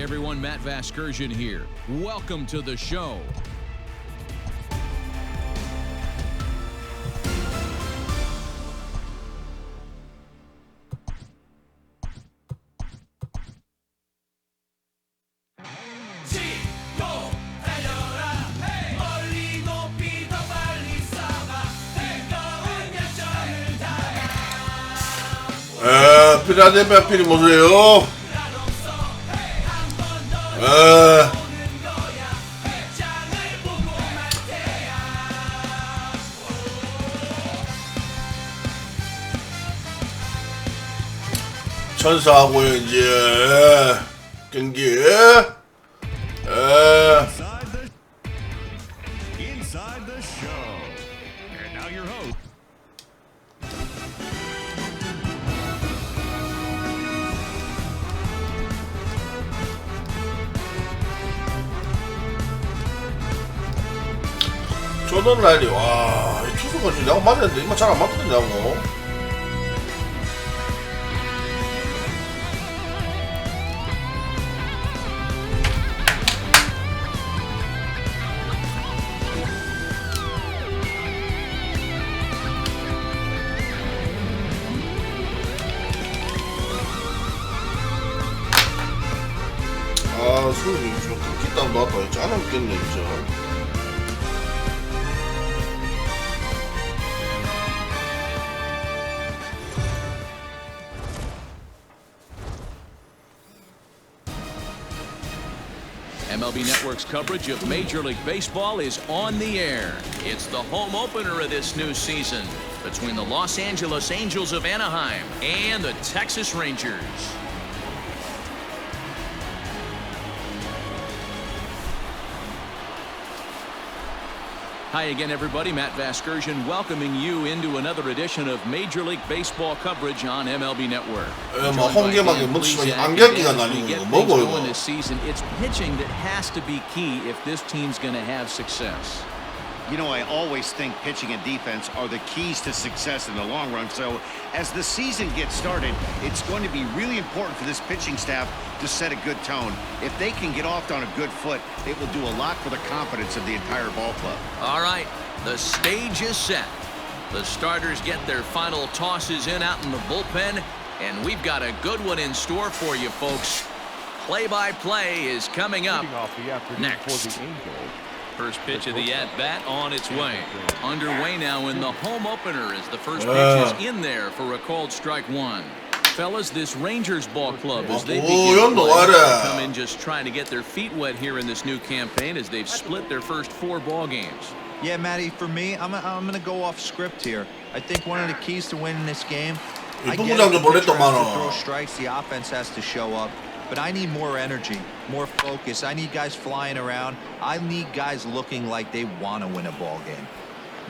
everyone, Matt Vasgersian here. Welcome to the show. 필라델피아 필이 뭐세요? 천사하고요 이제 경기. Inside the show. And now your host. 조던 라인이 와, 이 투수가 지금 야구 맞았는데 이만 잘 안 맞거든요, 야구. 아, 수능이 좀 끊기 땀 나왔다. 진짜 안 웃겠네, 진짜. MLB Network's coverage of Major League Baseball is on the air. It's the home opener of this new season between the Los Angeles Angels of Anaheim and the Texas Rangers. Hi again, everybody. Matt Vasgersian welcoming you into another edition of Major League Baseball coverage on MLB Network. 뭐 홍게막에 묻히면 안경기가 나뉘는 거 뭐고 이거? This season, it's pitching that has to be key if this team's going to have success. You know, I always think pitching and defense are the keys to success in the long run. So as the season gets started, it's going to be really important for this pitching staff to set a good tone. If they can get off on a good foot, it will do a lot for the confidence of the entire ball club. All right, the stage is set. The starters get their final tosses in out in the bullpen, and we've got a good one in store for you, folks. Play-by-play is coming up next. First pitch of the at-bat on its way. Underway now in the home opener as the first pitch is in there for a called strike one. Fellas, this Rangers ball club, as they begin play, come in just trying to get their feet wet here in this new campaign as they've split their first 4 ball games. Yeah, Matty, for me, I'm going to go off script here. I think one of the keys to winning this game, I get it, the pitcher has to throw strikes, the offense has to show up. But I need more energy, more focus. I need guys flying around. I need guys looking like they want to win a ball game.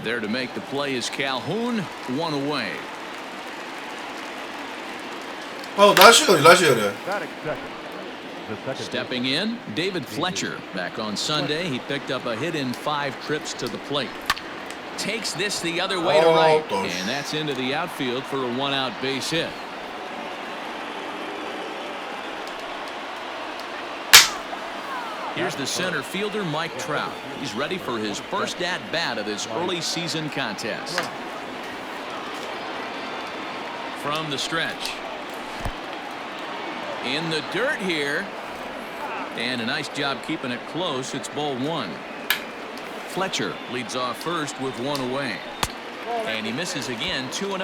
There to make the play is Calhoun, 1 away. Stepping in, David Fletcher. Back on Sunday, he picked up a hit in 5 trips to the plate. Takes this the other way to right, and that's into the outfield for a 1-out base hit. Here's the center fielder, Mike Trout. He's ready for his first at-bat of this early season contest. From the stretch. In the dirt here. And a nice job keeping it close. It's ball 1. Fletcher leads off first with 1 away. And he misses again, 2-0.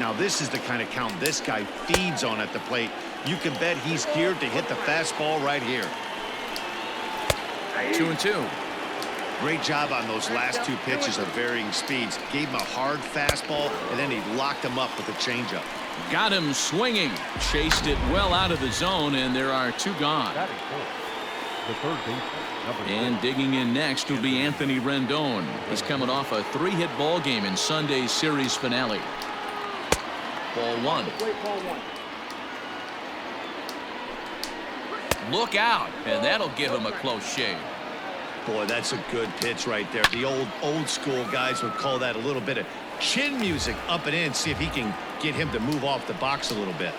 Now this is the kind of count this guy feeds on at the plate. You can bet he's geared to hit the fastball right here. 2-2. Great job on those last 2 pitches of varying speeds. Gave him a hard fastball, and then he locked him up with a changeup. Got him swinging. Chased it well out of the zone, and there are 2 gone. And digging in next will be Anthony Rendon. He's coming off a 3-hit ball game in Sunday's series finale. Ball 1. Look out, and that'll give him a close shave. Boy, that's a good pitch right there. The old school guys would call that a little bit of chin music up and in. See if he can get him to move off the box a little bit.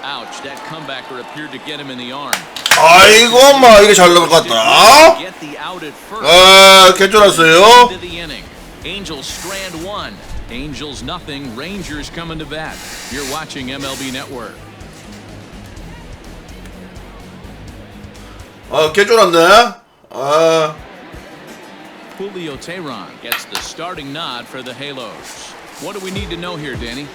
Ouch, that comebacker appeared to get him in the arm. 아이고 엄마 이게 잘 나갔다. Get the out at first. 아 개쩔었어요. Into the inning. Angels strand one. Angels nothing. Rangers coming to bat. You're watching MLB Network. 개쩔었네. 아. Julio Teheran gets the starting nod for the Halos. What do we need to know here, Danny?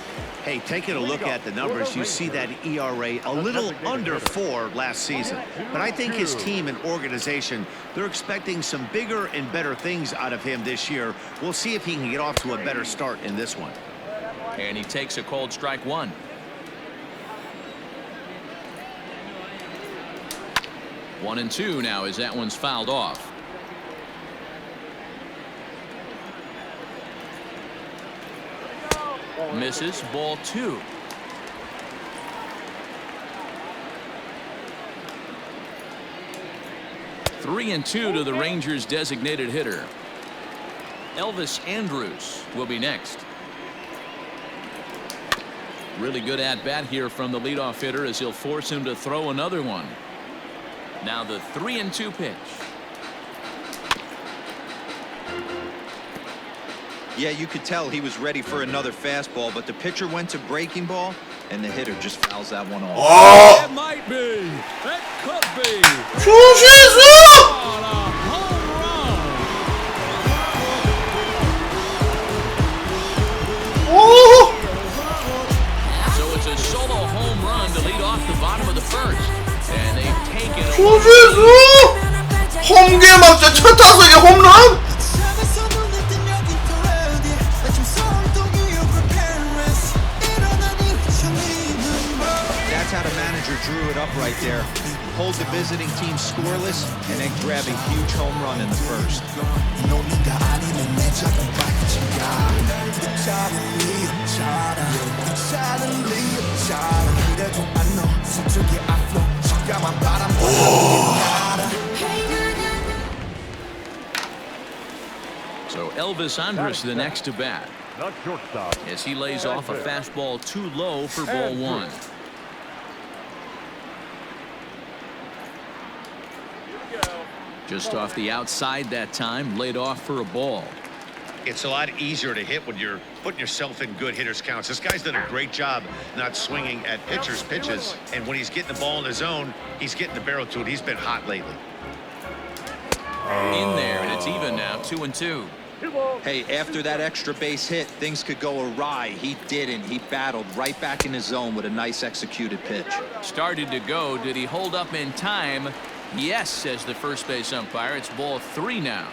Hey, taking a look at the numbers, you see that ERA a little under 4 last season. But I think his team and organization, they're expecting some bigger and better things out of him this year. We'll see if he can get off to a better start in this one. And he takes a cold strike one. One and two now as that one's fouled off. Misses, ball two. Three and two to the Rangers' designated hitter. Elvis Andrus will be next. Really good at bat here from the leadoff hitter as he'll force him to throw another one. Now the 3-2 pitch. Yeah, you could tell he was ready for another fastball, but the pitcher went to breaking ball, and the hitter just fouls that one off. 어. It might be. It could be. 주시수. On a home run. 오. So it's a solo home run to lead off the bottom of the first, and they've taken a 주시수. 홈게 막자 첫 타석에 홈런. That's how the manager drew it up right there. Hold the visiting team scoreless, and then grab a huge home run in the first. So Elvis Andrus the next to bat The shortstop. as he lays off a fastball too low for ball one. Just off the outside that time, laid off for a ball. It's a lot easier to hit when you're putting yourself in good hitters counts. This guy's done a great job not swinging at pitchers' pitches. And when he's getting the ball in his zone, he's getting the barrel to it. He's been hot lately. In there, and it's even now, 2-2. Hey, after that extra base hit, things could go awry. He didn't. He battled right back in his zone with a nice executed pitch. Started to go. Did he hold up in time? Yes, says the first base umpire. It's ball three now.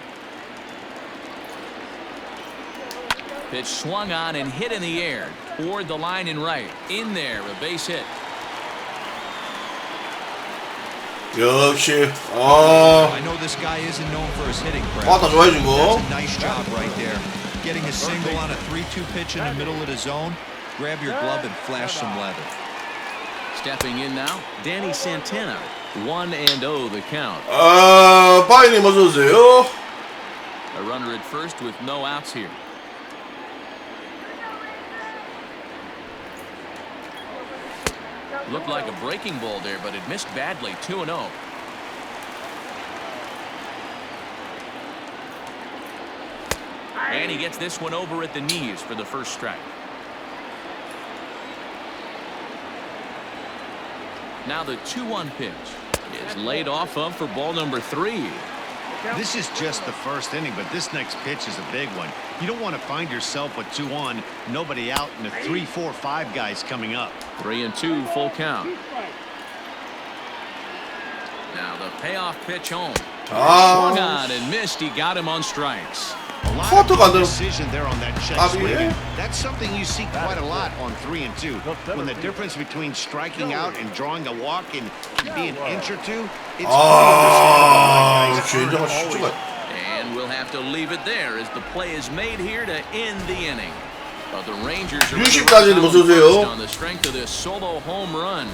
Pitch swung on and hit in the air toward the line and right. In there, a base hit. 역시 아. I know this guy isn't known for his hitting prowess. 왔다 좋아지고. That's a nice job right there. Getting a single on a 3-2 pitch in the middle of the zone. Grab your glove and flash some leather. Stepping in now, Danny Santana. 1-0 the count. 바이님 어서 오세요. A runner at first with no outs here. Looked like a breaking ball there, but it missed badly. 2-0. And he gets this one over at the knees for the first strike. Now the 2-1 pitch is laid off of for ball number 3. This is just the first inning, but this next pitch is a big one. You don't want to find yourself with 2 on, nobody out, and the 3, 4, 5 guys coming up. 3-2 full count. Now the payoff pitch home. Swung on and missed. He got him on strikes. A lot 커트가 안 of 되는. precision there on that check 아, swing. 예. That's something you see quite a lot on 3 and 2. When the difference between striking out and drawing a walk can be an inch or two, it's 아, hard to understand 진짜 why guys 쉽지가. And we'll have to leave it there as the play is made here to end the inning. But the Rangers are 60까지는 어서 오세요. on the strength of this solo home run.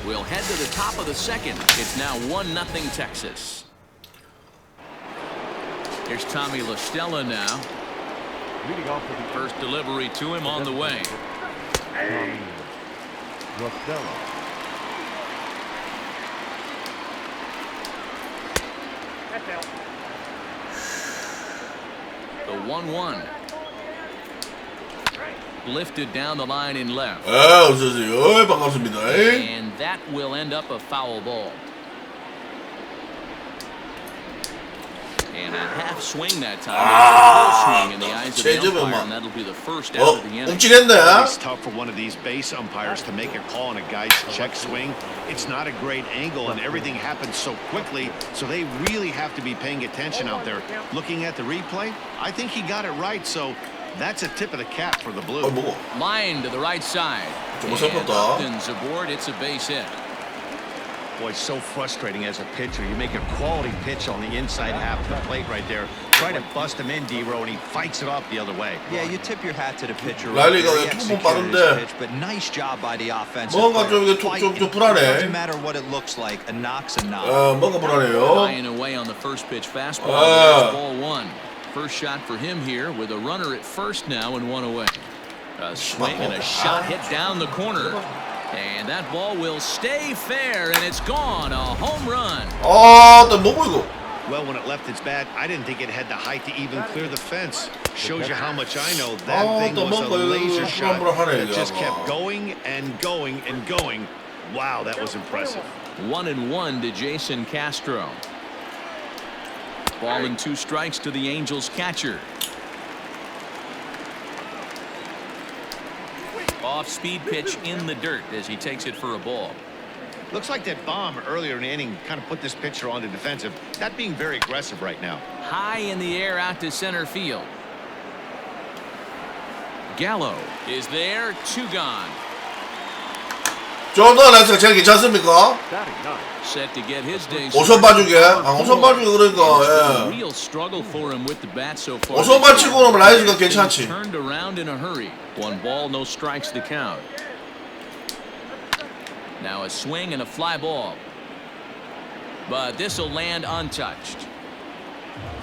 We'll head to the top of the second. It's now 1-0 Texas. Here's Tommy La Stella now. Leading off with the First delivery to him on the way. Tommy La Stella. The 1-1. Lifted down the line in left. 어서오세요. 반갑습니다. And that will end up a foul ball. And a half swing that time. It's a full swing in the eyes of the umpire, and that'll be the first out of the inning. It's tough for one of these base umpires to make a call on a guy's check swing. It's not a great angle, and everything happens so quickly, so they really have to be paying attention out there. Looking at the replay, I think he got it right, so that's a tip of the cap for the Blue. Line to the right side. And Upton's aboard. It's a base hit. Boy, it's so frustrating as a pitcher. You make a quality pitch on the inside half of the plate right there. Try to bust him in, D-Row, and he fights it off the other way. Yeah, you tip your hat to the pitcher. Right there. He executed his pitch, but nice job by the offensive player. Doesn't matter what it looks like. A knock's a knock. 뭔가 불안해요. Flying away on the first pitch fastball. There's ball one. First shot for him here with a runner at first now and one away. A swing and a shot hit down the corner. And that ball will stay fair, and it's gone. A home run. Well, when it left its bat, I didn't think it had the height to even clear the fence. Shows you how much I know. That thing was a laser shot that just kept going and going and going. Wow, that was impressive. 1-1 to Jason Castro. Ball and 2 strikes to the Angels catcher. Off-speed pitch in the dirt as he takes it for a ball. Looks like that bomb earlier in the inning kind of put this pitcher on the defensive. Not being very aggressive right now. High in the air out to center field. Gallo is there. 2 gone. 조던 엑스 제일 괜찮습니까? Set to get his days. 오선 봐주게. 오선 봐주게 그러니까. Real struggle for him with the bat so far. 오선 봐치고는 라이즈가 괜찮지. Turned around in a hurry. 1 ball, no strikes to count. Now a swing and a fly ball. But this will land untouched.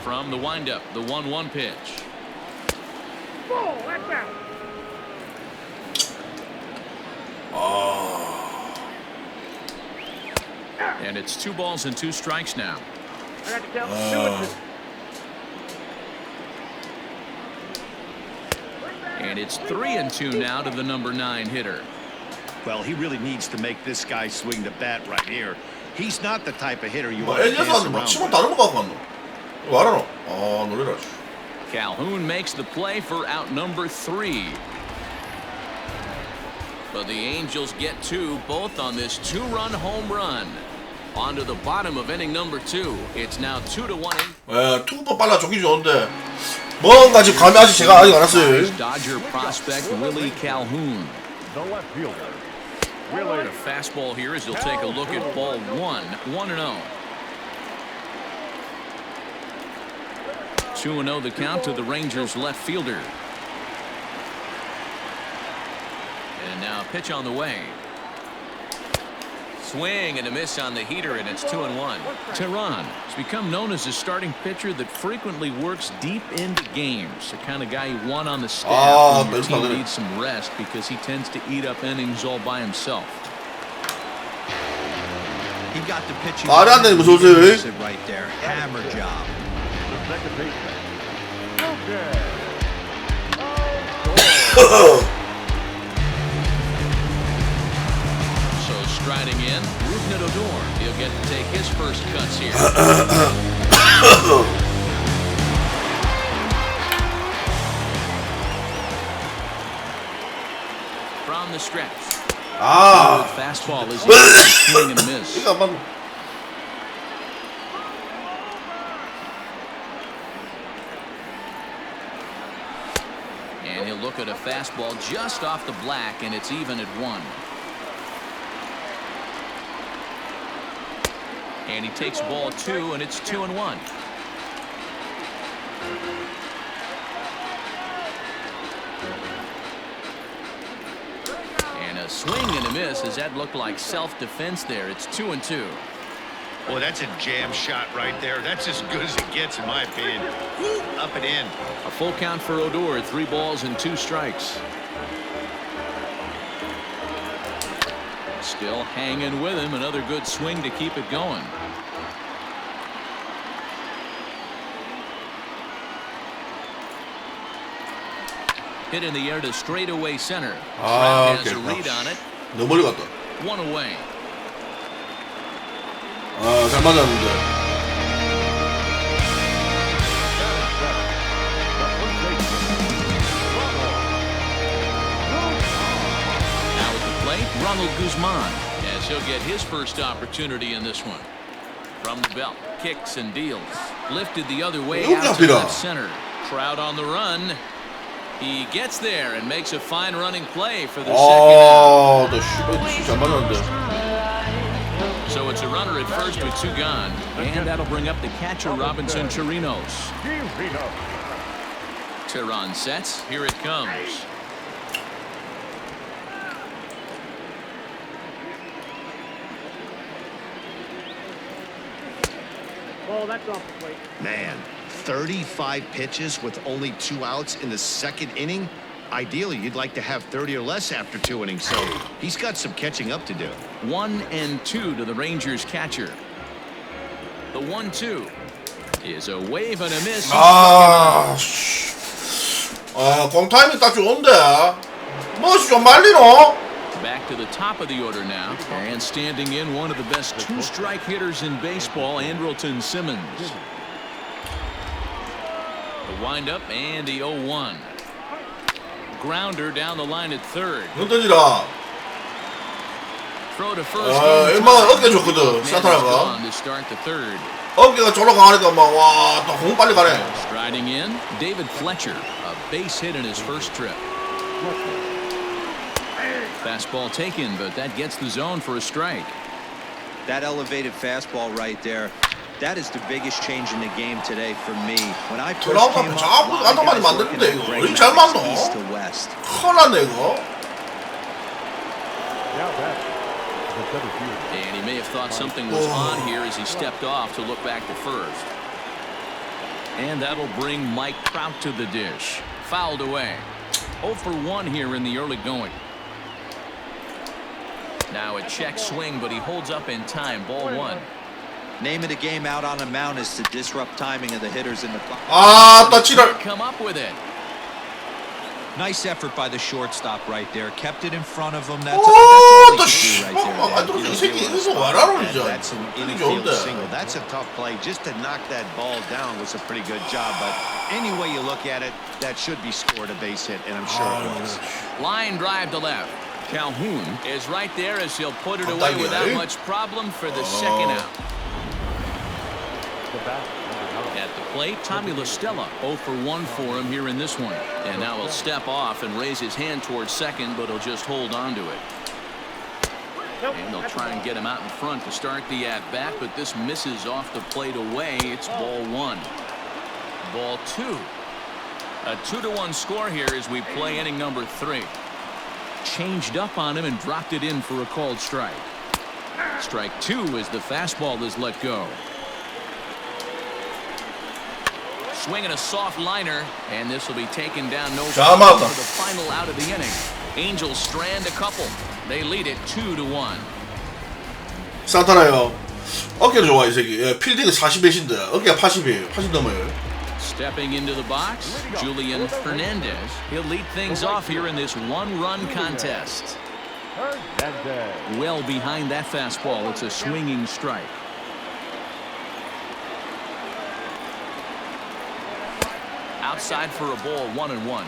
From the windup, the 1-1 pitch. And it's 2 balls and 2 strikes now. And it's 3-2 now to the number 9 hitter. Well, he really needs to make this guy swing the bat right here. He's not the type of hitter you want to dance around. Calhoun makes the play for out number 3. But the Angels get 2, both on this 2-run home run. On to the bottom of inning number 2. It's now 2-1. 예, 투구 빨라 좋긴 좋은데 뭔가 지금 감이 아직 제가 아직 안 왔어요. Dodger prospect Willie Calhoun. The left fielder. A fastball here as he'll take a look at ball 1. 1-0. 2-0 the count to the Rangers left fielder. And now pitch on the way. Swing and a miss on the heater, and it's 2-1. Tehran has become known as a starting pitcher that frequently works deep into games. The kind of guy you want on the staff when your team needs some rest because he tends to eat up innings all by himself. He got the pitching right there. Hammer job. The second baseman. Okay. Striding in, Rougned Odor. He'll get to take his first cuts here. From the stretch. Fastball is swing and a miss. And he'll look at a fastball just off the black, and it's even at 1. And he takes ball 2, and it's 2-1. And a swing and a miss. Does that look like self-defense there? It's 2-2. Boy, that's a jam shot right there. That's as good as it gets, in my opinion. Woo, up and in. A full count for Odor. 3 balls and 2 strikes. Still hanging with him. Another good swing to keep it going. Hit in the air to straightaway center. 아, Trout has a read on it. 너무 멀리 갔다. One away. 아, 잘 맞았는데. Now at the plate, Ronald Guzman, as he'll get his first opportunity in this one. From the belt, kicks and deals. Lifted the other way out to left center. Trout on the run. He gets there and makes a fine running play for the second out. 나 씨발 잘 맞았는데. So it's a runner at first with two gone, and that'll bring up the catcher Robinson Chirinos. Tehran sets. Here it comes. Well, that's off the plate. Man, 35 pitches with only 2 outs in the second inning. Ideally, you'd like to have 30 or less after 2 innings, so he's got some catching up to do. 1-2 to the Rangers catcher. The 1-2 is a wave and a miss. 아, 씨. 아, 공 타이밍 딱 좋은데. 뭐지 좀 말리노? Back to the top of the order now, and standing in one of the best two-strike hitters in baseball, Andrelton Simmons. The windup and the 0-1. Grounder down the line at third. 눈 던지라. Throw to first. 얼마나 어깨 좋거든, 산타나가. To start the third. 어깨가 졸라 강하니까 막 와, 또 공 빨리 가네. Striding in, David Fletcher, a base hit in his first trip. Fastball taken, but that gets the zone for a strike. That elevated fastball right there. That is the biggest change in the game today for me. When I first came up, a lot of guys working at break east to west. 큰일났네 이거. And he may have thought something was on here as he stepped off to look back to first. And that'll bring Mike Trout to the dish. Fouled away. 0 for 1 here in the early going. Now a check swing, but he holds up in time. Ball 1. Name of the game out on the mound is to disrupt timing of the hitters in the box. 아, 나 지랄. Come up with it. Nice effort by the shortstop right there. Kept it in front of him. That's 오, all 나 he 씨. could do right there. 이 새끼 이거 와라로 이제. That's an infield single. That's a tough play. Just to knock that ball down was a pretty good job. But any way you look at it, that should be scored a base hit, and I'm sure it was. Line drive to left. Calhoun is right there as he'll put it away without much problem for the second out. At the plate, Tommy La Stella, 0 for 1 for him here in this one. And now he'll step off and raise his hand towards second, but he'll just hold on to it. And they'll try and get him out in front to start the at-bat, but this misses off the plate away. It's ball 1. Ball 2. A 2-1 score here as we play inning number 3. Changed up on him and dropped it in for a called strike. Strike 2 as the fastball is let go. Swinging a soft liner, and this will be taken down no problem for the final out of the inning. Angels strand a couple. They lead it 2-1. 산타나요. 어깨를 좋아 이 새끼. 예, 필딩은 40몇인데 어깨가 80이에요. 80 넘어요. Stepping into the box, Julian Fernandez. He'll lead things off here in this one-run contest. Well behind that fastball, it's a swinging strike. Outside for a ball, 1-1.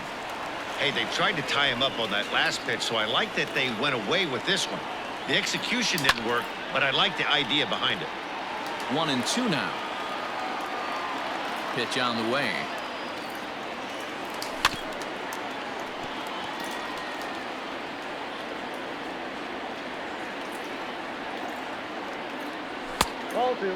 Hey, they tried to tie him up on that last pitch, so I like that they went away with this one. The execution didn't work, but I like the idea behind it. 1-2 now. Pitch on the way. Ball 2.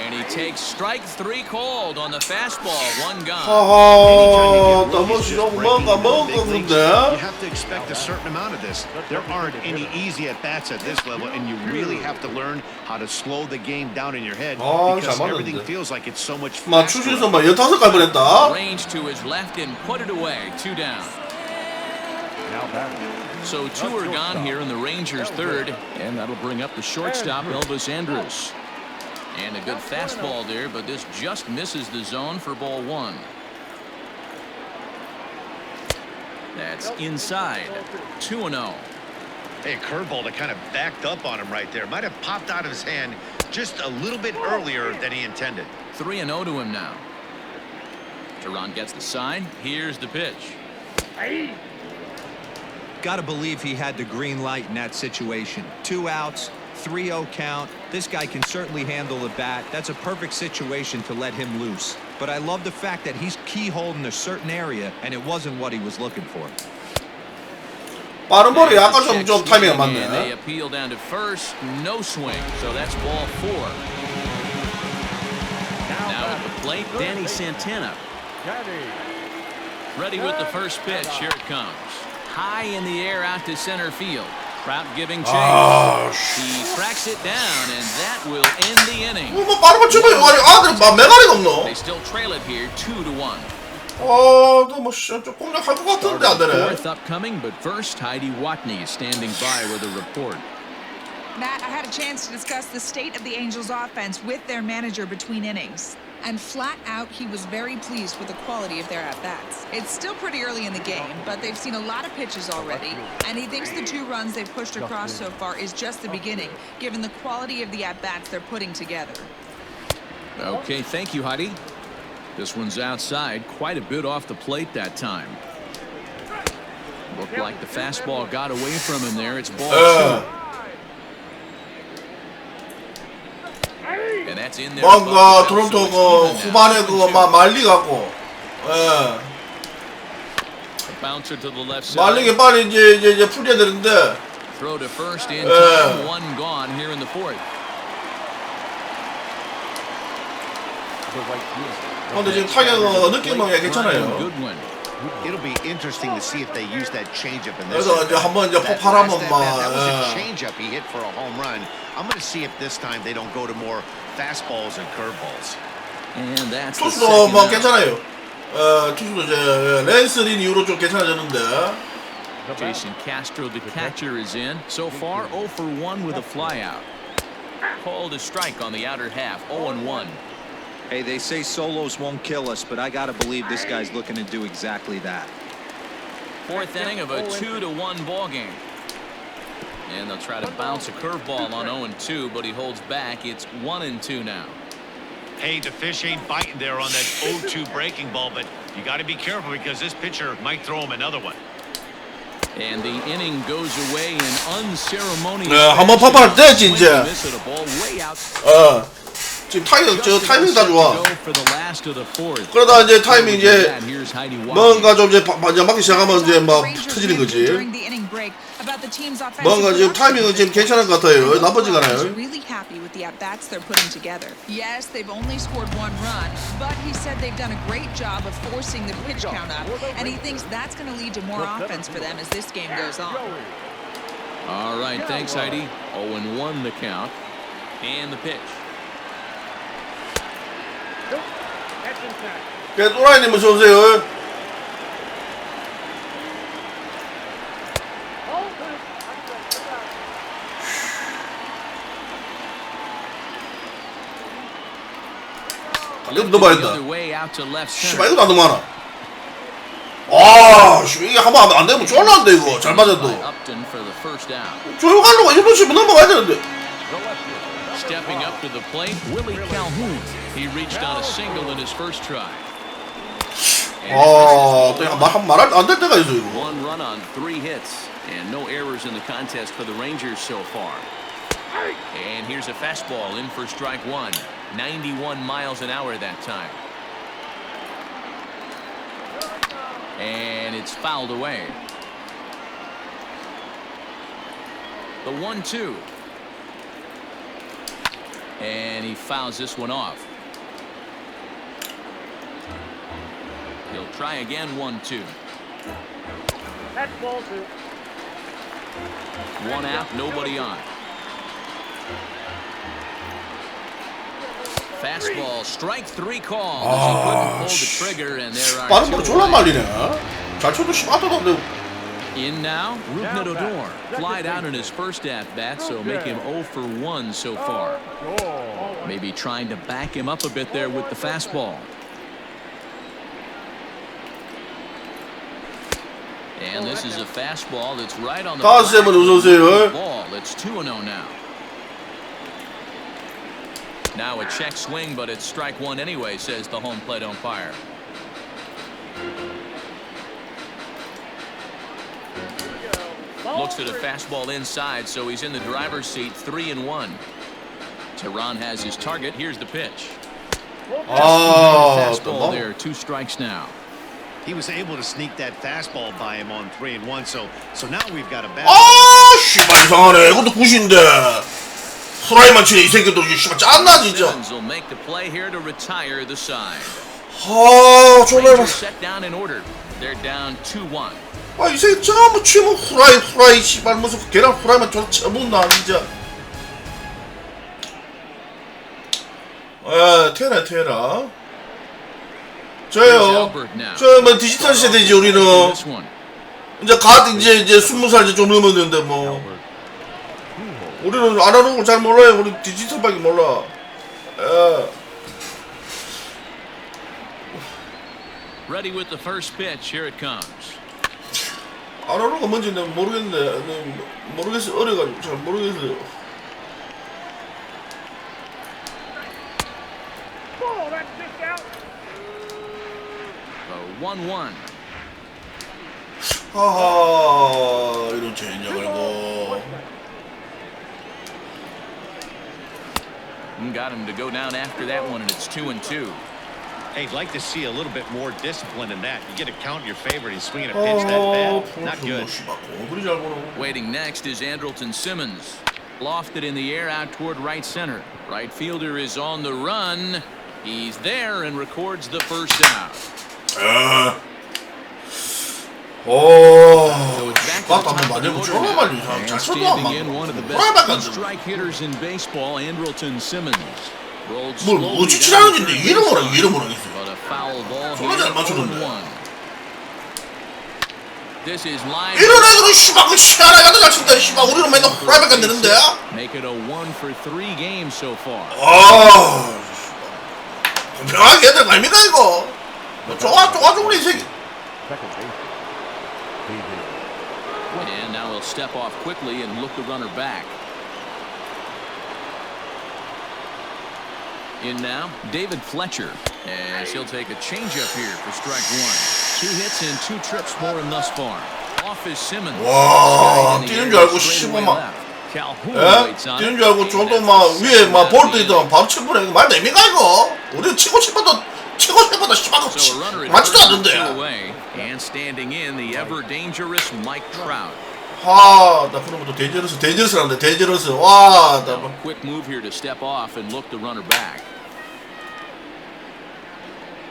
And he takes strike 3 called on the fastball. 1 gone. 하하, 너무 싫어. 뭔가 먹었는데. You have to expect a certain amount of this. There aren't any easy at-bats at this level, and you really have to learn how to slow the game down in your head because everything feels like it's so much 막 faster. 추신선 막 15 갈 뻔했다. Range to his left and put it away. 2 down. So 2 are gone here in the Rangers' third, and that'll bring up the shortstop, Elvis Andrus. And a good fastball there, but this just misses the zone for ball one. That's inside. 2-0. Hey, a curveball that kind of backed up on him right there. Might have popped out of his hand just a little bit earlier than he intended. 3-0 to him now. Teron gets the sign. Here's the pitch. Gotta believe he had the green light in that situation. 2 outs, 3-0 count. This guy can certainly handle the bat. That's a perfect situation to let him loose. But I love the fact that he's keyholed in a certain area, and it wasn't what he was looking for. 빠른 볼이 아까 좀 타이밍이 And they 맞네. appeal down to first. No swing. So that's ball 4. Now at the plate, Danny Santana. Ready with the first pitch. Here it comes. High in the air out to center field. Trout giving chase. He tracks it down, and that will end the inning. 뭐 빠른 볼 치고 아들 메가리가 없노. They still trail it here, 2-1. 너뭐 조금 할 것 같은데 안 되네. Fourth upcoming, but first, Heidi Watney is standing by with a report. Matt, I had a chance to discuss the state of the Angels' offense with their manager between innings. And flat out, he was very pleased with the quality of their at-bats. It's still pretty early in the game, but they've seen a lot of pitches already. And he thinks the 2 runs they've pushed across so far is just the beginning, given the quality of the at-bats they're putting together. Okay, thank you, Heidi. This one's outside, quite a bit off the plate that time. Looked like the fastball got away from him there. It's ball 2. And that's in there. 뭔가 토론토 그 후반에 그막 말리 갖고 Bouncer to the left side. 말리게 빨리 이제 풀려야 되는데. Throw to first in time. 1 gone here in the 4th. 근데 지금 타격 느낌은 괜찮아요. Good one. It'll be interesting to see if they use that changeup in this. 그래서 이제 한번 이제 폭발하면 that was a changeup he hit for a home run. I'm going to see if this time they don't go to more fastballs and curveballs. And that's the 투수도 second 뭐 out. 괜찮아요. 투수도 이제 랜스린 이후로 좀 괜찮아졌는데. Jason Castro, the catcher, is in. So far, 0 for 1 with a flyout. Called a strike on the outer half. 0-1. Hey, they say solos won't kill us, but I gotta believe this guy's looking to do exactly that. 4th inning of a 2-1 ball game. And they'll try to bounce a curveball on 0-2, but he holds back. It's 1-2 now. Hey, the fish ain't biting there on that 0-2 breaking ball, but you got to be careful because this pitcher might throw him another one. And the inning goes away in unceremonious. 네, 한번 파파를 떼지 이제. Miss it, a ball way out. 지금 타이밍 다 좋아. For the last of the 4th. 그러다 이제 타이밍 이제 뭔가 좀 이제 맞기 시작하면 이제 막 터지는 거지. 뭔가 지금 타이밍은 지금 괜찮은 것 같아요. 나쁘지가 않아요. Really happy with the at-bats they're putting together. Yes, they've only scored 1 run, but he said they've done a great job of forcing the pitch count up, and he thinks that's going to lead to more offense for them as this game goes on. All right, thanks, Heidi. 0-1 the count. And the pitch. That's inside. 또라이님 어서 오세요. 이것도 너무 많다. 씨발 이것도 안 너무 많아. 이게 한번 안 되면 쫄라는데 이거 잘 맞아도. 조용하려고 1분 씩만 넘어가야 되는데. Stepping up to the plate, Willie Calhoun. He reached on a single in his first try. 또 말할 안 될 때가 있어 이거. 1 run on 3 hits, and no errors in the contest for the Rangers so far. And here's a fastball in for strike 1. 91 miles an hour that time. And it's fouled away. The 1-2. And he fouls this one off. He'll try again. 1-2. That's ball 2. 1 out, nobody on. Fastball, strike 3 call. As he couldn't pull the trigger, and there are 빠른 볼 2 졸라 away. 말리네. 잘 쳐도 씨발도 안 되고. In now, Rougned Odor. Flied out in his first at-bat, so make him 0 for 1 so far. Maybe trying to back him up a bit there with the fastball. And this is a fastball that's right on the ball. It's 2-0 now. Now a check swing, but it's strike one anyway, says the home plate umpire. Looks at a fastball inside, so he's in the driver's seat, 3-1. Tehran has his target. Here's the pitch. Fastball there, 2 strikes now. He was able to sneak that fastball by him on 3-1, so now we've got a bat. 씨발 이상하네. 이것도 굿인데. 프라이만 치네 이 새끼도. 씨발 짠나 진짜. Simmons will make the play here to retire the side. 졸라. Rangers set down in order. They're down 2-1. 이 새끼 전부 치면 후라이 씨발 무슨 계란 후라이만 좀 쳐본다 진짜. 테라. 저요. 저 뭐 디지털 세대지 우리는. 이제 이제 20살 이제 좀 넘었는데 뭐. 우리는 아날로그를 잘 몰라요. 우리 디지털밖에 몰라. Ready with the first pitch. Here it comes. 아날로그가 뭔지 내가 모르겠는데. 모르겠어. 어려가지고 잘 모르겠어요. 1-1. 하하 이런 젠장 알고. Got him to go down after that one, and it's 2-2. Hey, I'd like to see a little bit more discipline in that. You get a count in your favor, he's swinging a pitch that bad. Not good. Waiting next is Andrelton Simmons. Lofted in the air out toward right center. Right fielder is on the run. He's there and records the first out. 맞다 한번 맞으면 졸라 말리 이상 잘 쳐도 안 맞고 후라이밖에 안 strike hitters in baseball, Andrelton Simmons. 뭘 어찌 치라는 건데 이해를 모르겠어. 졸라 잘 맞추는데. 이런 애들은 씨발 그 시원하게 하다 잘 친다. 씨발 우리는 맨날 후라이밖에 안 되는데. Make it a 1 for 3 games so far. 공평하게 해야 될 거 아닙니까 이거? 좋아 죽네 이 새끼. And now he'll step off quickly and look the runner back. In now, David Fletcher, as he'll take a changeup here for strike one. 2 hits and 2 trips for him thus far. Off is Simmons. 와, 뛰는 줄 알고 씨발 막. 뛰는 줄 알고 저도 막 위에 막 볼 때 있다가 바로 쳐버려. 말 됩니까 이거? 우리 치고 싶어도 씨발 맞지도 않는데. And standing in the ever dangerous Mike Trout. 나 그런 것도 데인저러스란데 데인저러스. 와, 나 quick move here to step off and look the runner back.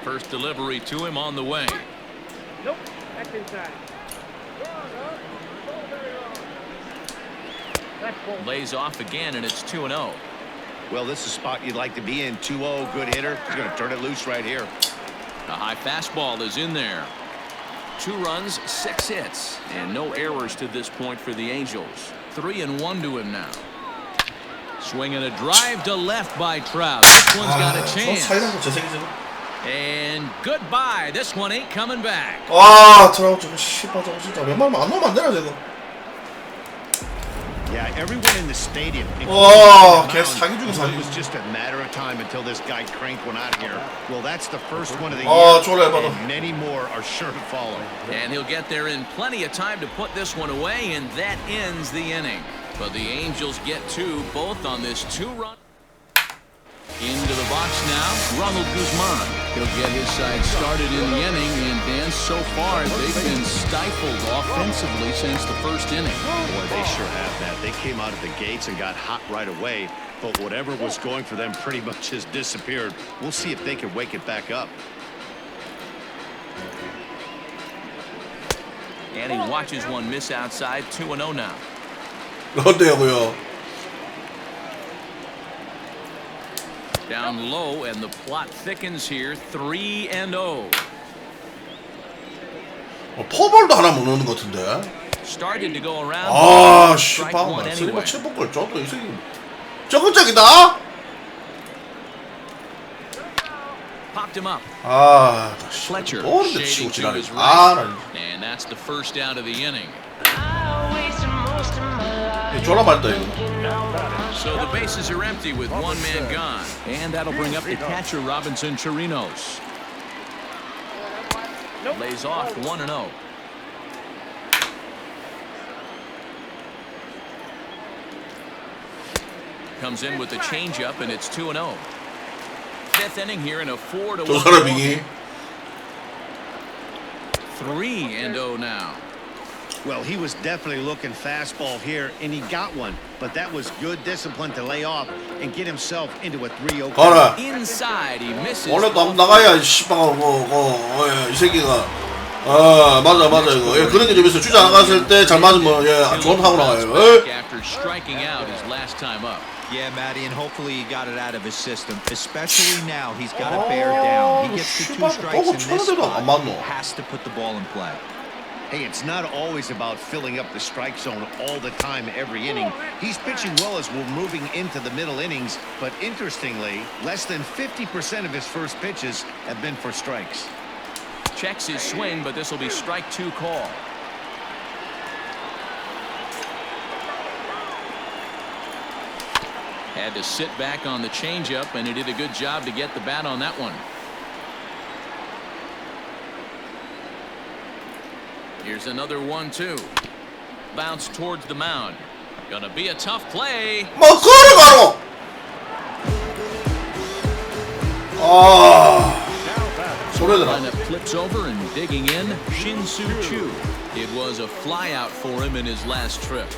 First delivery to him on the way. Nope, that's inside. Lays off again, and it's 2-0. Well, this is a spot you'd like to be in. 2-0, good hitter. He's going to turn it loose right here. A high fastball is in there. 2 runs, 6 hits, and no errors to this point for the Angels. 3-1 to him now. Swinging a drive to left by Trout. This one's got a chance. And goodbye. This one ain't coming back. 트라우트 저거 씨발 저거 진짜 웬만하면 안 넣으면 안 되나 저거. Yeah, everyone in the stadium. 걔 사기 중에 사기. It was just a matter of time until this guy cranked one out of here. Well, that's the first one of the year, and many more are sure to follow. And he'll get there in plenty of time to put this one away, and that ends the inning. But the Angels get 2, both on this 2-run. Into the box now, Ronald Guzman. He'll get his side started in the inning, and Dan, so far, they've been stifled offensively since the first inning. Boy, they sure have that. They came out of the gates and got hot right away, but whatever was going for them pretty much has disappeared. We'll see if they can wake it back up. And he watches one miss outside, 2-0 now. 어때요? Down low, and the plot thickens here, 3-0. 포볼도 하나 못 넣는 것 같은데. started to go around. 아, Strike 씨발. one 쓰리바 anyway. 칠복걸 저도 이 새끼 적극적이다. Popped him up. 아, Fletcher 뭐는데 shading 치고 to 지랄해. his 아, right. 나 And that's the first out of the inning. 졸라 말다 이거. So the bases are empty with one man gone. And that'll bring up the catcher, Robinson Chirinos. Lays off 1-0. Comes in with the changeup, and it's 2-0. Fifth inning here in a 4-1. 저 사람이 3-0 now. Well, he was definitely looking fastball here, and he got one. But that was good discipline to lay off and get himself into a 3-0. 가라. Inside, he misses. 원래 남 나가야 씨발 이 새끼가. 아, 맞아 이거. 예, 그런 게 좀 있어. 주자 나갔을 때 잘 맞으면 예, 좋은 하고 나가요. 예. After striking out his last time up. Yeah, Matty, and hopefully he got it out of his system. Especially now, he's got to bear down. He gets the 2 strikes in this spot. He has to put the ball in play. Hey, it's not always about filling up the strike zone all the time every inning. He's pitching well as we're moving into the middle innings, but interestingly, less than 50% of his first pitches have been for strikes. Checks his swing, but this will be strike 2 call. Had to sit back on the changeup, and he did a good job to get the bat on that one. Here's another 1-2. Bounce towards the mound. Gonna be a tough play. 뭐 그래 바로. 아. 소리들아. Lineup flips over and digging in, Shin-Soo Choo. It was a flyout for him in his last trip.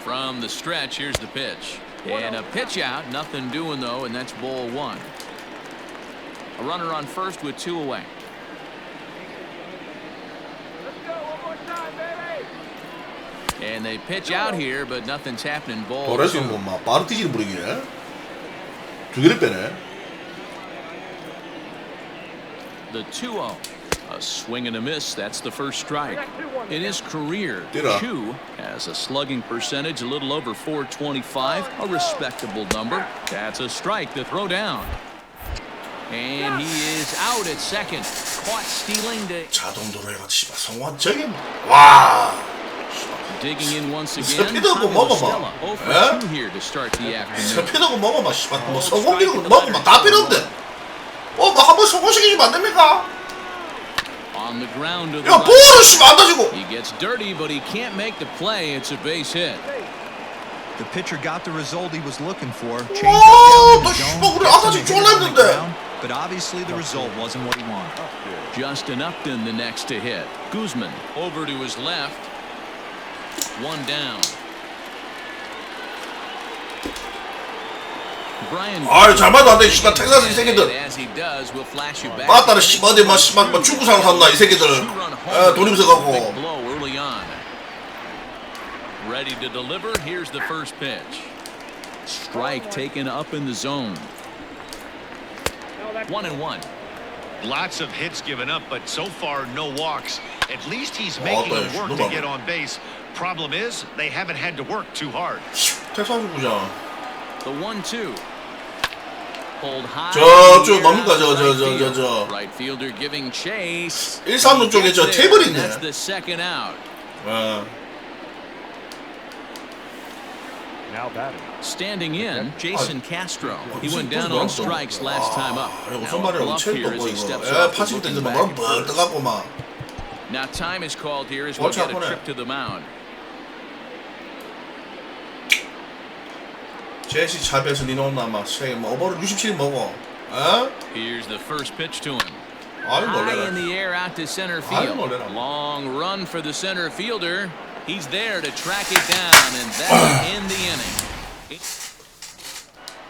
From the stretch, here's the pitch. And a pitch out, nothing doing though, and that's ball 1. A runner on first with 2 away. And they pitch out here, but nothing's happening. Ball 2. 그래서 뭐막 바로 뛰기를 부리기네. 2개를 빼네. The 2-0. A swing and a miss. That's the first strike. In his career, Chu has a slugging percentage a little over .425, a respectable number. That's a strike to throw down. And he is out at second. Caught stealing to 자동도로 해가 씨발 성공적인. 와. digging in once again. 스피드하고 먹어봐. 0 for 2 here to start the afternoon. 스피드하고 먹어봐 씨발 뭐 성공기로 먹어봐 다 필요 없는데. 뭐 한번 성공시키면 안 됩니까? On the ground to the 야 볼을 씨발 안 다지고. He gets dirty, but he can't make the play. It's a base hit. The pitcher got the result he was looking for. 와, Changed up down 너 the 씨발 zone, 우리 gets 아까지 him to hit it on the 졸랐는데. ground, but obviously the result wasn't what he wanted. Justin Upton the next to hit. Guzman over to his left. 1 down. Brian. 아이 잘 맞아 안돼 씨발 텍사스 이 새끼들. As he does, we'll flash you back. 맞다는 씨발 어디 막 씨발 뭐 중국 사람 샀나 이 새끼들. 돌림새 갖고. Big blow early on. Ready to deliver. Here's the first pitch. Strike taken up in the zone. 1-1. Lots of hits given up, but so far no walks. At least he's making it work to get on base. Problem is, they haven't had to work too hard. 텍사스 구장. The 1-2. Pulled high. 저 뭡니까 저. Right fielder giving chase. 1-3루 쪽에 저 테이블 있네. That's the second out. Now batting. Standing in, Jason Castro. He went down on strikes last time up. 무슨 Now a 말이야 bluff here 체력 as 뭐 he steps 이거. up. 파칠 때 looking 막 back at 뭐 first. 떠갖고 막. Now time is called here as we'll get a trip to the mound. 제시 차비에서 니는 온나 막 뭐 오버를 67 먹어. 에? Here's the first pitch to him. 아유 High 놀래라. in the air out to center 아유 field. 놀래라. Long run for the center fielder. He's there to track it down, and that's in the inning.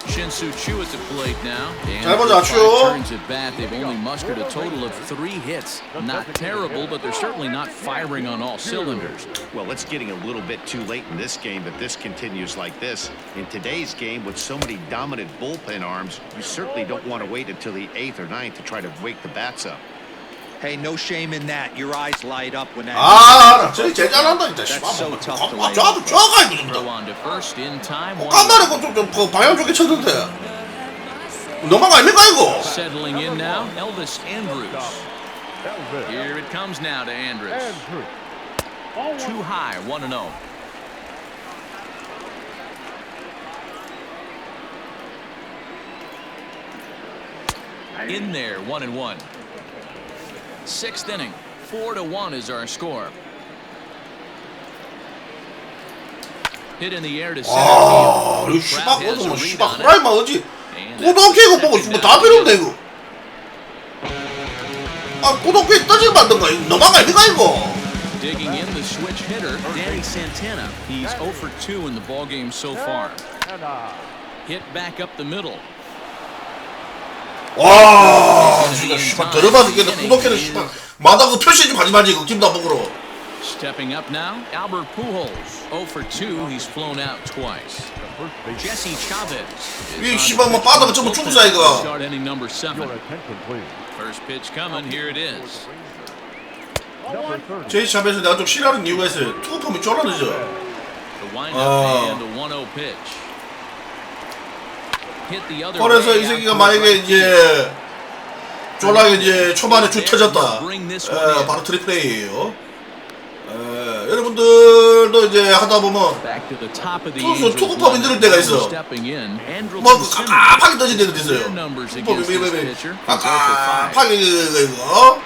Shin-Soo Choo at the plate now. 잘 보자, And 추. 5 turns at bat, they've only mustered a total of 3 hits. Not terrible, but they're certainly not firing on all cylinders. Well, it's getting a little bit too late in this game if this continues like this. In today's game, with so many dominant bullpen arms, you certainly don't want to wait until the 8th or 9th to try to wake the bats up. Hey, no shame in that. Your eyes light up when that. 아, 저기 제일 잘한다 진짜. That's so tough to lay. 저도 저가 이거 좀 Throw 더. on to first in time. 간만에 그 방향 좋게 쳤는데. 너만 아닙니까 이거? Settling in now, Elvis Andrews. Elvis. Here it comes now to Andrews. Andrews. Too high, 1-0. In there, 1-1. Sixth inning, 4-1 is our score. Hit in the air to center 아, field. 이거 씨발 Crowd has 거도 a 뭐 read 씨발 on it. 후라이만 어지. And 고등학교 이거 보고 second 다 down. 필요 없네 이거. 아, 고등학교에 떠질 만든가 이거 너만 아닙니까 이거? Digging in the switch hitter, Danny Santana. He's 0 for 2 in the ballgame so far. Hit back up the middle. 와, 진짜 씨발 들어봐서 이게 고등학교는 씨발 마다 그 표시 좀 하지 말지 그 김다복으로. Stepping up now, Albert Pujols. 0 for 2. He's flown out twice. Jesse Chavez. 이 씨발 뭐 바닥을 전부 죽으사 이거. Start inning number 7. Your attention, please. First pitch coming. Here it is. Number 30. 제이 샵에서 내가 좀 싫어하는 이유가 있어요. 투구폼이 쫄라 늦어. The windup and the 1-0 pitch. Hit the other 그래서 way 이 out 새끼가 to 만약에 right 이제 쫄라게 이제 초반에 주 터졌다. Bring this one in. 바로 트리플레이예요. 여러분들도 이제 하다 보면 Back to the top of the 투수 Angels 투구폼이 늘을 때가 있어. stepping in. Andrelson 뭐 그 Simmons. 깝깝하게 떠진 데도 있어요. Their numbers 투구폼이 against this pitcher. He's 0 for 5. 깝깝하게 이거.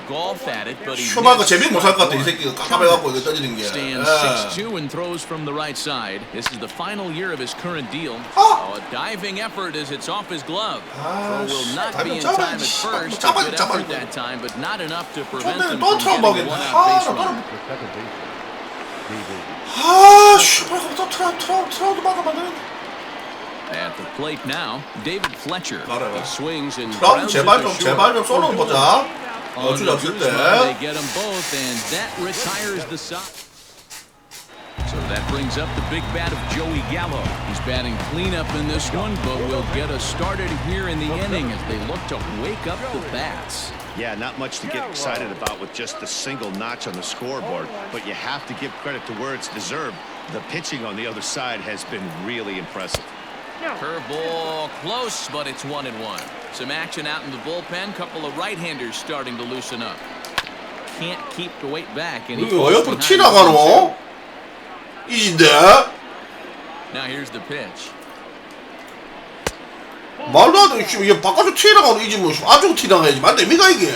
Golf at it, but he 초반 거 missed. 재미 못할 것 같아 이 새끼가 깝깝해갖고 이거 떠지는 게. Stands 6'2" and throws from the right side. This is the final year of his current deal. Oh. A diving effort as it's off his glove. Ah, Throw will not sh- be in 잡아, time at 씨. first. A 잡아, good 잡아, effort 이거. that time, but not enough to prevent 또 him from getting 트라우마겠네. one out 아, base 나 run. The second baseman. DB. 아, 씨발 또 트라우드 막아 만드는. At the plate now, David Fletcher. 알아요. He swings and 트라우드 grounds 제발 it to 좀 short. 제발 좀 쏘는 보자. On 어쩔 the 없을 Guzman, they 때. get them both, and that retires the side. So that brings up the big bat of Joey Gallo. He's batting cleanup in this one, but will get us started here in the inning as they look to wake up the bats. Yeah, not much to get excited about with just a single notch on the scoreboard, but you have to give credit to where it's deserved. The pitching on the other side has been really impressive. Curveball close, but it's 1-1. Some action out in the bullpen. Couple of right-handers starting to loosen up. Can't keep the weight back. And he 이거 falls 옆으로 behind 티 the 나가노? 이인데? Now here's the pitch. 말도 안 돼. 이게 바깥으로 티 나가노 이지 뭐 안쪽으로 티 나가야지. 말 됩니까 이게?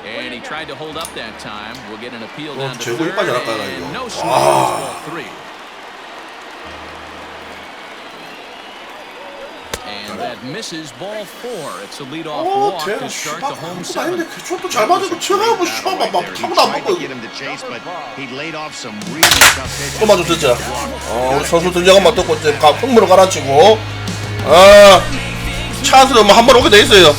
And he tried to hold up that time. We'll get an appeal down to 제국이 third. 빠져 나갔다, And 이거. no swing. 아. Ball 3. And that misses ball 4. It's a leadoff walk 대박 to start 씨발 the home 아무것도 아닌데 7th. 그쪽도 잘 맞고 치어가 뭐 씨발 막 There, he 타고도 안 tried 먹고 to get him to chase, but he laid off some really tough pitches. 또 맞아 듣자. 우리 선수 등장한만 듣고 이제 흥무를 가라앉히고 찬스는 뭐 한 번 오게 돼 있어요.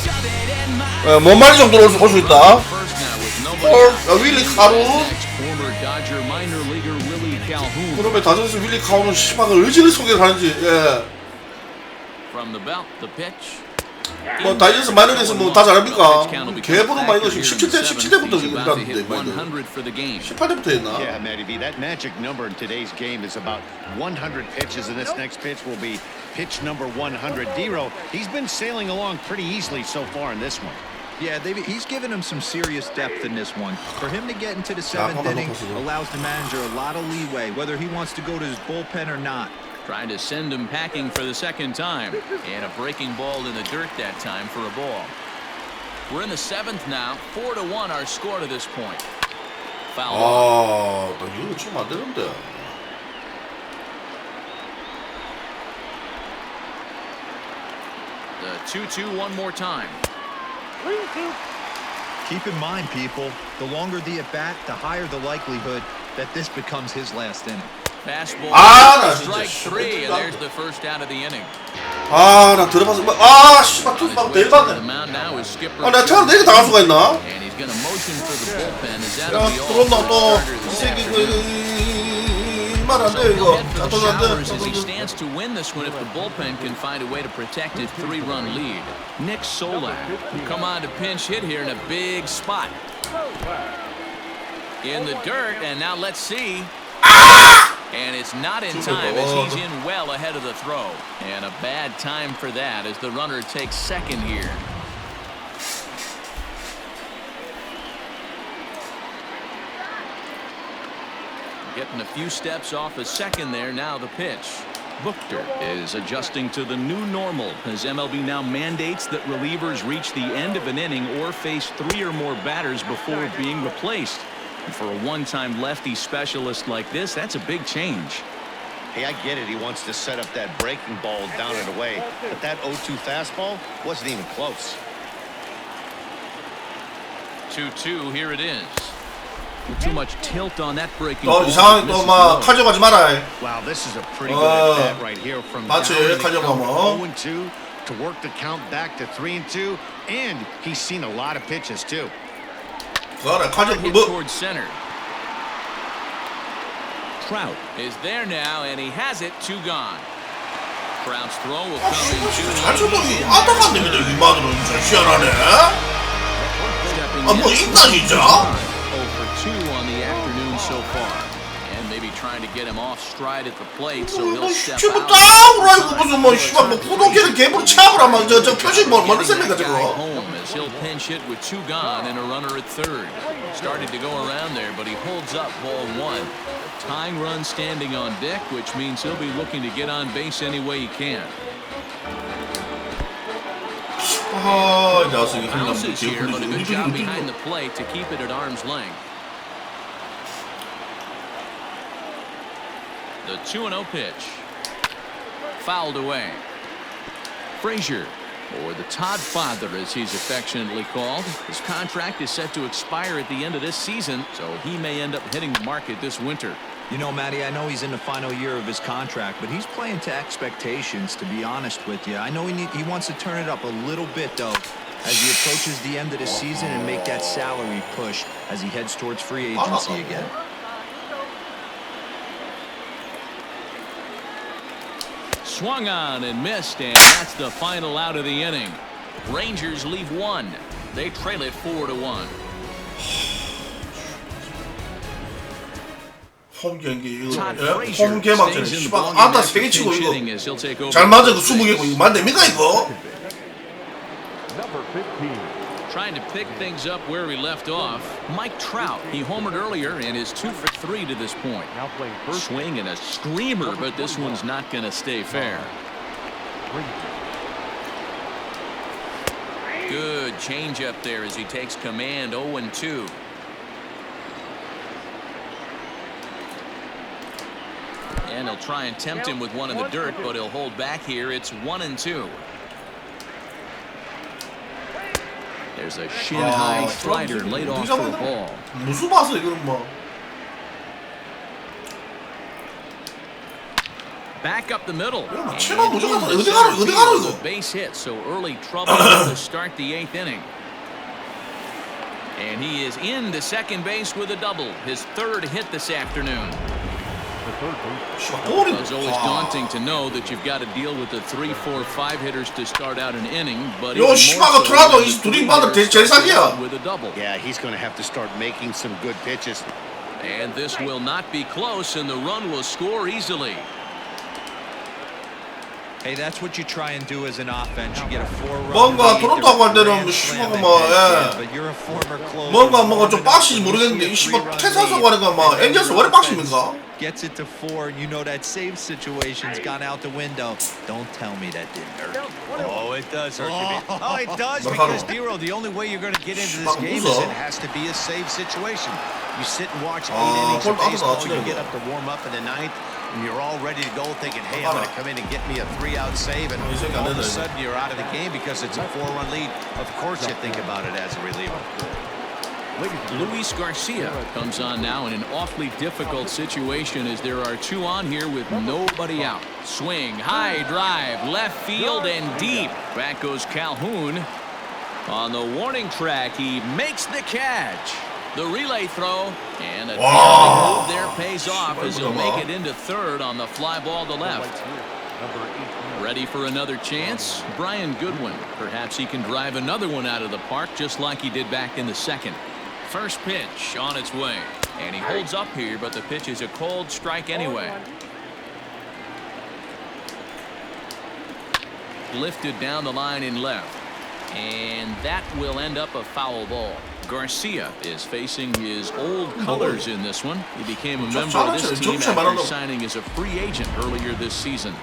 뭔 말인지 정도로 올 수 있다. First now with nobody. 윌리 카루. Next, former Dodger minor leaguer Willie Calhoun. 그러면 다저스 윌리 카루는 씨발 의지를 소개를 하는지. 예. From the belt, the pitch. 뭐 다이저스 마이너리에서 뭐 다 잘합니까? 개부로만 이거 17대부터 이거 났는데 뭐 이거 100 for the game. 18대부터 했나? Yeah, Matty V, that magic number in today's game is about 100 pitches, and this next pitch will be pitch number 100. D-Row, he's been sailing along pretty easily so far in this one. Yeah, he's given him some serious depth in this one. For him to get into the 7th inning allows the manager a lot of leeway, whether he wants to go to his bullpen or not. Trying to send him packing for the second time. And a breaking ball in the dirt that time for a ball. We're in the 7th now. 4-1 our score to this point. Foul ball. 나 이거 치면 안 되는데. The 2-2 one more time. Keep in mind, people, the longer the at-bat, the higher the likelihood that this becomes his last inning. Fastball. 나 Strike 진짜 3, and there's the first out of the inning. 나 들어봐서 씨발 투수 막 내일 The 받네. mound now is skipper. 내가 태어나 내게 당할 수가 있나? And he's going to motion for the bullpen. Is that 야 the 들어온다 또 starter 이 this 새끼 afternoon? 거짓말 안 So 돼, he'll 이거. head for the 짠 안 showers 돼. as he stands to win this one if the bullpen can find a way to protect his 3-run lead. Nick Solak will come on to pinch hit here in a big spot. In the dirt, and now let's see. And it's not in time as he's in well ahead of the throw. And a bad time for that as the runner takes second here. Getting a few steps off a second there. Now the pitch. Buchter is adjusting to the new normal as MLB now mandates that relievers reach the end of an inning or face 3 or more batters before being replaced. And for a one-time lefty specialist like this, that's a big change. Hey, I get it. He wants to set up that breaking ball down and away. But that 0-2 fastball wasn't even close. 2-2, here it is. Too much tilt on that breaking 너 ball. 이상하게 또 막 가져가지 마라. Wow, this is a pretty good at bat right here from down 맞지, in the count 가져가면. 0-2 to work the count back to 3-2, and he's seen a lot of pitches too. 그거를 가져 Hit 뭐 towards center. Trout is there now, and he has it. 2 gone. Trout's throw will come in 잘 too. 쳐도 아다가 안 됩니다. 이 마들은 진짜 희한하네. 아, 뭐 있나 진짜? 0 for 2 on the afternoon so far, and maybe trying to get him off stride at the plate, so he'll step 뭐 out. 따오라 이거 무슨 뭐 씨발 뭐 구독자를 개불 채우라 막 저 표시 뭐 뭐는 셈입니까 Guy 저거? home as he'll pinch hit with 2 gone and a runner at third. Started to go around there, but he holds up ball 1. Tying run standing on deck, which means he'll be looking to get on base any way he can. 아, 나서 이거 Bounces here, but a good job behind 그냥 the plate to keep it at arm's length. The 2-0 pitch. Fouled away. Frazier, or the Todd Father as he's affectionately called. His contract is set to expire at the end of this season, so he may end up hitting the market this winter. You know, Matty, I know he's in the final year of his contract, but he's playing to expectations, to be honest with you. I know he wants to turn it up a little bit, though, as he approaches the end of the season and make that salary push as he heads towards free agency again. Swung on and missed, and that's the final out of the inning. Rangers leave 1. They trail it 4-1. 홈 경기 이거 Todd 예? Frazier 홈 개막전에 stays in the 씨발 ballgame 아다 after 3개 치고 pinch 이거 hitting as he'll take over. 잘 맞아 그 20개고 이거 말 됩니까 이거? Number 15. Trying to pick things up where we left off. Mike Trout, he homered earlier and is 2 for 3 to this point. Now playing first. Swing and a screamer, but this one's not going to stay fair. Good changeup there as he takes command. 0-2. And he'll try and tempt him with one in the dirt, but he'll hold back here. It's 1-2. There's a shin-high slider laid off for a ball. 무슨 봤어 이거는 뭐? Back up the middle. 야, 치마 무조건 어디 가노 이거? Base hit, so early trouble to start the 8th inning. And he is into second base with a double, his 3rd hit this afternoon. It's always daunting to know that you've got to deal with the 3, 4, 5 hitters to start out an inning, but 요 씨발가 트라도 이 둘이 받을 제일 사기야. with a double. Yeah, he's going to have to start making some good pitches. And this will not be close, and the run will score easily. Hey, that's what you try and do as an offense. You get a 4-run 뭔가 lead, 토론토하고 할 they're 때는 grand 씨발 slam 뭐 and 예. but you're a former closer. 뭔가 좀 빡시지 모르겠는데 이 씨발 태사서 가니까 막 엔젤스 왜 이렇게 빡십니까? Gets it to 4, and you know that save situation's gone out the window. Don't tell me that didn't hurt you. Oh, it does hurt you. Oh, it does, because, Dero, the only way you're going to get into this game is it has to be a save situation. You sit and watch 8 innings of baseball, you get up to warm up in the 9th, and you're all ready to go thinking, hey, I'm going to come in and get me a 3-out save, and all of a sudden you're out of the game because it's a 4-run lead. Of course you think about it as a reliever. Luis Garcia comes on now in an awfully difficult situation as there are 2 on here with nobody out. Swing, high drive, left field and deep. Back goes Calhoun. On the warning track, he makes the catch. The relay throw, and a Wow. move there pays off as he'll make it into third on the fly ball to left. Ready for another chance? Brian Goodwin. Perhaps he can drive another one out of the park just like he did back in the second. First pitch on its way. And he holds up here, but the pitch is a cold strike anyway. Lifted down the line in left. And that will end up a foul ball. Garcia is facing his old colors in this one. He became a member of this team after signing as a free agent earlier this season.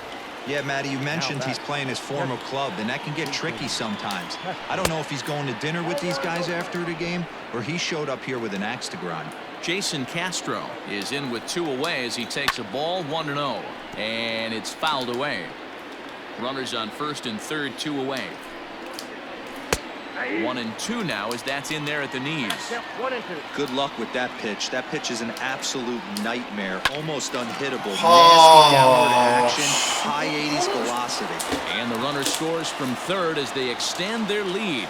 Yeah, Matty, you mentioned he's playing his former club, and that can get tricky sometimes. I don't know if he's going to dinner with these guys after the game, or he showed up here with an axe to grind. Jason Castro is in with 2 away as he takes a ball 1-0, and it's fouled away. Runners on first and third, 2 away. 1-2 now as that's in there at the knees. Good luck with that pitch. That pitch is an absolute nightmare, almost unhittable. Oh. Nasty downward action, high 80s velocity. And the runner scores from third as they extend their lead.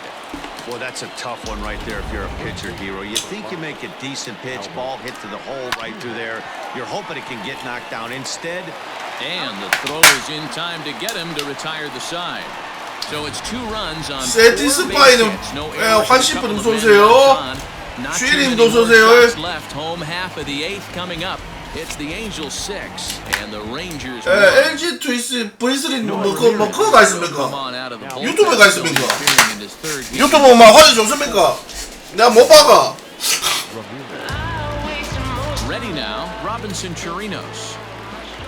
Well, that's a tough one right there if you're a pitcher, Hero. You think you make a decent pitch, ball hit to the hole right through there. You're hoping it can get knocked down. Instead, and the throw is in time to get him to retire the side. So it's 2 runs on 4 base hits. No errors. 환시분 어서오세요. 슈리님도 어서오세요. Left home half of the 8th coming up. It's the Angels 6 and the Rangers. LG 트위스 브리스린 그거가 있습니까? 유튜브에 있습니까? 유튜브 막 화질 좋습니까? 내가 못 봐가. Ready now, Robinson Chirinos.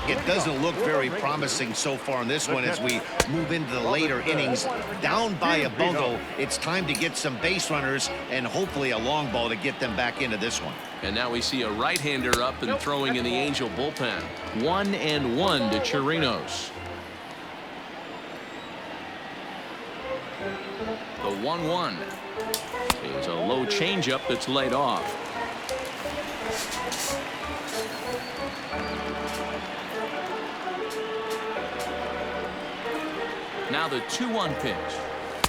It doesn't look very promising so far in this one as we move into the later innings. Down by a bungle, it's time to get some base runners and hopefully a long ball to get them back into this one. And now we see a right-hander up and throwing in the Angel bullpen. 1-1 to Chirinos. The 1-1 is a low changeup that's laid off. Now the 2-1 pitch.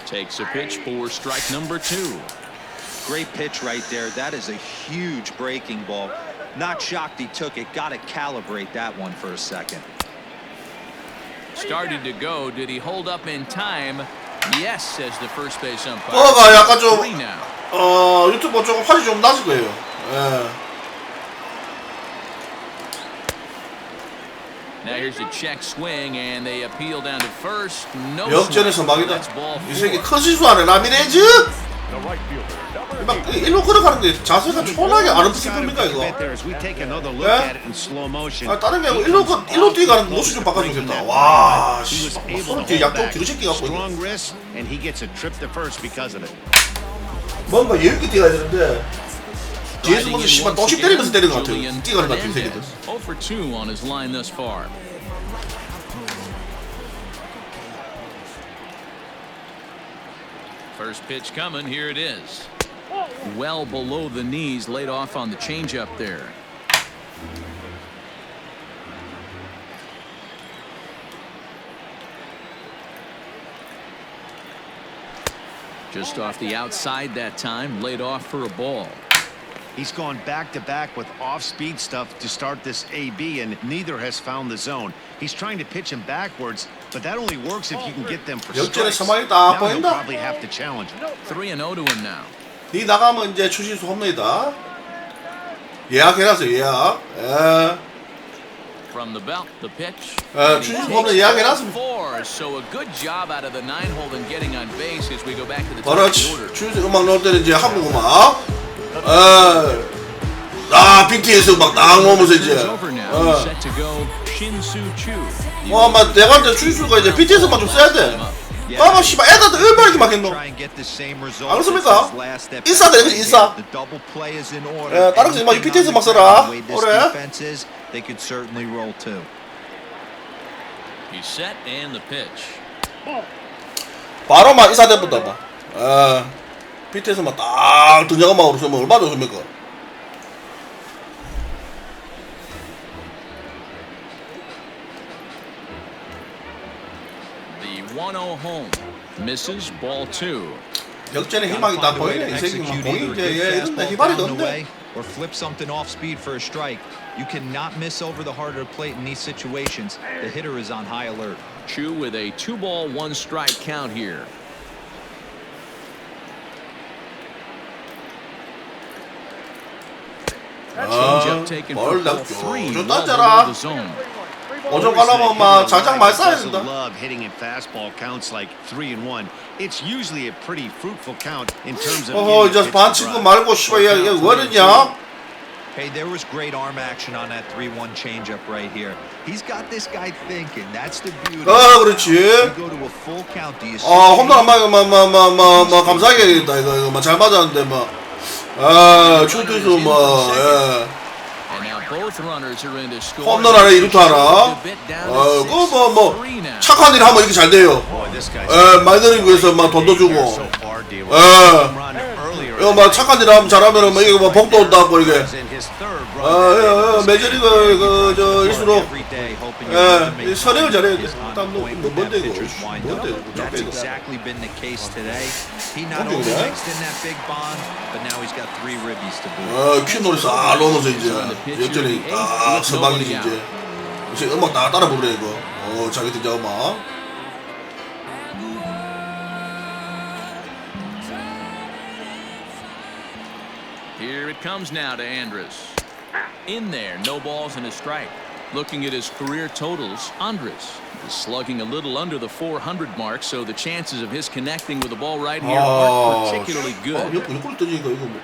Takes a pitch for strike number 2. Great pitch right there. That is a huge breaking ball. Not shocked he took it. Got to calibrate that one for a second. Started to go. Did he hold up in time? Yes, says the first base umpire. 약간 좀 3 now. 유튜브 조금 화질이 좀 낮을 거예요. 예. Now here's a check swing and they appeal down to first. No 역전에서 막이다. That's ball 이 새끼 4. 큰 실수하네. 라미레즈. 막 일로 걸어가는데 자세가 초라하게 안 움직입니까 이거? 예? 아 다른 게 아니고 일로 뛰어가는 모습 좀 바꿔주겠다. 와, 씨, 서로 뒤에 양쪽 뒤로 새끼 갖고 있네. 뭔가 여유 있게 뛰어야 되는데 뒤에서 무슨 씨발 또씩 때리면서 때리는 것 같아요. 뛰어가는 것 같아요, 새끼들. 0 for 2 on his line thus far. First pitch coming. Here it is. Well below the knees, laid off on the changeup there. Just off the outside that time, laid off for a ball. He's gone back-to-back with off-speed stuff to start this AB, and neither has found the zone. He's trying to pitch him backwards, but that only works if you can get them for strikes. Now he'll probably have to challenge him. 3-0 to him now. 니 나가면 이제 추신수 홈런이다. 예약해놨어요, 예약. 예. From the belt, the pitch. 추신수 홈런 예약해놨습니다. 4, so a good job out of the 9-hole in getting on base as we go back to the top of 그렇지. the order. 추신수 음악 넣을 때는 이제 한국 음악. BTS 음악 딱 넣으면서 이제. 막 내가 할 때 추신수가 이제 BTS 음악 좀 써야 돼. 봐봐 씨발 애들한테 얼마나 이렇게 막혔노. 안 그렇습니까? 인싸다 이거지 인싸. 예, 다른 거 막 BTS 막 써라. 그래. He's set and the pitch. 바로 막 인싸 대부터 봐. BTS 막 딱 등장음악으로 쓰면 얼마나 좋습니까? The 1-0 home misses ball 2. 역전의 희망이 다 보이네. 이 새끼 막 공이 이제 이런데 희망이 없네. Or flip something off speed for a strike. You cannot miss over the heart of the plate in these situations. The hitter is on high alert. Chu with a 2-ball, 1-strike count here. Changeup taken for ball 3. 좀 던져라. 오점 가려면 막 장장 많이 쌓아야 된다. Love hitting in fastball counts like 3-1. It's usually a pretty fruitful count in terms of. 이제 반칙 말고 씨발 얘 뭐랬냐? Hey, there was great arm action on that 3-1 changeup right here. He's got this guy thinking. That's the beauty. 그렇지. You go to a full count. Do you see? 홈런 안 맞으면 뭐 감사하게 해야겠다. 이거 잘 맞았는데 뭐. 슈트에서 뭐. 홈런 하나 2루타 하나. 그거 뭐 착한 일 하면 이렇게 잘 돼요. 마이너리그에서 막 돈도 주고. 이거 막 착한 일 하면 잘하면은 뭐 이게 뭐 복도 온다고 이게. 메이저리그 일수록 선행을 잘해야 돼. 일단 뭔데 이거. That's exactly been the case today. He not only mixed in that big bond, but now he's got 3 ribbies to boot. 퀸노리 싹 넣어서 이제 역전이 딱 서방이지 이제. 이제 음악 따라 부르네 이거. 자기 등장 음악. Here it comes now to Andrus. In there, no balls and a strike. Looking at his career totals, Andrus is slugging a little under the 400 mark, so the chances of his connecting with the ball right here aren't particularly good. 옆으로 떠지니까 이거 뭐.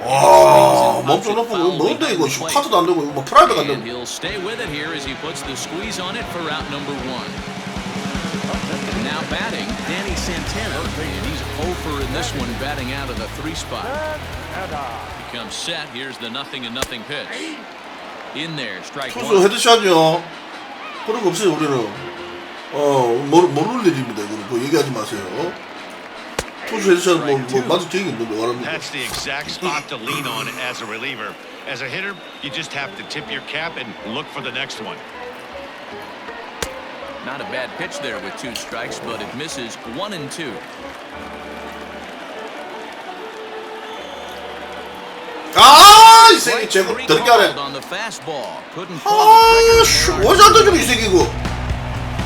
와, 몸좀 높고 뭔데 이거 카트도 안 되고 이거 뭐 프라이드가 안 되고. And he'll stay with it here as he puts the squeeze on it for route number 1. Now batting, Danny Santana, and he's over in this one, batting out of the 3 spot. Becomes set. Here's the 0-0 pitch. In there, strike 1. 투수 헤드샷이요. 그런 거 없어요 우리는. 모를 일입니다 이거는. 그거 얘기하지 마세요. 투수 헤드샷 뭐 맞을 적이 있는데 말합니다. That's the exact spot to lean on as a reliever. As a hitter, you just have to tip your cap and look for the next one. Not a bad pitch there with 2 strikes, but it misses 1-2. 이 새끼 제거 더럽게 하네. 어디 안 던지고 이 새끼 이거.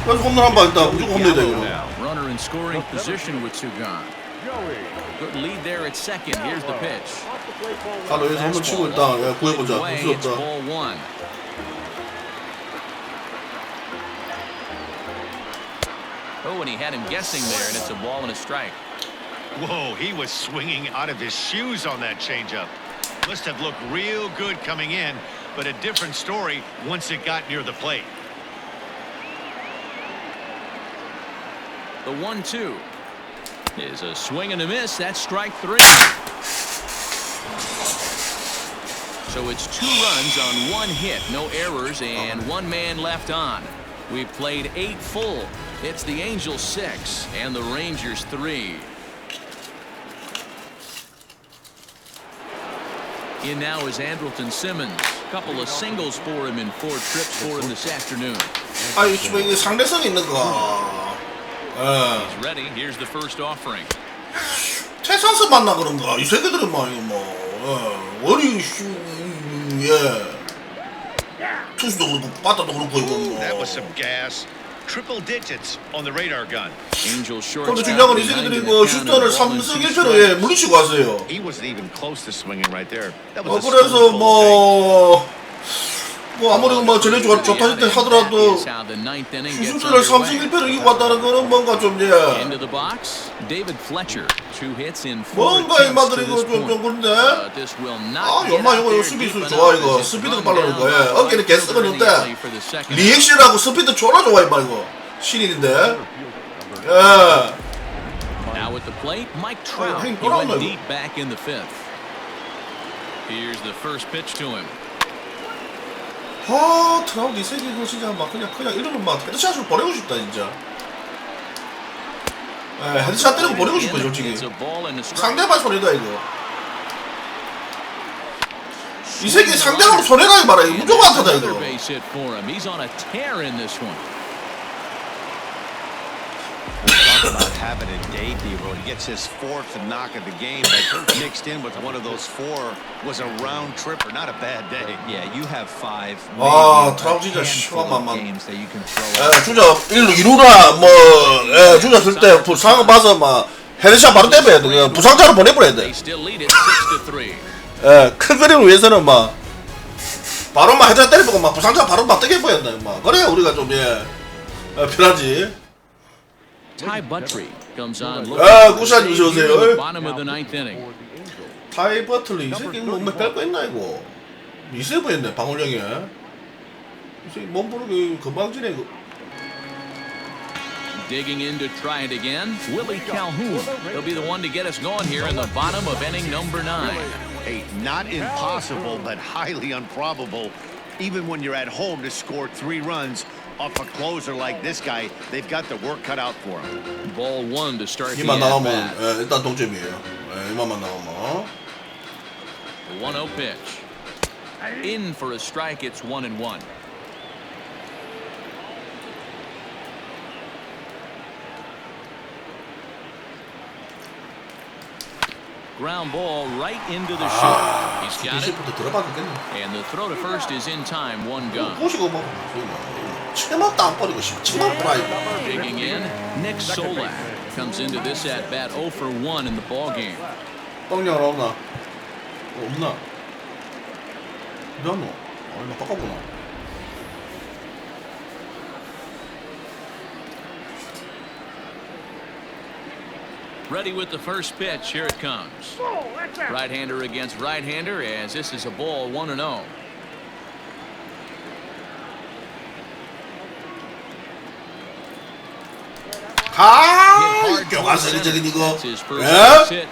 그래서 홈런 한 방 있다. 무조건 홈런이다 이거. Runner in scoring position with 2 gone. Good lead there at second. Here's the pitch. 바로 여기서 홈런 치고 있다. 구해보자. 볼 수 없다. Ball 1. Oh, and he had him guessing there, and it's a ball and a strike. Whoa, he was swinging out of his shoes on that changeup. Must have looked real good coming in, but a different story once it got near the plate. The 1-2 is a swing and a miss. That's strike 3. So it's 2 runs on 1 hit, no errors, and 1 man left on. We've played 8 full. It's the Angels 6 and the Rangers 3. In now is Andrelton Simmons. Couple of singles for him in 4 trips for him this afternoon. 이게 상대성 있는 거. He's ready. Here's the first offering. 태산서 만나 그런가? 이 새끼들은 막 이거 뭐 어리 투수도 그렇고 바다도 그렇고 이거 뭐. That was some gas. Triple digits on the radar gun. Angel short. 근데 중요한 건 이 새끼들이 그 휴스턴을 3승 1패로 물리치고 왔어요. He wasn't even close to swinging right there. 그래서 아무래도 뭐 전에 좋다 하더라도 휴스턴을 3승 1패로 이기고 왔다는 거는 뭔가 좀 Into the box, David Fletcher. 2 hits in 4 뭔가 이마들이 이거 좀 그런데. 연마 이거 수비수 좋아 이거 스피드가 빨라는 거야. 어깨는 개쓰는데 리액션하고 스피드 졸라 좋아 이마 이거 신인인데. Now at the plate, Mike Trout. He went deep back in the 5th. Here's the first pitch to him. 트라우드 이 새끼 이거 진짜 막 그냥 이러면 막 헤드샷으로 보내고 싶다 진짜. 헤드샷 때리고 보내고 싶어 솔직히. 상대방 소리다 이거. 이 새끼 상대방 손해라기 말아. 이거 무조건 안타다 이거. Base hit for him. He's on a tear in this one. Talk about having a day, Devo. He gets his 4th knock of the game, but mixed in with one of those 4 was a round tripper. Not a bad day. Yeah, you have 5. 아, 트라우 진짜 시원만만. games that you can throw out. 예, 주자 1루나 뭐 예, 주자 쓸 때 부상 봐서 막 헤드샷 바로 떼버려야 돼. 부상자로 보내버려야 돼. They still lead it 6-3. 예, 큰 그림을 위해서는 막 바로 막 헤드샷 때려보고 막 부상자 바로 막 뜨게 보여야 돼. 막 그래야 우리가 좀 편하지. Ty Buttrey comes on. 아, 구사님 오세요. Bottom of the 9th inning. 타이 버틀리 이 새끼 몸에 뺄거 있나 이거? 미세 보였네 방울령이. 이 새끼 몸 부르기 금방지네 이거. Digging in to try it again. Willie Calhoun. He'll be the one to get us going here in the bottom of inning number 9. Hey, not impossible, but highly improbable. Even when you're at home to score 3 runs off a closer like this guy, they've got the work cut out for him. Ball 1 to start the 이만 나오면 at-bat. 예, 일단 동점이에요. 예, 이만만 나오면. 1-0 pitch. In for a strike. It's 1-1. Ground ball right into the shoulder. He's got it. 20부터 들어봤겠네. And the throw to first is in time. 1 gun. 보시고 뭐 채만 안 버리고 채만 보라 이거. Digging in, Nick Solak comes into this at bat 0 for 1 in the ball game. 떡냥 없나? 없나? 이러노? 얼마 바꿨구나. Ready with the first pitch. Here it comes. Right-hander against right-hander, as this is a ball 1-0. 아, 교과서적인 이거. 예?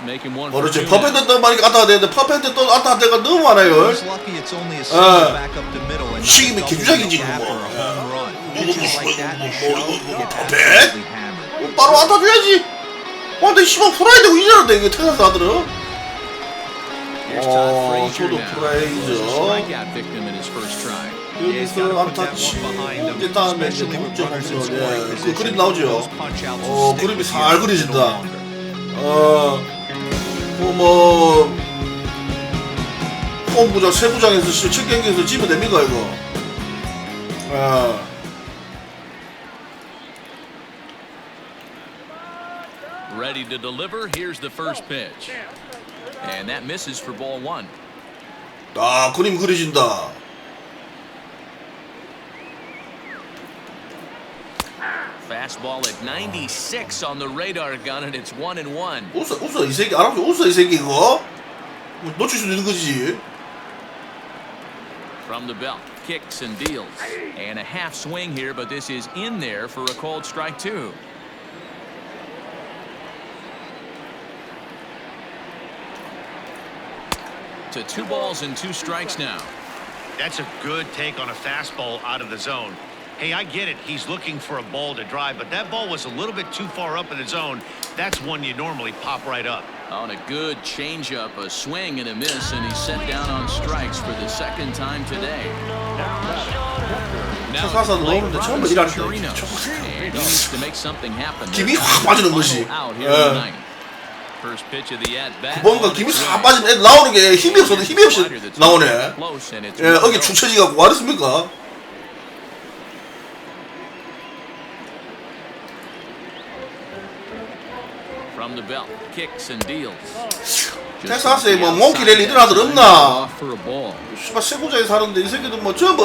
그렇지. 퍼펙트 또 많이 갖다 되는데 퍼펙트 또 갖다 대가 너무 많아요. 시기면 개주작이지 이거 뭐. 누구 퍼펙트? 바로 갖다 줘야지. 근데 씨발 프라이 되고 이러는데 이게 테니스 아들은. 저도 프라이죠. 여기서 안타 치고 이제 다음에 이제 동점 보면 그 그림 나오죠. 그림이 살 그려진다. 뭐 홈부장 세부장에서 책 경기에서 집어 냅니까 이거. Ready to deliver. Here's the first pitch. And that misses for ball 1. 아, 그림 그려진다. Fastball at 96 on the radar gun, and it's 1-1. 웃어 이 새끼. 알아서 웃어 이 새끼 이거. 놓칠 수도 있는 거지. From the belt, kicks and deals. And a half swing here, but this is in there for a called strike 2. To 2 balls and 2 strikes now. That's a good take on a fastball out of the zone. Hey, I get it. He's looking for a ball to drive, but that ball was a little bit too far up in the zone. That's one you normally pop right up. On a good changeup, a swing and a miss, and he's set down on strikes for the 2nd time today. Now 가서 넣으는데 처음 일하는 Chirino, and he needs to make something happen. 김이 확 빠지는 것이. Out here in the ninth. First pitch of the at-bat. 뭔가 김이 싹 빠지면 애들 나오는 게 힘이 없어도 힘이 없이 나오네. 예, 어깨 축 처지갖고 뭐 하랬습니까? From the belt, kicks and deals. 텍사스에 뭐 몽키렐 이들 아들 없나? 씨발 세부자에 사는데 이 새끼들 뭐 저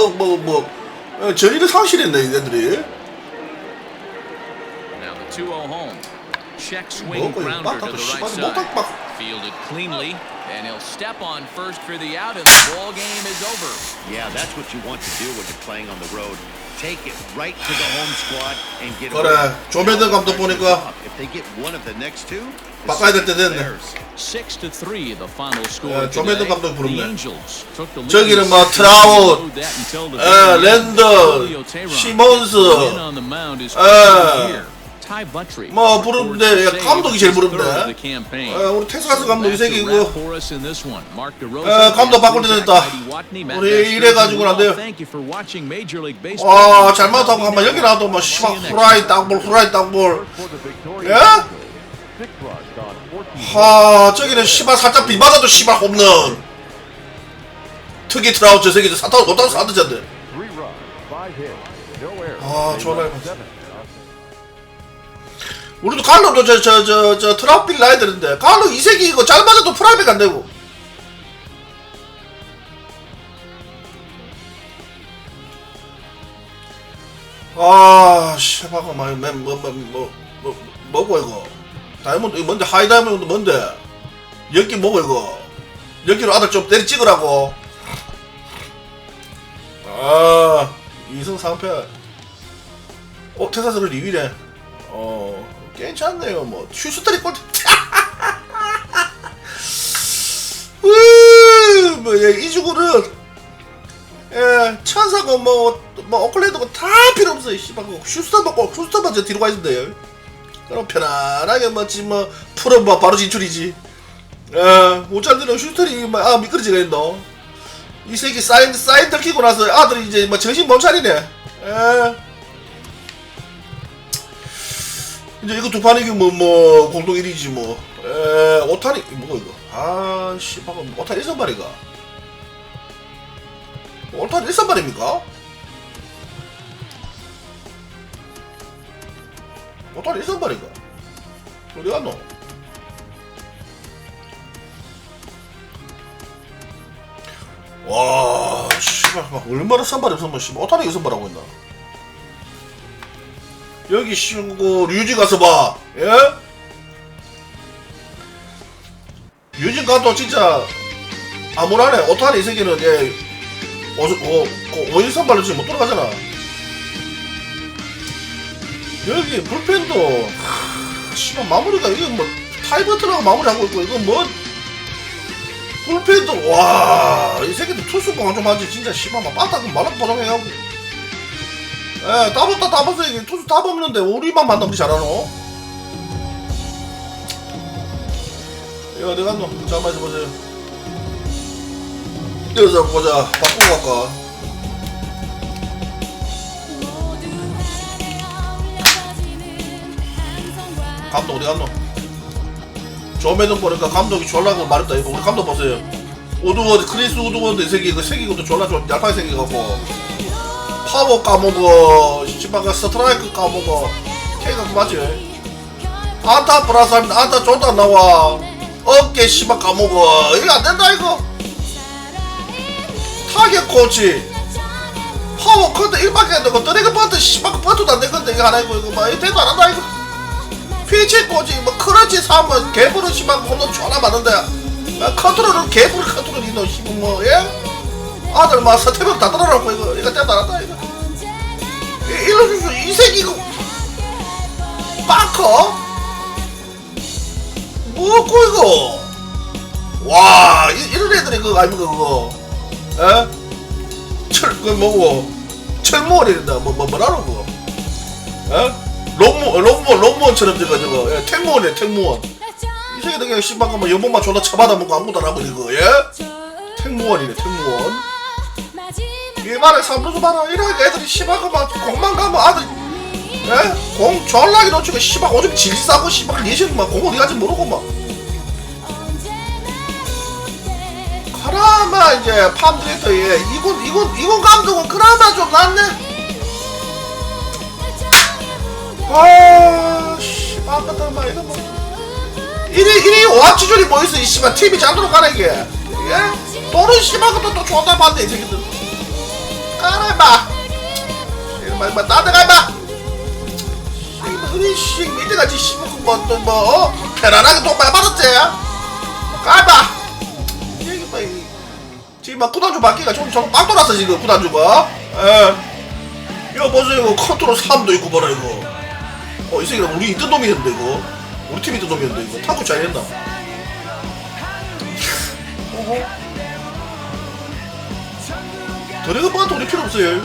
전의를 상실했네 이들이. Now the 2-0 home. Check swing grounder to the right side. Fielded cleanly, and he'll step on first for the out, and the ball game is over. Yeah, that's what you want to do when you're playing on the road. Take it right to the home squad and get it. 그래, 조면든 감독 보니까 If they get one of the next 2, 바꿔야 될 때 됐네. 6-3 the final score. 조면든 감독 부르네. The Angels took the lead. 저기는 뭐 트라웃, 랜더, 시몬스, 뭐 부르는데 감독이 제일 부른데. 우리 텍사스 감독 이 새끼 이거 감독 바꿀 때 됐다. 우리 이래가지고는 안 돼요. 와 잘못하고 한번 여기 나와도 뭐 씨발 후라이 땅볼 예? 하 저기는 씨발 살짝 비 맞아도 씨발 홈런. 특히 트라우트 저 새끼 사타고 못하고 사드잖데. 아 좋아요. 우리도 갈로도 저 트라우트 나야 되는데 갈로 이 새끼 이거 잘 맞아도 프라이백 안 되고. 아 씨발 뭐고 이거 다이아몬드 이거 뭔데 하이 다이아몬드 뭔데 여기 뭐고 이거 여기로 아들 좀 때리 찍으라고. 아 2승 3패. 텍사스를 2위래. 괜찮네요. 뭐 슈스터리 꼴 이 주구는 천사고 뭐 오클랜드고 다 필요 없어요. 씨발 슈스터만 저 뒤로 가 있는데요. 그럼 편안하게 프로 바로 진출이지. 못잘들은 슈스터리 미끄러지가 있노. 이 새끼 사인 들키고 나서 아들이 이제 정신 못 차리네. 이제 이거 두 판 이기면 뭐 공동 1위지 뭐. 오타니 뭐고 이거? 아 씨발 오타니 1선발이가? 오타니 1선발입니까? 오타니 1선발이가? 어디 갔노? 와 씨발 얼마나 선발이 없으면 씨발 오타니 1선발하고 있나? 여기 씨고 류진 가서 봐. 예? 류진 가도 진짜 아무라네. 오타니 이 새끼는 예 5일3발로 지금 못 돌아가잖아. 여기 불펜도 씨발 마무리가 이게 뭐 타이버트라고 마무리하고 있고 이거 뭐 불펜도 와 이 새끼도 투수공항 좀 하지 진짜 씨발 막 빠따금 말라 보정해가고. 따봤어 이게 투수 다 뽑는데 우리만 만나면 우리 잘하노? 이거 어디 갔노? 잠깐만 있어보세요. 여기서 보자. 바꾸고 갈까? 감독 어디 갔노? 조매등 보니까 감독이 졸라고 말했다. 이거 우리 감독 보세요. 크리스 우드워드 이 새끼 그 새끼 것도 졸라 좀 얄팍하게 생겨갖고 파워 까먹어 씨발 그 스트라이크 까먹어 K가 그 맞지? 안타 플러스 하면 안타 존나 나와 어깨 씨발 까먹어 이거 안된다 이거. 타겟 코치 파워 컨트 1밖에 안되고 드래그 파트 씨발 파트도 안되건데 이거 하나 이거 막 이거 대도 안한다 이거. 피치 코치 뭐 크런치 3은 개부르 씨발 홈런 존나 맞는데 컨트롤은 개부르 컨트롤 이노 씨발 뭐 예? 아들 막 서태벽 다 떨어놓고 이거 대도 안한다 이거. 이러면서 이 새끼 이거 빠커? 뭐고 이거? 와 이런 애들이 그거 아닙니까 그거? 에? 그 뭐고? 철모원이란다 뭐라고 그거? 에? 롱무원처럼 저거 택무원이야 택무원. 이 새끼들 그냥 씨발 뭐 연봉만 존나 쳐받아먹고 아무것도 안 하고 이거 예? 택무원이네 택무원. 이 말에 3루수 봐라. 이러니까 애들이 씨발 막 공만 가면 아들 예? 공 졸라게 놓치고 씨발 오줌 질질 싸고 씨발 예전 막 공 어디 가지 모르고 막 그나마 이제 팜 디렉터에 이건 감독은 그나마 좀 낫네. 아 씨발 같다 막 이거 뭐 이리 오합지졸이 뭐있어 이 씨발 팀이 잘 돌아가네 이게 예? 또는 씨발 것도 또 존나 봤네 이 새끼들. 까라봐 이거 따뜻하봐 우리 씨 밑에같이 씨발 뭐 편안하게 돈 많이 받았지? 까봐 이게 뭐 지금 막 구단주 바뀌가 좀 막 돌았어 지금 구단주가. 이거 보세요 이거 컨트롤 3도 있고 봐라 이거. 이 새끼는 우리 있던 놈이었는데 이거 우리 팀이 있던 놈이었는데 이거 탁구 잘 했나? 드래곤한테 우리 필요 없어요.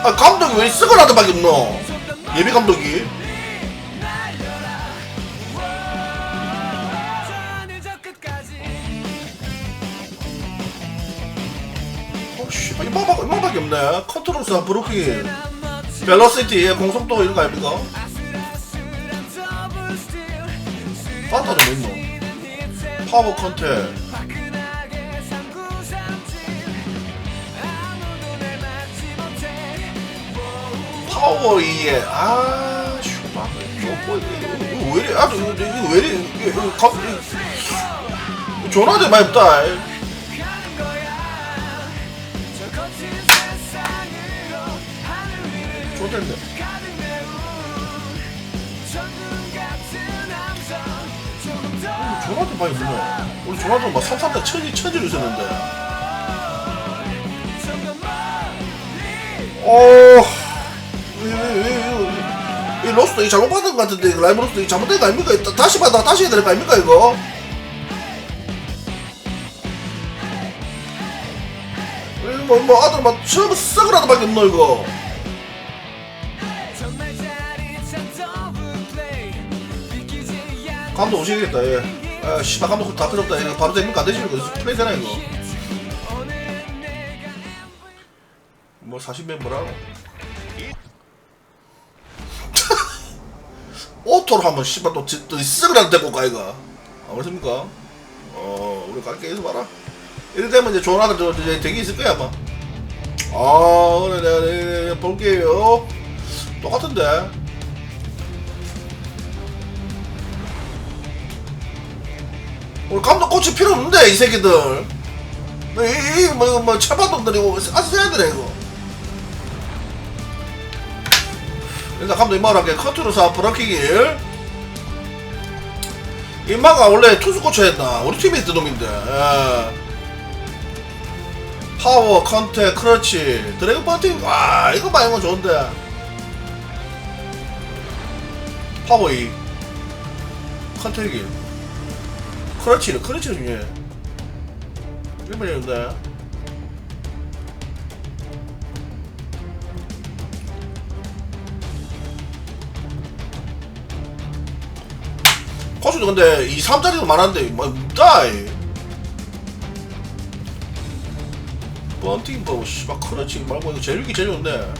아 감독이 왜 쓰거라도 밖에 없노? 예비 감독이. 어씨 이만밖에 없네. 컨트롤사 브로킹 벨러시티 공속도 이런 거 아닙니까? 판타는 뭐 있노? 파워 컨택 파워 2에 슈마 이거 왜 이래 아주 이거 왜 이래 이거 전화대 많이 없다. 좋던데 전화대 많이 없네. 우리 전화대 막 3-3대 천지를 있었는데 이 로스도 잘못 받은 것 같은데 라이브 로스도 잘못된 거 아닙니까? 다시 받아 다시 해야 될 거 아닙니까 이거? 뭐 아들 막 처음 썩으라도 밖에 없노 이거. 감독 오시겠다. 예. 씨발 감독 다 필요 없다. 이거 바로 됩니까 안 되지 이거 플레이 되나 이거? 뭐 40몇 뭐라고? 오토로 한번 씨발 또 쓱을 데리고 가 이거. 안 그렇습니까? 우리 갈게 해서 봐라. 이래 되면 이제 좋은 아들 이제 되게 있을 거야 아마. 오늘 내가 볼게요. 똑같은데. 우리 감독 코치 필요 없는데 이 새끼들. 뭐 철판놈들이고 아서 해야 되네 이거. 일단 감독 임마로 할게. 컨트롤사 브라킹일 임마가 원래 투수 코치였나 우리 팀에 있던 놈인데. 파워 컨택 크러치 드래그 버팅 와 이거 많이 건 좋은데. 파워 2 컨택일 크러치를 중요해. 일반이었는데 코스도 근데 2-3짜리도 많았는데 뭐 없다. 번팅 뭐 씨발 크러치 말고 이거 제일기 제일 좋은데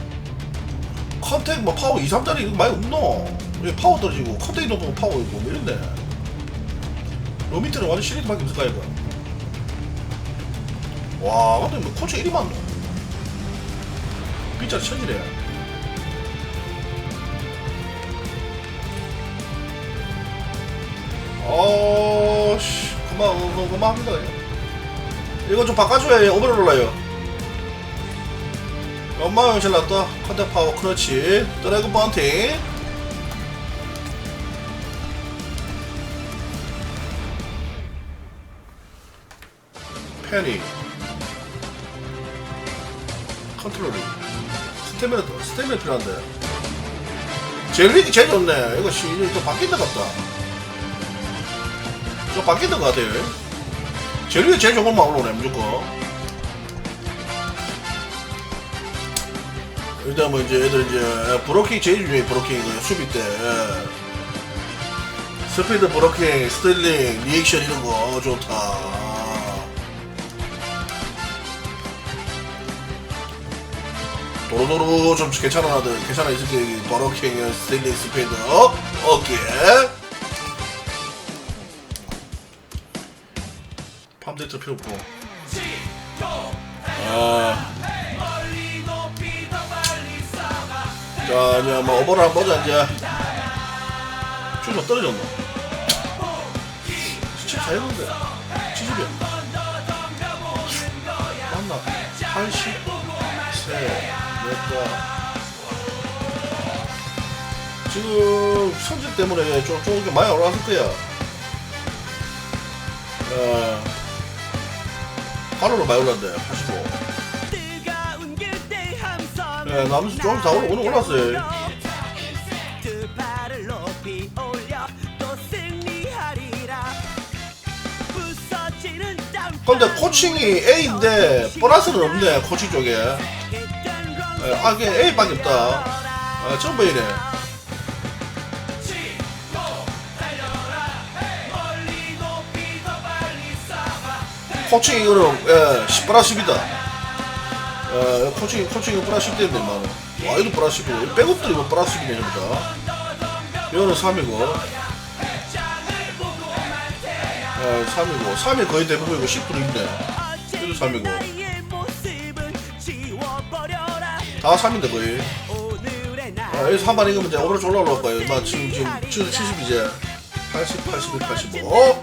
컨택 뭐 파워 2-3짜리 이거 많이 없노. 왜 파워 떨어지고 컨택이 높고 파워 있고 뭐 이런데 요 밑에는 완전 시리즈밖에 없을까 이거. 와 근데 뭐 코치 1위 맞노. 빗자리 천지래. 씨 그만합니다. 이거 좀 바꿔줘야 오버를 올라요. 엄마 잘 났다. 컨택 파워 크러치 드래그 번팅 페니 컨트롤이 스태미나 필요한데 제일 제일 좋네. 이거 이거 바뀐 것 같다. 좀 바뀐 것 같아요. 제일 제일 좋은 것만 올라오네 무조건. 일단 뭐 이제 애들 이제 브로킹 제일 중요해. 브로킹 이거 수비 때 스피드 브로킹 스틸링 리액션 이런 거 좋다. 도로도로 좀 괜찮아 아들 괜찮아 이 새끼 브로킹 스틸링 스피드 오케이. 팜데이터 필요 없고 자 이제 뭐 오버를 한번 보자. 이제 좀 떨어졌노. 74였는데 70이야 맞나? 83 냈다. 지금 성질 때문에 좀 이렇게 많이 올라왔을 거야. 가로로 많이 올랐네. 85. 나면서 조금 다 오늘 올랐어요. 근데 코칭이 A인데 보너스는 없네 코칭 쪽에. 그냥 A밖에 없다. 전부 이래. 코칭 이거는 10+10이다. 코칭이 +10 되는데 인마는. 와 이거 +10이고 백업들이 뭐 +10이네 전부 다. 이거는 3이고 3이 거의 대부분이고 10% 있네. 이거 3이고 다 3인데 거의. 여기서 한 번 이기면 이제 오버로치 올라올 거예요. 지금 70 이제 80, 81, 85.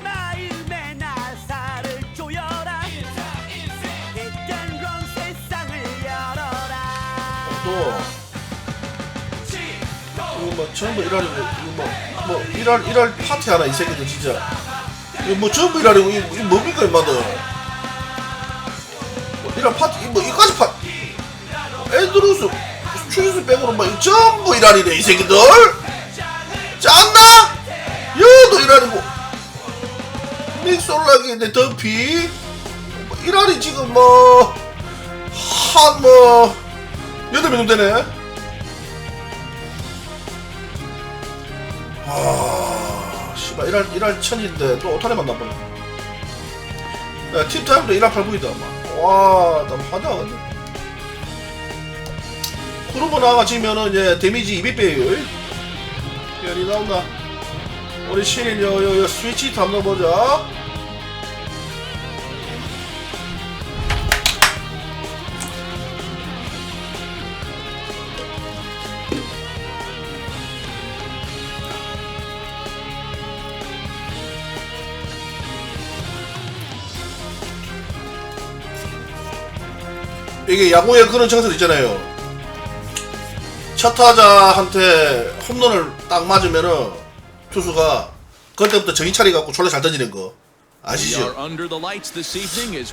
또 이거 뭐 전부 일하려고 이거 일할 파티 하나 이 새끼들 진짜. 이거 뭐 전부 일하려고 이거 뭡니까 인마들. 일할 파티 이까지 앤드루스 추리스 백으로 막 전부 일하리네 이 새끼들. 짠나? 여도 일하리고 믹솔라기인데 더피 일하리 지금 한 8명 되네. 씨발 일할 천인데 또 오타리 만나보네. 팀타임도 1할 8부이다 와 나 화나겠네. 크루버 나가지면은 이제 데미지 200배예요. 연이 나온다. 우리 신인 요 스위치 한번 넣어보자. 이게 야구에 그런 정설 있잖아요. 첫 타자한테 홈런을 딱 맞으면은 투수가 그때부터 정신 차려갖고 졸라 잘 던지는 거 아시죠?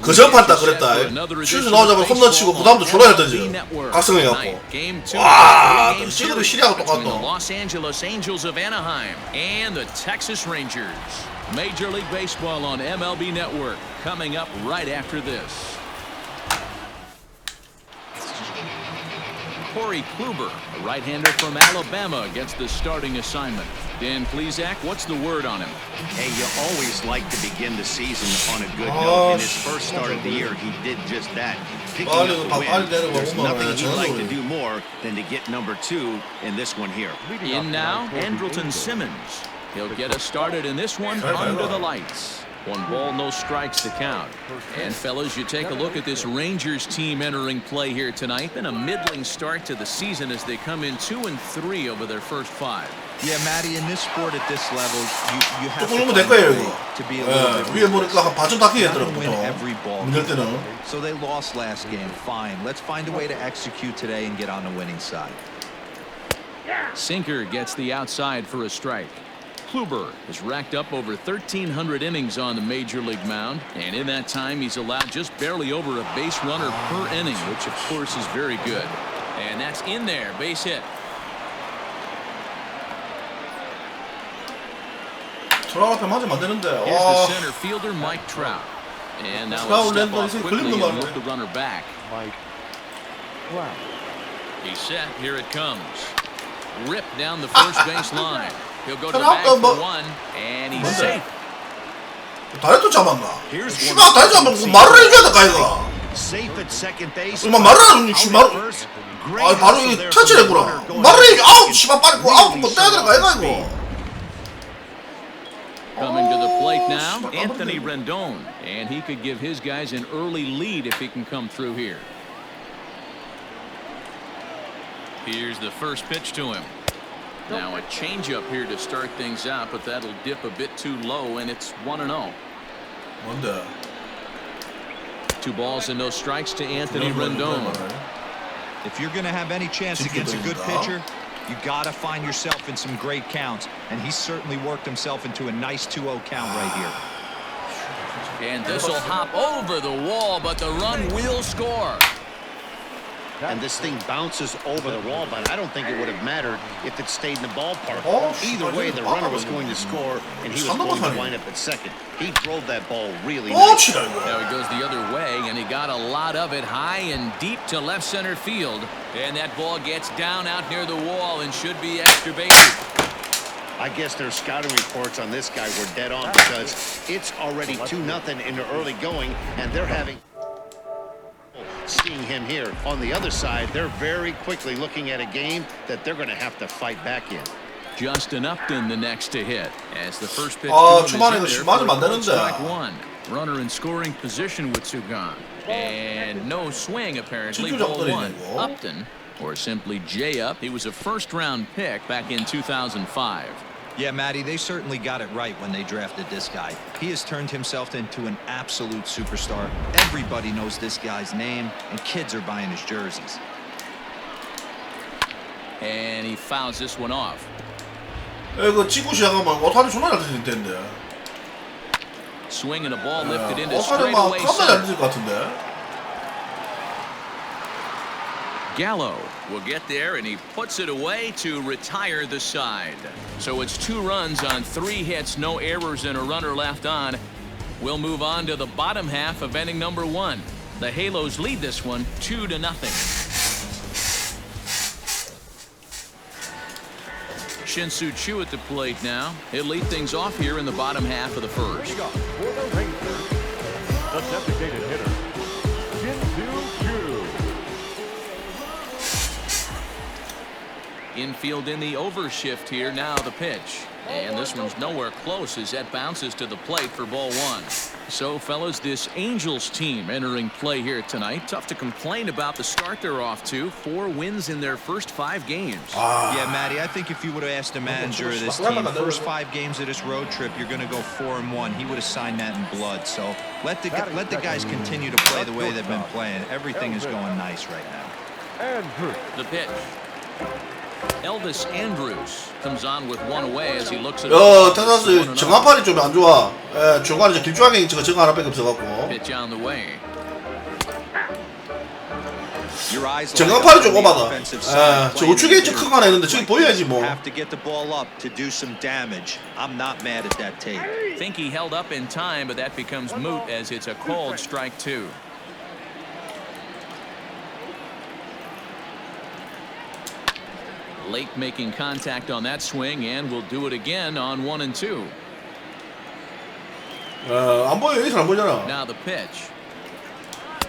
그 전판 딱 그랬다. 슛을 나오자면 홈런 치고 그 다음부터 졸라 잘 던져. 각성해갖고 와 지금도 시리하고 똑같노. Major League Baseball on MLB Network coming up right after this. Corey Kluber, a right-hander from Alabama, gets the starting assignment. Dan Plesac, what's the word on him? Hey, you always like to begin the season on a good note. In his first start of the year, he did just that. Picking up the win. There's nothing he'd like to do more than to get number 2 in this one here. In now, Andrelton Simmons. He'll get us started in this one under the lights. 1 ball, no strikes to count. And fellas, you take a look at this Rangers team entering play here tonight. Been a middling start to the season as they come in 2-3 over their first 5. Yeah, Matty, in this sport at this level, you have 조금 될 거예요 이거. to be a little bit. 위에 보니까 한 반쯤 닦이겠더라고. win every ball. 문될 때는. So they lost last game. Fine. Let's find a way to execute today and get on the winning side. Sinker gets the outside for a strike. Kluber has racked up over 1,300 innings on the Major League mound, and in that time he's allowed just barely over a base runner per inning, which of course is very good. And that's in there, base hit. 트라우 앞에 맞으면 안 되는데. Here's the center fielder, Mike Trout. And now let's step off quickly and move the runner back. He's set, here it comes. Ripped down the first base line. He'll go to the bag for 1, and he's safe. 다이어트 잡았나? 씨발 다이어트 잡으면 말을 해줘야 될까 이거? Safe at second base. 엄마 말을 안 해. 아 바로 이 터치를 했구나. 말을 해. 아우 씨발 빨리 아우 뭐 떼야 될까 이거. Coming to the plate now, Anthony Rendon, and he could give his guys an early lead if he can come through here. Here's the first pitch to him. Now a changeup here to start things out, but that'll dip a bit too low, and it's 1-0. 뭔데? 2 balls and no strikes to Anthony Rendon. If you're going to have any chance against a good pitcher, you got to find yourself in some great counts, and he certainly worked himself into a nice 2-0 count right here. And this will hop over the wall, but the run will score. and this thing bounces over the wall, but I don't think it would have mattered if it stayed in the ballpark. Either way, the runner was going to score, and he was going to wind up at second. He drove that ball really nice. Now he goes the other way, and he got a lot of it high and deep to left center field. And that ball gets down out near the wall and should be extra bases. I guess their scouting reports on this guy were dead on because it's already 2-0 in the early going, and they're having... Seeing him here on the other side, they're very quickly looking at a game that they're going to have to fight back in. Justin Upton the next to hit as the first pitch 초반에 이거 맞으면 안 되는데. strike one. Runner in scoring position with Sugan. And no swing apparently. Ball one. Upton, or simply J-Up, he was a first-round pick back in 2005. Yeah, Matty, they certainly got it right when they drafted this guy. He has turned himself into an absolute superstar. Everybody knows this guy's name, and kids are buying his jerseys. And he fouls this one off. 이거 찍고 시작하면 오타니 존나 잘 들릴 텐데. Swing and a ball lifted into 오타니 막 straightaway 깜짝 잘 center. 들릴 것 같은데. Gallo will get there, and he puts it away to retire the side. So it's 2 runs on 3 hits, no errors, and a runner left on. We'll move on to the bottom half of inning number 1. The Halos lead this one 2-0. Shin-Soo Choo at the plate now. He'll lead things off here in the bottom half of the first. For the Rangers, the designated hitter, Shin-Soo Choo. Infield in the overshift here. Now the pitch. And this one's nowhere close as that bounces to the plate for ball 1. So, fellas, this Angels team entering play here tonight. Tough to complain about the start they're off to. 4 wins in their first 5 games. Yeah, Matty, I think if you would have asked the manager of this team, first 5 games of this road trip, you're going to go 4-1. He would have signed that in blood. So let the guys continue to play the way they've been playing. Everything is going nice right now. The pitch. Elvis Andrus comes on with 1 away as he looks at. 텍사스 정한판이 좀 안 좋아. 중간에 저 김주환이 지금 정 하나밖에 없어갖고. Pitch on the way. 정한판이 좀 오바다. 저 우측에 저 큰 거 하나 있는데 저기 보여야지 뭐. Have to get the ball up to do some damage. I'm not mad at that tape. Think he held up in time, but that becomes moot as it's a called strike 2. Late making contact on that swing, and we'll do it again on 1 and 2. 안 보여. 여기서 안 보이잖아. Now the pitch.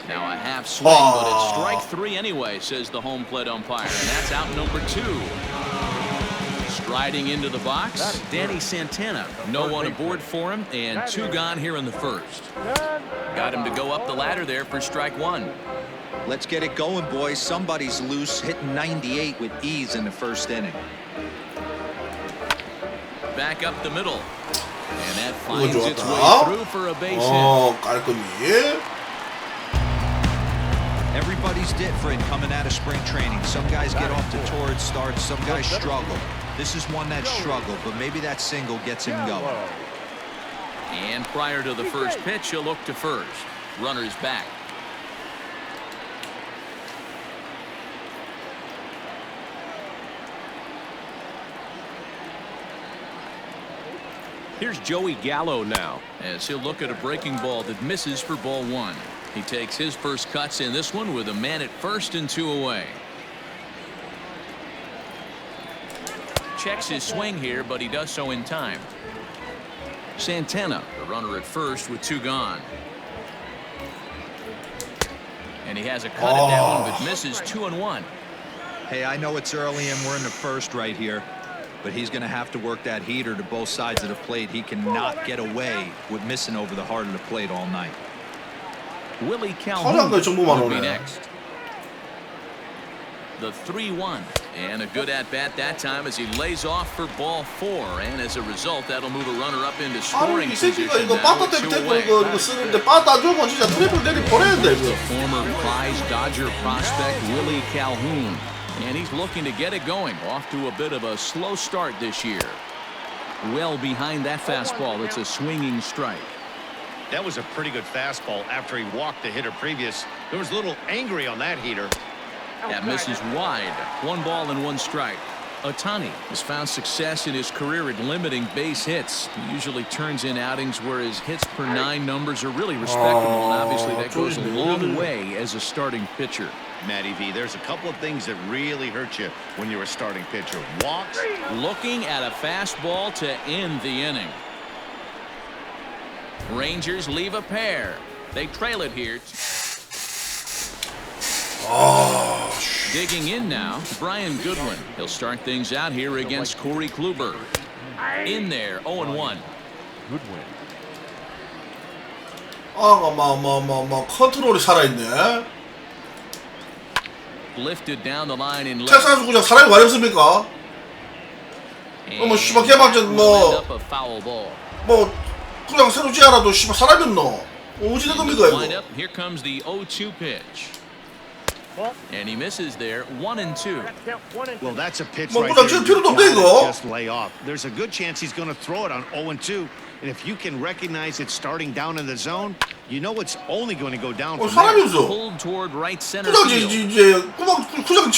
Now a half swing, but it's strike 3 anyway, says the home plate umpire, and that's out number 2. Striding into the box, Danny Santana. No one aboard for him, and 2 gone here in the first. Got him to go up the ladder there for strike 1. Let's get it going, boys. Somebody's loose, hitting 98 with ease in the first inning. Back up the middle. And that finds its way through for a base hit. 깔끔히. Everybody's different coming out of spring training. Some guys get off to torrid starts, some guys struggle. This is one that struggled, but maybe that single gets him going. And prior to the first pitch, he'll look to first. Runner's back. Here's Joey Gallo now as he'll look at a breaking ball that misses for ball 1. He takes his first cuts in this one with a man at first and 2 away. Checks his swing here, but he does so in time. Santana, the runner at first with 2 gone. And he has a cut at that one, but misses 2-1. Hey, I know it's early and we're in the first right here, but he's going to have to work that heater to both sides of the plate. He cannot get away with missing over the heart of the plate all night. Willie Calhoun will be next. The 3-1, and a good at-bat that time as he lays off for ball 4, and as a result, that'll move a runner up into scoring position. 이거 빠따 때문에 이거 쓰는데 빠따 안 주고 진짜 트리플 내리 보내야 돼 이거. Former prize Dodger prospect Willie Calhoun, and he's looking to get it going. Off to a bit of a slow start this year. Well behind that fastball, it's a swinging strike. That was a pretty good fastball after he walked the hitter previous. There was a little angry on that heater. That misses wide. 1 ball and 1 strike. Ohtani has found success in his career at limiting base hits. He usually turns in outings where his hits per 9 numbers are really respectable, and obviously that goes a long way as a starting pitcher. Matty V, there's a couple of things that really hurt you when you're a starting pitcher. Walks. Looking at a fastball to end the inning. Rangers leave a pair. They trail it here. Digging in now, Brian Goodwin. He'll start things out here against Corey Kluber. In there, 0-1. Goodwin. 컨트롤이 살아있네. Lifted down the line in left. 텍사스 구장 사람이 많이 없습니까? 뭐 씨발 개막전 뭐 그냥 새로 지어라도 씨발 사람이 없노? 어찌 된 겁니까 이거? Here comes the 0-2 pitch. And he misses there. 1-2. Well, that's a pitch 뭐 right 그냥 there. 칠 필요도 없네 이거. Just lay off. There's a good chance he's going to throw it on 0-2. And if you can recognize it starting down in the zone, you know it's only going to go down from 사람이 there. 없어. Pulled toward right center 구장 field. 이제 구장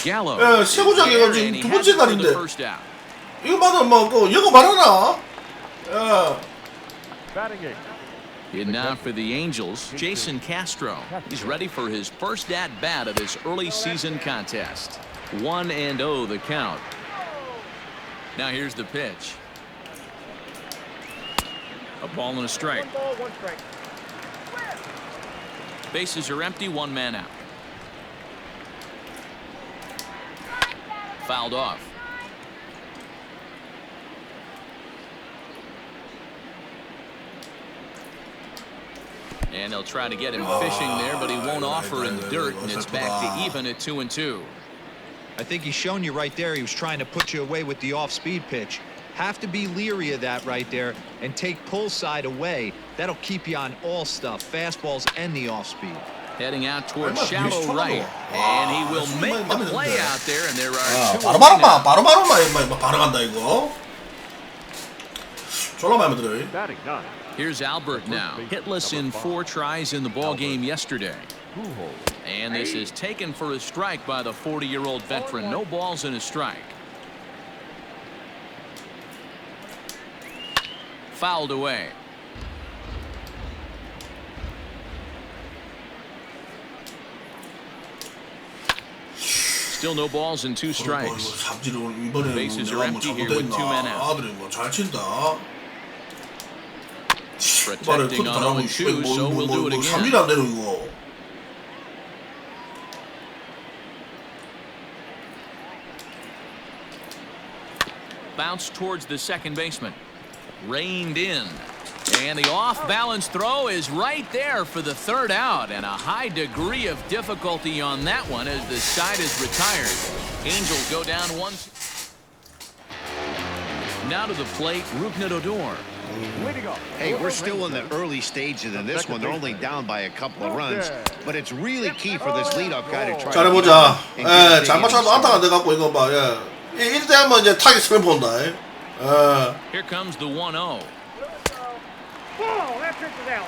Gallo. 예, 새 구장이가 지금 두 번째 날인데 first out. 이거 봐도 뭐 영어 말하나? 예. Batting eight. In now for the Angels, Jason Castro. He's ready for his first at-bat of this early season contest. 1-0 the count. Now here's the pitch. A ball and a strike. 1 ball, 1 strike. Bases are empty, 1 man out. Fouled off. And they'll try to get him fishing there, but he won't offer in the dirt, and it's back to even at 2-2. I think he's shown you right there. He was trying to put you away with the off-speed pitch. Have to be leery of that right there and take pull side away. That'll keep you on all stuff, fastballs and the off-speed. Heading out towards shallow right, and he will make the play out there, and there are 2 바로 간다 이거. 졸라 마음에 들어요. Batting nine. Here's Albert now, hitless in 4 tries in the ball game yesterday. And this is taken for a strike by the 40-year-old veteran. No balls and a strike. Fouled away. Still no balls and 2 strikes. Bases are empty here with 2 men out. 아들이 뭐 잘 친다. Protecting on 0-2, so we'll do it again. 삼진 안 되는 이거. Bounce towards the second baseman. Reined in. And the off-balance throw is right there for the 3rd out, and a high degree of difficulty on that one as the side is retired. Angels go down 1. Now to the plate, Rougned Odor. Hey, we're still in the early stages of this one. They're only down by a couple of runs, but it's really key for this leadoff guy to try. 잘해보자. 예, 잘 맞춰도 안타가 안 돼갖고 이거 봐. 예. 이때 하면 이제 타겟 스맨 본다. 예. Here comes the 1-0. Ball, that pitch is out.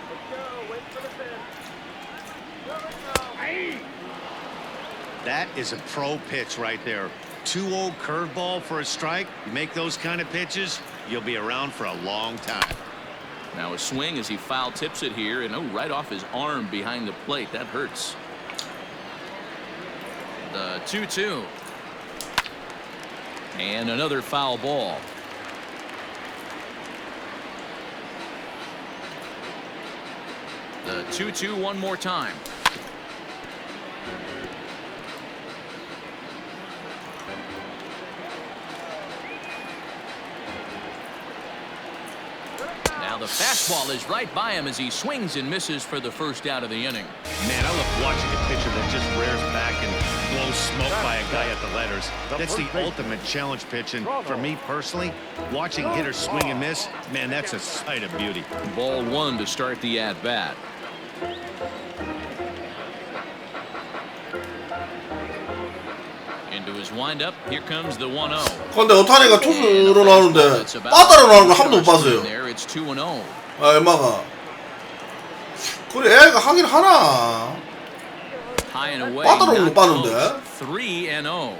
Let's go, wait for the pitch. That is a pro pitch right there. 2-0 curveball for a strike. You make those kind of pitches, you'll be around for a long time. Now a swing as he foul tips it here, and right off his arm behind the plate. That hurts. The 2-2. And another foul ball. The 2-2 one more time. Now the fastball is right by him as he swings and misses for the 1st out of the inning. Man, I love watching a pitcher that just rears back and blows smoke by a guy at the letters. That's the ultimate challenge pitch, and for me personally, watching hitters swing and miss, man, that's a sight of beauty. Ball 1 to start the at-bat. Into his windup, here comes the 1-0. 근데 오타니가 투수로 나오는데 빠따로 나오는 거 한 번도 못 봤어요. There it's 2-0. 아, 엠마가. 그래 애가 하긴 하나. High and away. 빠따로 못 not 봤는데. close. 3-0.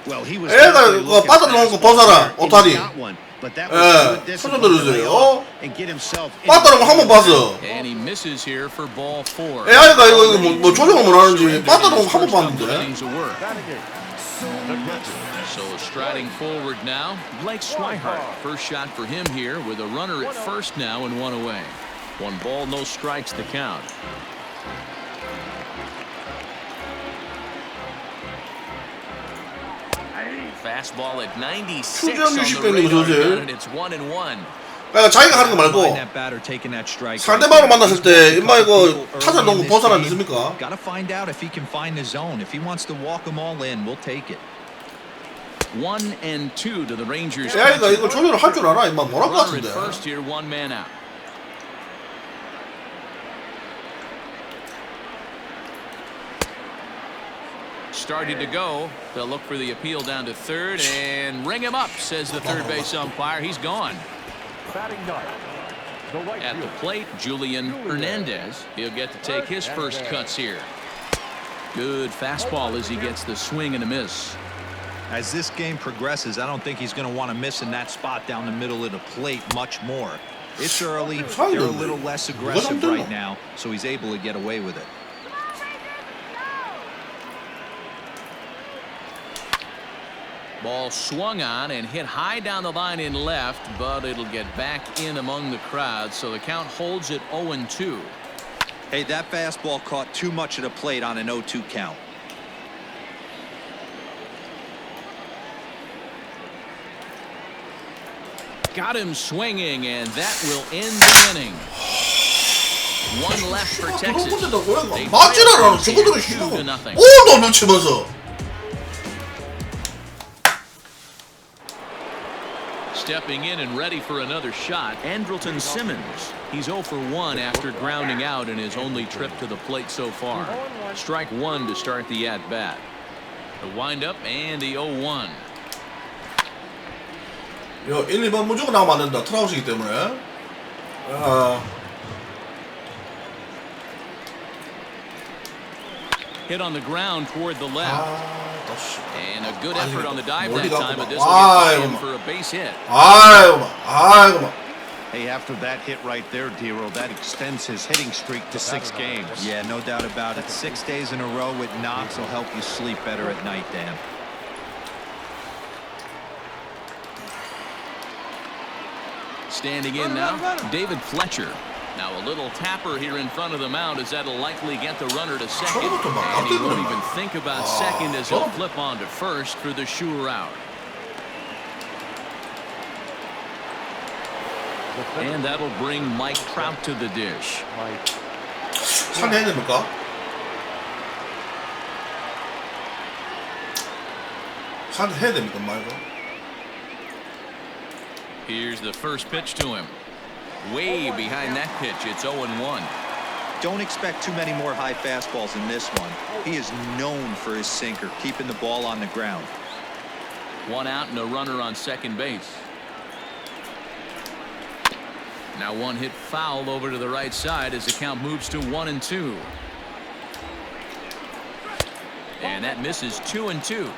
Well, he was 애가 definitely 그 looking 빠따로 놓은 거 fastball 보사라 there, and he 오타리. got one. But that was 예, good discipline to 손들어주세요. lay off and get himself into 빠따로 the 한번 봤어. And he misses here for ball 4. AI가 이거 뭐 조정을 못 하는지 빠따로 한번 봤는데. Innings of work. Batting eighth, the catcher. So striding forward now, Blake Swihart. First shot for him here with a runner at first now and one away. 1 ball, no strikes to count. Fastball at 96 on the radar, and it's 1-1. 그러니까 자기가 하는 거 말고 That batter taking that strike. 상대방을 만났을 때 임마 이거 타자 놓은 거 본 사람 있습니까? Got to find out if he can find the zone. If he wants to walk them all in, we'll take it. 1-2 to the Rangers. AI가 이거 조절을 할 줄 알아? 임마 뭐랄 것 Runner at 같은데. first here, 1 man out. Starting to go. They'll look for the appeal down to third and ring him up, says the third base umpire. He's gone. Batting ninth, the right At the fielder. plate, Julian Hernandez. He'll get to take his first cuts here. Good fastball as he gets the swing and a miss. As this game progresses, I don't think he's going to want to miss in that spot down the middle of the plate much more. It's early. They're a little less aggressive right now, so he's able to get away with it. Ball swung on and hit high down the line in left, but it'll get back in among the crowd, so the count holds at 0-2. Hey, that fastball caught too much of the plate on an 0-2 count. Got him swinging, and that will end the inning. 1 left for Texas. They 맞지라라는 저거들은 2-0. 오도 안 놓치면서. Stepping in and ready for another shot, Andrelton Simmons. He's 0 for 1 after grounding out in his only trip to the plate so far. Strike 1 to start the at-bat. The windup and the 0-1. 1, 2번 무조건 나오면 안 된다. 트라우스이기 때문에. Hit on the ground toward the left. And a good effort on the dive 멀리 that time, 갔구만. but this will get in 아이고. for a base hit. 아이고. Hey, after that hit right there, Dero, that extends his hitting streak to 6 games. Yeah, no doubt about it. 6 days in a row with knocks will help you sleep better at night, Dan. Standing in now, David Fletcher. Now a little tapper here in front of the mound as that'll likely get the runner to second. And he won't even think about second as he'll flip on to first for the sure out. And that'll bring Mike Trout to the dish. 상대해야 됩니까? 상대해야 됩니까, 말고? Here's the first pitch to him. Way behind that pitch. It's 0-1. Don't expect too many more high fastballs in this one. He is known for his sinker, keeping the ball on the ground. 1 out and a runner on second base. Now 1 hit foul over to the right side as the count moves to 1-2. And that misses 2-2.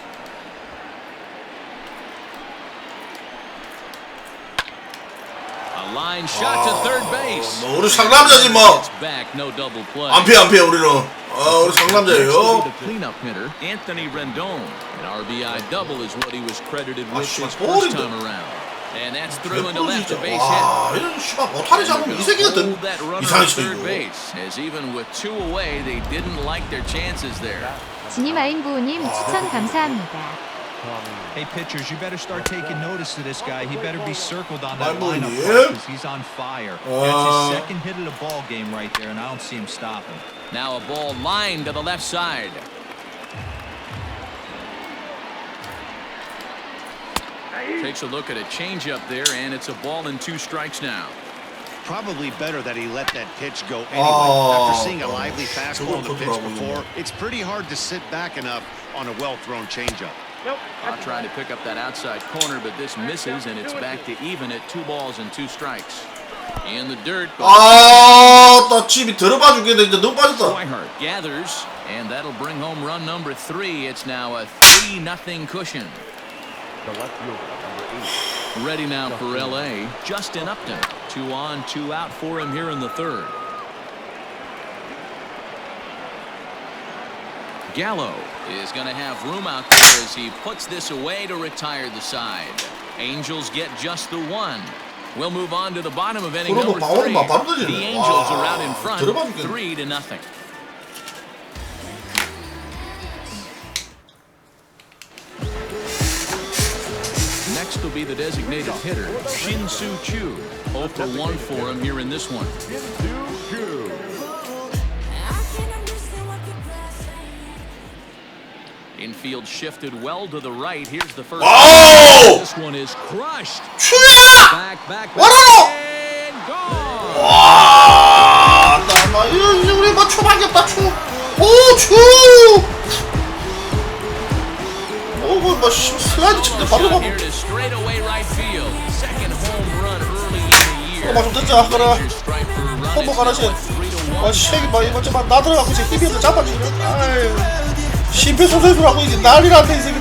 A line shot to third base. 우리 상남자지 뭐. It's back, no double play. 안 피해 우리는. 우리 상남자예요. The cleanup hitter, Anthony Rendon. An RBI double is what he was credited with his first time around. And that's through into left, a base hit. 이런 씨발 오타리 잡으면 이 새끼가 더 Hold that runner 이상해 on third 이거. base, as even with 2 away, they didn't like their chances there. 지니마인부우님 추천 감사합니다. Hey, pitchers, you better start taking notice of this guy. He better be circled on that Maimbunim. lineup because he's on fire. That's his second hit of the ball game right there, and I don't see him stopping. Now a ball lined to the left side. Takes a look at a changeup there, and it's a ball and 2 strikes now. Probably better that he let that pitch go anyway. After seeing a lively fastball on the pitch before, it's pretty hard to sit back enough on a well-thrown changeup. Nope. Trying to pick up that outside corner, but this misses, and it's back to even at 2 balls and 2 strikes. In the dirt. 또 집이 들어봐 주겠네. 이제 너무 빠졌다. Swihart gathers, and that'll bring home run number 3. It's now a 3-0 cushion. The left fielder, number 8. Ready now for LA, Justin Upton. 2 on, 2 out for him here in the third. Gallo is going to have room out there as he puts this away to retire the side. Angels get just the 1. We'll move on to the bottom of inning number 3. The Angels are out in front, 3-0. Next will be the designated hitter, Shin-Soo Choo. 0 for 1 for him here in this one. Infield shifted well to the right. Here's the first. Oh! This one is crushed. 추야! 와라로! And gone. 와, 나 이제 우리 뭐 추방겼다 추. 오 추. 뭐 슬라이드 칠때 바로 봐. Here to straightaway right field. Second home run early in the year. 좀 듣자 그래. 홈보 가라시. 와 쉐기 봐 이번 주만 나 들어가고 이제 TV에서 잡아주네. 아유. 심폐소생술하고 이제 난리났네 이 새끼.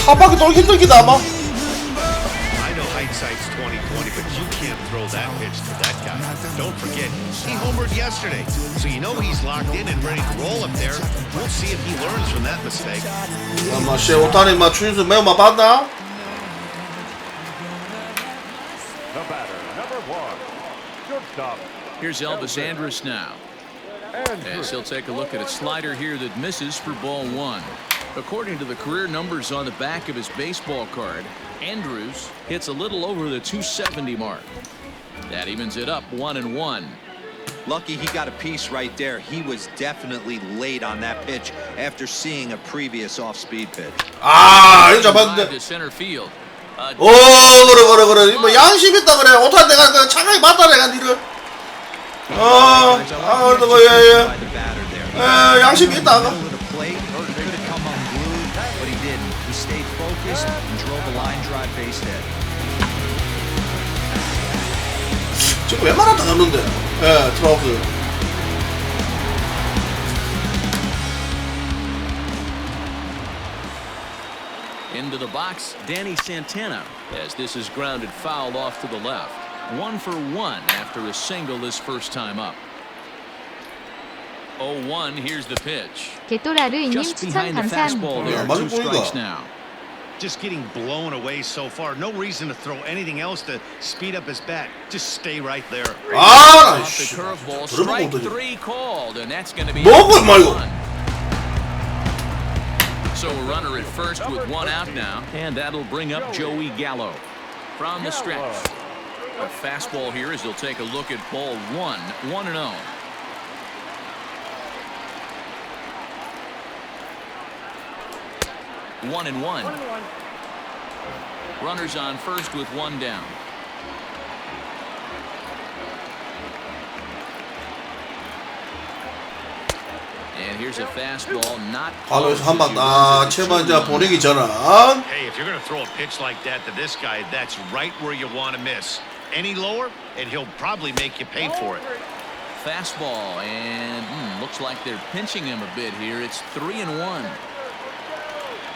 타박이 돌 힘들기다 아마. I know hindsight's 20/20, but you can't throw that pitch to that guy. Don't forget, he homered yesterday, so you know he's locked in and ready to roll up there. We'll see if he learns from that mistake. 아마 씨 오타니 마 추인수 매운맛 봤나? The batter, number 1. Shortstop. Here's Elvis Andrus now. As he'll take a look at a slider here that misses for ball 1. According to the career numbers on the back of his baseball card, Andrus hits a little over the 270 mark. That evens it up 1-1. Lucky he got a piece right there. He was definitely late on that pitch after seeing a previous off-speed pitch. 아 이거 잡았는데. To center field. 오 그래 뭐 양심 있다 그래. 오타 내가 그 차라리 맞다 내가 니를. 그래도 뭐 예. 양심 있다. 지금 웬만하면 다 잡는데. 예, 트라우스. Into the box, Danny Santana, as this is grounded foul off to the left. 1 for 1 after a single his first time up. 0-1, here's the pitch. 개또라르이님 Just 추천 behind the fastball 감사합니다. there, 2 strikes now. Just getting blown away so far. No reason to throw anything else to speed up his bat. Just stay right there. 아, Off the 씨. curveball, 들어보고 strike 어떡해. 3 called, and that's going to be 먹어 임마 이거. So a runner at first with 1 out now, and that'll bring up Joey Gallo from the stretch. A fastball here as he'll take a look at ball 1, 1-0. One and one. Runners on first with 1 down. And here's a fastball not 바로에서 한방 딱 채만 이제 보내기 전환. Hey, if you're going to throw a pitch like that to this guy, that's right where you want to miss. Any lower, and he'll probably make you pay for it. fastball, and looks like they're pinching him a bit here. It's 3-1.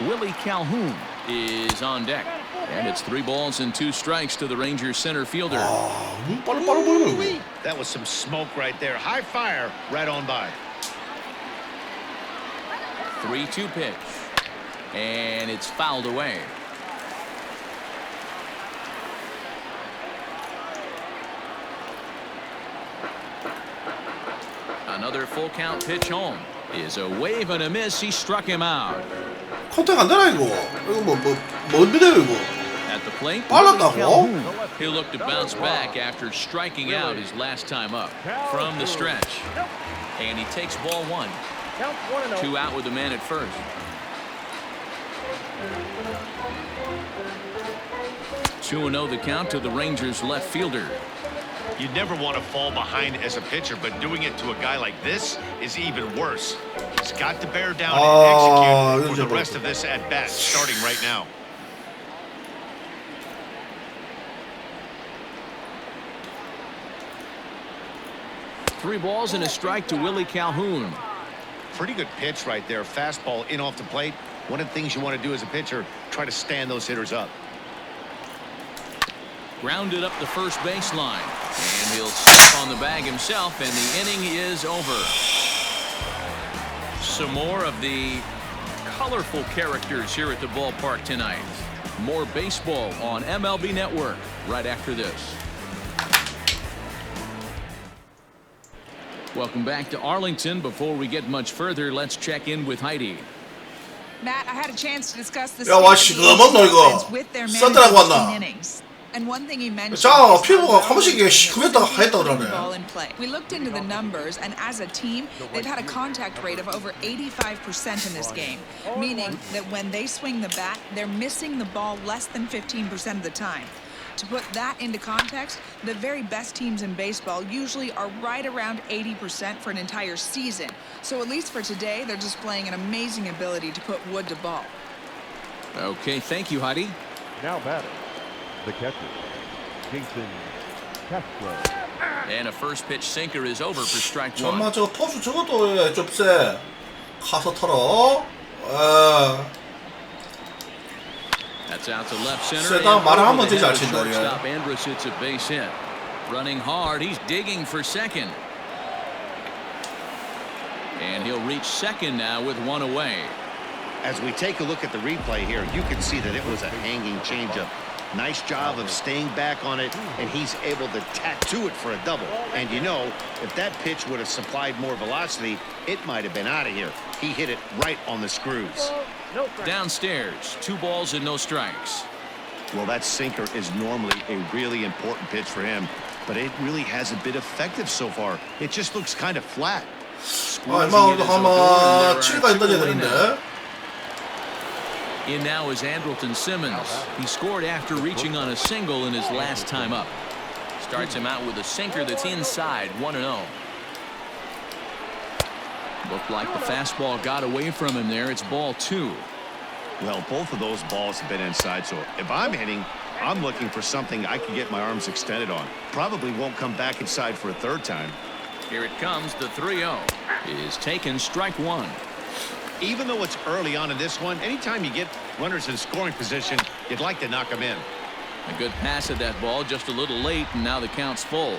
Willie Calhoun is on deck, and it's 3 balls and 2 strikes to the Rangers center fielder. 빠르 보이네. That was some smoke right there. High fire right on by. 3-2 pitch, and it's fouled away. Another full count pitch home is a wave and a miss. He struck him out. 컨택 안 되나 이거? 이거 뭔데요 이거? At the plate, 빨랐다고? he'll look to bounce back after striking out his last time up from the stretch. And he takes ball 1. 2 out with the man at first. Two 2-0 the count to the Rangers left fielder. You'd never want to fall behind as a pitcher, but doing it to a guy like this is even worse. He's got to bear down and execute for the rest of this at-bat, starting right now. 3 balls and a strike to Willie Calhoun. Pretty good pitch right there. Fastball in off the plate. One of the things you want to do as a pitcher, try to stand those hitters up. Grounded up the first baseline. And he'll step on the bag himself, and the inning is over. Some more of the colorful characters here at the ballpark tonight. More baseball on MLB Network right after this. Welcome back to Arlington. Before we get much further, let's check in with Heidi. Matt, I had a chance to discuss the 야, 와, 씨, 그거 뭔 이거? with their 썬더라고 manager 왔나? between innings. And one thing he mentioned 자, is 피부가 how 한 번씩 이게 시큼했다가 하였다 ball 그러네. in play. We looked into the numbers, and as a team, they've had a contact rate of over 85% in this game, meaning that when they swing the bat, they're missing the ball less than 15% of the time. To put that into context, the very best teams in baseball usually are right around 80% for an entire season. So at least for today, they're displaying an amazing ability to put wood to ball. Okay, thank you, Heidi. Now batting, the catcher, Jason Castro. And a first pitch sinker is over for strike 1. 정말 저 포수 저것도 좀 세. 가서 털어. That's out to left center. 세다 말을 하면 And 되지 over the 않겠나, head of 이게. shortstop Andrus hits a base hit. Running hard, he's digging for second. And he'll reach second now with 1 away. As we take a look at the replay here, you can see that it was a hanging changeup. Nice job of staying back on it, and he's able to tattoo it for a double. And you know, if that pitch would have supplied more velocity, it might have been out of here. He hit it right on the screws. No strike. Downstairs, 2 balls and no strikes. Well, that sinker is normally a really important pitch for him, but it really hasn't been effective so far. It just looks kind of flat. 아, 이마도 아마 7까지 던져야 되는데. In now is Andrelton Simmons. He scored after reaching on a single in his last time up. Starts him out with a sinker that's inside, 1-0. Looked like the fastball got away from him there. It's ball 2. Well, both of those balls have been inside, so if I'm hitting, I'm looking for something I can get my arms extended on. Probably won't come back inside for a third time. Here it comes. The 3-0 is taken, strike 1. Even though it's early on in this one, anytime you get runners in scoring position, you'd like to knock them in. A good pass at that ball, just a little late, and now the count's full.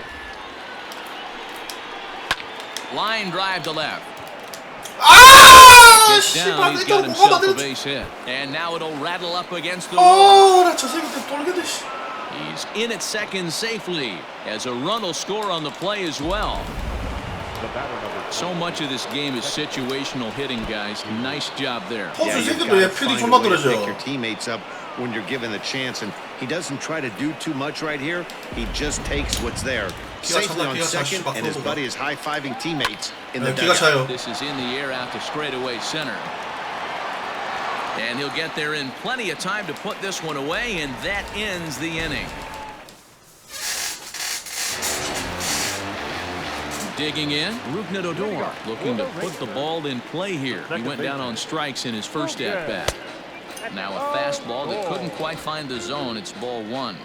Line drive to left. 아! Gets down, 씨발, he's 이거 got 뭐가 himself a 되지? base hit. And now it'll rattle up against the wall. 나 저 새끼 때문에 돌겠네, 씨. He's in at second safely, as a run will score on the play as well. The batter number So much of this game is situational hitting, guys. Nice job there. 포수 you've 새끼도 got 얘 to 필이 find 좀 a way to 만들어져. pick your teammates up when you're given the chance, and he doesn't try to do too much right here. He just takes what's there. Safely on second, and his buddy is high-fiving teammates in the 기가 dugout. 차요. This is in the air out to straightaway center. And he'll get there in plenty of time to put this one away, and that ends the inning. Digging in, Rougned Odor looking to put the ball in play here. He went down on strikes in his first at-bat. Now a fastball that couldn't quite find the zone. It's ball 1.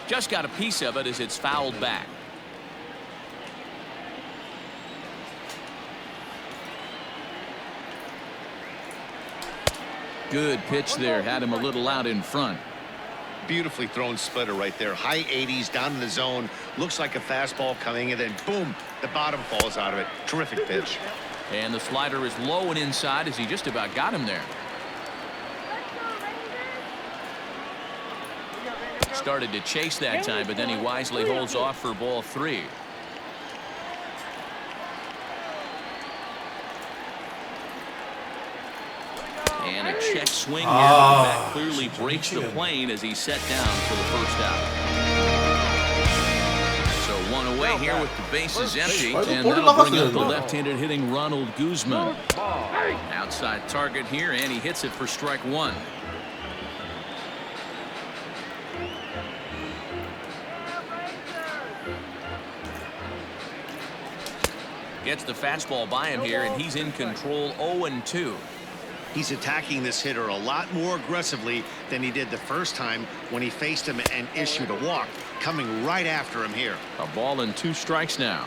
Just got a piece of it as it's fouled back. Good pitch there, had him a little out in front. Beautifully thrown splitter right there. High 80s down in the zone. Looks like a fastball coming, and then boom, the bottom falls out of it. Terrific pitch. And the slider is low and inside as he just about got him there. Started to chase that time, but then he wisely holds off for ball 3. And a check swing here. The bat clearly breaks the plane as he's set down for the first out. So 1 away here with the bases empty, and that'll bring up the left-handed hitting Ronald Guzman. Outside target here, and he hits it for strike 1. Gets the fastball by him here, and he's in control 0-2. He's attacking this hitter a lot more aggressively than he did the first time when he faced him and issued a walk, coming right after him here. A ball and 2 strikes now.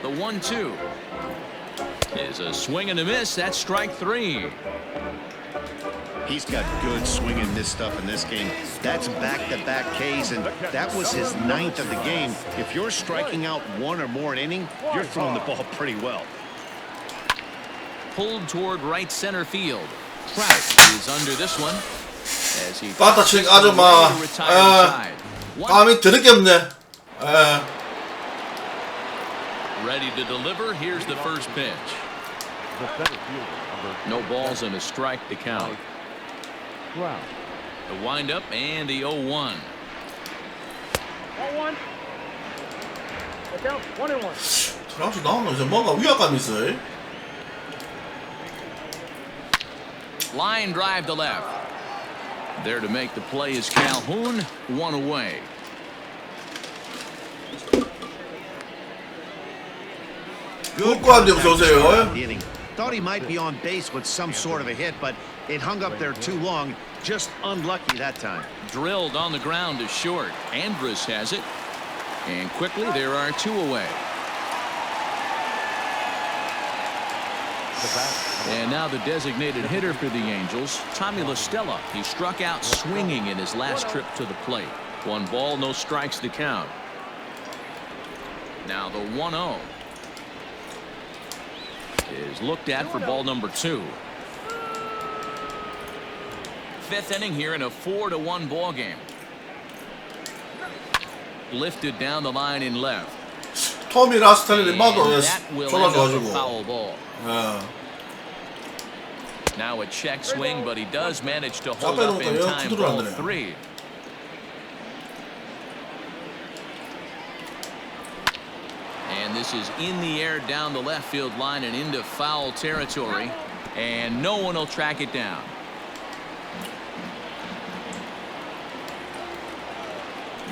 The 1-2 is a swing and a miss. That's strike 3. He's got good swing and miss stuff in this game. That's back-to-back Ks, and that was his 9th of the game. If you're striking out 1 or more an inning, you're throwing the ball pretty well. Pulled toward right center field. Trout is under this one as he 빠따치니까 아주 막 감이 드럽게 없네. Ready to deliver. Here's the first pitch. The center fielder, No balls and a strike to count. Wow. The windup and the 0-1. 1-1. Get down. 1-1. 트라우스 나오면 이제 뭔가 위압감이 있어. Line drive to left. There to make the play is Calhoun. 1 away. 국가한테 오세요. Thought he might be on base with some sort of a hit, but it hung up there too long. Just unlucky that time. Drilled on the ground to short. Andrus has it. And quickly there are 2 away. And now the designated hitter for the Angels, Tommy La Stella. He struck out swinging in his last trip to the plate. 1 ball, no strikes to count. Now the 1-0 is looked at for ball number 2. 5th inning here in a 4-1 ball game. Lifted down the line in left. 토미 라스탄이 봐도 That will 졸라 end up a 좋아지고. foul ball. Now a check swing, but he does manage to hold up in time for ball 3. And this is in the air down the left field line and into foul territory. And no one will track it down.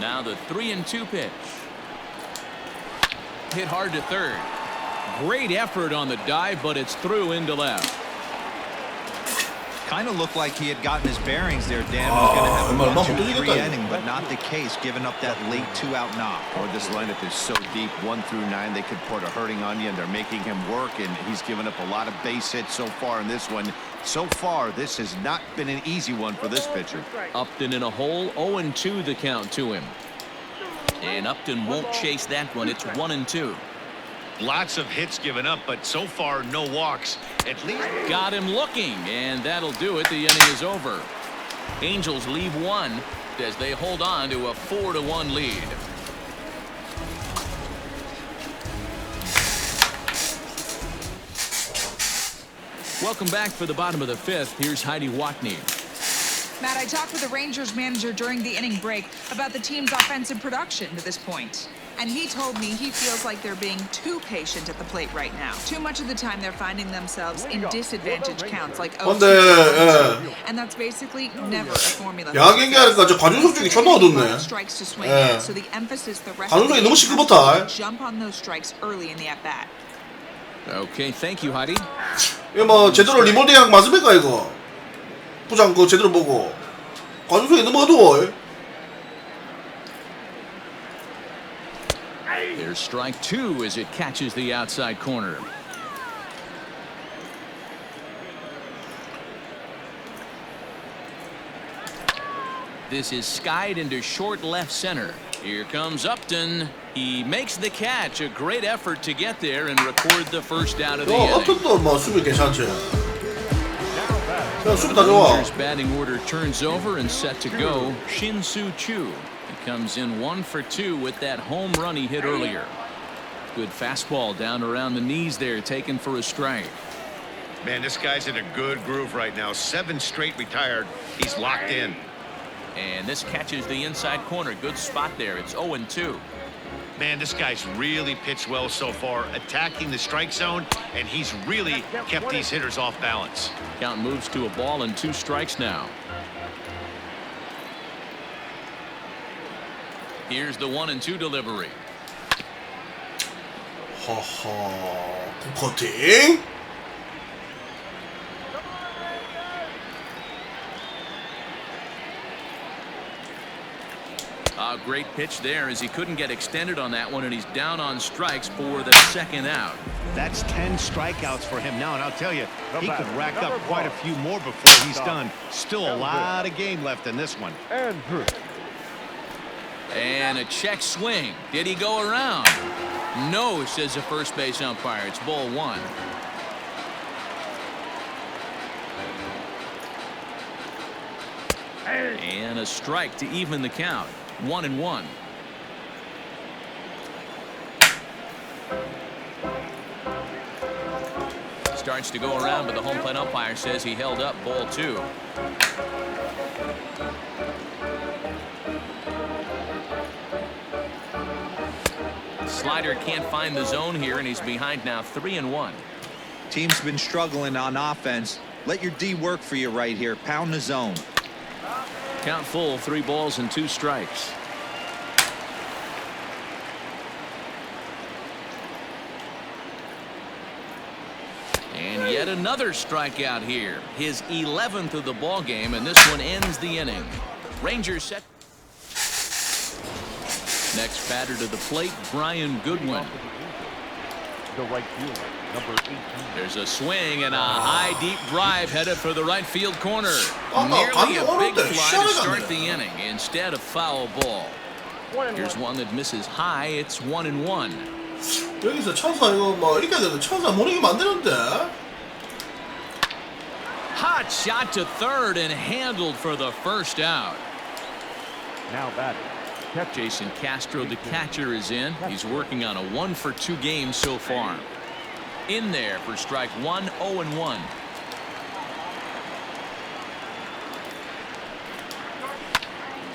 Now the 3-2 pitch. Hit hard to third. Great effort on the dive, but it's through into left. Kind of looked like he had gotten his bearings there. Dan was going to have a 1-2-3 inning, but not the case, giving up that late 2-out knock. Oh, this lineup is so deep, 1 through 9. They could put a hurting on you, and they're making him work, and he's given up a lot of base hits so far in this one. So far, this has not been an easy one for this pitcher. Upton in a hole, 0-2 the count to him. And Upton won't chase that one. It's 1-2. Lots of hits given up, but so far, no walks. At least got him looking, and that'll do it. The inning is over. Angels leave 1 as they hold on to a 4-1 lead. Welcome back for the bottom of the 5th. Here's Heidi Watney. Matt, I talked with the Rangers manager during the inning break about the team's offensive production to this point. And he told me he feels like they're being too patient at the plate right now. Too much of the time they're finding themselves in disadvantage counts like 0-2. And that's basically never a formula. 야경기하니까 저 관중 속력이 존나 어둡네. Strikes to swing at, so the emphasis the rest 관중석이 너무 시끄럽다. jump on those strikes early in the at-bat. Okay, thank you, Heidi. 이거 뭐 제대로 리모델링 맞습니까 이거? 부장 그거 제대로 보고. 관중석이 너무 어두워. There's strike 2 as it catches the outside corner. This is skied into short left center. Here comes Upton. He makes the catch. A great effort to get there and record the first out of the inning. 업튼도 뭐 수비 괜찮지. 그냥 수비 다 좋아. Rangers batting order turns over and set to go. Shin-Soo Choo. He comes in 1 for 2 with that home run he hit earlier. Good fastball down around the knees there, taken for a strike. Man, this guy's in a good groove right now. 7 straight retired. He's locked in. And this catches the inside corner. Good spot there. It's 0-2. Man, this guy's really pitched well so far, attacking the strike zone, and he's really kept these hitters off balance. Count moves to a ball and 2 strikes now. Here's the 1-2 delivery. 하하, 굿커팅. A great pitch there as he couldn't get extended on that one, and he's down on strikes for the second out. That's 10 strikeouts for him now, and I'll tell you, he could rack up quite a few more before he's done. Still a lot of game left in this one. Andrew. And a check swing. Did he go around? No, says the first base umpire. It's ball one. And a strike to even the count. 1-1. Starts to go around, but the home plate umpire says he held up. Ball two. Slider can't find the zone here, and he's behind now 3-1. Team's been struggling on offense. Let your D work for you right here. Pound the zone. Count full, 3 balls and 2 strikes. And yet another strikeout here. His 11th of the ball game, and this one ends the inning. Rangers set. Next batter to the plate, Brian Goodwin. The right fielder, number 18. There's a swing and a high deep drive headed for the right field corner. Oh, Nearly a big 감이 fly to 오는데 start the inning instead of foul ball. Here's one that misses high. It's 1-1. 여기서 천사 이거 뭐 이렇게 되면 천사 못 이기면 안 되는데. Hot shot to third and handled for the first out. Now batting. Jason Castro, the catcher, is in. He's working on a 1-for-2 game so far. In there for strike one, 0-1.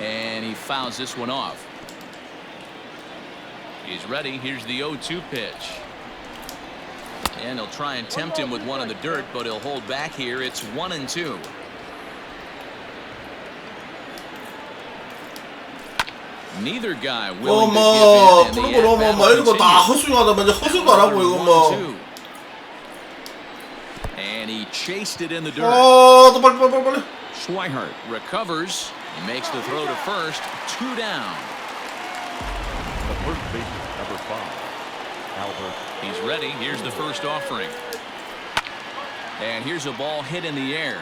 And he fouls this one off. He's ready. Here's the 0-2 pitch. And he'll try and tempt him with one in the dirt, but he'll hold back here. It's 1-2. Neither guy willing to give in. 그런 거 뭐 이런 거 다 허수하다 이제 허수도 안 하고 이거 뭐. And he chased it in the dirt. 또 빨리. Schweihart recovers. He makes the throw to first. 2 down. The first baseman, number 5, Albert. He's ready. Here's the first offering. And here's a ball hit in the air.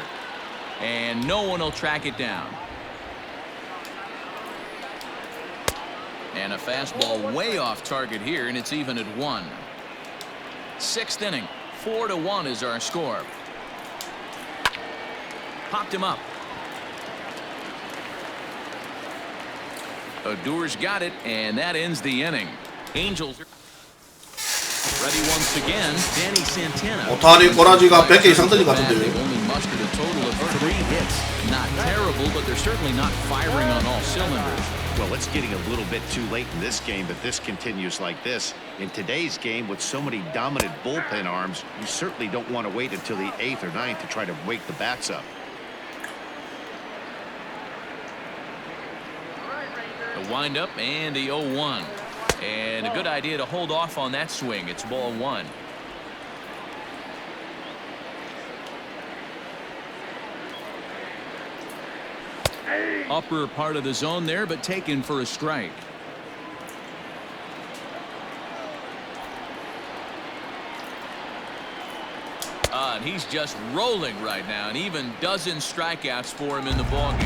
And no one will track it down. And a fastball way off target here, and it's even at 1. 6th inning. 4-1 is our score. Popped him up. Odor's got it, and that ends the inning. Angels ready once again. Danny Santana. 오타니 꼬라지가 100개 이상 되는 것 같은데. They've only mustered a total of 3 hits. Not terrible, but they're certainly not firing on all cylinders. Well, it's getting a little bit too late in this game that this continues like this. In today's game, with so many dominant bullpen arms, you certainly don't want to wait until the 8th or 9th to try to wake the bats up. The windup and the 0-1. And a good idea to hold off on that swing. It's ball 1. Upper part of the zone there, but taken for a strike. And he's just rolling right now, and even dozen strikeouts for him in the ballgame.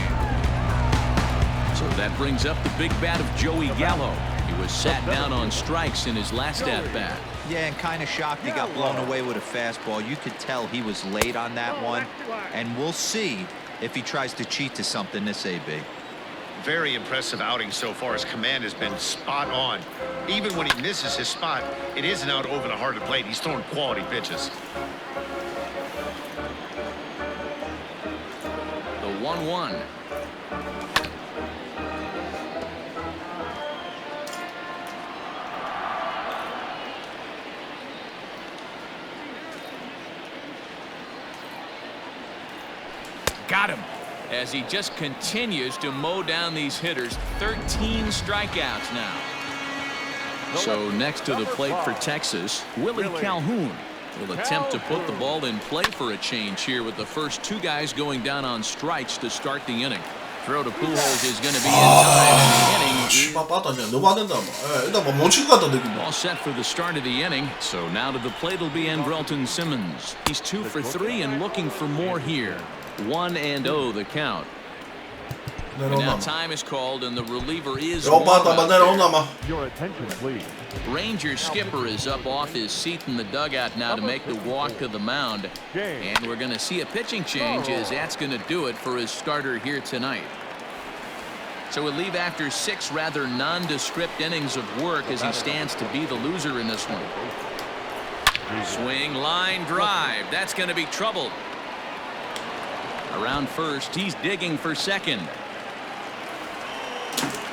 So that brings up the big bat of Joey Gallo. He was sat down on strikes in his last at-bat. Yeah, and kind of shocked he got blown away with a fastball. You could tell he was late on that one, and we'll see if he tries to cheat to something this AB. Very impressive outing so far. His command has been spot on. Even when he misses his spot, it isn't out over the heart of the plate. He's throwing quality pitches. The 1-1. Got him. As he just continues to mow down these hitters. 13 strikeouts now. So next to the plate for Texas, Willie Calhoun will attempt to put the ball in play for a change here with the first two guys going down on strikes to start the inning. Throw to Pujols is going to be in time in the inning. 씨발 빠따냐 너무 안 된다 뭐. 일단 뭐 못 칠 것 같다 느낌. All set for the start of the inning. So now to the plate will be Andrelton Simmons. He's 2 for 3 and looking for more here. 1-0 the count. And now time is called and the reliever is 요 빠따 내려온다. Your attention, please. Ranger skipper is up off his seat in the dugout now to make the walk to the mound. And we're going to see a pitching change as that's going to do it for his starter here tonight. So we'll leave after 6 rather nondescript innings of work as he stands to be the loser in this one. Swing, line drive. That's going to be trouble. Around first, he's digging for second.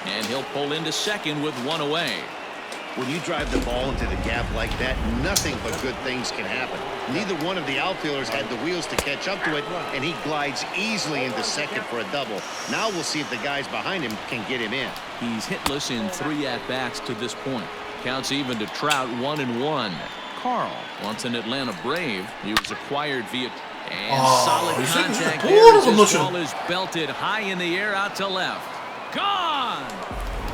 And he'll pull into second with 1 away. When you drive the ball into the gap like that, nothing but good things can happen. Neither one of the outfielders had the wheels to catch up to it, and he glides easily into second for a double. Now we'll see if the guys behind him can get him in. He's hitless in 3 at-bats to this point. Counts even to Trout 1-1. Carl, once an Atlanta Brave, he was acquired via... And solid contact there as this ball is belted high in the air out to left. Gone!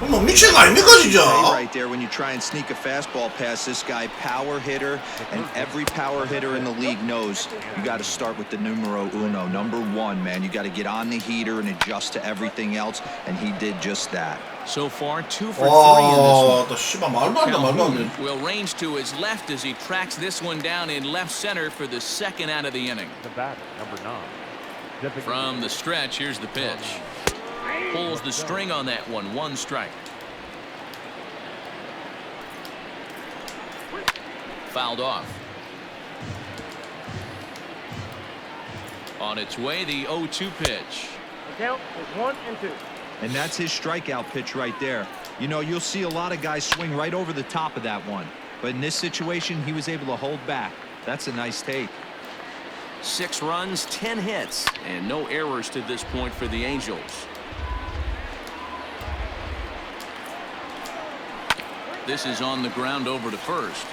뭐 미친 거 아닙니까 진짜? Right there when you try and sneak a fastball past this guy, power hitter, and every power hitter in the league knows you got to start with the numero uno, number 1, man. You got to get on the heater and adjust to everything else, and he did just that. So far, 2 for 3 in this one. 또 씨발 말도 안 돼, 말도 안 돼. Will range to his left as he tracks this one down in left center for the second out of the inning. The batter, number 9. From the stretch, here's the pitch. Pulls the string on that one. 1 strike. Fouled off. On its way, the 0-2 pitch. The count is 1 and 2. And that's his strikeout pitch right there. You know, you'll see a lot of guys swing right over the top of that one. But in this situation, he was able to hold back. That's a nice take. 6 runs, 10 hits, and no errors to this point for the Angels. This is on the ground over to first.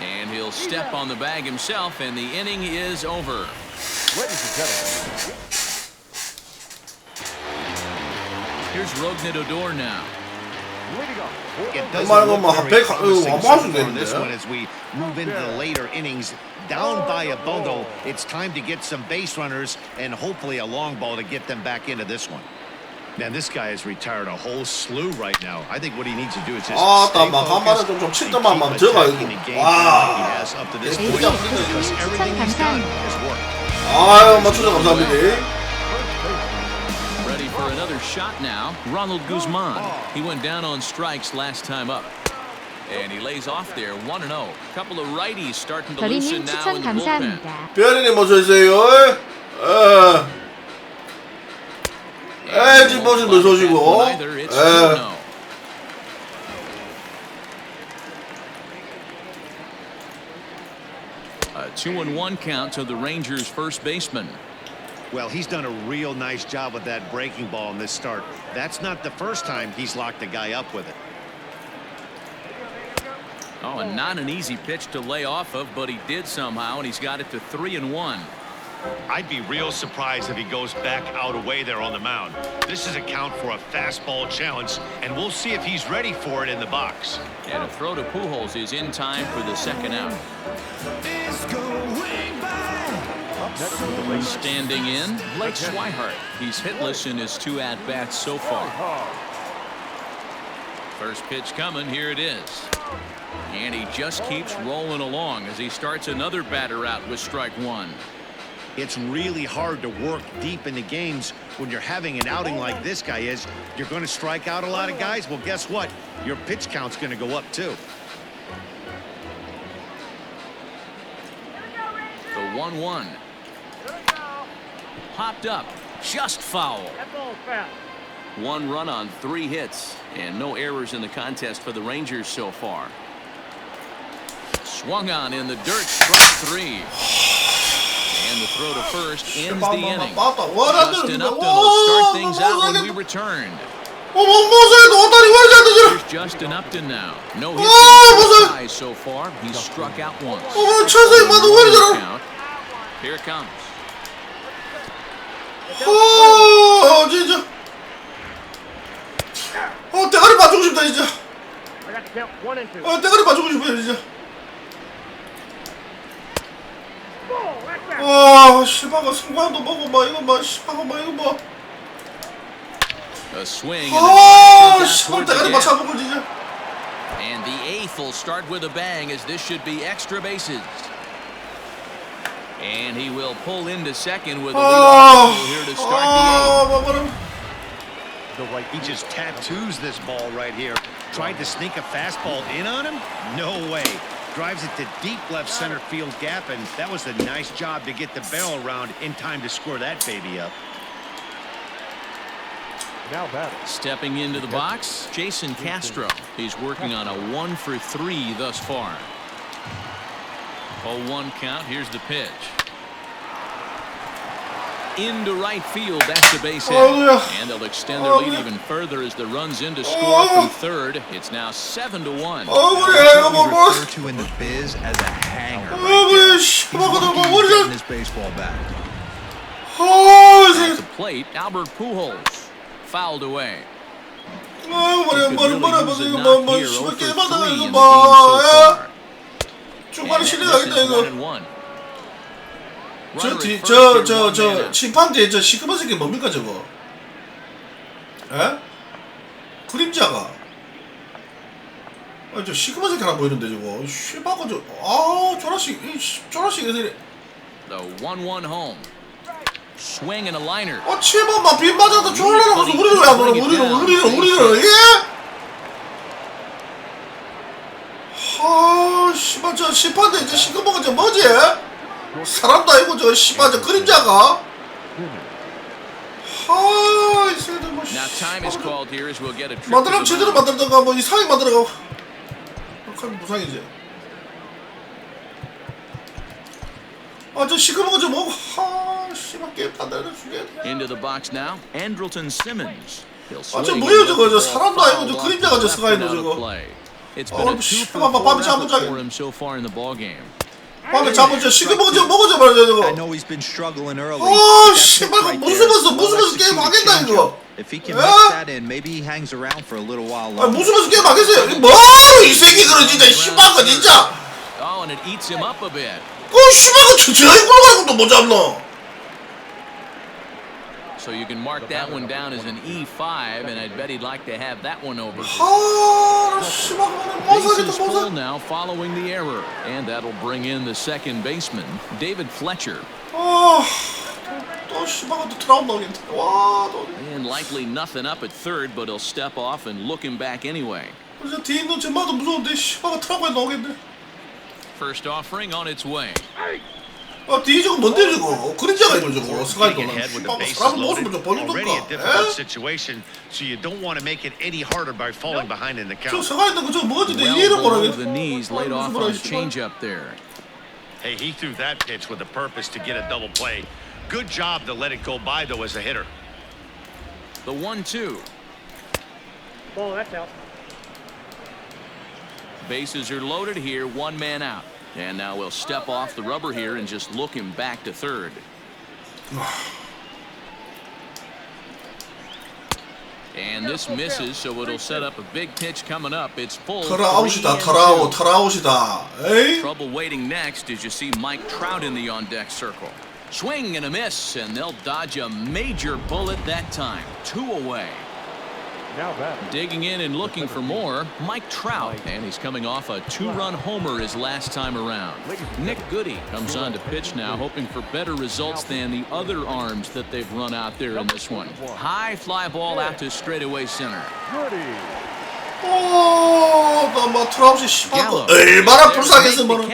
And he'll step on the bag himself, and the inning is over. Ladies and gentlemen. Here's Rougned Odor now. It doesn't look very promising so far on this one as we move into the later innings. Down by a bundle, it's time to get some base runners and hopefully a long ball to get them back into this one. Man, this guy has retired a whole slew right now. I think what he needs to do is just stay focused and keep attacking the game like he has up to this point because everything he's done has worked. 아유, 맞추자 감사합니다. Ready for another shot now. Ronald Guzman. He went down on strikes last time up. And he lays off there 1-0. A couple of righties starting to loosen now in the bullpen. 별이님 어서 오세요. 찜버스 어서 오시고. A 2-1 count to the Rangers' first baseman. Well, he's done a real nice job with that breaking ball in this start. That's not the first time he's locked a guy up with it. Oh, and not an easy pitch to lay off of, but he did somehow, and he's got it to 3-1. I'd be real surprised if he goes back out away there on the mound. This is a count for a fastball challenge, and we'll see if he's ready for it in the box. And a throw to Pujols is in time for the second out. Standing in, Blake Swihart. He's hitless in his 2 at-bats so far. First pitch coming, here it is. And he just keeps rolling along as he starts another batter out with strike 1. It's really hard to work deep into games when you're having an outing like this guy is. You're going to strike out a lot of guys. Well, guess what? Your pitch count's going to go up too. The 1-1. Popped up, just foul. That ball's foul. 1 run on 3 hits, and no errors in the contest for the Rangers so far. Swung on in the dirt, strike 3. And the throw to first ends the inning. Just enough to start things out when we return. 모서에도 오다리 왜 이렇게 안 되지? Here's Justin Upton now. No hits so far. He's struck out once. 천사님 봐도 왜 이러지? Here it comes. 진짜. 대가리 맞추고 싶다 진짜. I got to count 1 and 2. 대가리 맞추고 싶어요 진짜. Ball, that's out. 씨발가 승관도 먹고 막 이거 막 씨발가 막 이거 뭐. A swing. And 씨발 대가리 맞춰보고 진짜. And the eighth will start with a bang, as this should be extra bases. And he will pull into second with a leadoff double here to start the eighth. He just tattoos this ball right here. Tried to sneak a fastball in on him? No way. Drives it to deep left center field gap, and that was a nice job to get the barrel around in time to score that baby up. Now batting. Stepping into the box, Jason Castro. He's working on a 1 for 3 thus far. 0-1 count. Here's the pitch. Into right field. That's the base hit. And they'll extend their lead even further as the runs in to score from third. It's now 7-1. Referred to in the biz as a hanger. He's getting his baseball back. At the plate, Albert Pujols fouled away. 중간에 실려가겠다 이거. 저 심판대 저 시커먼 새끼 뭡니까 저거? 에? 그림자가. 저 시커먼 새끼 하나 보이는데 저거. 씨발가 조라식 애들이. The 1-1 home. Swing and a liner. 치마만 빗 맞아도 졸라라 가서 우리를 왜 안 오는 우리를 예? 씨발 저 심판대 저 시커먼 저 뭐지? 사람도 아니고 저 씨발 저 그림자가. 이 새끼들 뭐. Now time is called here as we'll get a. 만들면 제대로 만들던가 뭐 이상하게 만들어가고. 그럼 무상이지. 저 시커먼 거 좀 먹어. 씨발 게임 다 내려 죽겠네. Into the box now, Andrelton Simmons. 저 뭐야 저거 저 사람도 아니고 저 그림자가 저 서가 있는 저거. It's been a 2 for 4 for him so far in the ball game. 밤에 잡은 저 시커먼 거 먹어줘 말이야 저거. I know he's been struggling early. 씨발 무서워서 게임 하겠다 이거. If he can mix that in, maybe he hangs around for a little while longer. 무서워서 게임 하겠어요. 뭐하러 이 새끼 그런 진짜 씨발 거 진짜. Oh, and it eats him up a bit. 씨발 거 저기 굴러가는 것도 못 잡노. So you can mark that one down as an E5, and I'd bet he'd like to have that one over. Bases full now following the error, and that'll bring in the second baseman, David Fletcher. And likely nothing up at third, but he'll step off and look him back anyway. First offering on its way. 뒤에 저거 뭔데 저거? 그림자가 있는 저거. 스카이도. 사람 모습을 좀 Already a 보여줄까? difficult situation, so you don't want to make it any harder by falling behind in the 저 count. 스카이 있는 거 저거 뭐지? 내 Well 이해를 below 못하겠네. the knees, laid off on a changeup there. Hey, he threw that pitch with a purpose to get a double play. Good job to let it go by, though, as a hitter. The 1-2. Ball, that's out. Bases are loaded here, one man out. And now we'll step off the rubber here and just look him back to third. And this misses, so it'll set up a big pitch coming up. It's full. 터라웃이다. 에이? Trouble waiting next as you see Mike Trout in the on-deck circle. Swing and a miss, and they'll dodge a major bullet that time. 2 away. Now batting. Digging in and looking for more, Mike Trout, and he's coming off a 2-run homer his last time around. Nick Goody comes on to pitch now, hoping for better results than the other arms that they've run out there in this one. High fly ball out to straightaway center. 나뭐 트라우시 씨발 거 얼마나 불쌍했으면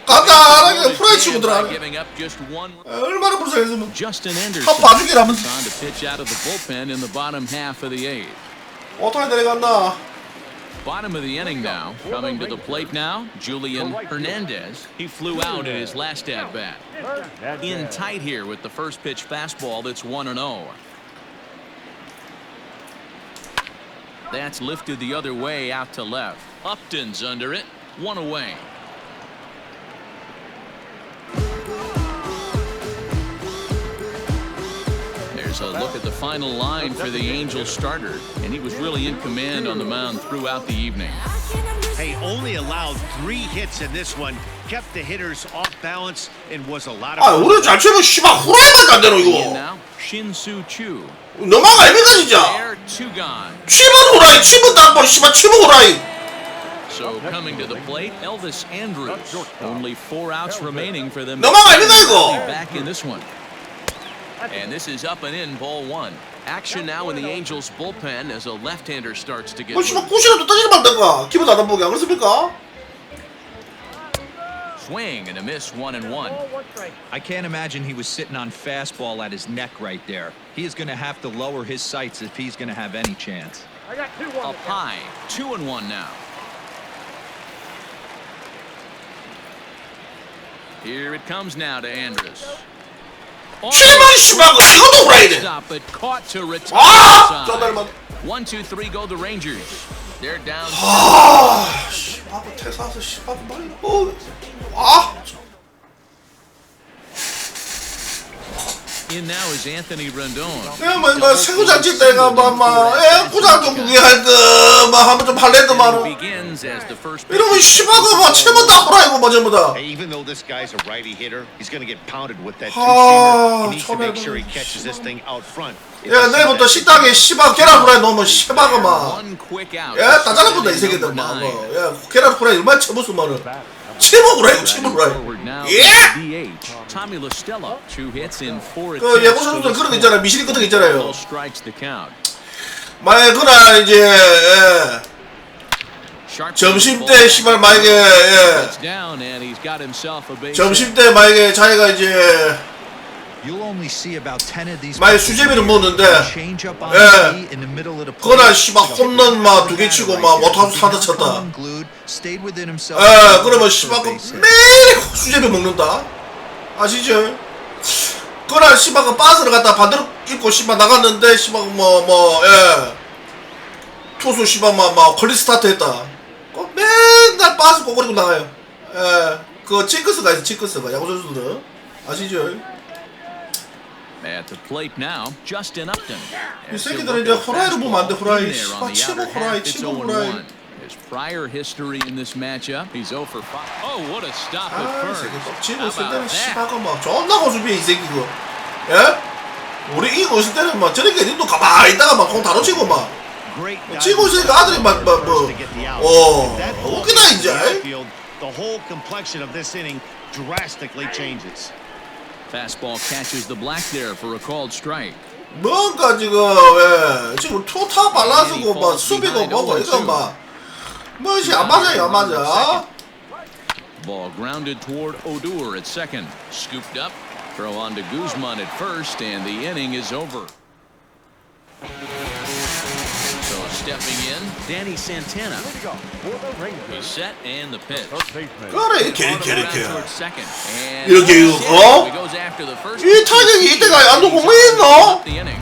간단하게 프라이 치고 들어가네. 얼마나 불쌍했으면 Justin 한 Anderson 봐주기라면서. on to pitch out of the bullpen in the bottom half of the 8th. 어떻게 내려갔나? Bottom of the inning now. Coming to the plate now, Julian Hernandez. He flew out in his last at-bat. In tight here with the first pitch fastball that's 1-0. That's lifted the other way out to left. Upton's under it. 1 away. There's a look at the final line for the Angels starter, and he was really in command on the mound throughout the evening. Hey, only allowed 3 hits in this one, kept the hitters off balance, and was a lot of. 아, 우리 잘 치면 씨발 후라이밖에 안 되노 And 이거. now Shin-Soo Choo. 너무한 거 아닙니까 진짜? There, 2 gone. 치면 후라이, 치면 땅볼, 씨발 치면 후라이. So coming to the plate, Elvis Andrus. Only 4 outs remaining for them. 너무한 거 아닙니까 이거? Back in this one. And this is up and in, ball 1. Action now in the Angels bullpen as a left-hander starts to get 뭐 씨발 loose. 구시라도 따지지 말던가. 기분 안 보게 안 그렇습니까? Swing and a miss, 1-1. Ball, 1 strike. I can't imagine he was sitting on fastball at his neck right there. He is going to have to lower his sights if he's going to have any chance. I got 2-1. Up high, 2-1 now. Here it comes now to Andrus. 치면 씨발 이것도 후라이네. Stop, but caught to return. 아, 저달만. 1, 2, 3 go the Rangers. They're down. 아, 씨발 대사서 씨발 말이. 아. In now is Anthony Rendon. 뭐 세구장치 때가 구장 좀 구경할 거 한번 좀 할래더만. Begins as the first. 이러면 씨발가 뭐 치면 다 후라이고 뭐 전부 다. Hey, even though this guy's a righty hitter, he's going to get pounded with that 아, two-seamer. He needs to make sure he catches this thing out front. 야, 내일부터 식당에 씨발 계란 후라이 넣으면 씨발가 막. One quick out. 야, 다 잘라본다 이 새끼들 막. 야, 계란 후라이 얼마나 쳐먹으면은. 치면 후라이, 치면 후라이. 예! Tommy LaStella, 2 hits in 4 그 야구 선수들 그런 거 있잖아요. 미시리 같은 거 있잖아요. strikes the count. 만약에 그날 이제 점심 때 씨발 만약에 점심 때 만약에 자기가 이제 You'll only see about 10 of these 만약에 수제비를 먹는데 change up on the in the middle of the plate. 그날 씨발 홈런 막 2개 치고 막 못하고 사다 쳤다. Stayed within himself. 그러면 씨발 그 매일 수제비 먹는다. 아시죠? 그날 씨발 그 바스를 갖다 반대로 입고 씨발 나갔는데 씨발 투수 씨발 막 컬리 스타트 했다. 맨날 바스 꼬그리고 나가요. 그 징크스가 있어, 징크스가 야구 선수들은 아시죠? At the plate now, Justin Upton. 이 새끼들은 이제 후라이를 보면 안 돼. 후라이 씨발 치고 후라이 치고 후라이. His prior history in this matchup, he's 0 for 5. Oh, what a stop at 아, 이 first. 새끼 치고 있을 때는 씨발가 막 존나 고수비해 이 새끼 그거. 예? 우리 이기고 있을 때는 막 저렇게 님도 가만히 있다가 막 공 다 놓치고 막 치고 있으니까 아들이 웃기다 이제. The whole complexion of this inning drastically changes. Fastball catches the black there for a called strike. 뭔가 지금 지금 투타 밸런스고 막 수비고 뭐고 이거 막 뭐지 안 맞아요 안 맞아. Ball grounded toward Odor at second. Scooped up. Throw on to Guzman at first, and the inning is over. So stepping in, Danny Santana. He's set and the pitch. 그래 이렇게 Towards second. And 이렇게 he goes after the first. 이 타격이 이때가 안도 공이 있노? The inning.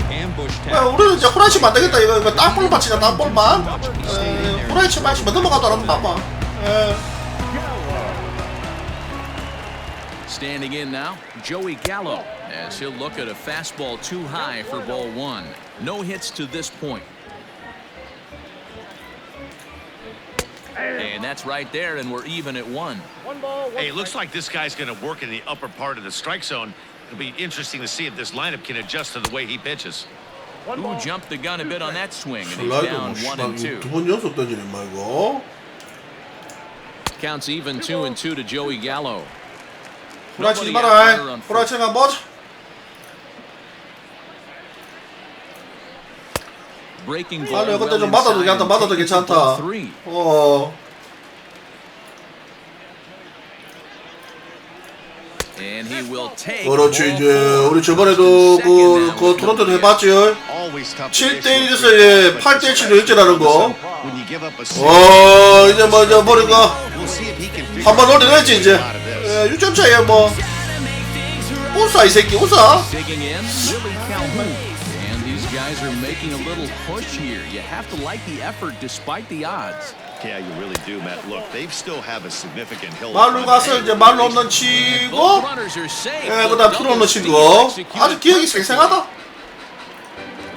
Ambush 야, 우리는 이제 후라이 치면 안 되겠다 이거 땅볼만 치자 땅볼만. 후라이 치면 씨발 넘어가도 안 봐봐. Standing in now, Joey Gallo, as he'll look at a fastball too high for ball 1. No hits to this point. And that's right there, and we're even at 1. 1 ball, 1 Hey, it looks like this guy's going to work in the upper part of the strike zone. It'll be interesting to see if this lineup can adjust to the way he pitches. Ooh, jumped the gun a bit on that swing, and he's down 1 and 2. 두번 연속 던지네 말고. Counts even 2 and 2 to Joey Gallo. 후라이 치지 마라. 후라이 치면 뭐? Breaking ball. 아니 그때 좀 맞아도 괜찮다. And he will take. 그렇지 이제 우리 저번에도 그 토론토도 해봤지. 7대1에서 8대7로 역전하는 거. 이제 뭐 이제 머리가 한번 올려냈지 이제. 6점 차이야 뭐. 웃어 이 새끼 웃어. Digging in, Willie Calhoun. And he's guys are making a little push here. You have to like the effort despite the odds. Yeah, you really do, Matt. Look, they still have a significant hill. 말로 가서 이제 말로 없는 치고, 예, 그다음 필요 없는 치고. 아주 기억이 생생하다.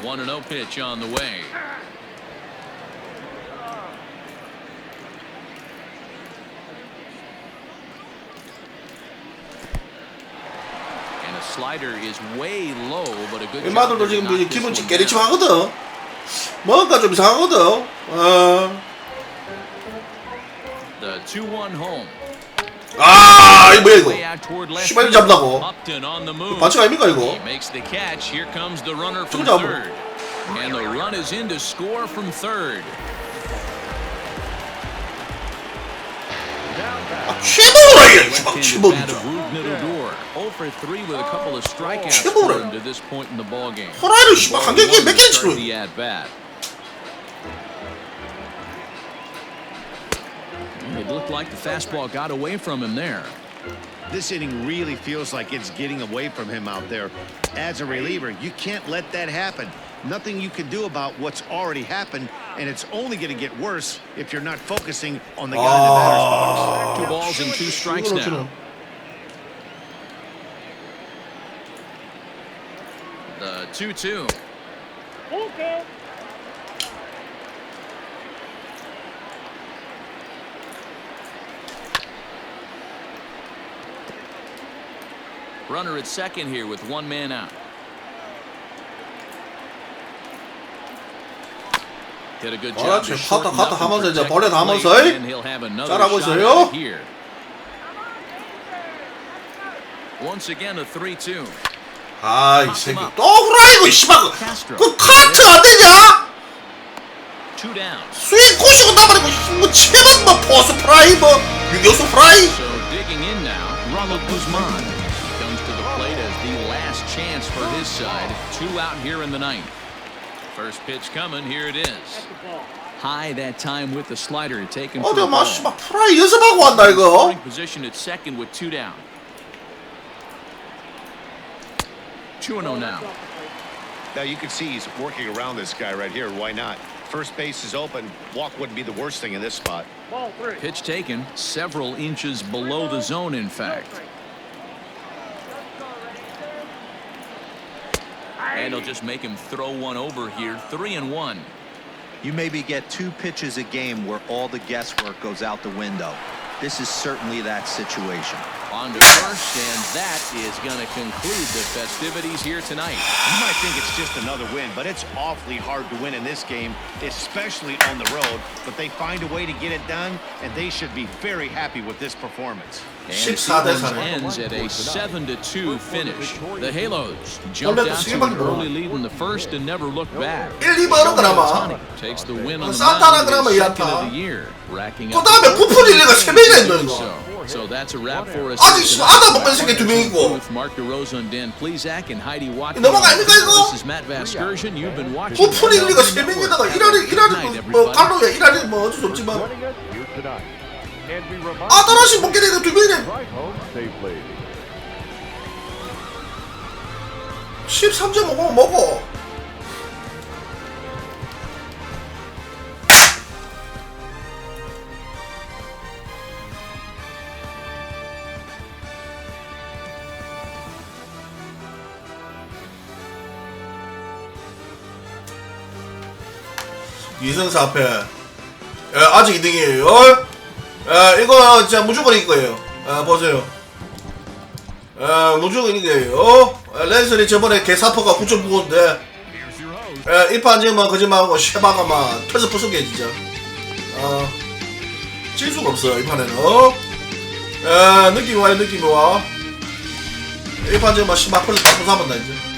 1-0 pitch on the way. And a slider is way low, but a good job. 이마들도 지금 기분치 깨리침하거든. 뭔가 좀 이상하거든. The 2-1 home. 아, 이거 뭐야 이거? 시발이 잡다고. 반칙 아닙니까 이거? He makes the catch. Here comes the runner from 잡아. third. And the run is in to score from third. 아, 최고라 얘. 시발 최고 진짜. 0 for 3 with a couple of strikeouts for him to this point in the ball game. 호라이를 시발 한 경기에 몇 개를 치러? The at bat. It looked like the fastball got away from him there. This inning really feels like it's getting away from him out there. As a reliever, you can't let that happen. Nothing you can do about what's already happened, and it's only going to get worse if you're not focusing on the guy in the batter's box. 2 balls and 2 strikes now. The 2-2. Okay. Runner at second here with 1 man out. Did a good job to shorten up and protect the plate, and he'll have another shot at it here. Once again a 3-2. 아, 이 새끼 또 후라이고 씨발 그 카트 안 되냐? 2 down. 스윙 꼬시고 나버리고 뭐 치면 뭐 포스 프라이 뭐 유격수 프라이. So digging in now, Ronald Guzman comes to the plate as the last chance for his side. 2 out here in the ninth. First pitch coming, here it is. High that time with the slider taken for the 어디 막 ball. 씨발 프라이 연습하고 한다 이거. Position at second with 2 down. 2-0 now. Now you can see he's working around this guy right here. Why not? First base is open. Walk wouldn't be the worst thing in this spot. Ball 3. Pitch taken several inches below the zone, in fact. And he'll just make him throw one over here. 3-1. You maybe get 2 pitches a game where all the guesswork goes out the window. This is certainly that situation. On to first, and that is going to conclude the festivities here tonight. You might think it's just another win, but it's awfully hard to win in this game, especially on the road. But they find a way to get it done, and they should be very happy with this performance. And the series ends at a 7-2 finish. The Halos jumped out to an early lead in the first and never looked back. 1-2번은 그나마. Takes the win on the 산타나 mound, 그나마 his second 이렇다. of the year, racking 그 up. 다음에 부풀이가 3명이나 있노 이거. So that's a wrap for us. 아직 씨발 아다 못 뺀 새끼 2명이고. Mark DeRosa and Dan Plesac and Heidi Watkins. 넘어가 아닙니까 이거? This is Matt Vasgersian. You've been watching. 부풀이가 3명에다가 일하리 뭐 갈로야 일하리 뭐 어쩔 수 없지만. Joining us here tonight. And we remind 아따라시 목게리가 2명이네. right home safely. 13점 먹으면 먹어. 이승사 앞에 아직 2등이에요. 이거 진짜 무조건 이길 거예요. 보세요. 무조건 이겨요. 랜선이 저번에 개사퍼가 9.95인데 1판 지금 거짓말하고 쉐바가 막 터져 부수게 진짜. 질 수가 없어 이 판에는. 느낌이 와요 느낌이 와. 1판 지금 막 시마크를 다 부숴본다 이제.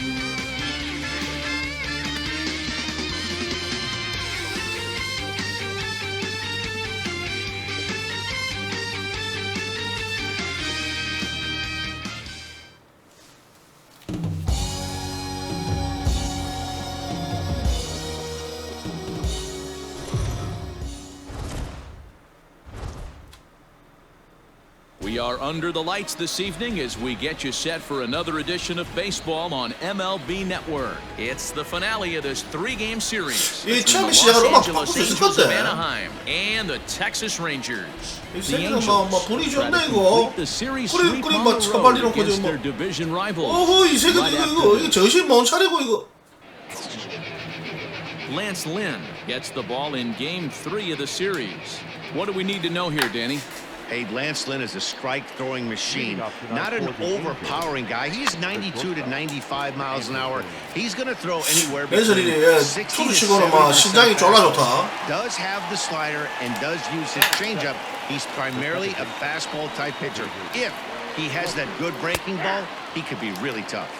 We are under the lights this evening as we get you set for another edition of baseball on MLB Network. It's the finale of this 3-game series 이 between the 처음에 시작을 Los 음악 바꿀 Angeles 수 있을 Angels 것 of 같아. Anaheim and the Texas Rangers. 이 The 새끼는 Angels 막 분위기 try 좋네 to 이거. complete the series 그림 sweep 그림 on 막 the 처발리 road 놓고 against 지금 their 뭐. division rivals. 어허 이 새끼들 Right 이거 after 이게 this. 정신 못 차리고 이거. Lance Lynn gets the ball in Game 3 of the series. What do we need to know here, Danny? Hey, Lance Lynn is a strike-throwing machine, not an overpowering guy. He's 92 to 95 miles an hour. He's going to throw anywhere between 랜슬이 60 to 투수 치고는 막 70% 신장이 졸라 좋다. Does have the slider and does use his changeup. He's primarily a fastball-type pitcher. If he has that good breaking ball, he could be really tough.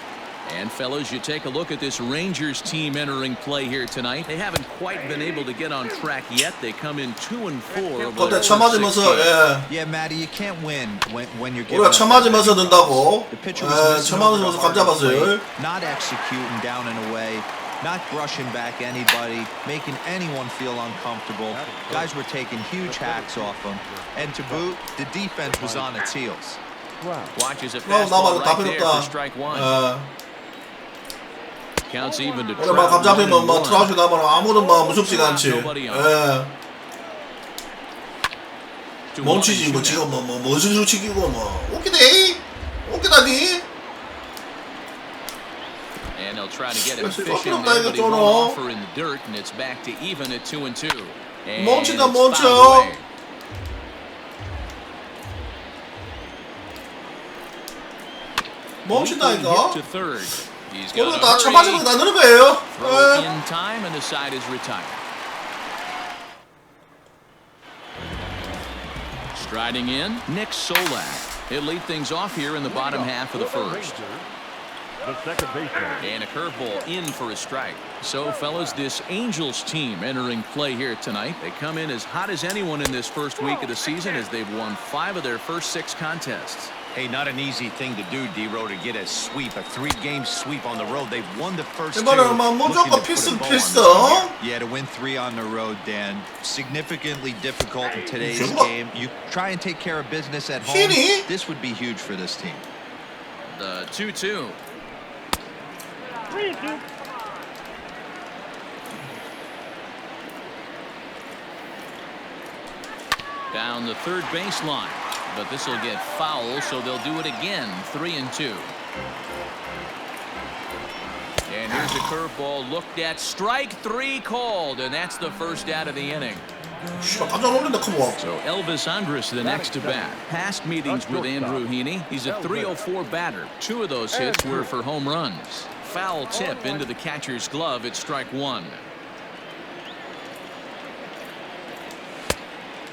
And fellas, you take a look at this Rangers team entering play here tonight. They haven't quite been able to get on track yet. They come in 2-4 over 그때 their 차 first 6 맞으면서 games. Yeah, Matty, you can't win when you're 우리가 차 맞으면서 넣는다고. The pitcher was 차 missing over 맞으면서 the 감 hard plate, 잡았어요. not executing down and away, not brushing back anybody, making anyone feel uncomfortable. Guys were taking huge hacks off him, and to boot, the defense was on its heels. Watches a 나만 fastball 다 right there 필요 for 없다. strike one. Counts even to 오늘 막 감 Trout, 잡히면 막 1-1. 트라우스 나면 아무런 막 무섭지가 않지. 예. 멈추지 뭐 지금 뭐 머슬수 치기고 뭐 웃기네. 웃기다니. And they'll try to get him Let's see, fishing fucking there, up, but he Jonah. won't offer in the dirt, and it's back to even at 2-2. And 멈추다 it's 멈춰. fouled away. 멈춘다니까. Hit to third. He's got 오늘 a 다 차 hurry. 맞으면 다 넣는 거예요. Throw 예. in time, and the side is retired. Striding in, Nick Solak. He'll lead things off here in the bottom half of the first. The second baseman. And a curveball in for a strike. So, fellas, this Angels team entering play here tonight. They come in as hot as anyone in this first week of the season as they've won 5 of their first 6 contests. Hey, not an easy thing to do, D-Row, to get a sweep, a 3-game sweep on the road. They've won the first 2. 이번에는 막 looking 무조건 to put a 필승 bow on 필승. this one. Yeah, to win 3 on the road, Dan, significantly difficult in today's 정말? game. You try and take care of business at home. 희니? This would be huge for this team. The 2-2. 3-2. Down the third baseline. But this will get foul, so they'll do it again. 3-2. And here's a curveball looked at. Strike 3 called, and that's the first out of the inning. 씨발 깜짝 놀란다 커버. So Elvis Andrus the next to bat. Past meetings with Andrew Heaney. He's a .304 batter. 2 of those hits were for home runs. Foul tip into the catcher's glove at strike 1.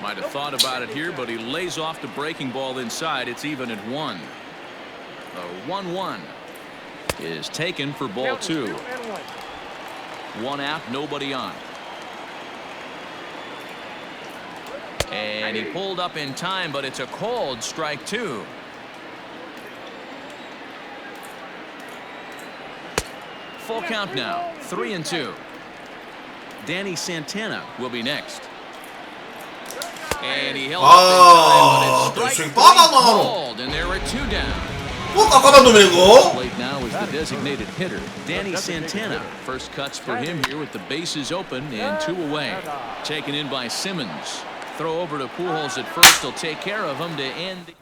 Might have thought about it here, but he lays off the breaking ball inside. It's even at 1. The 1-1 is taken for ball 2. 1 out, nobody on. And he pulled up in time, but it's a called strike 2. Full count now, 3-2. Danny Santana will be next. And he held up in time, but it's strike 3 called, and there are 2 down. 뭐 깜깜한 놈이네 이거. Plate now is the designated hitter, Danny Santana. First cuts for him here with the bases open and 2 away. Taken in by Simmons. Throw over to Pujols at first. He'll take care of him to end.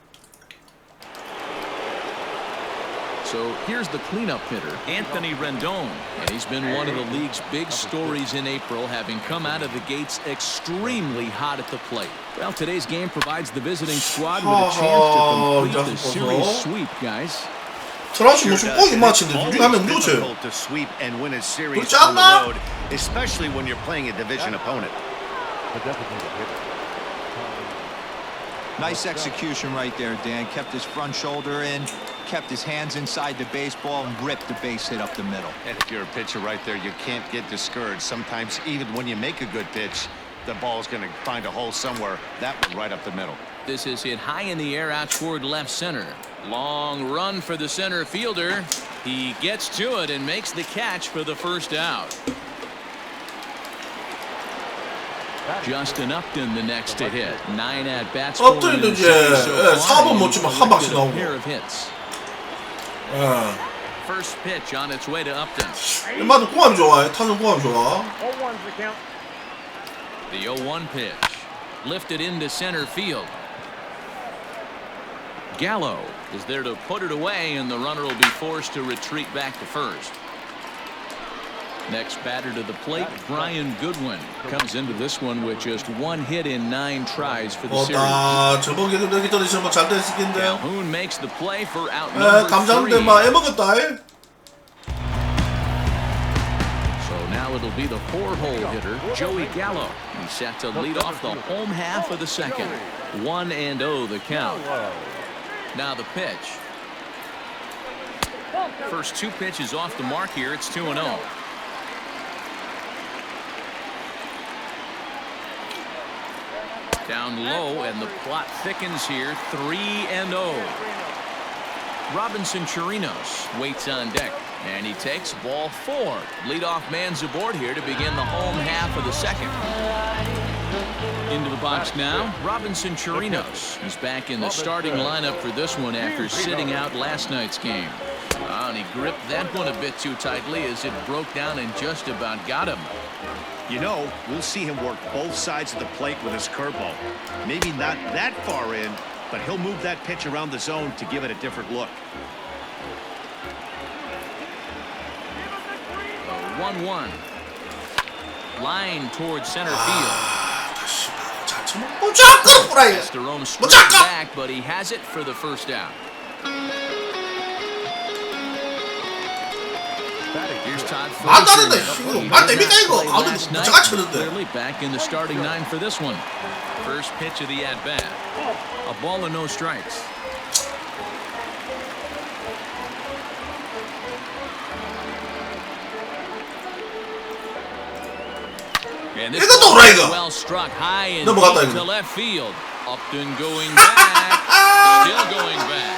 So here's the cleanup hitter, Anthony Rendon, and he's been one of the league's big stories in April, having come out of the gates extremely hot at the plate. Well, today's game provides the visiting squad with a chance to complete the series sweep, guys. 트라우스 무슨 꼭 입맞힌데 둘 중에 하면 누구지? Difficult to sweep and win a series 그렇지 on the 않나? road, especially when you're playing a division opponent. The designated hitter. Nice execution right there, Dan. Kept his front shoulder in, kept his hands inside the baseball, and ripped the base hit up the middle. And if you're a pitcher right there, you can't get discouraged. Sometimes even when you make a good pitch, the ball's going to find a hole somewhere. That one right up the middle. This is hit high in the air out toward left center. Long run for the center fielder. He gets to it and makes the catch for the first out. Justin Upton the next to hit. 9 at bats for him. 업들도 이제 4번 못 치면 한 방씩 나오고. First pitch on its way to Upton. 인마도 궁합이 좋아해. 타선 궁합이 좋아. 0-1's the count. The 0-1 pitch lifted into center field. Gallo is there to put it away, and the runner will be forced to retreat back to first. Next batter to the plate, Brian Goodwin comes into this one with just 1 hit in 9 tries for the series. 저번 경기 전에 정말 잘 됐을 텐데. Calhoun makes the play for out number 3. 감자인데 막 애먹었다. So now it'll be the 4-hole hitter, Joey Gallo. He's set to lead off the home half of the second. 1-0 the count. Now the pitch. First 2 pitches off the mark here. It's 2-0. Down low, and the plot thickens here. 3-0. Robinson Chirinos waits on deck, and he takes ball 4. Leadoff man's aboard here to begin the home half of the second. Into the box now, Robinson Chirinos is back in the starting lineup for this one after sitting out last night's game. And he gripped that one a bit too tightly as it broke down and just about got him. You know, we'll see him work both sides of the plate with his curveball. Maybe not that far in, but he'll move that pitch around the zone to give it a different look. 1-1. Line towards center field. Jerome struck back, but he has it for the first out. Here's Todd Frazier. Clearly back in the starting 9 for this one. First pitch of the at-bat. A ball and no strikes. And this ball is well struck high and deep to left field. Upton going back. Still going back.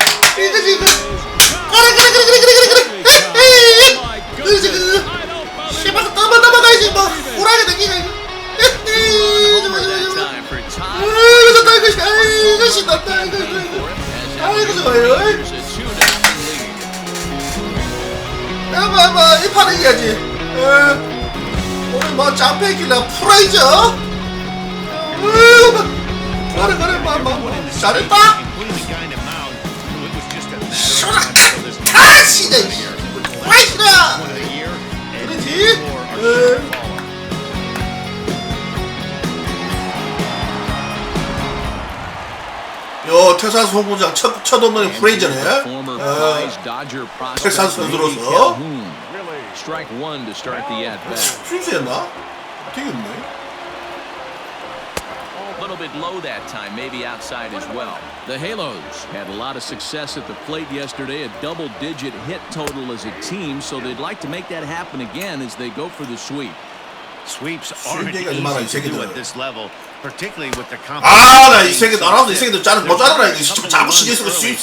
이 판을 이겨야지. 오늘 뭐 짬패길래 프라이저. 그래 잘했다. 가시네. 프라이저라. 그렇지. 요 텍사스 홍구장 첫 홈런이 프레이저네. 텍사스 선수로서. Strike 1 to start the at-bat. 순수했나? 되겠네. A little bit low that time, maybe outside as well. The Halos had a lot of success at the plate yesterday, a double-digit hit total as a team, so they'd like to make that happen again as they go for the sweep. Sweeps aren't easy to do at this level, particularly with the 나 이 새끼 나라도 이 새끼들 못 자르라 이거 자꾸 신경 쓰고 수입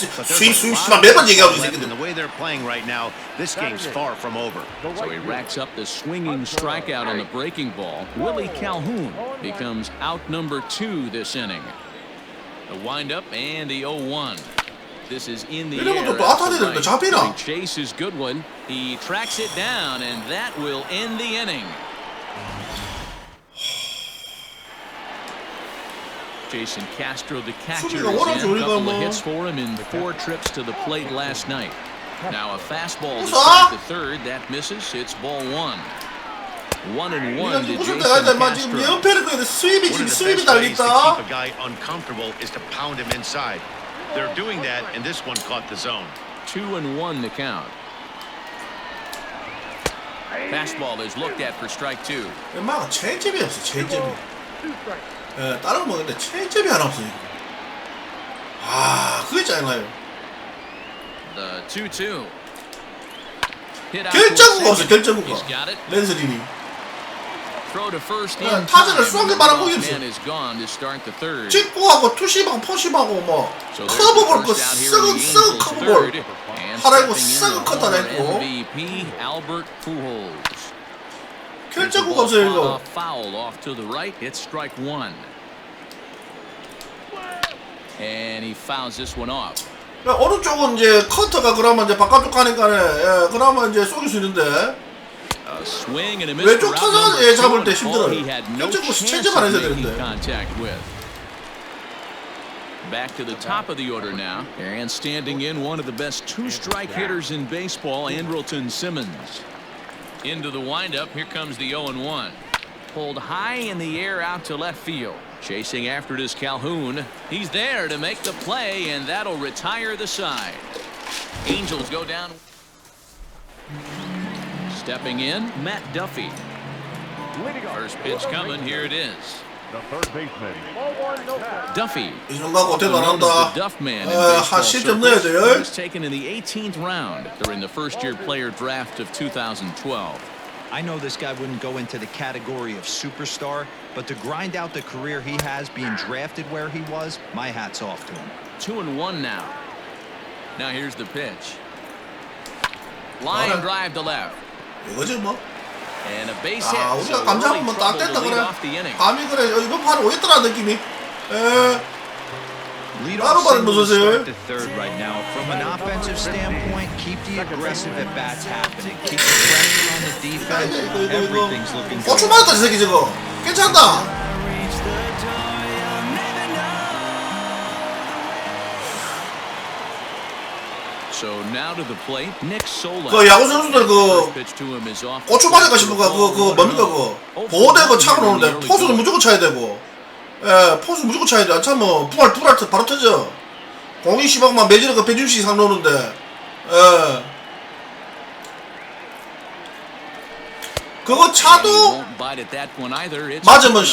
매번 얘기하고 이 새끼들. The way they're playing right now, this game's far from over. So he racks up the swinging strikeout on the breaking ball. Willie Calhoun becomes out number 2 this inning. The windup and the 0-1. This is in the air. Chases Goodwin. He tracks it down, and that will end the inning. Jason Castro, the catcher, is in. A couple of hits for him in 4 trips to the plate last night. Now a fastball to start the third. That misses. It's ball 1. 1-1 to Jason Castro. One of the best ways to keep a guy uncomfortable is to pound him inside. They're doing that, and this one caught the zone. 2-1 the count. Fastball is looked at for strike 2. 엄마가 체인점이 없어. 체인점이. 다른 거 먹는데 체인점이 하나 없어요. 그게 짜증나요. The 2-2. 결정구가 없어. 결정구가. 랜스리니. 타자를 수학에 말아보기 없어. 직구하고 투심하고 포심하고 뭐 커브볼 그 썩은 커브볼 하라고 썩은 커터 냈고 결정구가 없어요 이거. Foul off to the right. It's strike one. And he fouls this one off. 오른쪽은 이제 커터가 그러면 이제 바깥쪽 가니까네. 예, 그러면 이제 쏘길 수 있는데. 왼쪽 타자 잡을 때 힘들어요. 결정구 체제만 해야 되는데. Back to the top of the order now, and standing in one of the best two-strike hitters in baseball, Andrelton Simmons. Into the windup, here comes the 0-1. Pulled high in the air out to left field. Chasing after it is Calhoun. He's there to make the play, and that'll retire the side. Angels go down. Stepping in, Matt Duffy. First pitch coming, here it is. The third baseman. Duffy. 이 정도가 어떻게 안 한다. 한 10점 넣어야 돼요. Was taken in the 18th round during the first-year player draft of 2012. I know this guy wouldn't go into the category of superstar, but to grind out the career he has being drafted where he was, my hat's off to him. 2-1 now. Now here's the pitch. Line drive to left. 이거지 뭐. And a base hit. 우리가 감자 한번 딱 뗐다 그래. 감이 그래. 이번 판에 오겠더라 느낌이. 바로바로 넣으세요. Right now, from an offensive standpoint, keep the aggressive at bats happening. Keep the pressure on the defense. Everything's looking good. 고추 맞았다 이 새끼 저거. 괜찮다. So now to the plate, Nick Sola. 그 야구 선수들 그 고추 맞을까 싶은가 그 뭡니까 그 보호대고 차고 노는데 포수는 무조건 차야 되고, 예 포수 무조건 차야 돼. 안 차면 부활 바로 터져. 공이 시방만 매지는 그 160 이상 노는데, 예 그거 차도 맞으면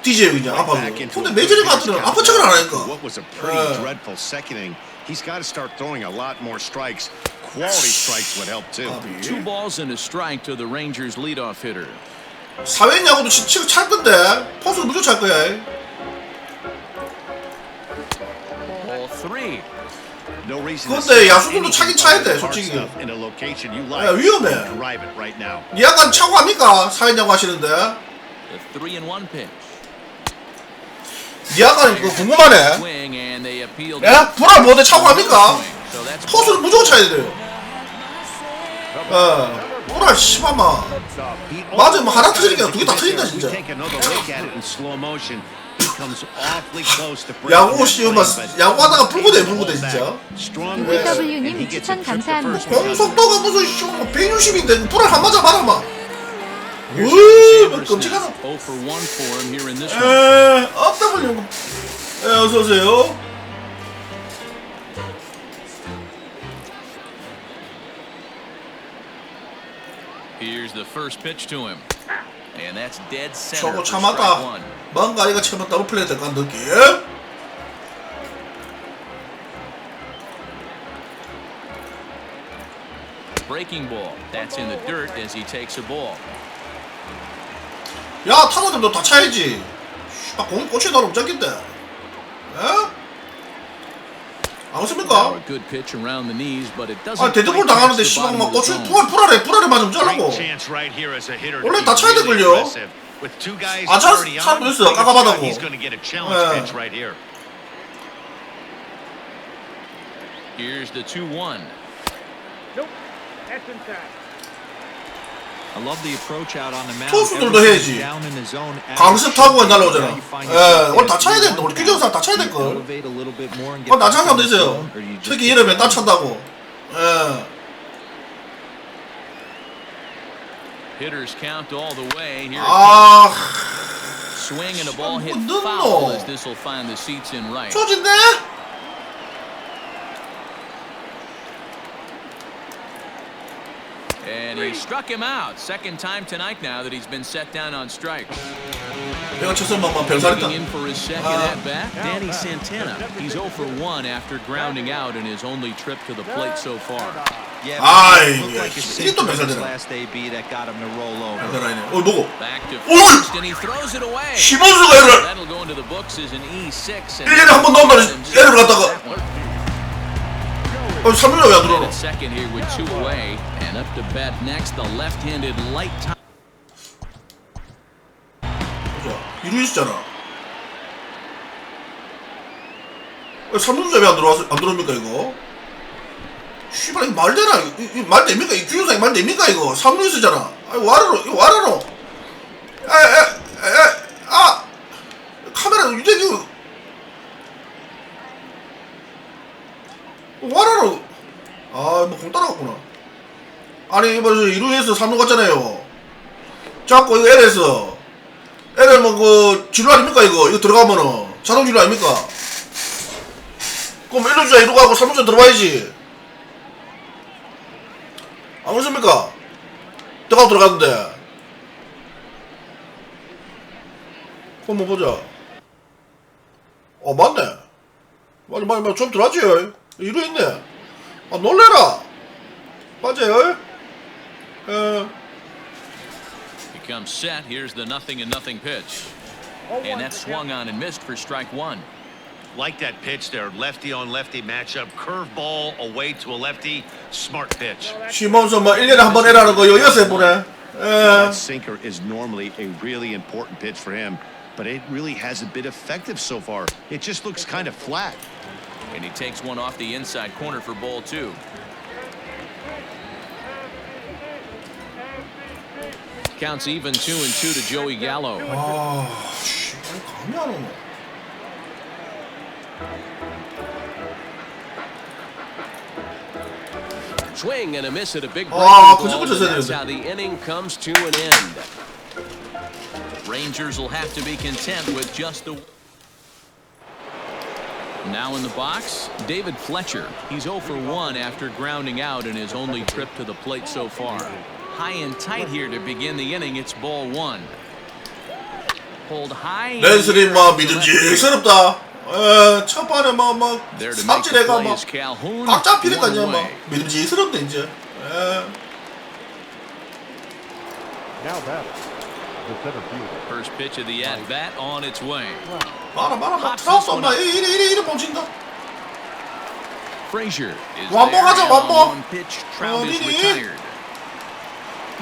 뒤져요 그냥 아파서. 근데 매지는 같은 아픈 척을 안 하니까. He's got to start throwing a lot more strikes. Quality strikes would help too. 2 balls and a strike to the Rangers leadoff hitter. 사회인 야구도 치고 찰 건데 포수는 무조건 찰 거야. Ball 3. 근데 야수들도 차긴 차야 돼 솔직히. 위험해. 니 약간 차고 합니까? 사회인 야구 하시는데. The 3-1 pitch. 니 약간 그거 궁금하네. 야 불알 못해 차고 합니까? 포수는 무조건 차야 돼요. 불알 씨발마. 맞아 뭐 하나 터지니까 두 개 다 터진다 진짜. 야구 씨발 야구하다가 불고대 진짜. UW님 추천 감사합니다. 공속도가 무슨 씨발 160인데 불알 한 맞아 봐라 막. 으 끔찍하다. 없다블요. 어서 오세요. Here's the first pitch to him. And that's dead center. 저거 참았다. 뭔가 이거 처음 더블 플레이 될 것 느낌. Breaking ball. That's in the dirt as he takes a ball. 야 타자들도 다 차야지. 씨발 공이 꽂혀 나오면 짱긴데. 안 웃습니까? 아 데드볼 당하는데 씨발 막 꽂혀 불알에 맞으면 잘라고. 원래 다 차야 될걸요. 아차 사람도 있어요. 깎아받아고. Here's the 2-1. 투수들도 해야지. 강습 타구가 날라오잖아. 오늘 다 차야 되는데 우리 규정상 다 차야 될걸. 나차는 사람도 있어요. 특히 이러면 딱 찬다고. Hitters count all the way. Here 아, swing and a ball hit foul as this will find the seats in right. 조진네? And he struck him out. Second time tonight now that he's been set down on strikes. 내가 쳤으면 별살했다. In for his second at bat, Danny Santana. He's 0 for 1 after grounding out in his only trip to the plate so far. 아이, 이게 또 별살되나? 별살이네. 뭐고? 시몬스가 얘를 1년에 한 번 넣는다는 얘를 갖다가 3루에 왜 안 들어오노? Second here with 2 away, and up to bat next, the left-handed light top. 보자. 2루 있었잖아. 3루자 왜 안 들어옵니까 이거? 씨발 이거 말되나? 이거 말됩니까? 이 규정상이 말됩니까 이거? 3루 있었잖아. 아니 와라로 이거 와라로. 카메라 유대기 와라로. 뭐 공 따라갔구나. 아니 이거 2루에서 3루 갔잖아요. 자꾸 이거 L에서 L은 뭐 그 진루 아닙니까 이거 들어가면은 자동 진루 아닙니까? 그럼 1루주자 2루 가고 3루주자 들어와야지. 안 그렇습니까? 들어가고 들어갔는데. 그럼 뭐 보자. 맞네. 맞아. 좀 들어왔지. 2루 있네. 놀래라. 맞아요. Becomes set. Here's the 0-0 pitch. And that's swung on and missed for strike one. Like that pitch there, lefty on lefty matchup, curveball away to a lefty, smart pitch. 시몬서 뭐 1년에 한 번 해라는 거 여기서 해보네. That sinker is normally a really important pitch for him, but it really hasn't been effective so far. It just looks kind of flat. And he takes one off the inside corner for ball two. Counts even 2-2 to Joey Gallo. 감이 안 오네. Swing and a miss at a big ball, and that's how the inning comes to an end. Rangers will have to be content with just the. Now in the box, David Fletcher. He's 0 for 1 after grounding out in his only trip to the plate so far. High and tight here to begin the inning. It's ball one. Hold high. 랜스리 뭐 믿음직스럽다. 첫 번에 뭐 삼진애가 막 잡히니까 이제 막 믿음직스럽네 이제. Now that the center fielder. First pitch of the at bat on its way. 봐라 트라우스 엄마 이래 뻥친다. Frazier is 완봉하자 완봉. one pitch. Trout is retired.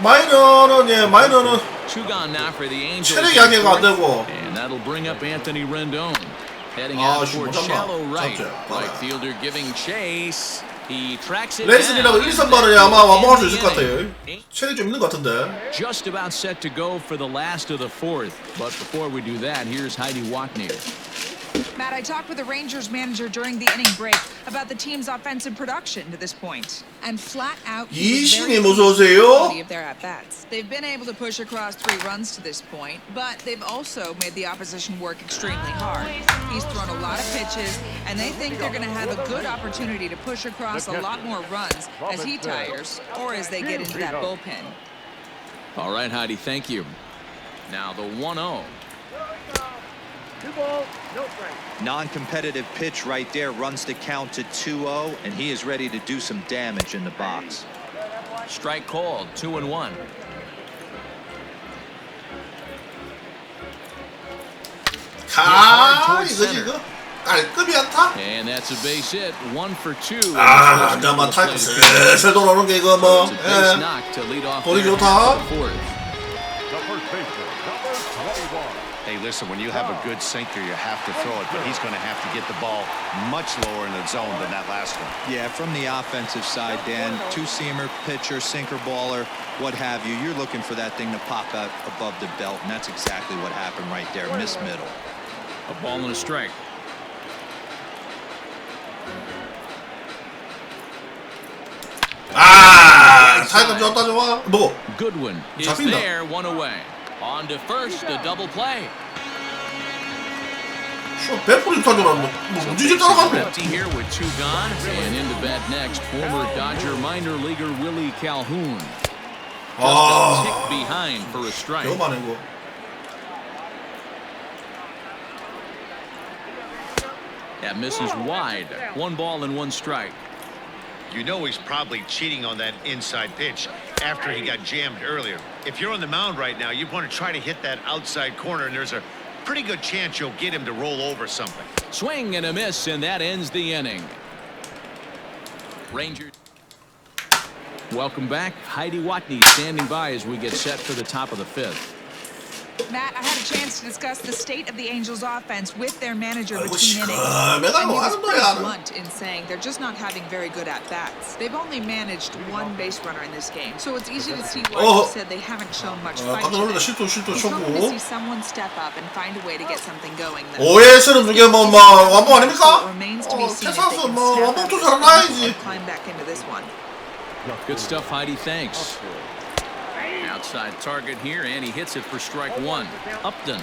마이너는 Two gone now for the Angels. 체력 약해가 안 되고. And that'll bring up Anthony Rendon. Heading out towards shallow right. Right fielder giving chase. He tracks it down. 랜슨이라고 1, 2, 3번에 아마 완봉할 수 있을 것 같아요. 체력이 좀 있는 것 같은데. Just about set to go for the last of the fourth. But before we do that, here's Heidi Watnier. Matt, I talked with the Rangers manager during the inning break about the team's offensive production to this point. And flat out, 이신님 어서 오세요. of their at-bats. They've been able to push across 3 runs to this point, but they've also made the opposition work extremely hard. He's thrown a lot of pitches, and they think they're going to have a good opportunity to push across a lot more runs as he tires or as they get into that bullpen. All right, Heidi, thank you. Now the 1-0. 2 balls, no strikes. Non-competitive pitch right there runs the count to 2-0, and he is ready to do some damage in the box. Strike called, 2-1. 이거 깔끔이 않다. And that's a base hit, 1 for 2. 잠깐만 타이거 슬슬 돌아오는 게 이거 뭐. 볼이 좋다. The first baseman, number 21. Hey, listen, when you have a good sinker, you have to throw it, but he's going to have to get the ball much lower in the zone than that last one. Yeah, from the offensive side, Dan, two-seamer, pitcher, sinker baller, what have you, you're looking for that thing to pop out above the belt, and that's exactly what happened right there, miss middle. A ball and a strike. 타이거 좋다 좋아. 뭐? Goodwin is 잡힌다. there, 1 away. On to first, a double play. 100% 타줄 알았는데 뭐 무지개 따라가네. Empty here with 2 gone, and into bat next, former Dodger minor leaguer Willie Calhoun. Just a tick behind for a strike. 배우만 이거. That misses wide. 1 ball and 1 strike. You know he's probably cheating on that inside pitch after he got jammed earlier. If you're on the mound right now, you want to try to hit that outside corner, and there's a pretty good chance you'll get him to roll over something. Swing and a miss, and that ends the inning. Rangers. Welcome back. Heidi Watney standing by as we get set for the top of the 5th. Matt, I had a chance to discuss the state of the Angels offense with their manager between innings. 내가 And he 뭐 was 하는 pretty 거야? blunt in saying they're just not having very good at-bats. They've only managed one base runner in this game, so it's easy to see why he said they haven't shown much fight 깜짝 놀랐다. today. 실도 He's hoping to 쳤고. see someone step up and find a way to get something going, though. 오해스름 중에 뭐 완봉 아닙니까? So it remains to be seen if they 캐사스 can 뭐 snap 완봉 out 좀 of this 잘하나야지. or climb back into this one. Good stuff, Heidi. Thanks. Outside target here, and he hits it for strike one. Upton,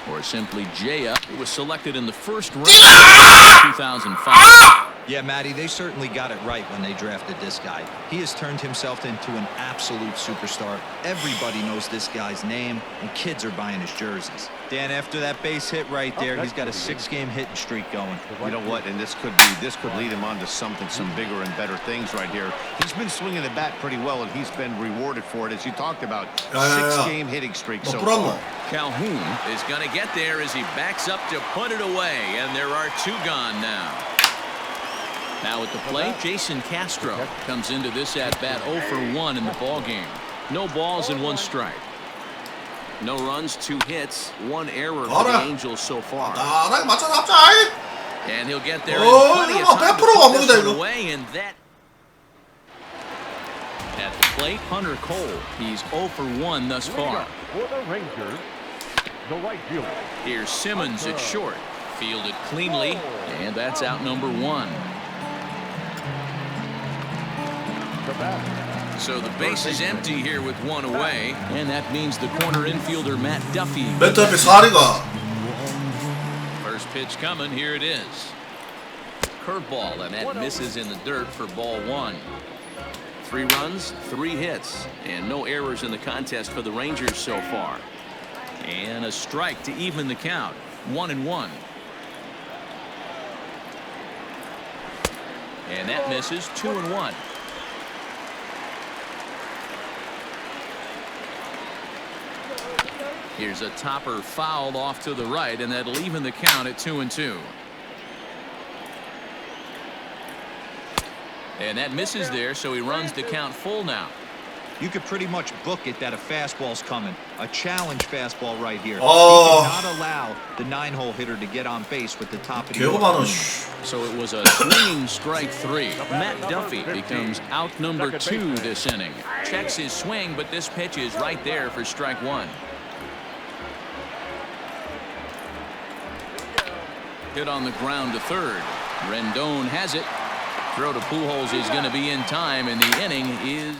or simply Jaya, who was selected in the first round of 2005. Yeah, Matty, they certainly got it right when they drafted this guy. He has turned himself into an absolute superstar. Everybody knows this guy's name, and kids are buying his jerseys. Dan, after that base hit right there, he's got a 6-game hitting streak going. You know what? And this could lead him on to some bigger and better things right here. He's been swinging the bat pretty well, and he's been rewarded for it, as you talked about. 6-game hitting streak so far. Calhoun is going to get there as he backs up to put it away, and there are two gone now. Now at the plate, Jason Castro comes into this at-bat 0 for 1 in the ballgame. No balls and 1 strike. No runs, 2 hits, 1 error for the Angels so far. And he'll get there in plenty of time to put this one away, and that... At the plate, Hunter Cole. He's 0 for 1 thus far. For the Rangers, the right fielder. Here's Simmons at short. Fielded cleanly, and that's out number 1. So the base is empty here with 1 away, and that means the corner infielder Matt Duffy. First pitch coming, here it is. Curveball, and that misses in the dirt for ball 1. 3 runs, 3 hits, and no errors in the contest for the Rangers so far. And a strike to even the count, 1-1. And that misses, 2-1. Here's a topper fouled off to the right, and that'll even the count at 2-2. And that misses there, so he runs the count full now. You could pretty much book it that a fastball's coming. A challenge fastball right here. He cannot allow the 9-hole hitter to get on base with the top of the order. So it was a swinging strike 3. Matt Duffy becomes out number 2 this inning. Checks his swing, but this pitch is right there for strike 1. Hit on the ground to third. Rendon has it. Throw to Pujols is going to be in time, and the inning is...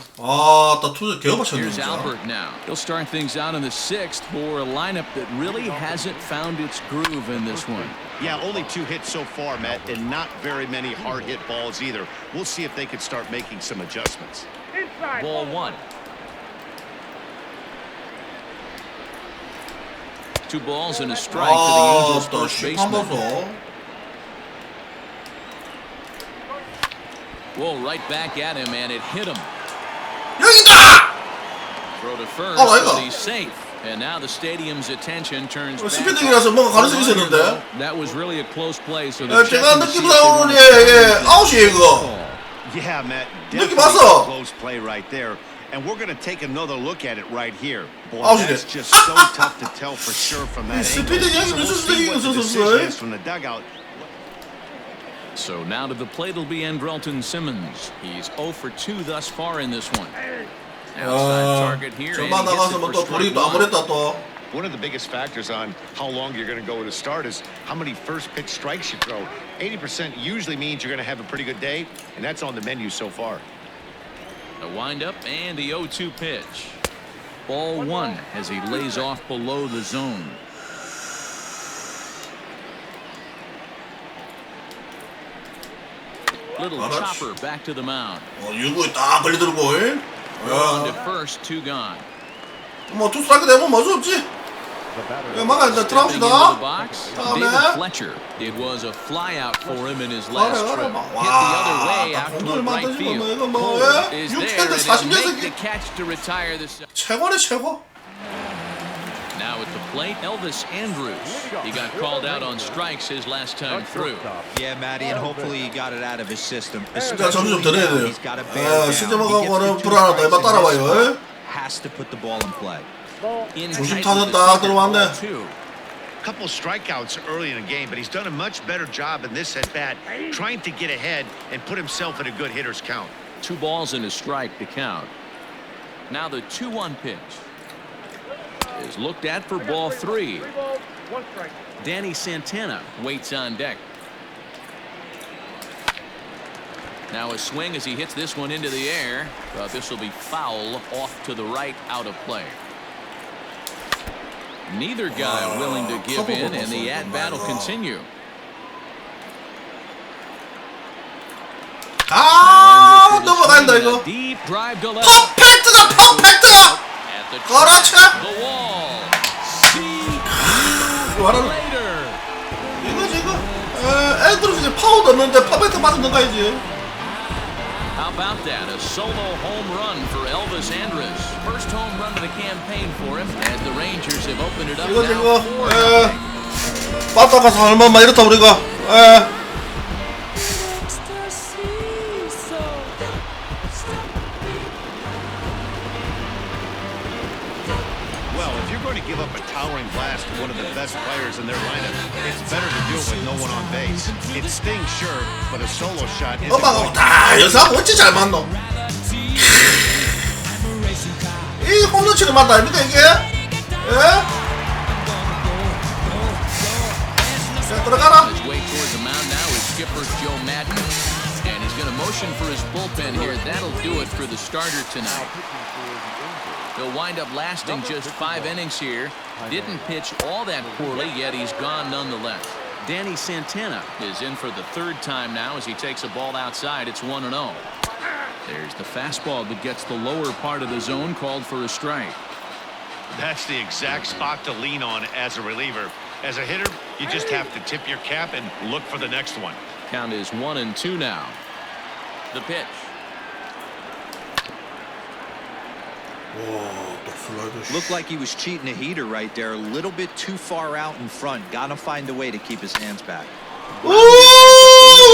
Here's Albert now. He'll start things out in the 6th for a lineup that really hasn't found its groove in this one. Yeah, only 2 hits so far, Matt, and not very many hard hit balls either. We'll see if they can start making some adjustments. Ball 1. 2 balls and a strike to the Angels first baseman. Whoa, right back at him, and it hit him. Throw to first, but he's safe. And now the stadium's attention turns back. That was really a close play. So 제가 느낌상 아웃이에요 이거. Yeah, Matt, definitely a close play right there. And we're going to take another look at it right here. Boy, that's just so tough to tell for sure from that angle. So we'll see what the decision is from the dugout. So now to the plate will be Andrelton Simmons. He's 0 for 2 thus far in this one. Outside target here. And he hits it for strike 1. One of the biggest factors on how long you're going to go to start is how many first pitch strikes you throw. 80% usually means you're going to have a pretty good day, and that's on the menu so far. A windup and the 0-2 pitch. Ball 1 as he lays off below the zone. Little chopper back to the mound. 유구에 딱 걸리더라고. On to first, 2 gone. 뭐 투 스트라이크 되면 뭐 없지. 막아 일단 들어갑시다. David Fletcher. It was a flyout for him in his last trip. Hit the other way out to right field. Cole is there and make the catch to retire this. 최고네 최고. Now at the plate, Elvis Andrus. He got called out on strikes his last time through. Yeah, Matty, and hopefully he got it out of his system. 점수 좀 더 내야 돼요. 시점하고는 불안하다. 이봐 따라와요. Has to put the ball in play. In 조심 tight 타자 with the 딱 sinker, 들어왔네. ball two. Couple strikeouts early in the game, but he's done a much better job in this at bat, trying to get ahead and put himself in a good hitter's count. 2 balls and a strike to count. Now the 2-1 pitch is looked at for ball 3. 3 balls, 1 strike. Danny Santana waits on deck. Now a swing as he hits this one into the air, but this will be foul off to the right, out of play. Neither guy willing to give in, and the at-bat will continue. 아, 넘어간다 이거. Deep drive to left. 퍼펙트다, 퍼펙트. At the 그렇지. the wall. See you 말하는 later. 이거지 이거. 애들은 이제 파워 넣는데 퍼펙트 맞은 거 가야지. How about that? A solo home run for Elvis Andrus. First home run of the campaign for him, as the Rangers have opened it up 이거지 now 이거. 4-0. 빠따 가서 얼마만 이렇다 우리가. Well, if you're going to give up a towering blast to one of the best players in their lineup, it's better to do it with no one on base. It stings, sure, but a solo shot isn't 엄마가 다 여사하고 어찌 잘 맞노? 이 홈런 치는 맛 아닙니까 이게? 예? 자 들어가라. His way towards the mound now is skipper Joe Madden, and he's going to motion for his bullpen here. That'll do it for the starter tonight. He'll wind up lasting just 5 innings here. Didn't pitch all that poorly, yet he's gone nonetheless. Danny Santana is in for the 3rd time now as he takes a ball outside. It's 1-0. There's the fastball that gets the lower part of the zone, called for a strike. That's the exact spot to lean on as a reliever. As a hitter, you just have to tip your cap and look for the next one. Count is 1-2 now. The pitch. Looked like he was cheating a heater right there. A little bit too far out in front. Gotta find a way to keep his hands back.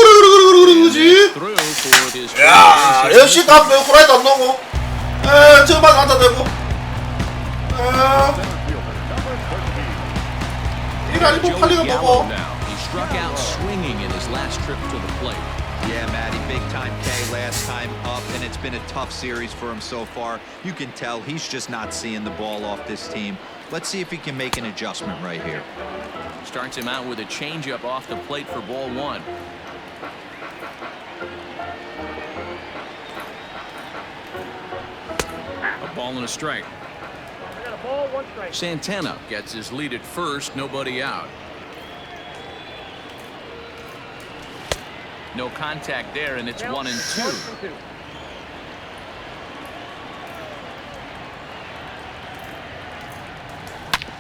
그러지. Through for his 야, 역시 다 후라이드 안 넣고. 저만 갖다 대고. 일 아니고 팔리는 거고. He struck out swinging in his last trip to the plate. Yeah, Matty, big time K last time up, and it's been a tough series for him so far. You can tell he's just not seeing the ball off this team. Let's see if he can make an adjustment right here. Starts him out with a changeup off the plate for ball 1. A ball and a strike. I got a ball, 1 strike. Santana gets his lead at first, nobody out. No contact there, and it's 1-2. 1-2.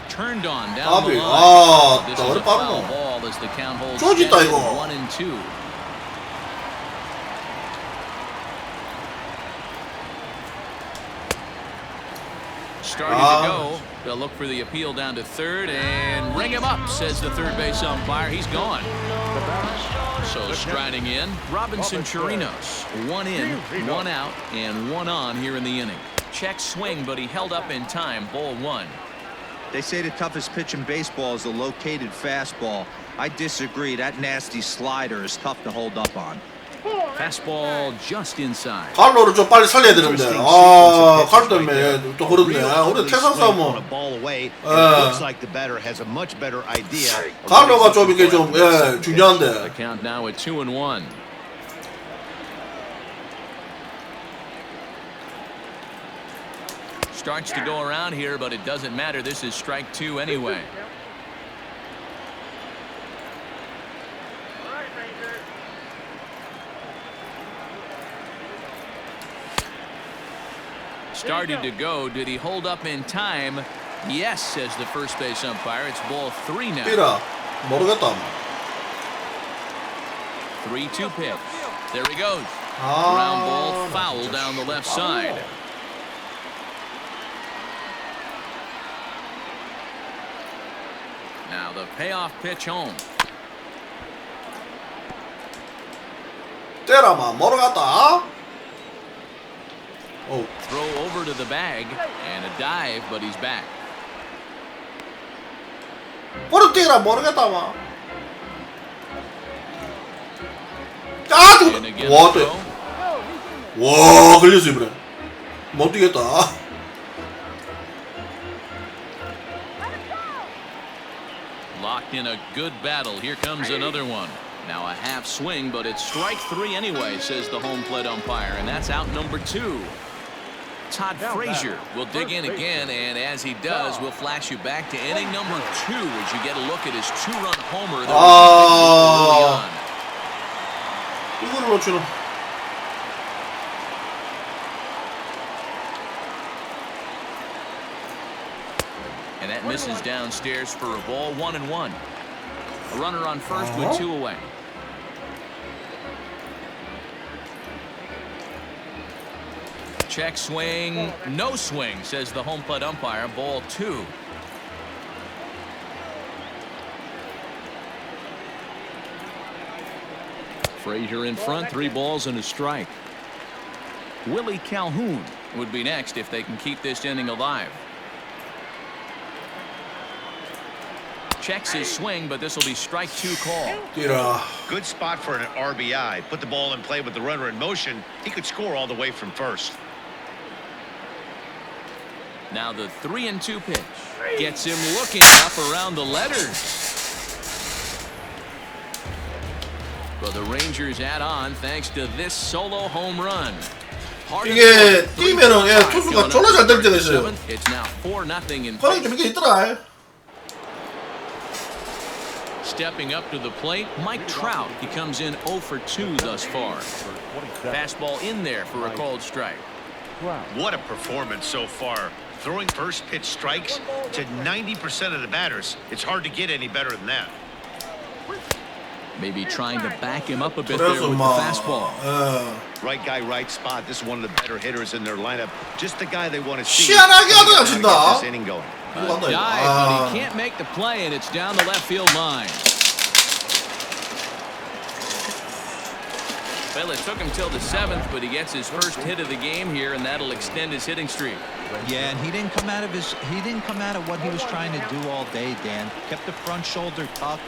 Turned on down the 아비, line. This is 저리 a foul 빠르노. ball as the count holds 쪼짓다, steady 이거. at 1-2. Starting to go. They'll look for the appeal down to 3rd and ring him up, says the 3rd base umpire. He's gone. So striding in, Robinson Chirinos. 1 in, 1 out, and 1 on here in the inning. Check swing, but he held up in time. Ball 1. They say the toughest pitch in baseball is a located fastball. I disagree. That nasty slider is tough to hold up on. Fastball just inside. 갈로를 좀 빨리 살려야 되는데. 갈 때문에 또 그렇네. 우리 태산 싸움은. 갈로가 좀 이게 좀 중요한데. The count now at 2-1. Starts to go around here, but it doesn't matter. This is strike 2 anyway. All right, Rangers. Started to go. Did he hold up in time? Yes, says the first base umpire. It's ball 3 now. 삐라. 모르겠다. 3-2 pitch. There he goes. Ground ball foul down the left side. Now the payoff pitch home. 때라마 모르겠다. Throw over over to the bag and a dive, but he's back. 볼을 뛰라 모르겠다 와. 아, And again, 와, the 또. throw. 와, 걸렸어 이번에. 못 뛰겠다. Locked in a good battle. Here comes another one. Now a half swing, but it's strike 3 anyway, says the home plate umpire, and that's out number 2. Todd Frazier will dig in again, and as he does, we'll flash you back to inning number 2 as you get a look at his 2-run homer that was early on. 이거를 놓치는. And that misses downstairs for a ball, 1-1. A runner on first with 2 away. Check swing, no swing, says the home plate umpire. Ball 2. Frazier in front, 3 balls and a strike. Willie Calhoun would be next if they can keep this inning alive. Checks his swing, but this will be strike 2 call. 뛰라. Good spot for an RBI. Put the ball in play with the runner in motion. He could score all the way from first. Now the 3-2 pitch gets him looking up around the letters. But the Rangers add on thanks to this solo home run. 이게 뛰면은 예, 투수가 졸라 잘 될 때가 있어요. It's now 4-0 in 그런 게 좀 있더라. Stepping up to the plate, Mike Trout. He comes in 0 for 2 thus far. Fastball in there for a called strike. What a performance so far. Throwing first pitch strikes to 90% of the batters. It's hard to get any better than that. Maybe trying to back him up a bit there with the fastball. Right guy, right spot. This is one of the better hitters in their lineup. Just the guy they want to see. 희한하게 하다가 Get 진다. this inning going. A dive, but he can't make the play, and it's down the left field line. Well, it took him till the 7th, but he gets his first hit of the game here, and that'll extend his hitting streak. Yeah, and he didn't come out of what he was trying to do all day, Dan. Kept the front shoulder tucked,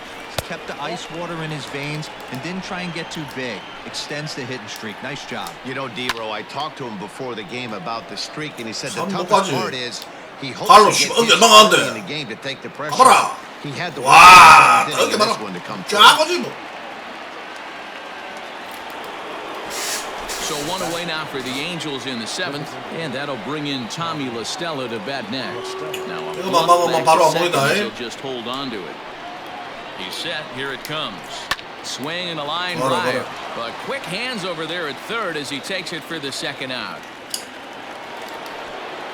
kept the ice water in his veins, and didn't try and get too big. Extends the hitting streak. Nice job. You know, D-Row, I talked to him before the game about the streak, and he said the 삼 toughest 번까지. part is he hopes 발로 to get 씹어 his 넘어간대. in the game to take the pressure. 가봐라. He had the 와, this 저렇게 말아. one to come through. 쫙거지 뭐. So 1 away now for the Angels in the 7th, and that'll bring in Tommy La Stella to bat next. Now a 이거 blunt 막 back 바로 to 안 second 보인다. as he'll just hold on to it. He's set. Here it comes. Swing and a line drive, but quick hands over there at third as he takes it for the second out.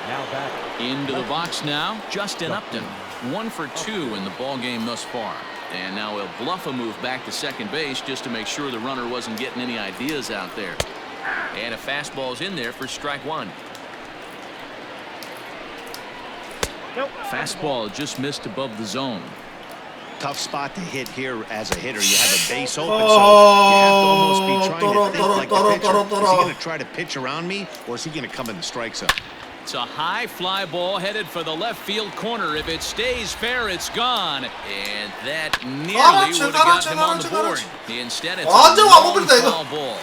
Now back. Into the box now, Justin Upton. 1 for 2 in the ball game thus far. And now he'll bluff a move back to second base just to make sure the runner wasn't getting any ideas out there. And a fastball's in there for strike 1. Fastball just missed above the zone. Tough spot to hit here as a hitter. You have a base open, so you have to almost be trying to think like the pitcher. Is he going to try to pitch around me, or is he going to come in the strike zone? It's a high fly ball headed for the left field corner. If it stays fair, it's gone. And that nearly would have got him on the board. Instead, it's a long foul ball.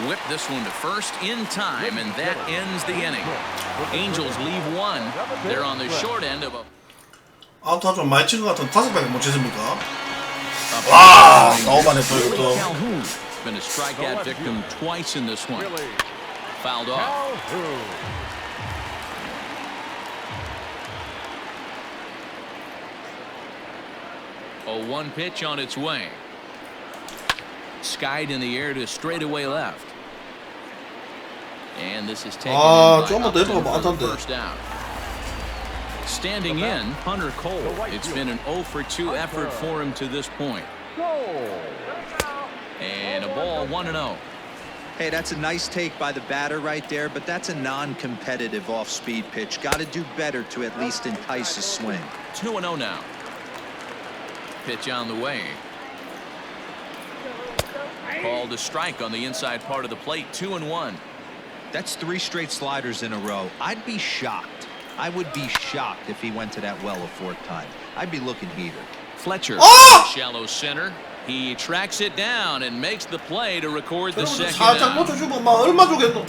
Whip this one to first in time, and that ends the inning. Angels leave 1. They're on the short end of a... 아웃타 좀 많이 친 것 같은 5개밖에 못 쳤습니까? 와, 너무 많이 했어 이것도. Calhoun been a strikeout victim twice in this one. Fouled off. A 1 pitch on its way. Skied in the air to straightaway left. And this is taken in by 좀만 더 해보고 Upton for 많던데. the first out. Standing in, Hunter Cole. It's been an 0 for 2 effort for him to this point. And a ball 1-0. Hey, that's a nice take by the batter right there, but that's a non-competitive off-speed pitch. Got to do better to at least entice a swing. 2-0 now. Pitch on the way. Called a strike on the inside part of the plate. 2-1. That's 3 straight sliders in a row. I'd be shocked. I would be shocked if he went to that well a 4th time. I'd be looking heater. Fletcher, shallow center. He tracks it down and makes the play to record the second 살짝 out. 놓쳐주면 막 얼마 주겠노.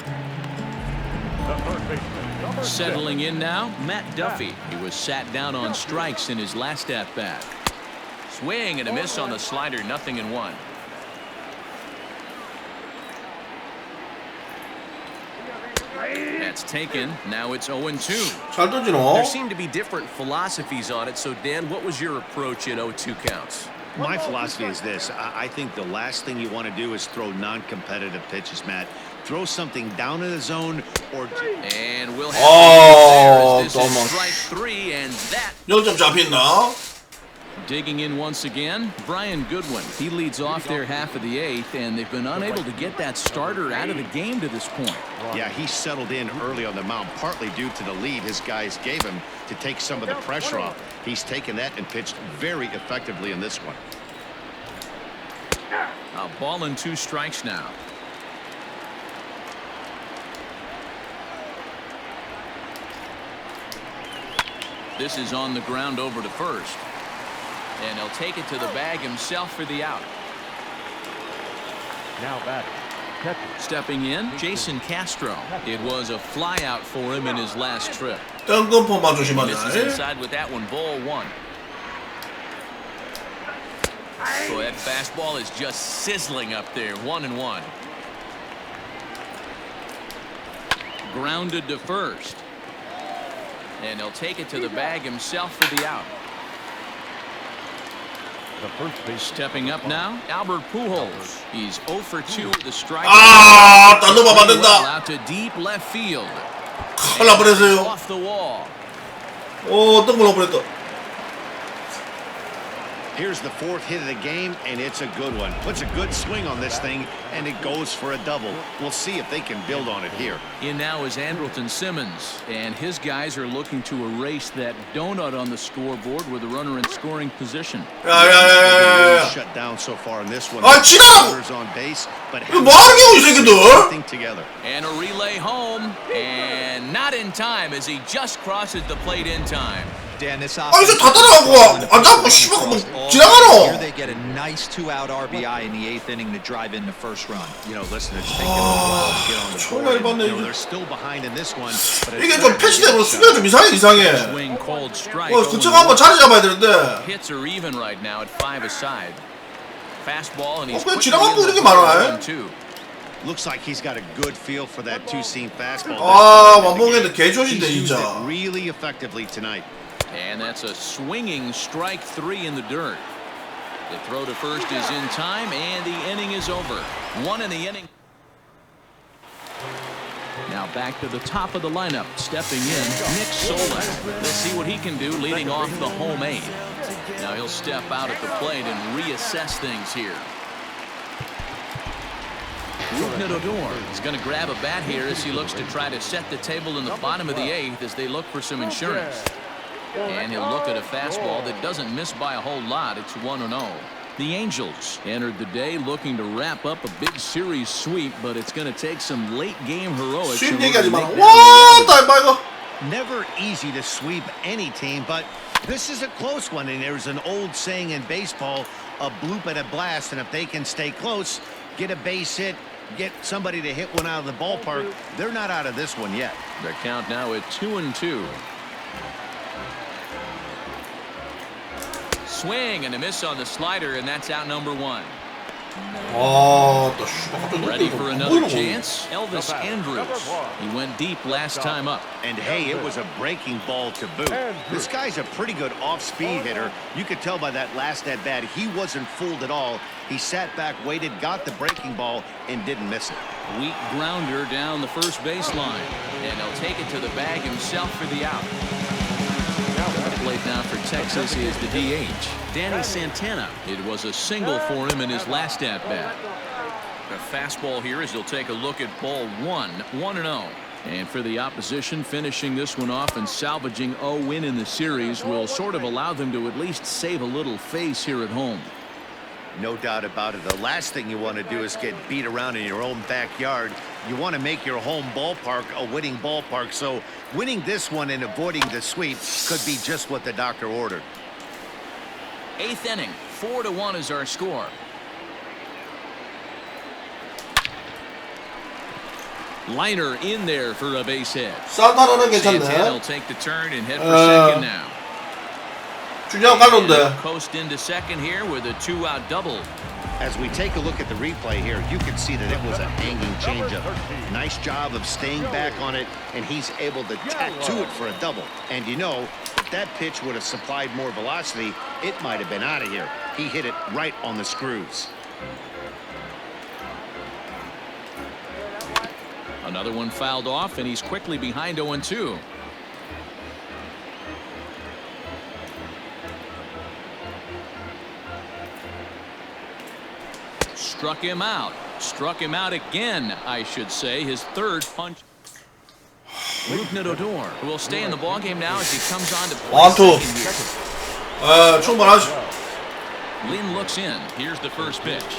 The third baseman, number 10. Settling in now, Matt Duffy. He was sat down on strikes in his last at-bat. Swing and a miss on the slider, 0-1. That's taken. Now it's 0-2. 잘 던지노. There seem to be different philosophies on it. So, Dan, what was your approach at 0-2 counts? My philosophy is this. I think the last thing you want to do is throw non-competitive pitches, Matt. Throw something down in the zone or... And we'll Oh, have this is Thomas. strike 3, and that 0점 잡혔나? digging in once again, Brian Goodwin. He leads off their half of the 8th, and they've been unable to get that starter out of the game to this point. Yeah, he settled in early on the mound, partly due to the lead his guys gave him to take some of the pressure off. He's taken that and pitched very effectively in this one. A ball and 2 strikes now. This is on the ground over to first. And he'll take it to the bag himself for the out. Now batting. Catcher. Stepping in, Jason Castro. It was a flyout for him in his last trip. 뜬금포만 Misses 조심하자. inside with that one, ball 1. Boy, that fastball is just sizzling up there, 1-1. Grounded to first. And he'll take it to the bag himself for the out. The first base. Stepping up now, Albert Pujols. He's 0 for 2 with the strike. 아, 딴 놈아 맞는다. Out to deep left field. 큰일 날 뻔했어요. Off the wall. 오, 뜬금 날 뻔했다. Here's the 4th hit of the game, and it's a good one. Puts a good swing on this thing, and it goes for a double. We'll see if they can build on it here. In now is Andrelton Simmons, and his guys are looking to erase that donut on the scoreboard with a runner in scoring position. 야야야야야야. Shut down so far in this one. 아, 지나가고. Runners on base, but 이거 뭐 하는 게요, 이 새끼들? everything together. And a relay home, and not in time as he just crosses the plate in time. Dan, this 아, 이제 다 따라가고 안 잡고 씨발 뭐 Here 지나가노. they get a nice 2-out RBI in the 8th inning to drive in the first run. You know, listen, it's taken them a while to get on the 정말 board. 이번에 You know, they're still behind in this one, but 이게 좀 패치되고 수비가 좀 이상해. Swing cold strike. 그쪽 한번 자리 잡아야 되는데. Hits are even right now at 5 aside. Fastball and he's 그냥 quickly 지나가고 in the 이렇게 많아. 1-2. looks like he's got a good feel for that 2-seam fastball. 아, 완봉했는데 개조신데 He's used it 진짜. really effectively tonight. And that's a swinging strike 3 in the dirt. The throw to first is in time, and the inning is over. 1 in the inning. Now back to the top of the lineup. Stepping in, Nick Sola. Let's see what he can do leading off the home 8. Now he'll step out at the plate and reassess things here. Rougned Odor is going to grab a bat here as he looks to try to set the table in the bottom of the 8th as they look for some insurance. And he'll look at a fastball that doesn't miss by a whole lot. It's 1-0. The Angels entered the day looking to wrap up a big series sweep, but it's going to take some late game heroics. 수입 in order 얘기하지 to 마라. make 와, that 나 임마 이거. Never easy to sweep any team, but this is a close one, and there's an old saying in baseball, a bloop and a blast, and if they can stay close, get a base hit, get somebody to hit one out of the ballpark, they're not out of this one yet. The count now at 2-2. Swing and a miss on the slider, and that's out number 1. 아, 나 씨발 갑자기 Ready 이거 for 안 another 보이는 chance? Elvis Andrews. He went deep last time up. And hey, it was a breaking ball to boot. This guy's a pretty good off-speed hitter. You could tell by that last at-bat he wasn't fooled at all. He sat back, waited, got the breaking ball, and didn't miss it. Weak grounder down the first baseline. And he'll take it to the bag himself for the out. The plate now for Texas is the DH, Danny Santana. It was a single for him in his last at-bat. A fastball here as he'll take a look at ball 1, 1-0. And for the opposition, finishing this one off and salvaging a win in the series will sort of allow them to at least save a little face here at home. No doubt about it. The last thing you want to do is get beat around in your own backyard. You want to make your home ballpark a winning ballpark, so winning this one and avoiding the sweep could be just what the doctor ordered. 8th inning, 4-1 is our score. Liner in there for a base hit. 산타나는 괜찮네. Santana will take the turn and head for second now. 준영 갈론데. Coast into second here with a 2-out double. As we take a look at the replay here, you can see that it was a hanging changeup. Nice job of staying back on it, and he's able to tattoo it for a double. And you know, if that pitch would have supplied more velocity, it might have been out of here. He hit it right on the screws. Another one fouled off, and he's quickly behind 0-2. Struck him out. Struck him out again, I should say. His third punch. Rougned Odor will stay in the ballgame now as he comes on to play second here. 충분하지. Lin looks in. Here's the first pitch.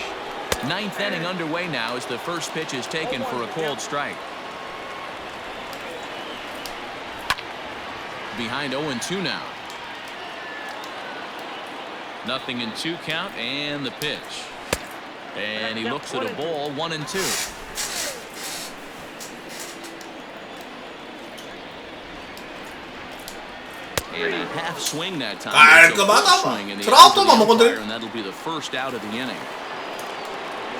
9th inning underway now as the first pitch is taken for a cold strike. Behind 0-2 now. 0-2 count and the pitch. And he looks at a ball, 1-2. And a half swing that time. And that'll be the first out of the inning.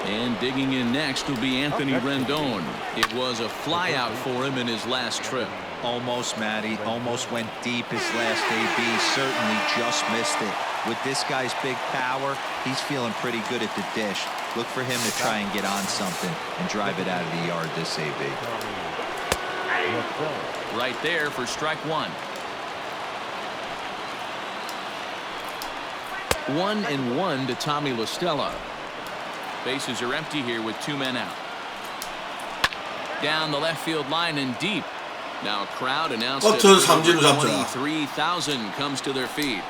And digging in next will be Anthony Rendon. It was a flyout for him in his last trip. Almost, Matty. Almost went deep his last AB. Certainly just missed it. With this guy's big power, he's feeling pretty good at the dish. Look for him to try and get on something and drive it out of the yard this AB. Right there for strike one. 1-1 to Tommy La Stella. Bases are empty here with 2 men out. Down the left field line and deep. Now a crowd announced that 23,000 comes to their feet.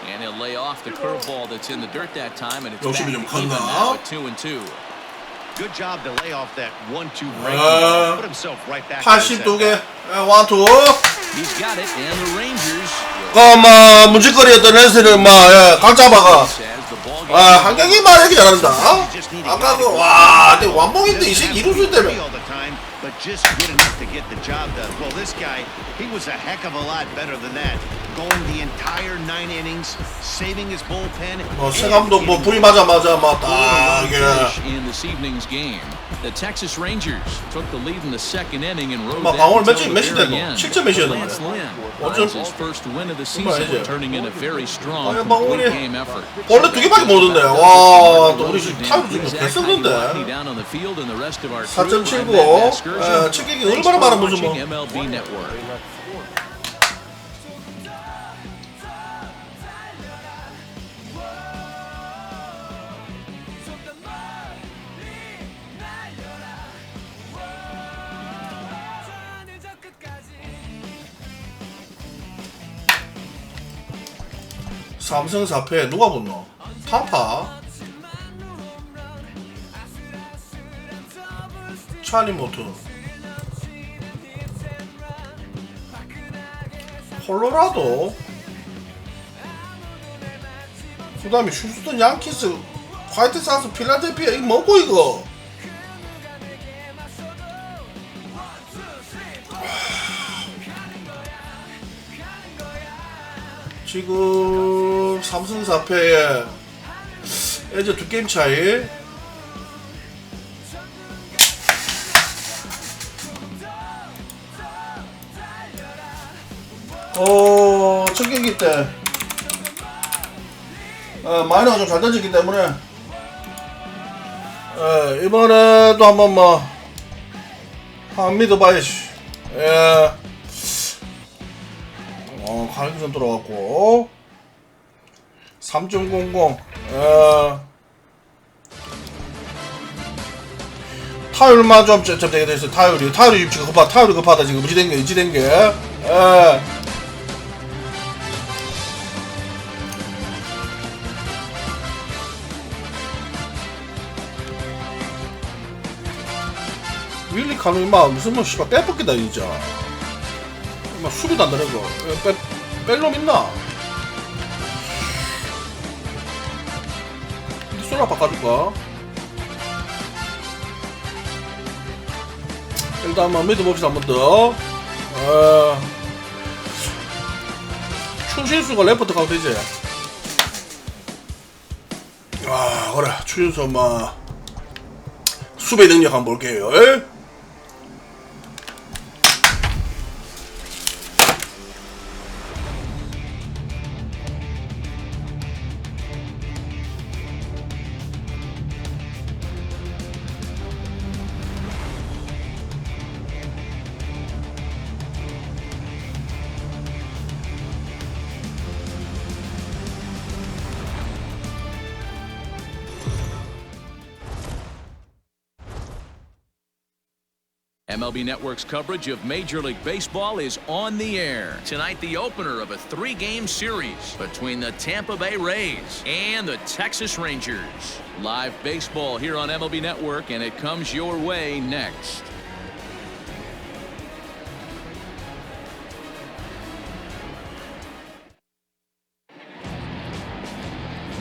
And he'll lay off the curveball that's in the dirt that time, and it's back to even now at 2-2. Good job to lay off that 1-2 break. Put himself right back. 82개. 1-2. He's got it, and the Rangers. 문제거리였던 랜스는 각 잡아가. 한경이 말하기 잘한다. 아까 근데 완봉인데 이 새끼 이루수 때문에. But just good enough to get the job done. Well, this guy, he was a heck of a lot better than that. Going the entire 9 innings, saving his bullpen. 세감도 불이 맞아마자 딱 이게. In this evening's game, the Texas Rangers took the lead in the second inning and rode 방울 that 몇시 됐노? 7점 몇이었노? Lance Lynn wins his first win of the season, turning in a very strong complete game effort. 원래 2개밖에 못 얻는데. 와, 또 우리 지금 타임 지금 됐었는데. 4.79. 체격이 얼마나 많아 무슨 뭐. MLB Network. 삼승 4패 누가 붙노? 타파 찰리 모트 콜로라도 그 다음에 휴스턴 양키스 화이트삭스 필라델피아 이거 뭐고 이거 지금 3승 4패에 이제 2게임 차이. 첫 경기 때 마이너가 좀 잘 던졌기 때문에 이번에도 한번 한번 믿어봐야지. 가격선 들어갔고 3.00 타율만 좀 되게 됐어. 타율이 위치가 타율이 급하다 지금. 유지된 게 윌리 카누 임마 무슨 뭐 씨발 빼먹겠다 진짜. 임마 수비도 안 되는 거. 뺄 놈 있나? 소라 바꿔줄까? 일단 한번 미드 봅시다 한 번 더. 추신수가 레프트 가도 되지? 아 그래 추신수 엄마 수비 능력 한번 볼게요. MLB Network's coverage of Major League Baseball is on the air. Tonight, the opener of a 3-game series between the Tampa Bay Rays and the Texas Rangers. Live baseball here on MLB Network, and it comes your way next.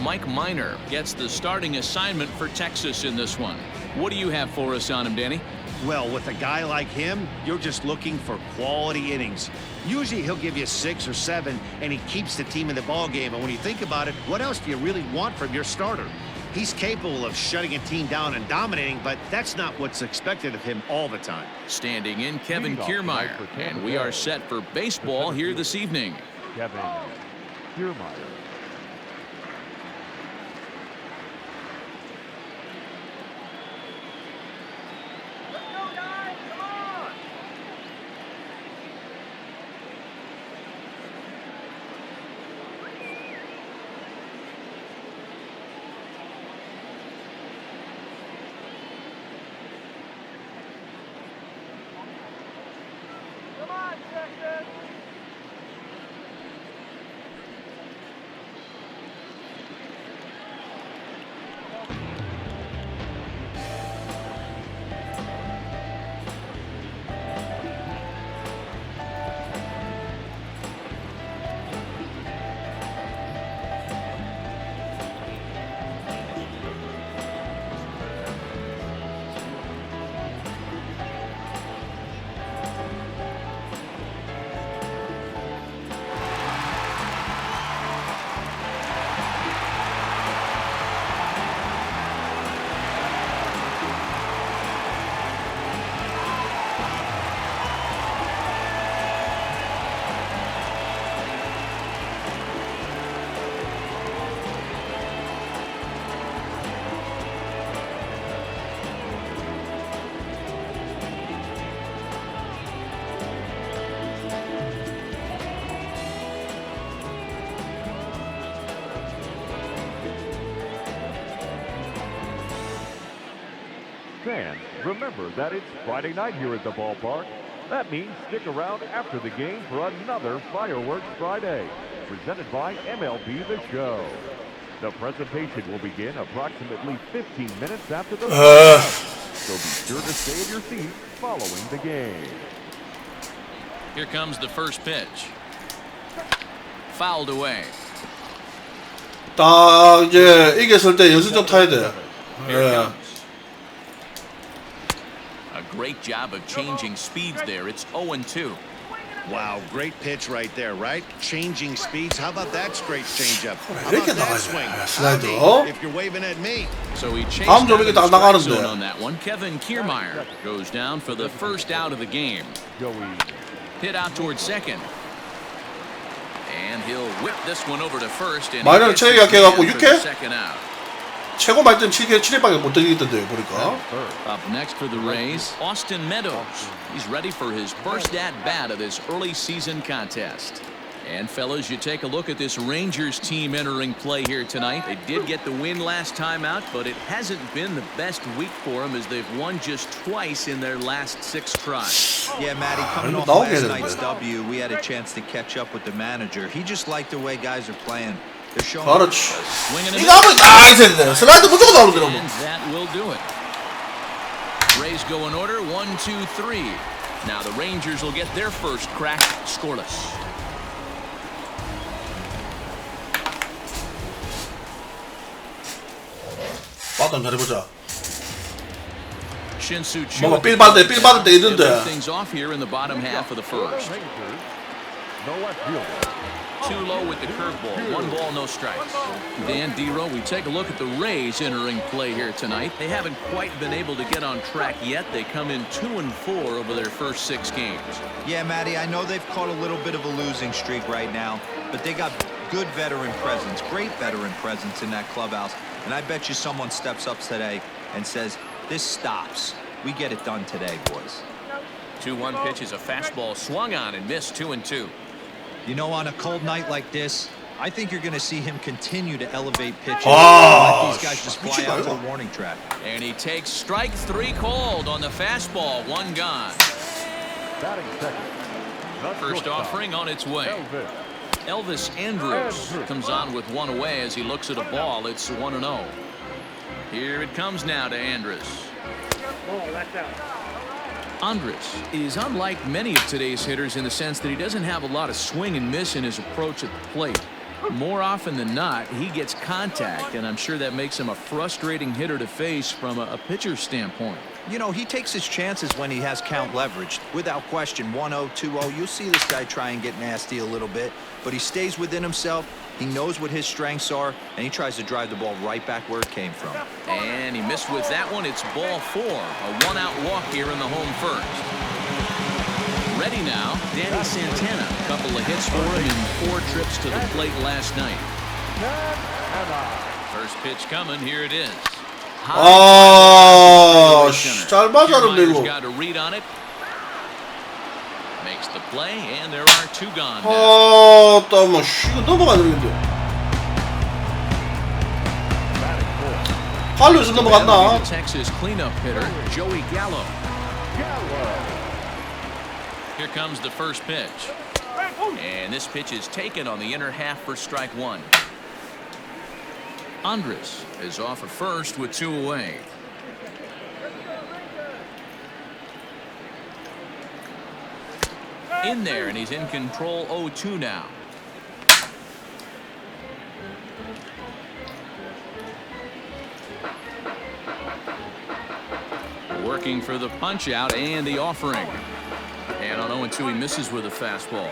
Mike Minor gets the starting assignment for Texas in this one. What do you have for us on him, Danny? Well, with a guy like him, you're just looking for quality innings. Usually he'll give you 6 or 7, and he keeps the team in the ball game. And when you think about it, what else do you really want from your starter? He's capable of shutting a team down and dominating, but that's not what's expected of him all the time. Standing in Kevin Kiermaier, and we are set for baseball here this evening. Kevin Kiermaier. Fans, remember that it's Friday night here at the ballpark. That means stick around after the game for another Fireworks Friday, presented by MLB The Show. The presentation will begin approximately 15 minutes after the so be sure to stay in your seat following the game. Here comes the first pitch. Fouled away. 딱 이제 이겼을 때 연습점 타야 돼. Here it comes. A great job of changing speeds there. It's 0-2. Wow, great pitch right there, right? Changing speeds. How about that straight changeup? How about that swing? 슬라이더. If you're waving at me. So he chased 다음 out 점이 of the 딱 strike 나가는데. zone on that one. Kevin Kiermaier goes down for the first out of the game. Hit out towards second. And he'll whip this one over to first. And 마이너는 체력이 약해갖고 6회? second out. 최고 말점 7회밖에 못 들리겠던데요 보니까. Up next for the Rays, Austin Meadows. He's ready for his first at-bat of this early season contest. And fellas, you take a look at this Rangers team entering play here tonight. They did get the win last time out, but it hasn't been the best week for them as they've won just twice in their last 6 tries. Yeah, Matty, coming off last night's W, we had a chance to catch up with the manager. He just liked the way guys are playing. They're showing. 그렇지. 이거 한번 다 있어야 돼. 슬라이드 무조건 나오더라고. And that will do it. plays go in order. 1, 2, 3. Now the Rangers will get their first crack scoreless. 빠던 잘해보자. Shin-Soo Choo 뭔가 삘 받을 때 있는데. things off here in the bottom half of the first. Too low with the curveball. 1 ball, no strikes. Dan Dero, we take a look at the Rays entering play here tonight. They haven't quite been able to get on track yet. They come in 2-4 over their first 6 games. Yeah, Matty, I know they've caught a little bit of a losing streak right now, but they got good veteran presence, great veteran presence in that clubhouse. And I bet you someone steps up today and says, this stops. We get it done today, boys. 2-1 pitch is a fastball swung on and missed. 2-2. You know, on a cold night like this, I think you're going to see him continue to elevate pitches. Let these guys just fly out to the warning track. And he takes strike 3 called on the fastball. 1 gone. First offering on its way. Elvis Andrus comes on with 1 away as he looks at a ball. It's 1-0. Here it comes now to Andrus. Oh, that's out. Andrus is unlike many of today's hitters in the sense that he doesn't have a lot of swing and miss in his approach at the plate. More often than not, he gets contact, and I'm sure that makes him a frustrating hitter to face from a pitcher's standpoint. You know, he takes his chances when he has count leveraged. Without question, 1-0, 2-0, you'll see this guy try and get nasty a little bit, but he stays within himself. He knows what his strengths are, and he tries to drive the ball right back where it came from. And he missed with that one. It's ball 4. A 1-out walk here in the home first. Ready now, Danny Santana. A couple of hits for him in 4 trips to the plate last night. First pitch coming. Here it is. 잘 맞았는데 이거. Got a read on it. Makes the play, and there are 2 gone now. 뭐 이거 넘어가야 되는데. 팔로에서 넘어갔나? Texas cleanup hitter Joey Gallo. Here comes the first pitch, and this pitch is taken on the inner half for strike 1. Andrus is off at first with 2 away. In there, and he's in control. 0-2 now. Working for the punch out and the offering. And on 0-2 he misses with a fastball.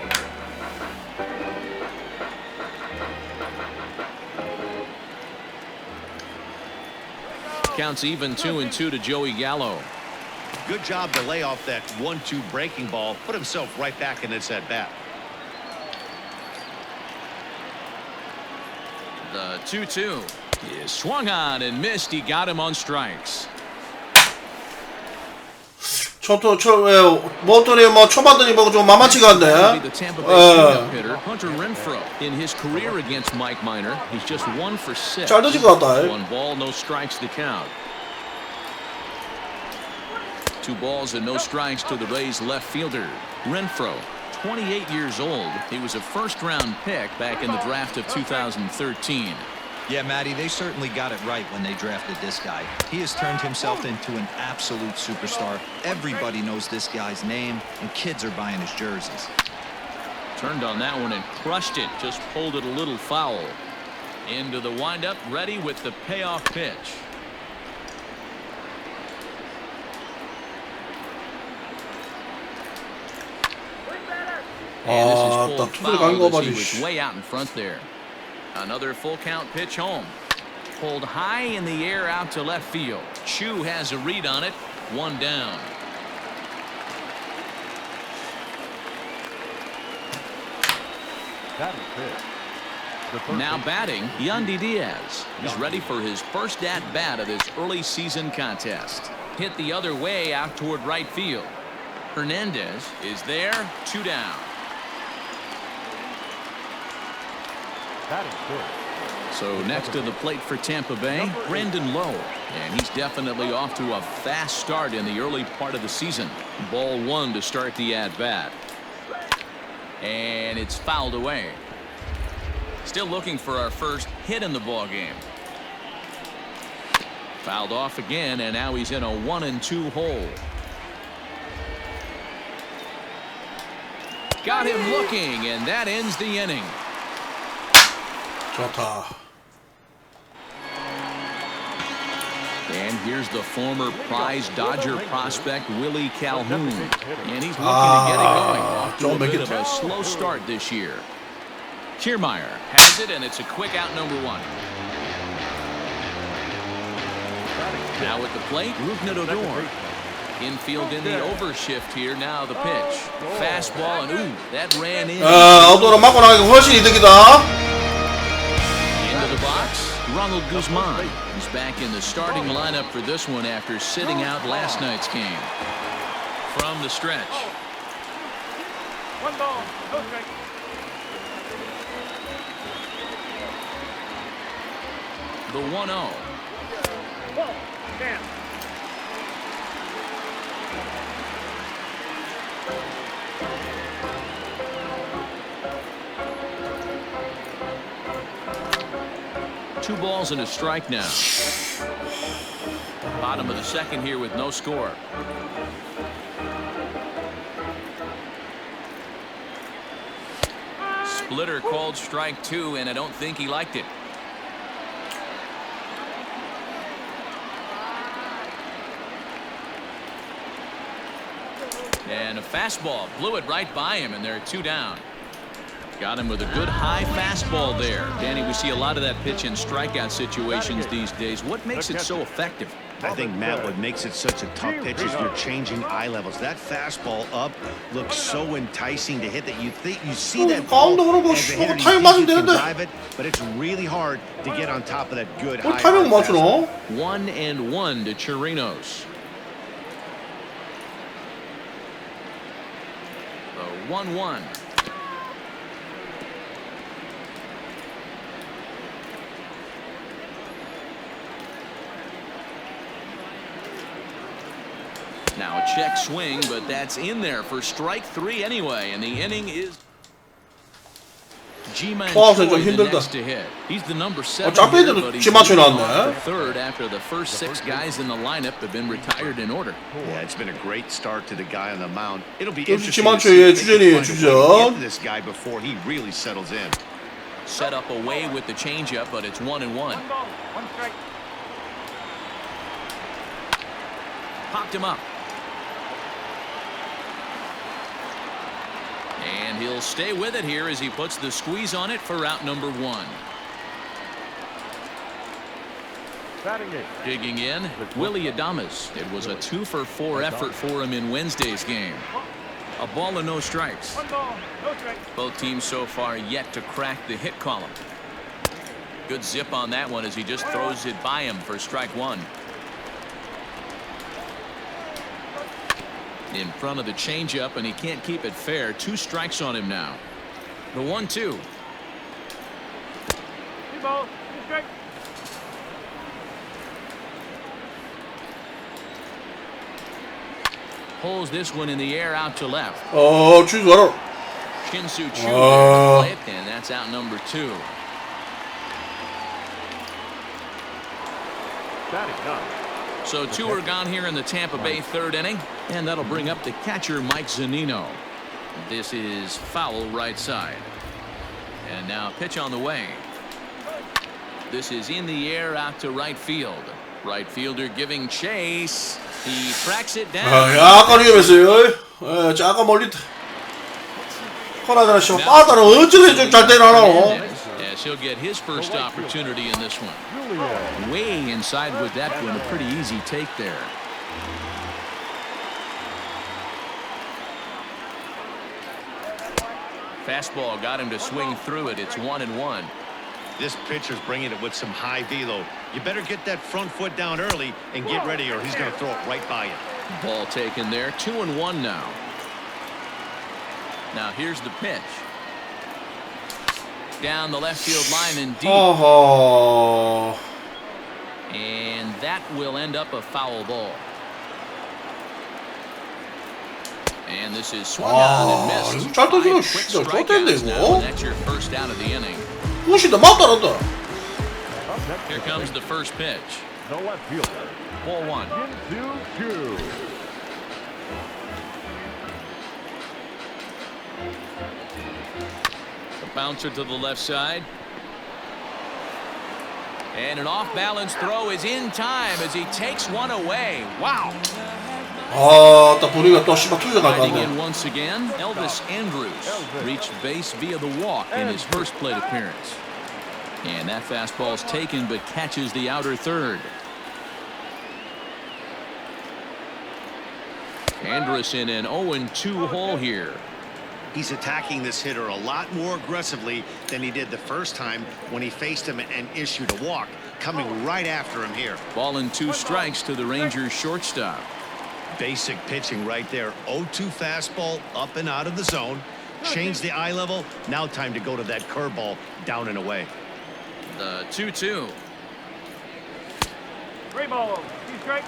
Counts even 2-2 to Joey Gallo. Good job to lay off that 1-2 breaking ball. Put himself right back in this at bat. The 2-2 is swung on and missed. He got him on strikes. 초반더니 뭐 좀 만만치가 않네. The Tampa Bay hitter Hunter Renfroe. In his career against Mike Minor, he's just 1 for 6. 잘 던진 것 같다. 1 ball, no strikes to count. 2 balls and no strikes to the Rays left fielder Renfroe, 28 years old. He was a first-round pick back in the draft of 2013. Yeah, Matty, they certainly got it right when they drafted this guy. He has turned himself into an absolute superstar. Everybody knows this guy's name, and kids are buying his jerseys. Turned on that one and crushed it. Just pulled it a little foul. Into the windup, ready with the payoff pitch. And this is full foul as he was way out in front there. Another full count pitch home. Pulled high in the air out to left field. Choo has a read on it. 1 down. Now batting, Yandy Diaz. He's ready for his first at-bat of this early season contest. Hit the other way out toward right field. Hernandez is there. 2 down. So next to the plate for Tampa Bay, Brandon Lowe. And he's definitely off to a fast start in the early part of the season. Ball 1 to start the at-bat. And it's fouled away. Still looking for our first hit in the ball game. Fouled off again, and now he's in a 1-2 hole. Got him looking, and that ends the inning. 좋다. And here's the former prize Dodger prospect Willie Calhoun, and he's looking to get it going. Off to a bit of a slow start this year. Kiermaier has it, and it's a quick out, number 1. Now at the plate, Rougned. Infield in the overshift here. Now the pitch. Fastball, and ooh, that ran in. 아웃도어로 맞고 나가기 훨씬 이득이다. Into the box, Ronald Guzman. He's back in the starting lineup for this one after sitting out last night's game. From the stretch. 1 ball, no strike. The 1-0. Ball, stand. Two balls and a strike now. Bottom of the second here with no score. Splitter called strike 2, and I don't think he liked it. And a fastball blew it right by him, and they're 2 down. Got him with a good high fastball there. Danny, we see a lot of that pitch in strikeout situations these days. What makes it so effective? I think, Matt, what makes it such a tough pitch is you're changing eye levels. That fastball up looks so enticing to hit that you see that ball as a hitter, you think you can drive it, but it's really hard to get on top of that good high fastball. 1-1 to Chirinos. The 1-1. Now a check swing, but that's in there for strike 3 anyway, and the inning is. G-Man Choi the next to hit. He's the number 7 hitter, but he's off the third after the first 6 guys in the lineup have been retired in order. Yeah, it's been a great start to the guy on the mound. It'll be interesting to see this guy before he really settles in. Set up away with the changeup, but it's 1-1. 1 ball, 1 strike. Popped him up. And he'll stay with it here as he puts the squeeze on it for out number 1. Digging in, Willie Adames. It was a 2-for-4 effort for him in Wednesday's game. A ball and no strikes. 1 ball, no strikes. Both teams so far yet to crack the hit column. Good zip on that one as he just throws it by him for strike 1. In front of the changeup, and he can't keep it fair. 2 strikes on him now. The 1-2. 2 balls, 2 strikes. Pulls this one in the air out to left. 주의하라. Shin-Soo Choo there to play it, and that's out number 2. So 2 are gone here in the Tampa Bay 3rd inning, and that'll bring up the catcher Mike Zunino. This is foul right side. And now pitch on the way. This is in the air out to right field. Right fielder giving chase. He tracks it down. 약간 위험했어요. 약간 멀리. 호나드라 씨발 빠다는 어쩌고 잘 때나노. As he'll get his first opportunity in this one. Way inside with that one. A pretty easy take there. Fastball got him to swing through it. It's 1-1. This pitcher's bringing it with some high velo. You better get that front foot down early and get ready, or he's going to throw it right by you. Ball taken there. 2-1 now. Now here's the pitch. Down the left field line and deep. And that will end up a foul ball. And this is swung on and missed. 잘 던져. 진짜 좋던데 이거. That's your first out of the inning. 무시다 맞다. Here comes the first pitch. the left fielder. Ball one. Into two. The bouncer to the left side. And an off-balance throw is in time as he takes one away. Wow. 아, 딱 보니까 또 씨발 투자 갈 Riding 건데. in once again, Elvis Andrews reached base via the walk in his first plate appearance. And that fastball is taken but catches the outer third. Andrus in an 0-2 hole here. He's attacking this hitter a lot more aggressively than he did the first time when he faced him and issued a walk, coming right after him here. Ball and 2 strikes to the Rangers shortstop. Basic pitching right there. 0-2 fastball up and out of the zone. Change the eye level. Now time to go to that curveball down and away. The 2-2. 3 ball. 2 strike.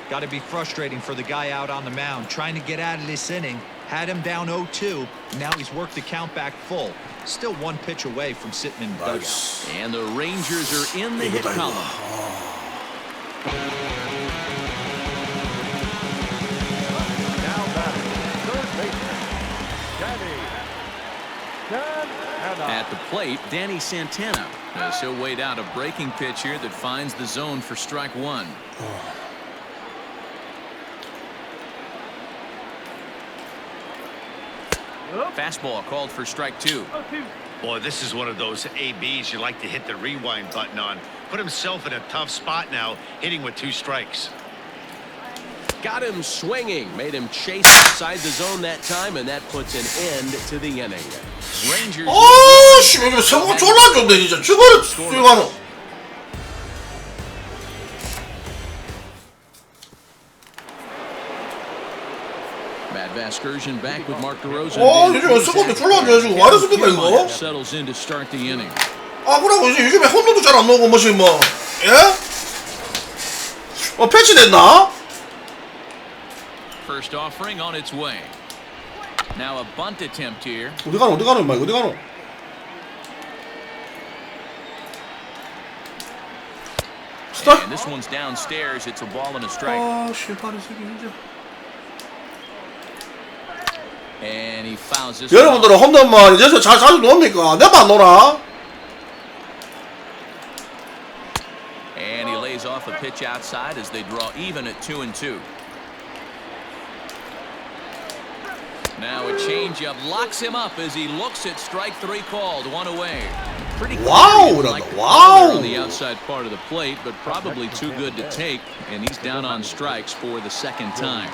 Got to be frustrating for the guy out on the mound, trying to get out of this inning. Had him down 0-2. Now he's worked the count back full. Still 1 pitch away from sitting in the dugout. And the Rangers are in the hit column. Now batting, third baseman, Danny Santana. At the plate, Danny Santana. As he'll wait out a breaking pitch here that finds the zone for strike 1. Fastball called for strike 2. Boy, this is one of those ABs you like to hit the rewind button on. Put himself in a tough spot now, hitting with 2 strikes. Got him swinging. Made him chase outside the zone that time, and that puts an end to the inning. Rangers. 아, 씨, 이거 생각 졸라 안 좋네, 진짜. 저거를 수행하노. Bad Vasgersian back with Mark DeRozan. 요즘 생각도 졸라 안 좋아지고 왜 이랬습니까, 이거? Settles in to start the inning. 아, 그러고 이제 요즘에 홈런도 잘 안 나오고 뭐지 뭐. 예? 패치됐나? First offering on its way. Now a bunt attempt here. 어디 가노, 임마, 어디 가노? And this one's downstairs. It's a ball and a strike. 아, 씨발이 새끼 진짜. And he fouls this. 여러분들은 홈런만 이제서 자주 놓습니까? 내가 안 놓나? And he lays off a pitch outside as they draw even at 2-2. Now a changeup locks him up as he looks at strike 3 called. 1 away. Pretty Wow, wow. On the outside part of the plate, but probably too good to take. And he's down on strikes for the second time.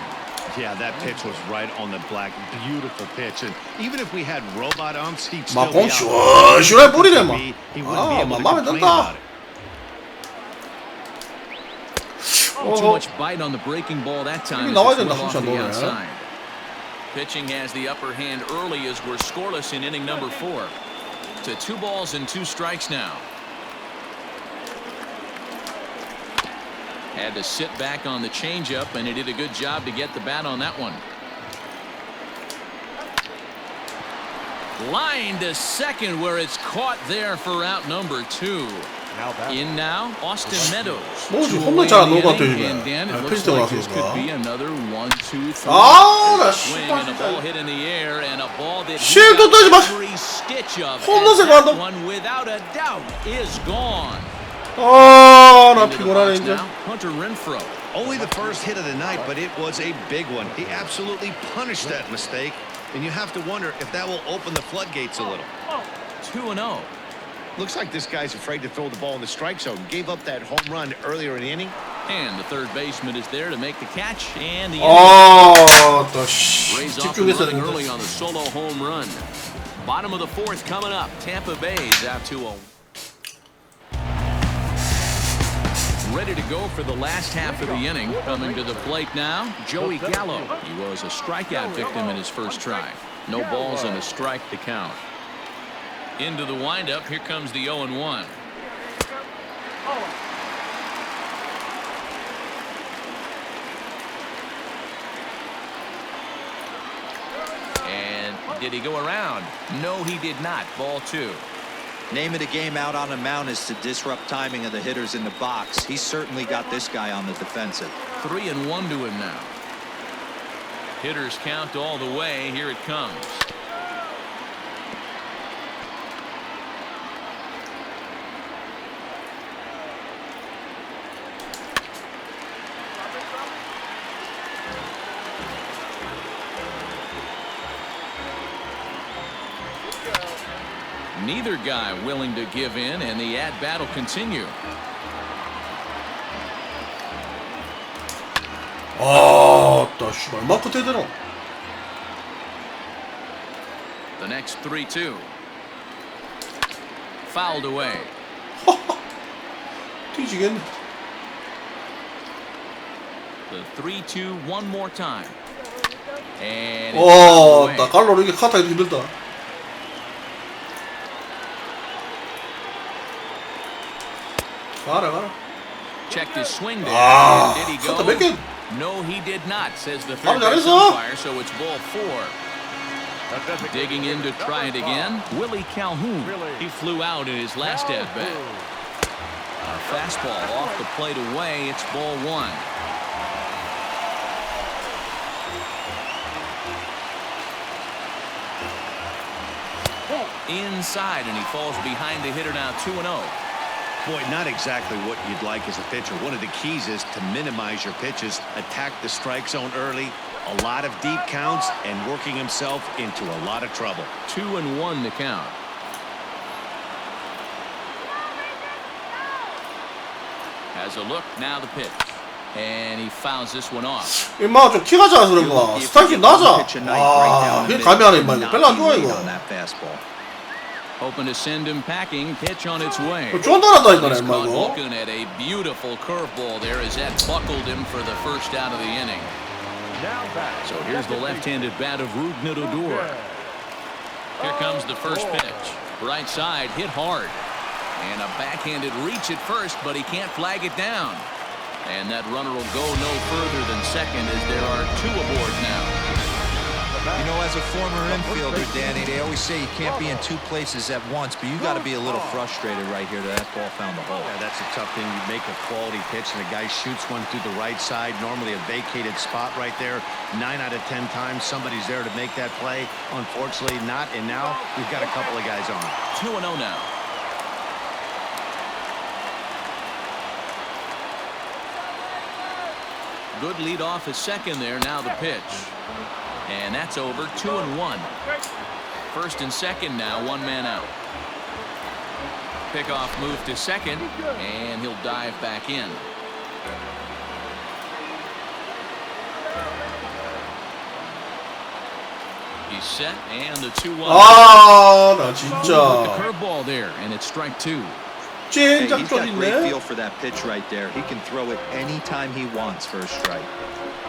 Yeah, that pitch was right on the black. Beautiful pitch. And even if we had robot umps, he'd still 막 be 공 out. 시원시원해 뿌리네, 막. He wouldn't be 아, able to 마음에 complain 든다. about it. Too much bite on the breaking ball that time. 이게 나와야 as it's 된다, well off 진짜 the 너네. outside. Pitching has the upper hand early as we're scoreless in inning number 4. To 2 balls and 2 strikes now. Had to sit back on the changeup, and he did a good job to get the bat on that one. Line to second where it's caught there for out number 2. In now, Austin Meadows. 뭐지, 홈런 잘 안 넣은 것 같아, And 지금. Dan, it 아, looks 패스가 like this 나왔으니까. could be another 1-2-3. 아, 나 Swing 씨발 and a ball 진짜. hit in the air and a ball that 실도 떠지 마. every stitch of. 홈런 And 생각한다. that one without a doubt is gone. 아, 나 Into the 피곤하네, box 이제. now, Hunter Renfroe. Only the first hit of the night, but it was a big one. He absolutely punished that mistake, and you have to wonder if that will open the floodgates a little. 2-0. Looks like this guy's afraid to throw the ball in the strike zone. Gave up that home run earlier in the inning. And the third baseman is there to make the catch, and the 아, 또 씨. raise off the 집중했어야 running early 되는데. on the solo home run. Bottom of the 4th coming up. Tampa Bay's out 2-0. Ready to go for the last half of the inning. Coming to the plate now, Joey Gallo. He was a strikeout victim in his first try. No balls and a strike to count. Into the windup, here comes the 0-1. And did he go around? No, he did not. Ball 2. Name of the game out on the mound is to disrupt timing of the hitters in the box. He's certainly got this guy on the defensive. 3-1 to him now. Hitters count all the way. Here it comes. Neither guy willing to give in, and the at-bat will continue. 나 씨발 마크 대대로. The next 3-2. Fouled away. 뒤지겠네. The 3-2 one more time. And 나 갈로로 이게 카타기도 힘들다. 가라. checked his swing there. Did he go? 몇 개? No, he did not, says the third 잘했어. base umpire, so it's ball 4. Digging in to try it again. Willie Calhoun. He flew out in his last at-bat. A fastball off the plate away. It's ball 1. Inside, and he falls behind the hitter now 2-0. Boy, not exactly what you'd like as a pitcher. One of the keys is to minimize your pitches, attack the strike zone early, a lot of deep counts, and working himself into a lot of trouble. 2-1 to count. Has a look, now the pitch. And he fouls this one off. 임마 좀 키가 작아서 그런가. 스타일이 낮아. 이게 감이 안 해, 임마. 별로 안 좋아, 이거. Hoping to send him packing. Pitch on its way. 쫀단하다니까, He's 임마, caught 이거. Vulcan at a beautiful curveball there as that buckled him for the first out of the inning. So here's the left-handed bat of Rougned Odor. Here comes the first pitch. Right side, hit hard. And a backhanded reach at first, but he can't flag it down. And that runner will go no further than second as there are 2 aboard now. You know, as a former infielder, Danny, they always say you can't be in 2 places at once, but you got to be a little frustrated right here that ball found the hole. Yeah, that's a tough thing. You make a quality pitch and the guy shoots one through the right side, normally a vacated spot right there. 9 out of 10 times somebody's there to make that play. Unfortunately not, and now we've got a couple of guys on. 2-0 now. Good lead off at second there. Now the pitch. And that's over. 2-1. First and second now. 1 man out. Pickoff move to second. And he'll dive back in. He's set. And the 2-1. 나 The 진짜. curveball there. And it's strike 2. Hey, he's 젠장 got great 쫄리네. feel for that pitch right there. He can throw it anytime he wants for a strike.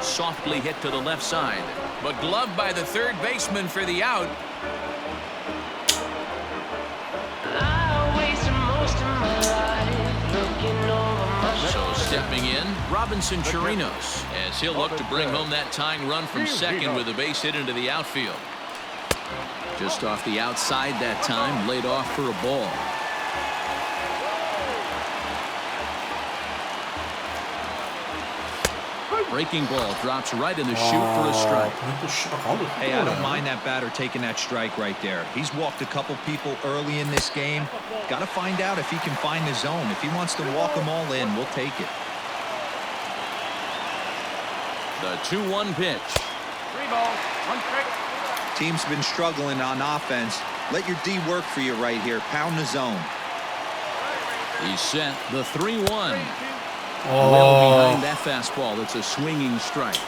Softly hit to the left side, but gloved by the third baseman for the out. So stepping in, Robinson Chirinos, as he'll look to bring home that tying run from second with a base hit into the outfield. Just off the outside that time, laid off for a ball. Breaking ball drops right in the chute for a strike. Hey, I don't mind that batter taking that strike right there. He's walked a couple people early in this game. Got to find out if he can find the zone. If he wants to walk them all in, we'll take it. The 2-1 pitch. 3 balls, 1 strike. Team's been struggling on offense. Let your D work for you right here. Pound the zone. He's set. The 3-1. Well behind that fastball, it's a swinging strike.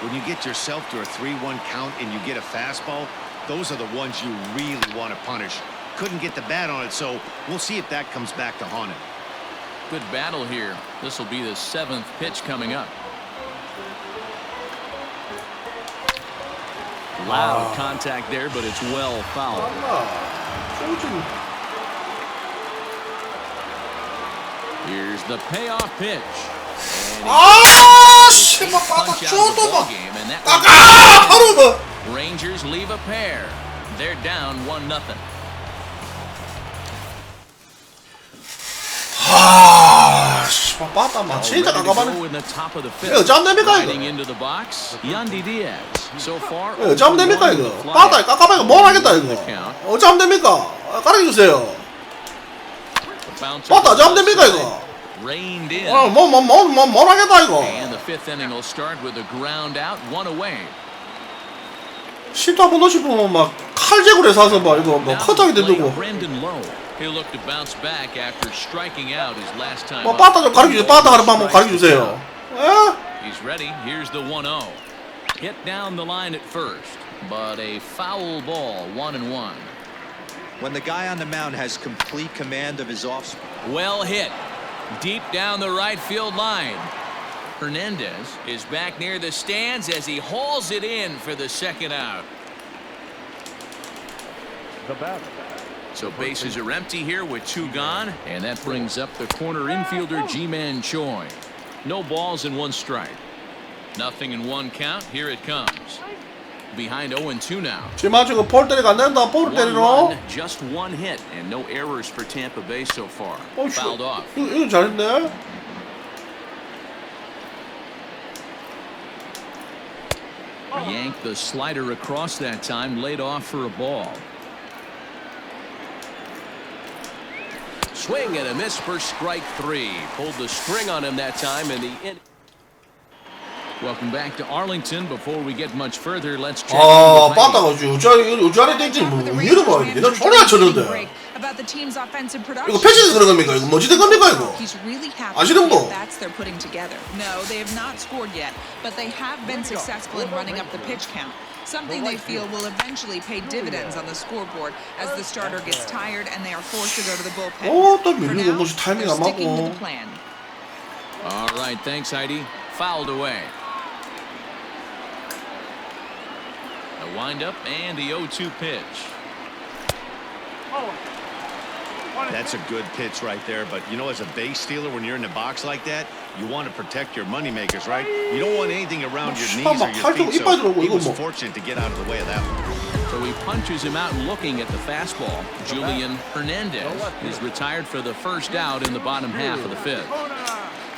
When you get yourself to a 3-1 count and you get a fastball, those are the ones you really want to punish. Couldn't get the bat on it, so we'll see if that comes back to haunt him. Good battle here. This will be the 7th pitch coming up. Loud contact there, but it's well fouled. Here's the payoff pitch. 씨발 빠다 쪼도봐. Rangers leave a pair. They're down 1-0. 빠따 막 진짜 Ready to 깜깜하네. go in the top of the 이거 fifth. 어쩌면 됩니까 Riding 이거? into the box, Yandy Diaz. So far, 어쩌면 됩니까 이거? 0-1 빠따 깜깜하게 뭘 하겠다 이거? account. 어쩌면 됩니까? 가르쳐주세요. 빠따 어쩌면 됩니까 이거? Reined in. 뭘 하겠다 이거? And the fifth inning will start with a ground out, one away. 실도 한번 넣고 싶으면 막 칼제구래 사서 막 이거 뭐 커터기 들고. Brendan Lowe. He'll look to bounce back after striking out his last time. 뭐 빠따 좀 가르쳐주세요. 빠따 하는 방법 가르쳐주세요. 에? He's ready. Here's the 1-0. Hit down the line at first, but a foul ball, 1-1. When the guy on the mound has complete command of his off. Well hit, deep down the right field line. Hernandez is back near the stands as he hauls it in for the second out. The batter. So bases are empty here with two gone, and that brings up the corner infielder Ji-Man Choi. No balls and one strike. Nothing in one count. Here it comes. Behind 0-2 now. 지금 지금 볼 때리가 안 된다. 볼 One 때리러. run, just one hit, and no errors for Tampa Bay so far. Fouled off. 이거 잘했네. Yanked the slider across that time, laid off for a ball. Swing and a miss for strike three. Pulled the string on him that time in the in. Welcome back to Arlington. Before we get much further, let's check. 빠따가 요자리 땡지 뭐 이러 봐. 내가 전혀 안 쳤는데. About the team's offensive production. 이거 패치에서 그런 겁니까? 이거 뭐지 된 겁니까 이거? He's really happy 아시는 분? that's they're putting together. No, they have not scored yet, but they have been successful in running up the pitch count. Something they feel will eventually pay dividends on the scoreboard as the starter gets tired and they are forced to go to the bullpen. 또 For 밀리고 now, 뭐지 타이밍 they're 안 sticking to 맞고. the plan. All right, thanks, Heidi. Fouled away. A windup and the 0-2 pitch. That's a good pitch right there, but you know, as a base stealer, when you're in the box like that, you want to protect your moneymakers, right? You don't want anything around your knees or your feet, so he was fortunate to get out of the way of that one. So he punches him out looking at the fastball. Julian Hernandez is retired for the first out in the bottom half of the fifth.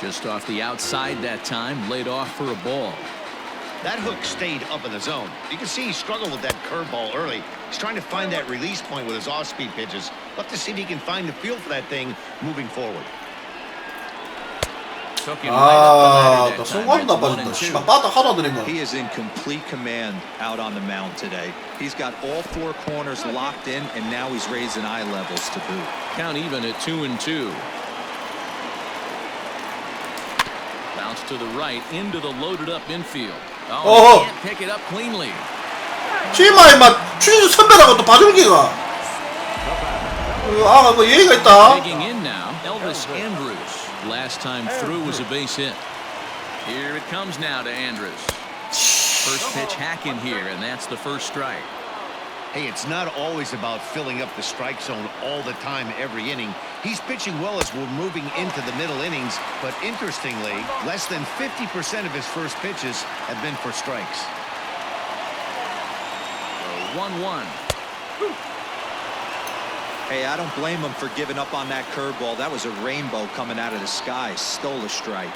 Just off the outside that time, laid off for a ball. That hook stayed up in the zone. You can see he struggled with that curveball early. He's trying to find that release point with his off-speed pitches. We'll have to see if he can find the feel for that thing moving forward. 또 송구하면 나빠진다. 씨발 빠따 하나 드린 거. He is in complete command out on the mound today. He's got all four corners locked in, and now he's raising eye levels to boot. Count even at 2-2. Bounce to the right into the loaded-up infield. Oh, he can't pick it up cleanly. 지마 임마 추진수 선배라고 또 봐주는 기가. 아, 뭐 예의가 있다. Digging in now, Elvis Andrus. Last time through was a base hit. Here it comes now to Andrus. First pitch hack in here, and that's the first strike. Hey, it's not always about filling up the strike zone all the time every inning. He's pitching well as we're moving into the middle innings, but interestingly, less than 50% of his first pitches have been for strikes. 1-1. Hey, I don't blame him for giving up on that curveball. That was a rainbow coming out of the sky. Stole a strike.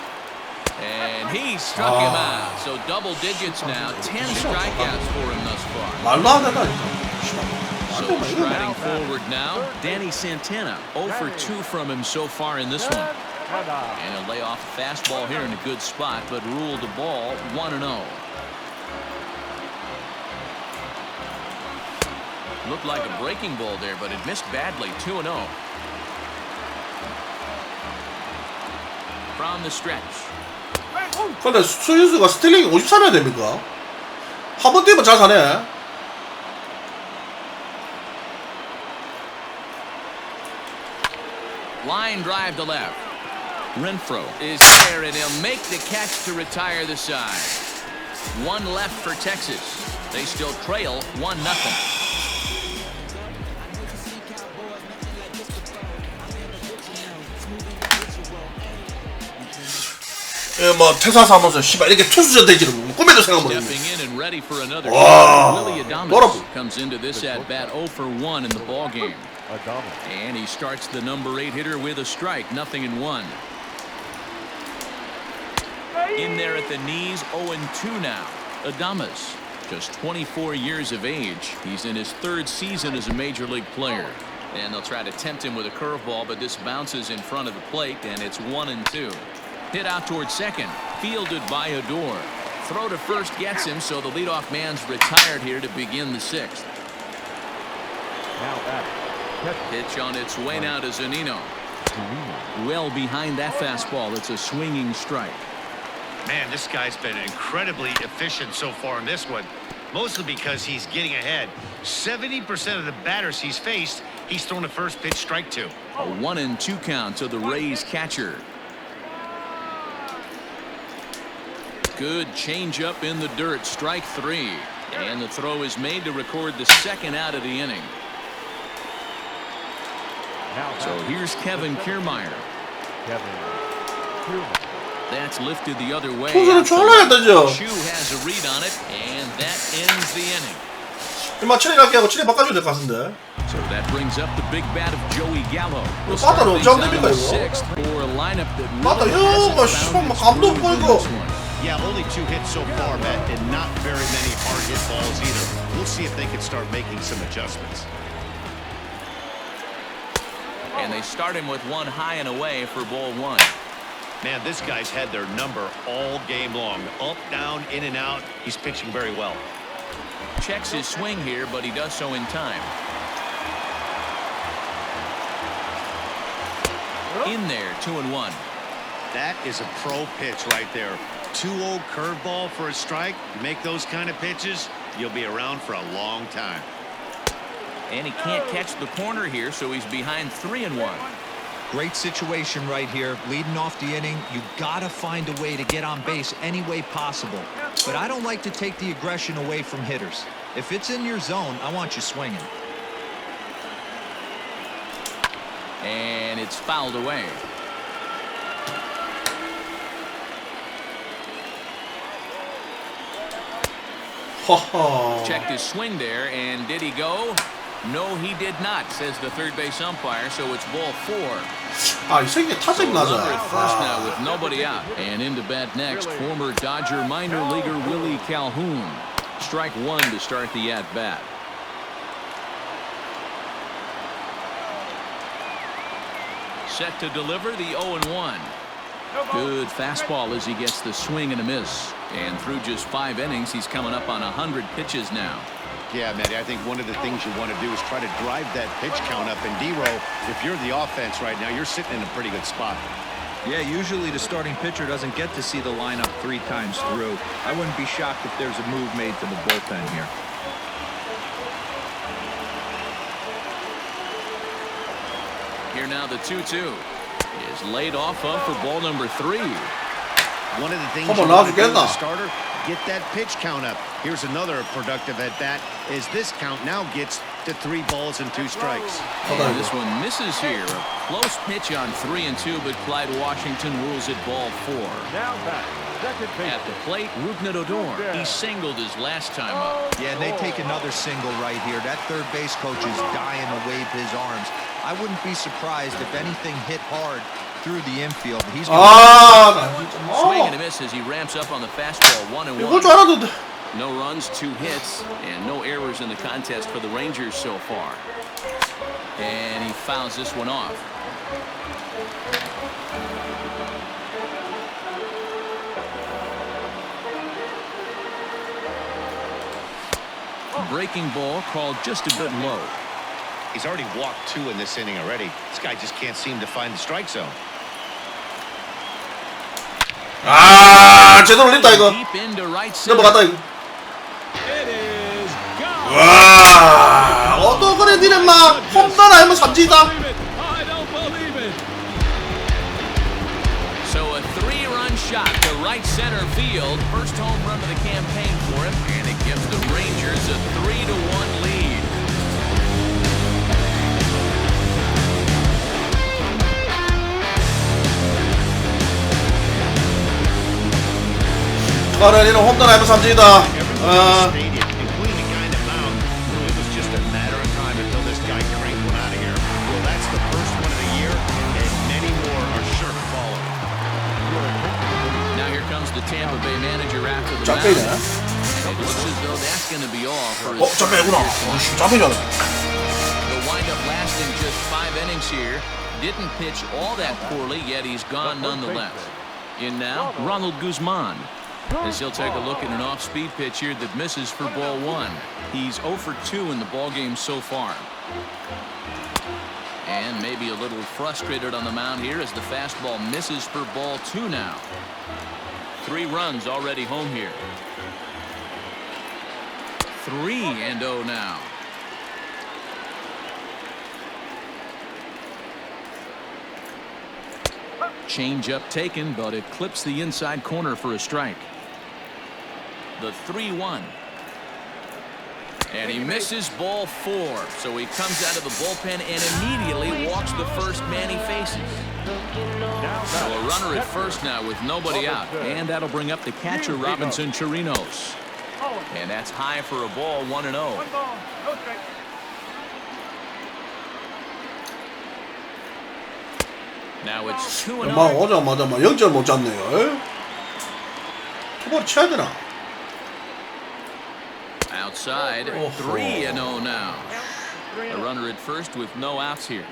And he struck him out. So double digits now. 10 strikeouts for him thus far. 말도 안 된다. So striding forward now, Danny Santana. 0 for 2 from him so far in this one. And a lay off fastball here in a good spot, but ruled the ball 1-0. Looked like a breaking ball there, but it missed badly. 2-0. From the stretch. 근데 수인수가 스틸링이 53이야 됩니까? 한 번 뛰면 잘 가네. Line drive to left. Renfroe is there, and he'll make the catch to retire the side. One left for Texas. They still trail 1-0. 예, 뭐 퇴사 사무소 씨발 이렇게 투수전 되지는 꿈에도 생각 못 Stepping 했네. in and ready for another Wow. shot. Willie Adames What comes into this at bat 0 for 1 in the ball game. And he starts the number 8 hitter with a strike, 0-1. In there at the knees, 0-2 now. Adames, just 24 years of age. He's in his 3rd season as a major league player. And they'll try to tempt him with a curveball, but this bounces in front of the plate, and it's 1-2. Hit out towards second, fielded by Odor. Throw to first gets him, so the leadoff man's retired here to begin the 6th. Pitch on its way now to Zunino. Well behind that fastball. It's a swinging strike. Man, this guy's been incredibly efficient so far in this one, mostly because he's getting ahead. 70% of the batters he's faced, he's thrown a first pitch strike to. A 1-2 count to the Rays catcher. Good changeup in the dirt, strike 3. And the throw is made to record the 2nd out of the inning. So here's Kevin Kiermaier. That's lifted the other way. Chu has a read on it, and that ends the inning. So that brings up the big bat of Joey Gallo. We'll start these on the 6th for a lineup that really hasn't found its groove in this one. Yeah, only 2 hits so far, Matt, and not very many hard hit balls either. We'll see if they can start making some adjustments. And they start him with 1 high and away for ball 1. Man, this guy's had their number all game long. Up, down, in and out. He's pitching very well. Checks his swing here, but he does so in time. In there, 2-1. That is a pro pitch right there. 2-0 curveball for a strike. You make those kind of pitches, you'll be around for a long time. And he can't catch the corner here, so he's behind 3-1. Great situation right here. Leading off the inning, you gotta find a way to get on base any way possible. But I don't like to take the aggression away from hitters. If it's in your zone, I want you swinging. And it's fouled away. Checked his swing there, and did he go? No, he did not, says the third base umpire, so it's ball 4. 이 새끼 타석이 Runner 나자. at first now with nobody out. And into bat next, former Dodger minor leaguer Willie Calhoun. Strike 1 to start the at-bat. Set to deliver the 0-1. Good fastball as he gets the swing and a miss. And through just 5 innings, he's coming up on 100 pitches now. Yeah, Matty, I think one of the things you want to do is try to drive that pitch count up. And D-Row, if you're the offense right now, you're sitting in a pretty good spot. Yeah, usually the starting pitcher doesn't get to see the lineup 3 times through. I wouldn't be shocked if there's a move made to the bullpen here. Here now the 2-2 is laid off of for ball number 3. One of the things you want to do as a starter, get that pitch count up. Here's another productive at bat as this count now gets to 3 balls and 2 strikes. And this one misses here. A close pitch on 3-2, but Clyde Washington rules it ball 4. At the plate, Rougned Odor. He singled his last time up. Yeah, and they take another single right here. That third base coach is dying to wave his arms. I wouldn't be surprised if anything hit hard through the infield. He's swing and a miss as he ramps up on the fastball. 1-1. No runs, 2 hits, and no errors in the contest for the Rangers so far. And he fouls this one off. Breaking ball called just a bit low. He's already walked 2 in this inning already. This guy just can't seem to find the strike zone. 제대로 올린다 이거. 넘어갔다 이거. 와, 어떤 그래 니는 막 홈런 아니면 삼진이다. So a 3-run shot to right center field. First home run of the campaign for him, and it gives the Rangers a 3-1 lead. 니는 홈런 아니면 삼진이다. Tampa Bay manager after the 짝배이네. match. It looks as though that's going to be all for his 짝배이구나. 짝배이잖아. The windup lasting just 5 innings here. Didn't pitch all that poorly, yet he's gone nonetheless. In now, Ronald Guzman, as he'll take a look at an off-speed pitch here that misses for ball 1. He's 0 for 2 in the ballgame so far. And maybe a little frustrated on the mound here as the fastball misses for ball 2 now. 3 runs already home here. 3-0 now. Change up taken, but it clips the inside corner for a strike. The 3-1. And he misses ball 4. So he comes out of the bullpen and immediately walks the first man he faces. So a runner at first now with nobody out. And that'll bring up the catcher, Robinson Chirinos. And that's high for a ball, 1-0. Now it's 2-0. 막 오자마자 막 0점 못 잡네요. 투볼 쳐야 되나? Outside, 3-0 now. A runner at first with no outs here.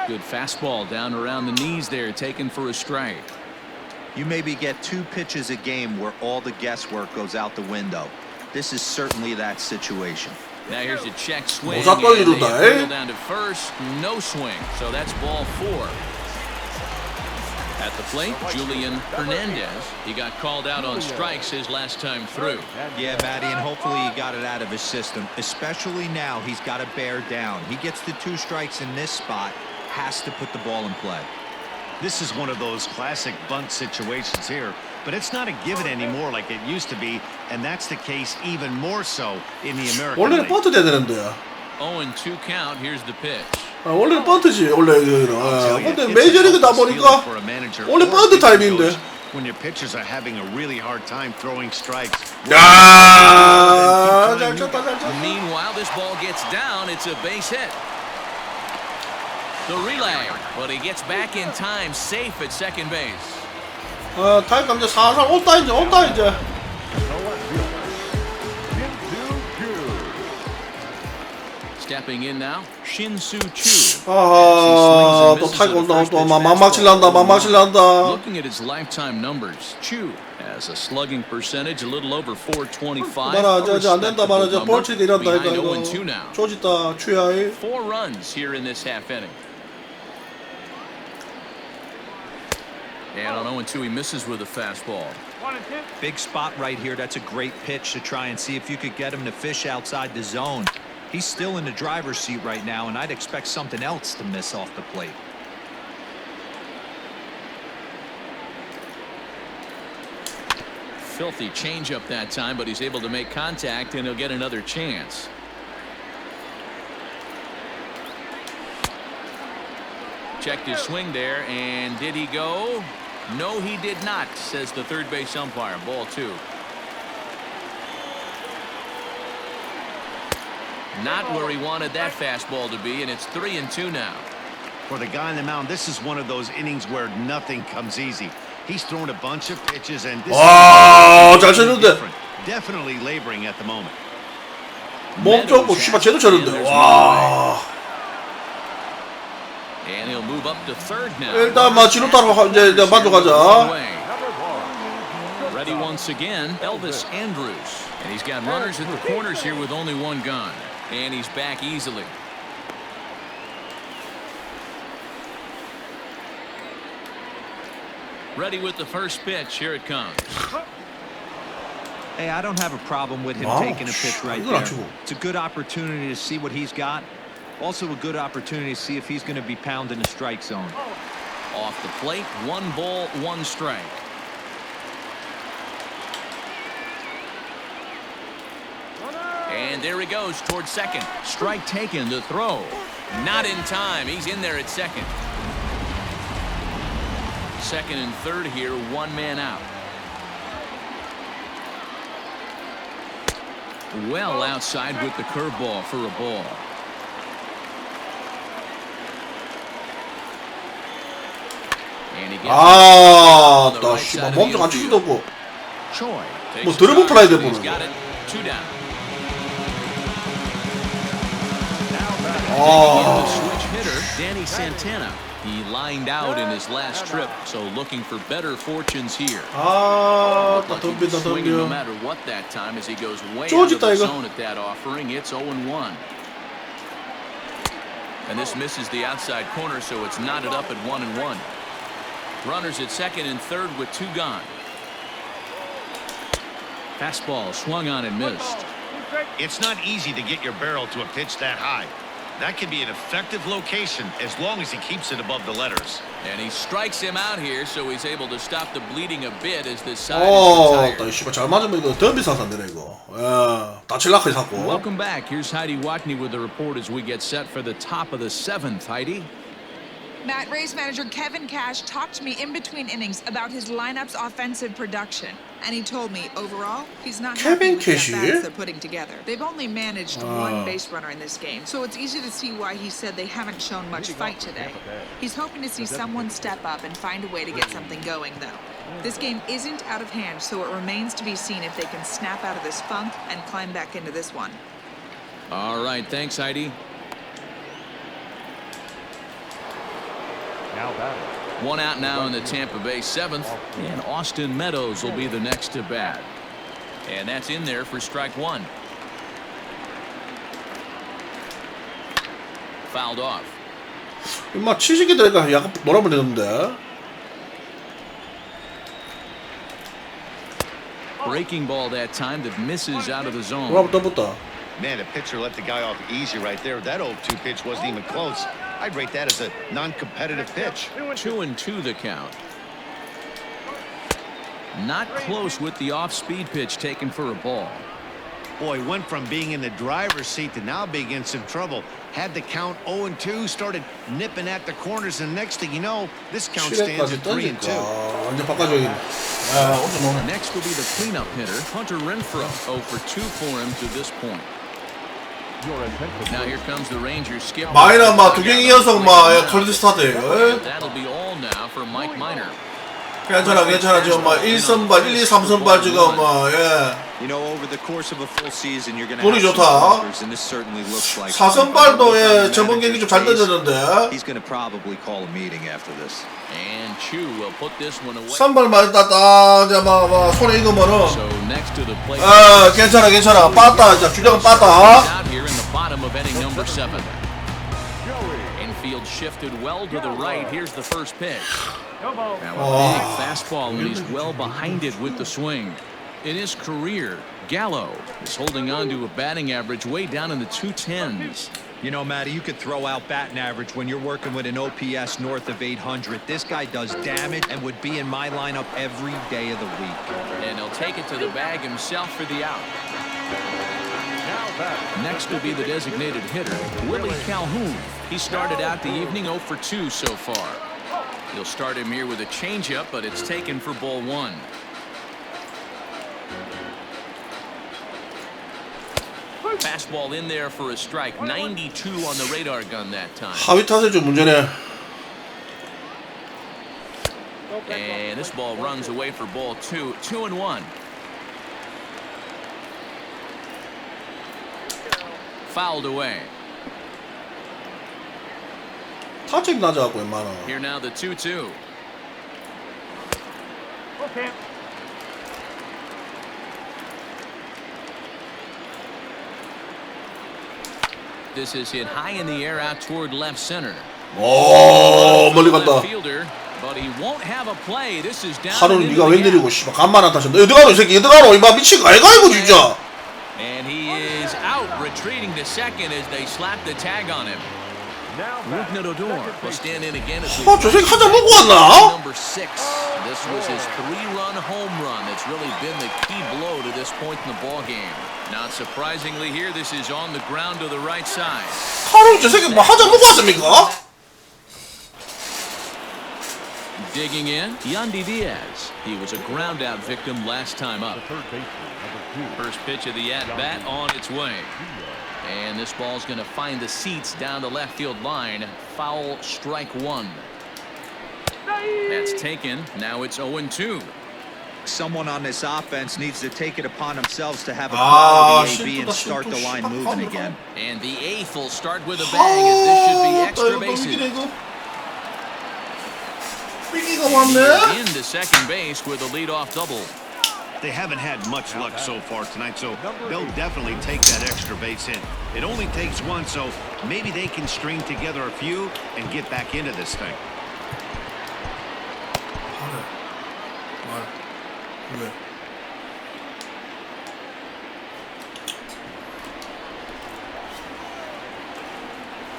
Good fastball down around the knees there, taken for a strike. You maybe get 2 pitches a game where all the guesswork goes out the window. This is certainly that situation. Now here's a check swing. 못 잡고 이런다. Down to first, no swing. So that's ball 4. At the plate, Julian Hernandez. He got called out on strikes his last time through. Yeah, Matty, and hopefully he got it out of his system. Especially now, he's got to bear down. He gets the 2 strikes in this spot, has to put the ball in play. This is one of those classic bunt situations here, but it's not a given anymore like it used to be, and that's the case even more so in the American 원래는 League. 번트 돼야 되는데. 0-2 count. Here's the pitch. 원래는 번트지. 원래 여기는. 근데 메이저리그 다 보니까 원래 번트 타임인데. When your pitchers are having a really hard time throwing strikes. 야, 잘 쳤다, 잘 쳤다. Meanwhile, this ball gets down. It's a base hit. The relay, but he gets back in time, safe at second base. 타이가 이제 살살 온다 이제. Stepping in now, Shin-Soo Choo. 아하, 또 타이가 온다, 또 망망칠난다. Looking at his lifetime numbers, Choo has a slugging percentage a little over 425. 말아, 안 된다, 말아, 볼치도 이란다, Behind 이거. 0-2 now. 조짓다, 추야이. 4 runs here in this half inning. And on 0-2, he misses with a fastball. Big spot right here. That's a great pitch to try and see if you could get him to fish outside the zone. He's still in the driver's seat right now, and I'd expect something else to miss off the plate. Filthy changeup that time, but he's able to make contact, and he'll get another chance. Checked his swing there, and did he go? No, he did not, says the third base umpire. Ball 2. Not where he wanted that fastball to be, and it's 3-2 now. For the guy on the mound, this is one of those innings where nothing comes easy. He's thrown a bunch of pitches, and this 잘 쳤는데. different. Definitely laboring at the moment. 몸 좋고 씨발 제대로 쳤는데. 와. And he'll move up to third now. 일단 막 진로 따라 이제 만족하자. Ready once again, Elvis Andrews. And he's got runners at the corners here with only 1 gun. And he's back easily. Ready with the first pitch. Here it comes. Hey, I don't have a problem with him taking a pitch right there. It's a good opportunity to see what he's got. Also a good opportunity to see if he's going to be pounding the strike zone. Off the plate, 1 ball, 1 strike. And there he goes towards second. Strike taken to throw. Not in time. He's in there at second. Second and third here, 1 man out. Well outside with the curveball for a ball. And he gets 아, on the 나 right 씨발 side of 몸좀 the 안 치지도 infield. 없고. Choi 뭐 takes 드리블 charge, 플라이 and 돼보는 he's 거. got it. 2 down. 아, The switch hitter, Danny Santana. He lined out in his last trip, so looking for better fortunes here. 아, Looked 다 like he was 덤빈다 swinging no 덤벼. matter what that time as he goes way out 쪼짓다, of the 이거. zone at that offering. It's 0-1. And this misses the outside corner, so it's knotted up at 1-1. Runners at second and third with 2 gone. Fastball swung on and missed. It's not easy to get your barrel to a pitch that high. That can be an effective location as long as he keeps it above the letters. And he strikes him out here, so he's able to stop the bleeding a bit as this side is 어, retired. 나 씨발 잘 맞으면 이거 덤비 사서 안 되네 이거. 예, 다칠라카이 샀고. Welcome back. Here's Heidi Watney with the report as we get set for the top of the 7th. Heidi? Matt, Rays manager Kevin Cash talked to me in between innings about his lineup's offensive production. And he told me, overall, he's not happy Kevin with the Cash? at-bats they're putting together. They've only managed 1 base runner in this game, so it's easy to see why he said they haven't shown much fight today. He's hoping to see someone step up and find a way to get something going, though. This game isn't out of hand, so it remains to be seen if they can snap out of this funk and climb back into this one. All right. Thanks, Heidi. Now batting. 1 out now in the Tampa Bay 7th, and Austin Meadows will be the next to bat. And that's in there for strike 1. Fouled off. 임마 치식이 되니까 약간 놀아버리는데. Breaking ball that time that misses out of the zone. 돌아붙다 붙다. Man, the pitcher let the guy off easy right there. That 0-2 pitch wasn't even close. I'd rate that as a non-competitive pitch. 2-2 the count. Not close with the off-speed pitch taken for a ball. Boy, went from being in the driver's seat to now being in some trouble. Had the count 0-2, started nipping at the corners, and next thing you know, this count stands 시래까지 at 3-2. 던질까. 완전 바꿔줘야겠네. 아, 어째 노네. Next will be the cleanup hitter, Hunter Renfroe. 0 for 2 for him to this point. Now here comes the Rangers skip. 마이너 막 2경기 연속 막 퀄리티 스타트. That'll be all now for Mike Minor. 괜찮아 괜찮아 지금 막 1선발 1, 2, 3선발 지금 막 예. You know, over the course of a full season, you're going to 운이 have some 좋다. bumpers, and this certainly looks like 4선발도 예, 저번 경기 좀 잘 던졌는데. he's going to probably call a meeting after this. And Chu will put this one away. 3발 맞다 딱 이제 막 손에 익으면은 So next to the plate. 괜찮아 괜찮아 빠따 이제 주력은 빠따. Out here in the bottom of inning number 7. Infield shifted well to the right. Here's the first pitch. Now a big fastball, and he's well behind it with the swing. In his career, Gallo is holding on to a batting average way down in the 210s. You know, Matty, you could throw out batting average when you're working with an OPS north of 800. This guy does damage and would be in my lineup every day of the week. And he'll take it to the bag himself for the out. Next will be the designated hitter, Willie Calhoun. He started out the evening 0 for 2 so far. He'll start him here with a changeup, but it's taken for ball 1. Fastball in there for a strike. 92 on the radar gun that time. 하위 탓에 좀 문제네. And this ball runs away for ball 2. 2-1. Fouled away. 타책 낮아갖고 웬만하. Here now the 2-2. Okay. This is hit high in the air out toward left center. 오 멀리 간다. Fielder, but he won't have a play. This is down. 하루는 네가 웬 일이고 씨발 간만 안 타셨네. 어디가노 이 새끼 어디가노 이마 미친 거 아이가 이거 진짜. And he is out, retreating to second as they slap the tag on him. Rugner-Odor will stand in again as we 저 새끼 한잔 먹고 왔나? number 6. This was his 3-run home run. That's really been the key blow to this point in the ball game. Not surprisingly here, this is on the ground to the right side. 하루 저 새끼 뭐 한잔 먹고 왔습니까? Digging in, Yandy Diaz. He was a ground-out victim last time up. First pitch of the at-bat on its way. And this ball's going to find the seats down the left field line. Foul, strike 1. That's taken. Now it's 0-2. Someone on this offense needs to take it upon themselves to have a quality AB and start the line moving again. And the eighth will start with a bang, as this should be extra bases. He's into second base with a leadoff double. They haven't had much luck so far tonight, so they'll definitely take that extra base hit. It only takes one, so maybe they can string together a few and get back into this thing.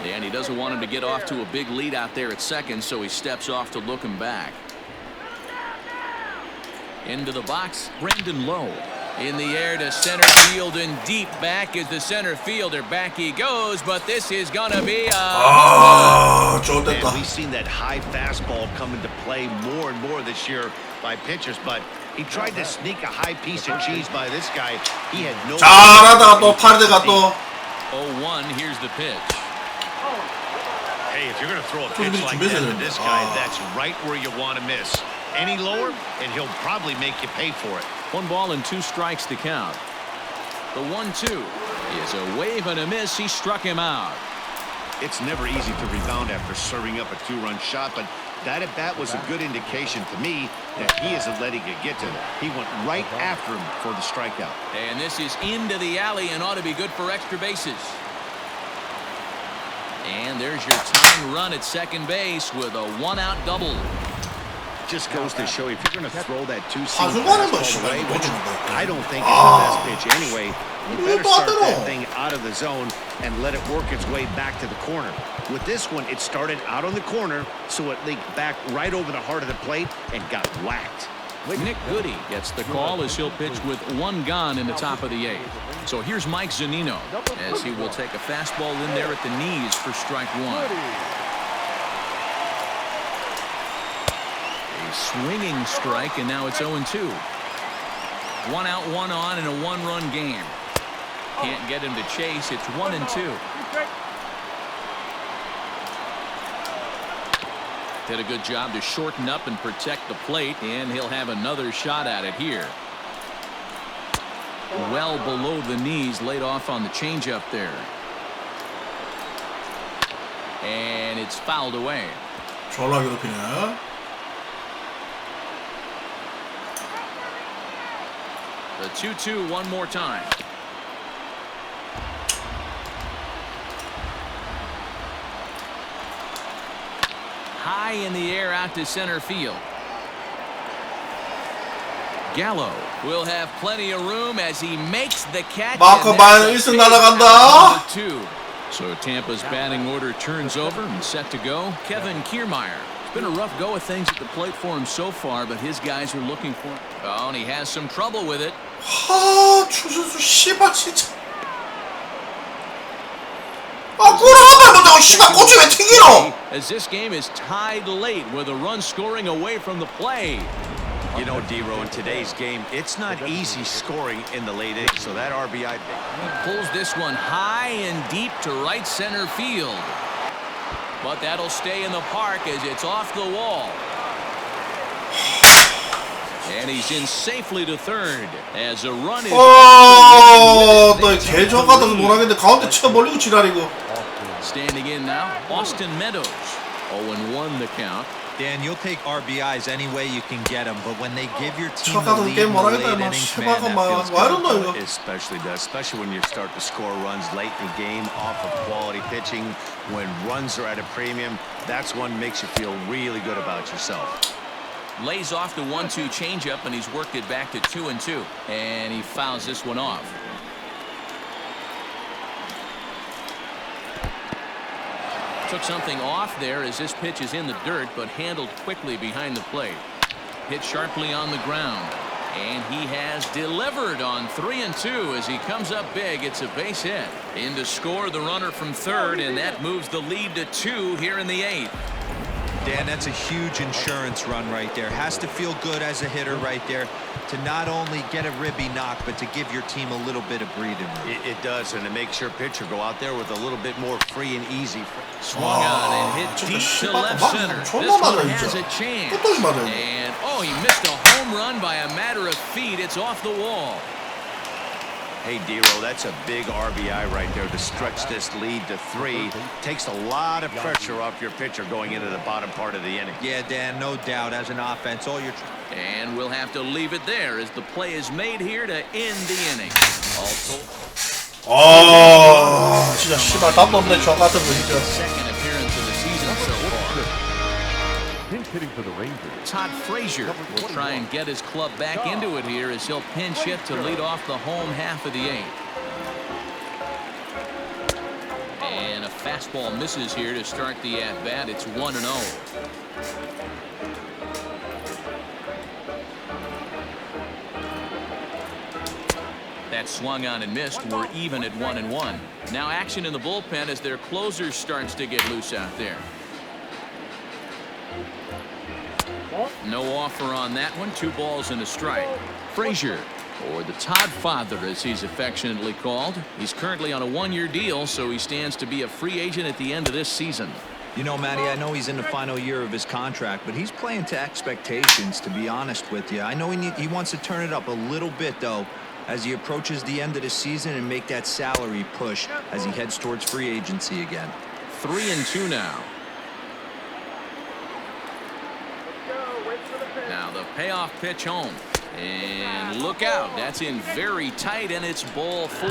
And he doesn't want him to get off to a big lead out there at second, so he steps off to look him back. Into the box, Brandon Lowe. In the air to center field and deep back is the center fielder. Back he goes, but this is gonna be a... Man, we've seen that high fastball come into play more and more this year by pitchers, but he tried to sneak a high piece of cheese by this guy. He had no... 잘하다가 또 파르데가 또 0-1, here's the pitch. Hey, if you're going to throw a pitch like that to this guy, that's right where you want to miss. Any lower, and he'll probably make you pay for it. 1 ball and 2 strikes to count. The 1-2 is a wave and a miss. He struck him out. It's never easy to rebound after serving up a 2-run shot, but that at bat was a good indication to me that he isn't letting it get to him. He went right after him for the strikeout. And this is into the alley and ought to be good for extra bases. And there's your tying run at second base with a 1-out double. Just goes to show if you're going to throw that 2-seam fastball away, which I don't think is the best pitch anyway, you better start that thing out of the zone and let it work its way back to the corner. With this one, it started out on the corner, so it leaked back right over the heart of the plate and got whacked. Nick Goody gets the call as he'll pitch with 1 gone in the top of the 8th. So here's Mike Zunino as he will take a fastball in there at the knees for strike 1. A swinging strike, and now it's 0-2. 1 out, 1 on in a 1-run game. Can't get him to chase. It's 1-2. Did a good job to shorten up and protect the plate, and he'll have another shot at it here. Well below the knees, laid off on the changeup there. And it's fouled away. The 2-2 one more time. High in the air out to center field. Gallo will have plenty of room as he makes the catch. So Tampa's batting order turns over and set to go. Kevin Kiermaier. It's been a rough go of things at the plate for him so far, but his guys are looking for it. Oh, and he has some trouble with it. 추수수 씨발 진짜. As this game is tied late with a run scoring away from the play. You know, D-Row, in today's game, it's not easy scoring in the late innings, so that RBI pulls this one high and deep to right center field. But that'll stay in the park as it's off the wall. And he's in safely to third as a run is. 너 개저 같아서 못하겠는데 가운데 쳐 벌리고 지랄이고. Standing in now, Austin Meadows. 0-1 the count. Dan, you'll take RBIs any way you can get them, but when they give your team the lead in the late innings, man, that feels good. Especially when you start to score runs late in the game off of quality pitching. When runs are at a premium, that's one makes you feel really good about yourself. Lays off the 1-2 changeup, and he's worked it back to 2-2, and he fouls this one off. Took something off there as this pitch is in the dirt, but handled quickly behind the plate. Hit sharply on the ground, and he has delivered on 3-2 as he comes up big. It's a base hit. In to score the runner from third, and that moves the lead to 2 here in the 8th. Dan, that's a huge insurance run right there. Has to feel good as a hitter right there to not only get a ribby knock, but to give your team a little bit of breathing room. It does, and it makes your pitcher go out there with a little bit more free and easy. Swung on and hit deep to left center. This one has a chance. And, oh, he missed a home run by a matter of feet. It's off the wall. Hey, Dero, that's a big RBI right there to stretch this lead to 3. Takes a lot of pressure off your pitcher going into the bottom part of the inning. Yeah, Dan, no doubt. As an offense, all you're... And we'll have to leave it there as the play is made here to end the inning. Also, 진짜 씨발 답도 없네 저 같은 거 진짜. second appearance of the season so far. Pinch hitting for the Rangers. Todd Frazier will try and get his club back into it here as he'll pinch hit to lead off the home half of the 8th. And a fastball misses here to start the at-bat. It's 1-0. That swung on and missed. We're even at 1-1. Now action in the bullpen as their closer starts to get loose out there. No offer on that one. 2 balls and a strike. Frazier, or the Todd Father as he's affectionately called. He's currently on a 1-year deal, so he stands to be a free agent at the end of this season. You know, Matty, I know he's in the final year of his contract, but he's playing to expectations, to be honest with you. I know he wants to turn it up a little bit, though, as he approaches the end of the season and make that salary push as he heads towards free agency again. 3-2 now. Now the payoff pitch home. And look out. That's in very tight, and it's ball 4.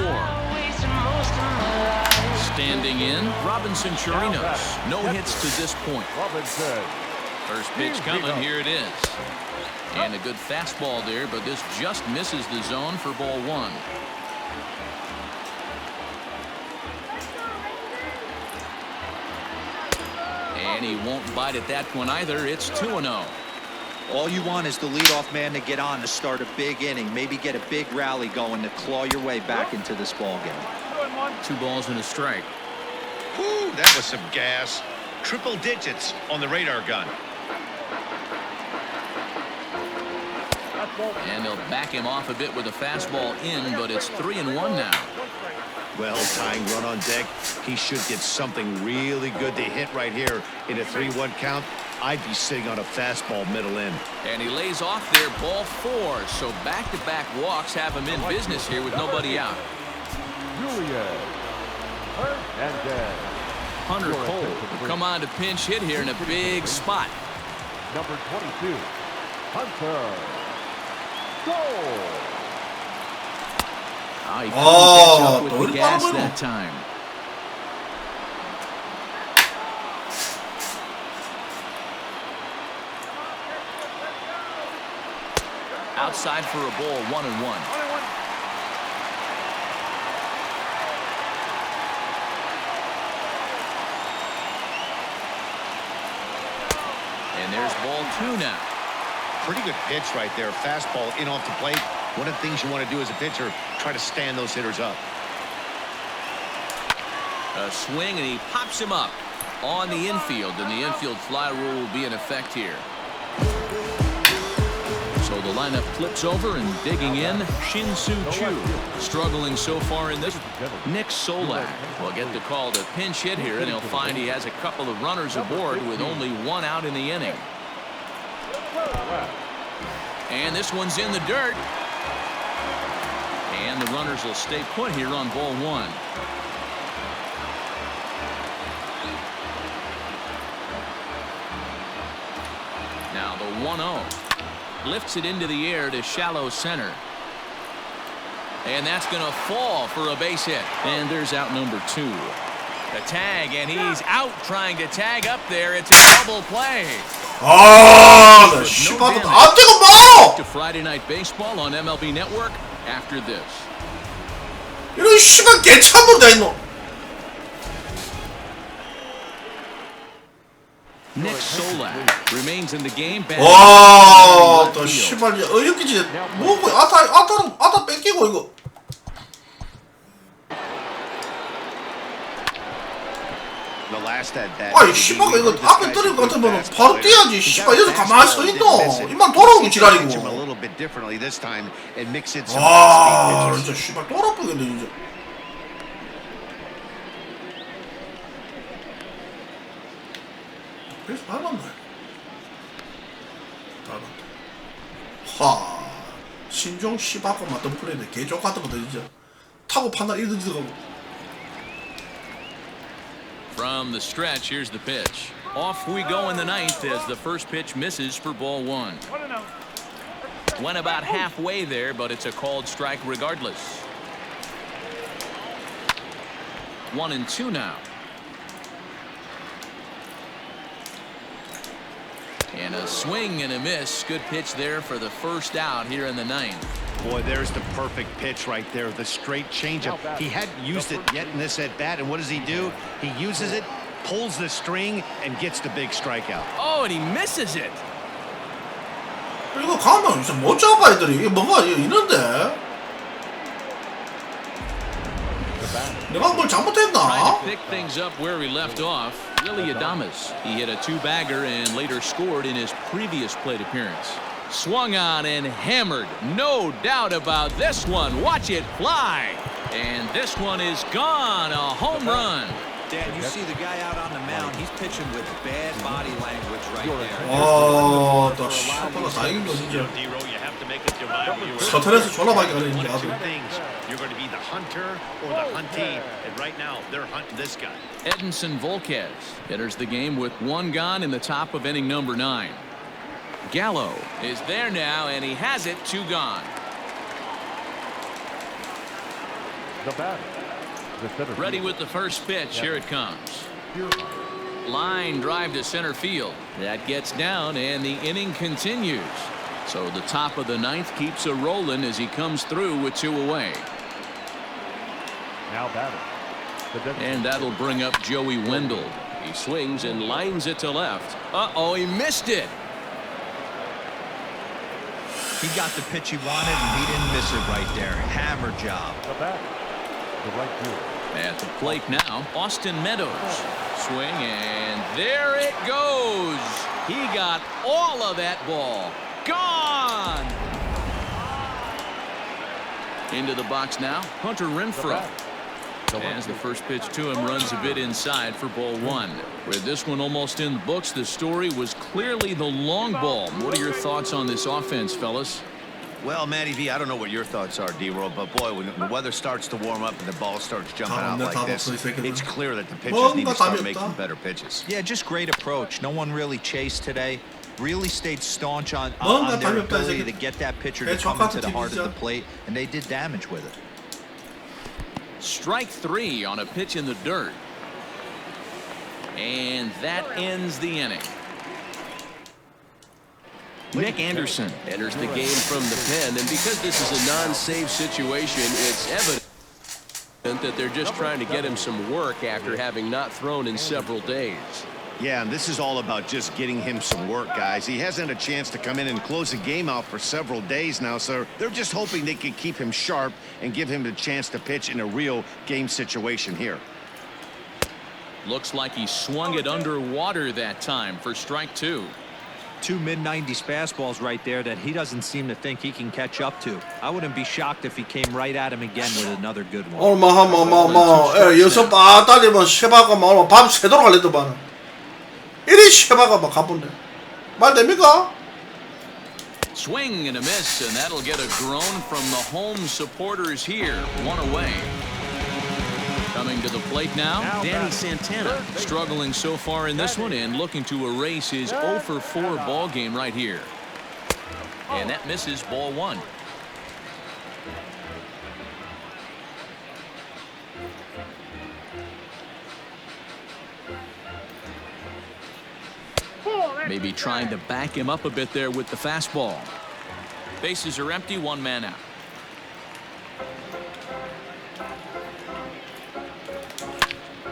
Standing in, Robinson Chirinos. No hits to this point. First pitch coming. Here it is. And a good fastball there, but this just misses the zone for ball 1. And he won't bite at that one either. It's 2-0. All you want is the leadoff man to get on to start a big inning, maybe get a big rally going to claw your way back into this ball game. 2 balls and a strike. Woo, that was some gas. Triple digits on the radar gun. And they'll back him off a bit with a fastball in, but it's 3-1 now. Well, tying run on deck. He should get something really good to hit right here in a 3-1 count. I'd be sitting on a fastball middle in. And he lays off there, ball 4. So back-to-back walks have him in business here with nobody out. Hunter Cole will come on to pinch hit here in a big spot. Number 22, Hunter Cole. He couldn't catch up with the gas that time. Outside for a ball, 1-1. And there's ball 2 now. Pretty good pitch right there. Fastball in off the plate. One of the things you want to do as a pitcher, try to stand those hitters up. A swing, and he pops him up on the infield, and the infield fly rule will be in effect here. So the lineup flips over, and digging in, Shin-Soo Choo. Struggling so far in this, Nick Solak will get the call to pinch hit here, and he'll find he has a couple of runners aboard with only 1 out in the inning. And this one's in the dirt. And the runners will stay put here on ball 1. Now the 1-0. Lifts it into the air to shallow center. And that's going to fall for a base hit. And there's out number 2. The tag, and he's out trying to tag up there. It's a double play. 나 씨발 안 뜨거 봐. To Friday Night Baseball on MLB Network after this. 이런 씨발 개참으로 다 있노. Nick Solak remains in the game. 와, 또 씨발 어이없게 진짜 뭐고 아타 뺏기고 이거. The last at bat. 아이 씨발 이거 앞에 때릴 것 같으면 바로 뛰어야지. 씨발 여기서 가만히 서 있노. 이만 돌아오기 지랄이고. 아 진짜 씨발 돌아보겠네 진짜. 그래서 밟았네. 하 신종 씨발고 맞던 플레이인데 개족 같은 것도 진짜 타고 판단 이런 들어가고. From the stretch, here's the pitch. Off we go in the ninth as the first pitch misses for ball one. Went about halfway there, but it's a called strike regardless. 1-2 now. And a swing and a miss. Good pitch there for the first out here in the ninth. Boy, there's the perfect pitch right there. The straight changeup. He hadn't used it yet in this at bat, and what does he do? He uses it, pulls the string, and gets the big strikeout. Oh, and he misses it. 이거 가면 진짜 못 잡아 애들이. 이게 뭔가 있는데. 내가 뭘 잘못했나? Trying to pick things up where we left off. Willie Adames. He hit a two-bagger and later scored in his previous plate appearance. Swung on and hammered. No doubt about this one. Watch it fly. And this one is gone. A home run. Dan, you see the guy out on the mound. He's pitching with bad body language right there. 아, 나 씨발가 다행이다 진짜. 서탄에서 졸라 많이 가네 이제 아들. You're going to be the hunter or the huntee, and right now they're hunting this guy. Edinson Volquez enters the game with one gone in the top of inning number 9. Gallo is there now, and he has it, 2 gone. The batter. Ready with the first pitch. Here it comes. Line drive to center field. That gets down, and the inning continues. So the top of the ninth keeps a rolling as he comes through with 2 away. Now batter. And that'll bring up Joey Wendell. He swings and lines it to left. Uh-oh, he missed it. He got the pitch he wanted, and he didn't miss it right there. Hammer job. The batter. The right field. At the plate now, Austin Meadows. Swing, and there it goes. He got all of that ball. Gone. Into the box now, Hunter Renfroe. As the first pitch to him runs a bit inside for ball 1. With this one almost in the books, the story was clearly the long ball. What are your thoughts on this offense, fellas? Well, Matty V, I don't know what your thoughts are, D-Roll, but boy, when the weather starts to warm up and the ball starts jumping out like this, it's clear that the pitchers need to start making better pitches. Yeah, just great approach. No one really chased today. Really stayed staunch on their ability to get that pitcher to come into the heart of the plate, and they did damage with it. Strike 3 on a pitch in the dirt. And that ends the inning. Nick Anderson enters the game from the pen, and because this is a non-save situation, it's evident that they're just trying to get him some work after having not thrown in several days. Yeah, and this is all about just getting him some work, guys. He hasn't had a chance to come in and close the game out for several days now, so they're just hoping they can keep him sharp and give him the chance to pitch in a real game situation here. Looks like he swung it underwater that time for strike 2. 2 mid-90s fastballs right there that he doesn't seem to think he can catch up to. I wouldn't be shocked if he came right at him again with another good one. 여섯 바 달리면 쉐바가 막 밤 새도록 갈랬더만. 이리 쉐바가 막 가본데. 말 됩니까? Swing and a miss, and that'll get a groan from the home supporters here. 1 away. Coming to the plate now, Danny Santana. Struggling so far in this one and looking to erase his 0 for 4 ball game right here. And that misses ball 1. Maybe trying to back him up a bit there with the fastball. Bases are empty, 1 man out.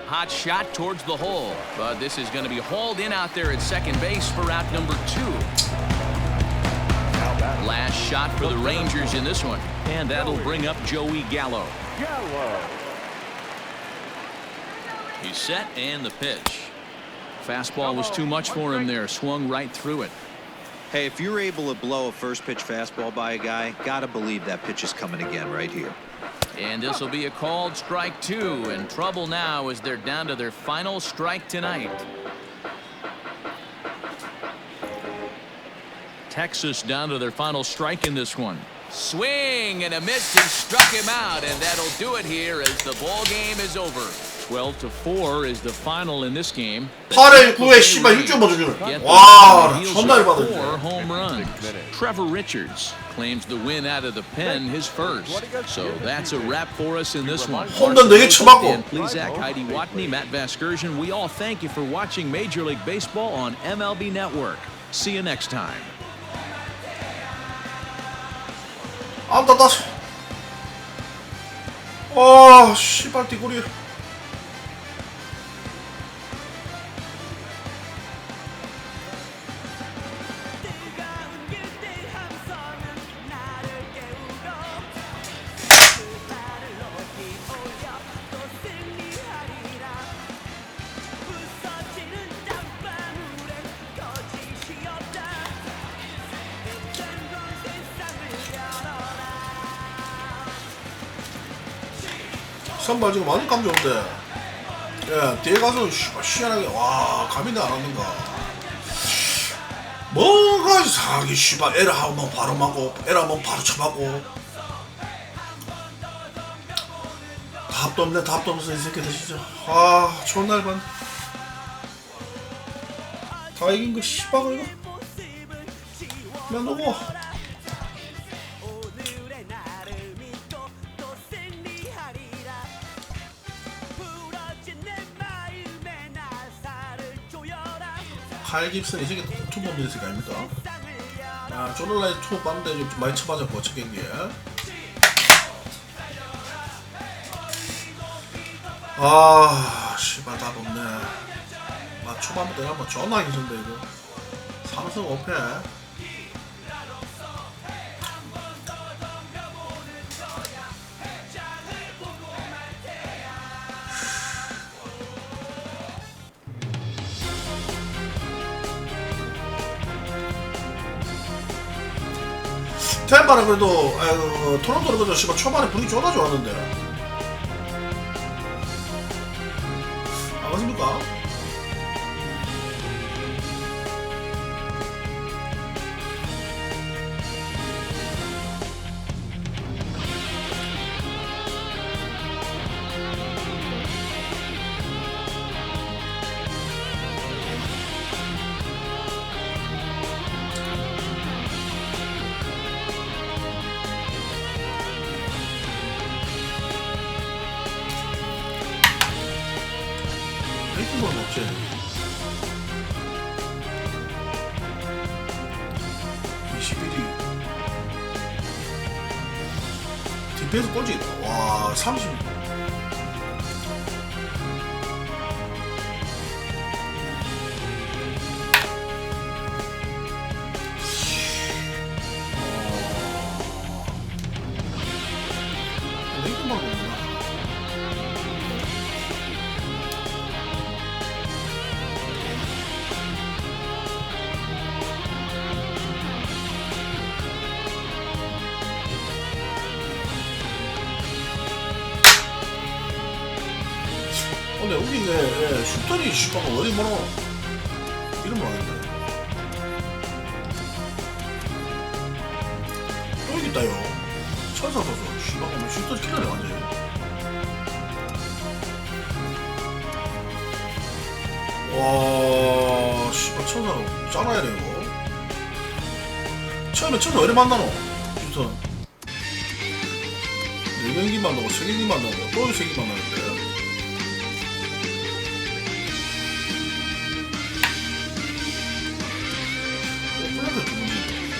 Hot shot towards the hole, but this is going to be hauled in out there at second base for out number 2. Last shot for the Rangers in this one, and that'll bring up Joey Gallo. He's set and the pitch. Fastball was too much for him there. Swung right through it. Hey, if you're able to blow a first pitch fastball by a guy, gotta believe that pitch is coming again right here. And this will be a called strike 2. And trouble now as they're down to their final strike tonight. Texas down to their final strike in this one. Swing and a miss, and struck him out, and that'll do it here as the ball game is over. 12-4 is the final in this game. 8회 9회 씨발 6점 먼저 주네. 와, 존나 열받아. 4 home runs. Trevor Richards claims the win out of the pen, his first. So that's a wrap for us in this one. 홈런 4개 쳐맞고. And Plesac, Heidi Watney, Matt Vasgersian, we all thank you for watching Major League Baseball on MLB Network. See you next time. 안다 다시. 아, 씨발 띠구리. 선발 지금 완전 감기 없는데. 예, 뒤에 가서 시원하게 와 감인데 안 왔는가. 뭐가 이상하게 씨발 에러 한번 바로 맞고 에러 한번 바로 쳐맞고. 답도 없네 답도 없어 이 새끼들 진짜. 아 존나 열받네. 다 이긴 거 씨발 이거. 그냥 누구. 칼 깁슨이 저게 투 범죄 있을 거 아닙니까? 아, 조널라이 투 봤는데 좀 많이 쳐맞았고, 첫 경기에. 아, 씨발, 답 없네. 나 초반부터 한번 존나 힘든데, 이거. 삼성 5패. 템바는 그래도 토론토는 그래도 씨발 초반에 분위기 존나 좋았는데 안 맞습니까? 이건 없지. 디펜스 꼴찌. 와, 30. 이거만 보구나. 근데 우리 왜 슈터리 슈퍼가 어디 뭐노 이름을 아는데 또 여기 있다요. 천사 선수 슈퍼가 슈터리 킬러네 완전히. 와 씨발 천사로 짜놔야 돼 이거. 처음에 천사 어디 만나노 슈터 4경기만 나고 3경기만 나고 또 3경기만 나는데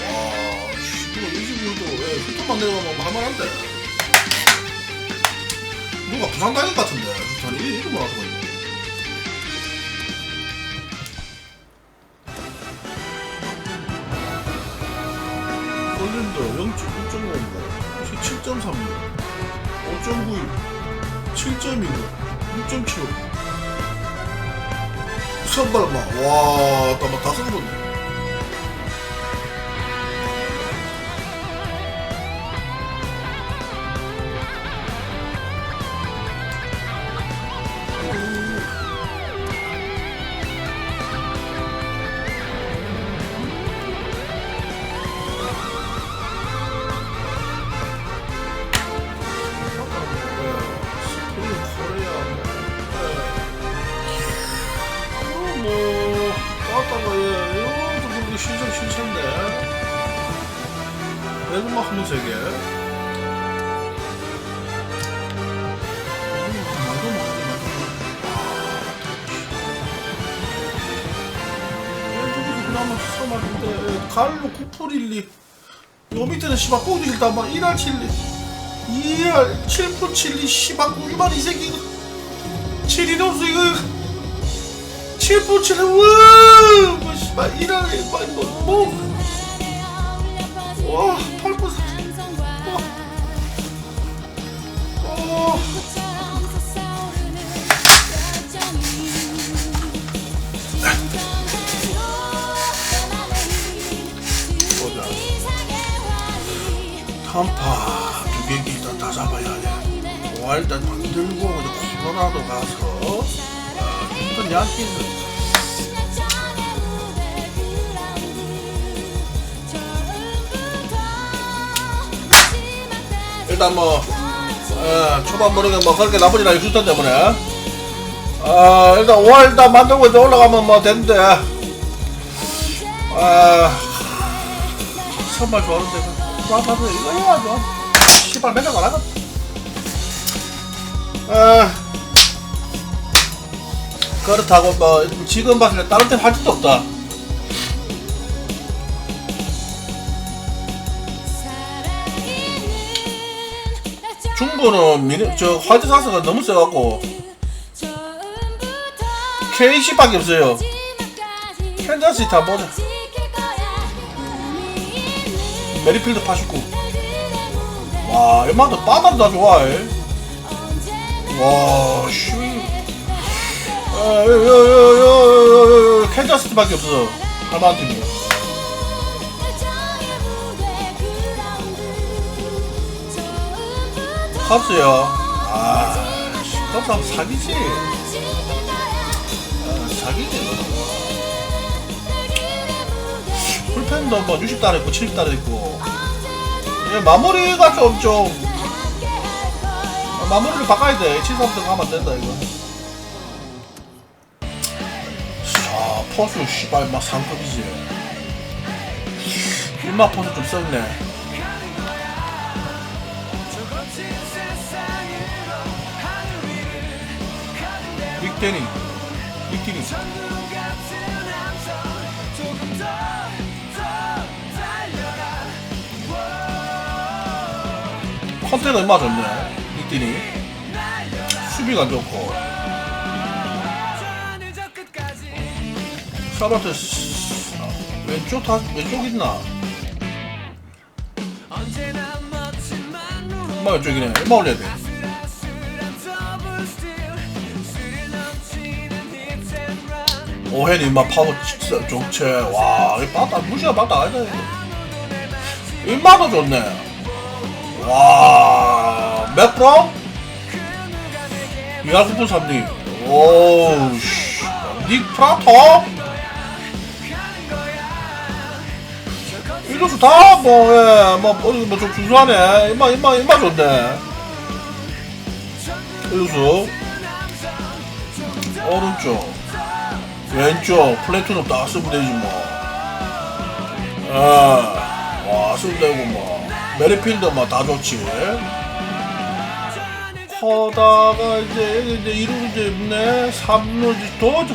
와, 이거 인식으로도 왜 슈터만 내려가면 할만한데 누가 부상 당할 것 같은데 슈터는 이름을 알아서 보이네. 폴랜드 0.9.5 7.36 5.96 7.29 6.75 선발 막, 와, 다 섞어봤네. 신선네. 외국만 한번 세게. 그나마 써봤는데 갈로 9풀12. 요 밑에는 씨발 뽕이 일단 막 1할 7리 2할 7풀 7리 씨발 꾸기만 이 새끼 이거 7이 넘수 이거 7풀 7리 와 뭐 씨발 1할 뭐 와 8풀 와 한파 두 경기 일단 다 잡아야 돼. 와 일단 만들고 이제 코로나도 가서 일단 양키는 일단 뭐 초반 모르게 뭐 그렇게 나쁘진 않이 휴스턴 때문에 일단 5월 일단 만들고 이제 올라가면 뭐 되는데 선발 좋아하는데 봐서 이거 해야죠. 씨발 맨날 안 하거든. 그렇다고 뭐 지금 봤을 때 다른 데는 할 짓도 없다. 중부는 저 화이트 삭스가 너무 세갖고 KC밖에 없어요. 캔자스시티 한번 보자. 메리필드 89. 와, 웬만도 바닥도 다 좋아해. 와, 씨. 캔자스시티밖에 없어. 할만한 팀이. 컵스요. 컵스 하면 사기지. 사기지, 너. 풀펜도 뭐 60달러 있고 70달러 있고 마무리가 좀 마무리를 바꿔야 돼. 7-3등 가면 안 된다 이거. 자 포수 씨발 막 상급이지. 일마 포수 좀 썩네. 빅데니 컨테이너 얼마 좋네. 빅데니 수비가 좋고 샤바트 왼쪽 있나? 엄마 왼쪽이네. 얼마 올려야 돼? 오헨이 인마 파워 정체. 와, 이 빠따 무시가 빠따 아니다 이거. 인마도 좋네. 와, 몇 프로? 2.9분 3리. 오우 씨. 닉 프라토? 이로수 다 뭐 좀 준수하네. 인마 좋네. 이로수 오른쪽 왼쪽 플래툰은 딱 쓰면 되지 뭐. 와 쓰면 되고 뭐. 메리필드 뭐 다 좋지. 커다가 이제 2루 이제 있네. 3루 더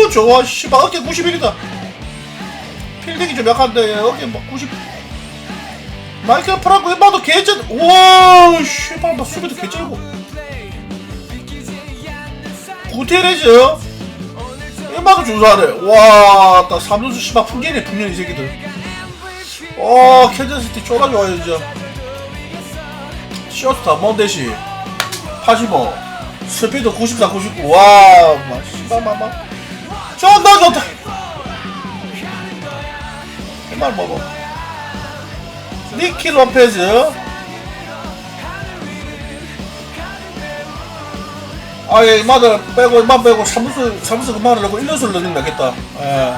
좋아. 씨발 어깨 91이다. 필딩이 좀 약한데 어깨 막 90. 마이클 프랑코 인마도 개쩔. 우와 씨발 막 수비도 개쩔고. 구테레즈 인마도 준수하네. 와 딱 3루수 씨발 풍계네. 풍년 이 새끼들. 캔자스시티 쫄아 좋아요 진짜. 쇼스타 먼데시 85 스피드 94 99. 와 막 씨발 막 좋다. 정말 뭐. 니키 로페즈. 아예 이마들 빼고 이마 빼고 사무소 그만을 넣고 1루수를 넣는 게 낫겠다. 예.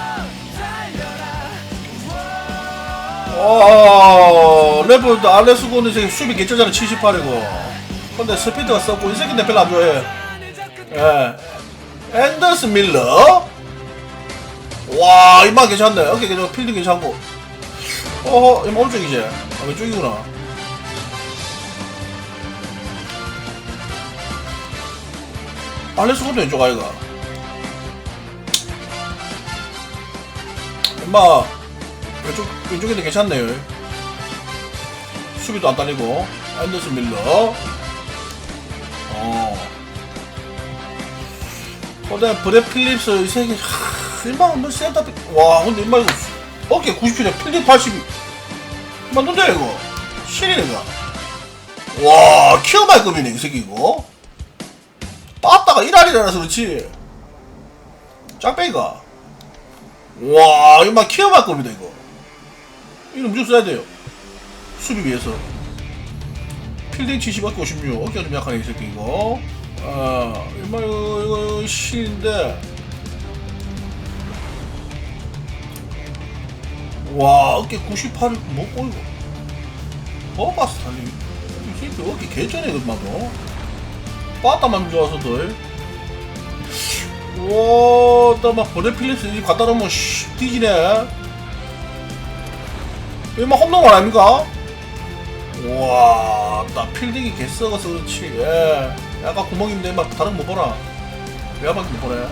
레프트 알레스 고는 새끼 수비 개쩌잖아 78이고. 근데 스피드가 썩고 이 새끼 내 별로 안 좋아해. 예. 앤더슨 밀러. 와 이마 괜찮네. 어깨 괜찮고 필드 괜찮고. 이마 오른쪽이지? 아 왼쪽이구나. 알레스 고도 왼쪽 아이가. 이마 왼쪽인데 괜찮네요. 수비도 안 딸리고. 앤더슨 밀러. 그다음에 브렛 필립스 이 새끼 인마 뭐 센터 와 근데 인마 이거 어깨 97에 필립 82 인마 뭔데 이거 신이네가. 와 키어마이급이네 이 새끼 이거. 빠따가 1알이라서 그렇지 짱빼기가. 와 인마 키어마이급이다 이거. 이거 무조건 써야 돼요 수비 위해서. 필딩 70 어깨 56 어깨가 좀 약하네 이 새끼 이거. 이마 이거 신인데. 와 어깨 98이 뭐고 이거. 봤어 달리 이 새끼 어깨 개쩌네 그만도. 빠따만 좋아서 더. 와 나 막 버레 필립스 갖다 놓으면 뒤지네. 이거 막 홈런 아닙니까? 우와 나 필딩이 개썩어서 그렇지. 예. 약간 구멍인데 막 다른 거 못 보나? 외야밖에 못 보네.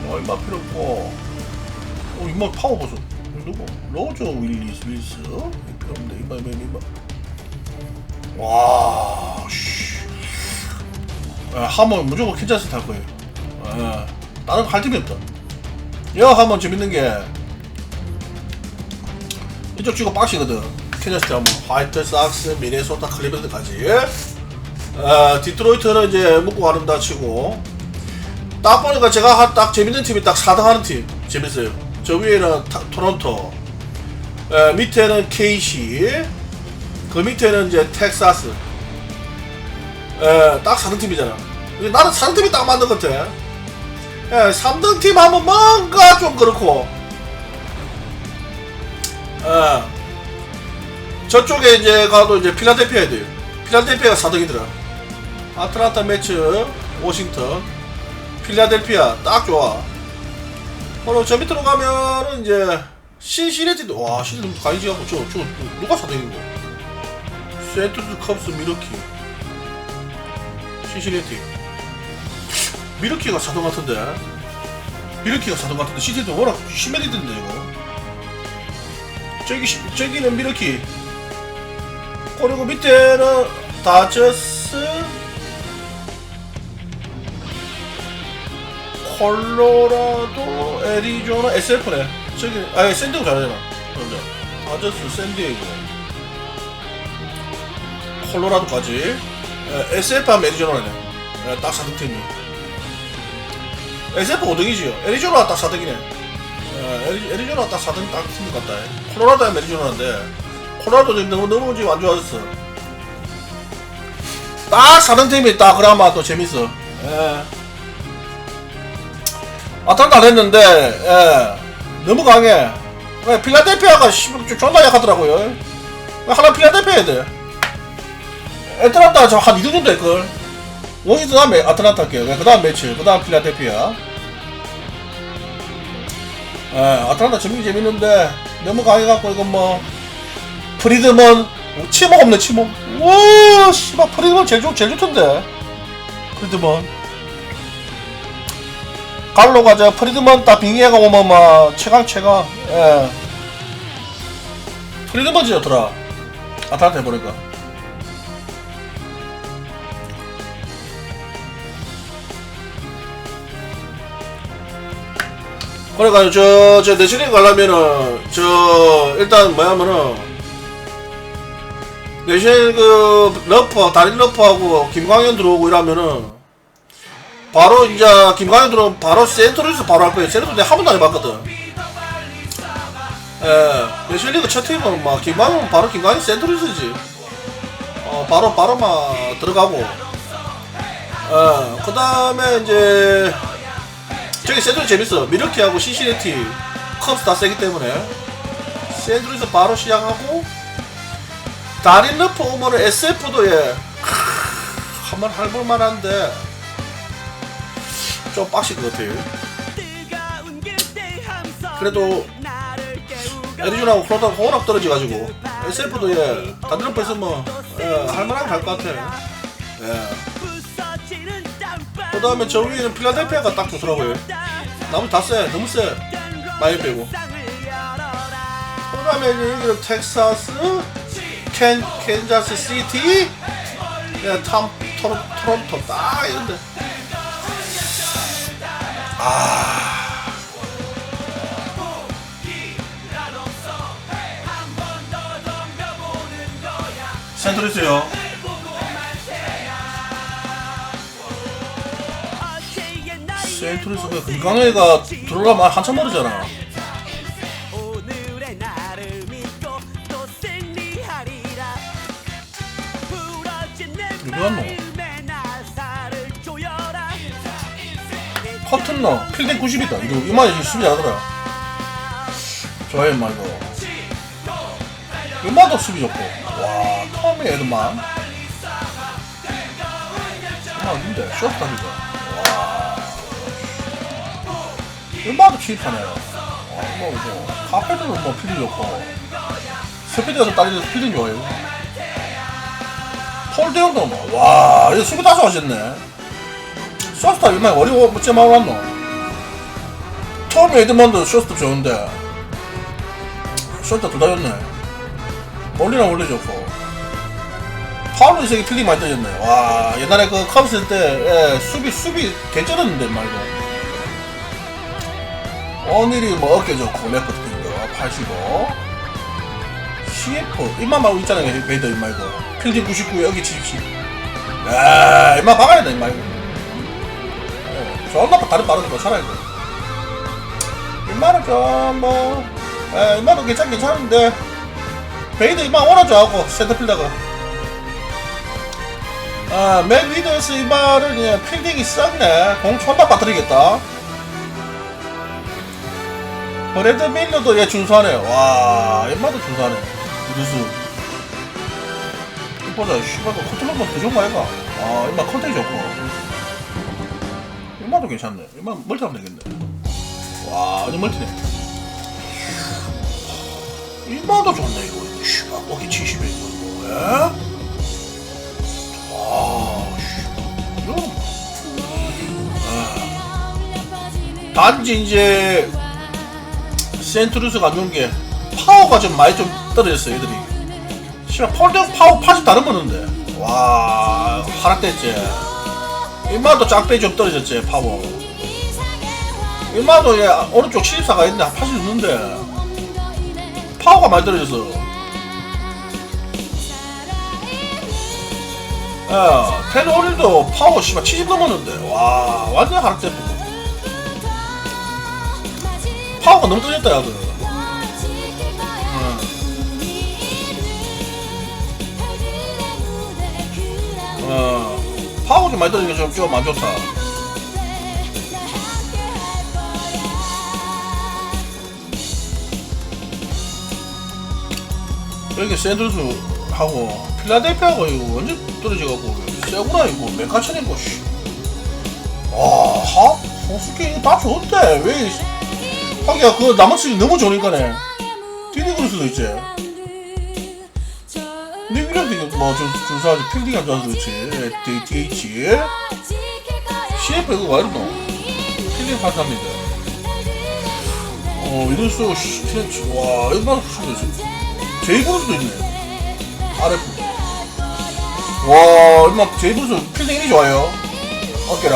얼마 필요 없고. 이마 파워 보소. 누구? 로저 윌리스 필요 없는데 이마. 와 씨. 하면 무조건 캔자스 탈 거예요. 다른 거 할 팀이 없다. 여 하면 재밌는 게 이쪽 치고 박시거든. 캔자스 하면 화이트 삭스, 미네소타, 클리블랜드까지. 디트로이트는 이제 묶고 가는다 치고. 딱 보니까 제가 딱 재밌는 팀이 딱 4등 하는 팀 재밌어요. 저 위에는 토론토, 밑에는 KC, 그 밑에는 이제 텍사스. 딱 4등 팀이잖아. 나는 4등 팀이 딱 맞는 것 같아. 3등 팀 하면 뭔가 좀 그렇고. 저쪽에 이제 가도 이제 필라델피아야 돼요. 필라델피아가 4등이더라. 아틀란타 매치, 워싱턴, 필라델피아 딱 좋아. 바로 저 밑으로 가면은 이제 신시내티도 와 신시내티 가이지하고 저 누가 4등인거? 세인트루스 컵스 미러키. 신시내티 미러키가 4등 같은데. 미러키가 4등 같은데 신시내티 워낙 심해지던데 이거. 저기는 미러키. 그리고 밑에는 다저스, 콜로라도, 애리조나, SF네. 저기, 샌디에고 잘하잖아. 다저스, 샌디에고, 콜로라도까지. SF 하면 애리조나네. 딱 4등 팀이. SF 5등이지요. 애리조나가 딱 4등이네. 애리조나가 딱 4등 딱 팀 같다. 콜로라도 하면 애리조나인데. 콜로라도 지금 너무 지금 안 좋아졌어. 딱 4등 팀이 딱 그나마 또 재밌어. 아틀란타 안 했는데, 너무 강해. 필라델피아가 존나 약하더라고요. 하나 필라델피아 해야 돼. 애틀란타 저 한 2등 정도 할걸. 워싱턴 다음에 아틀란타 할게요. 그 다음 매치, 그 다음 필라델피아. 아틀란타 재밌는데, 너무 강해갖고, 이건 뭐, 프리드먼, 치목 없네, 치목. 우와, 씨발, 프리드먼 제일 좋던데. 프리드먼. 갈로가 저 프리드먼 딱 빙의해가 오면 막, 최강. 프리드먼 지었더라. 아틀란타 해보니까. 그러니까 저 내신에 가려면은 일단 뭐냐면은 내신 그 러퍼 다린 러퍼하고 김광현 들어오고 이러면은 바로 이제 김광현 들어 바로 센터로서 바로 할 거예요. 센터로 내가 한 번도 안 해봤거든. 예, 메이저리그 첫 팀은 막 김광현 바로 김광현 센터로서지. 바로 막 들어가고. 그 다음에 이제 저기 센터로 재밌어. 미러키하고 시시네티 컵스 다 세기 때문에 센터로서 바로 시작하고. 다린 러프 오면은 SF도 예 한번 해볼만한데 좀 빡실 것 같아요. 그래도 애리조나하고 콜로라도가 워낙 떨어져가지고 SF도 예 다른 러프 있으면 예 할만하게 갈 것 같아요. 예. 그 다음에 저 위에는 필라델피아가 딱 좋더라고요. 나머지 다 세, 너무 세. 많이 빼고. 그 다음에 여기는 텍사스, 캔자스 시티, 예, 토론토 딱 이런데. 센트루스요. 센트루스가 금강회가 들어가면 한참 모르잖아. 누구 왔노? 커튼너 필딩 90이다. 이거 이마에 수비 잘하더라. 좋아요 임마 이거. 이마도 수비 좋고. 와 톰이 에드만. 이마 어딘데? 쇼스타니까. 와 이마도 취입하네. 뭐 카페도 뭐 필딩 좋고. 스피드가 좀 딸려서 필딩 좋아요. 폴대형도 뭐, 와, 이거 수비 다 좋아졌네. 쇼스타 얼마나 어려워, 뭐째 마을 왔노? 처음에 에드먼드 쇼스타 좋은데, 쇼스타 둘 다 좋네. 멀리나 원래 좋고. 파울로 이 새끼 필딩 많이 떨어졌네. 와, 옛날에 그 컵스 때, 예, 수비 개쩔었는데, 말고. 오늘이 뭐 어깨 좋고, 레프트 핀거, 85. CF, 입만 말고 있잖아요, 베이더 입마 이거. 필딩 99에 여기 77. 야, 임마 박아야 돼, 임마 이거. 존나 다른 빠른 거 살아야 돼. 임마는 좀 뭐, 임마도 괜찮은데. 베이드 임마 오라줘 하고 센터필더가. 맥 리더스 임마는 예, 필딩이 썩네. 공 존나 빠뜨리겠다. 브래드 밀러도 얘 준수하네. 와, 임마도 준수하네. 루스. 보자, 씨발, 컨트롤만 더 좋은 거 아이가? 임마 컨텐츠 좋고. 임마도 괜찮네. 임마 멀티하면 되겠네. 와, 완전 멀티네. 임마도 좋네, 이거. 씨발, 거기 70에 이거, 예? 이거. 단지 이제, 센트루스가 안 좋은 게, 파워가 좀 많이 좀 떨어졌어, 애들이. 씨발 폴딩 파워 80 다른 거는데. 와 하락됐지. 일마도 짝배기 좀 떨어졌지 파워. 일마도 얘 오른쪽 74가 있는데 한 80 넘는데 파워가 많이 떨어졌어. 텐 오릴도 파워 씨발 70 넘었는데 와 완전 하락됐고. 파워가 너무 떨어졌다 야들. 파워 좀 많이 떨어지는 게 좀 안 좋다. 여기 샌드루스하고 필라델피아가 이거 완전 떨어져가고 세구나 이거 메카천이고 씨. 와 호스키 이거 다 좋은데 왜 하기야 그 나머지 너무 좋으니까네 디디 그럴 수도 있지. 닉이랑도 이거 뭐 준수하지 필딩 안 좋아서 그렇지. DH CF 이거 와 이러노 필딩 파트합니다. 이럴수 와 이거 수도 있어. 제이브루스도 있네. RF 와 이마 제이브루스 필딩 1이 좋아요. 어깨랑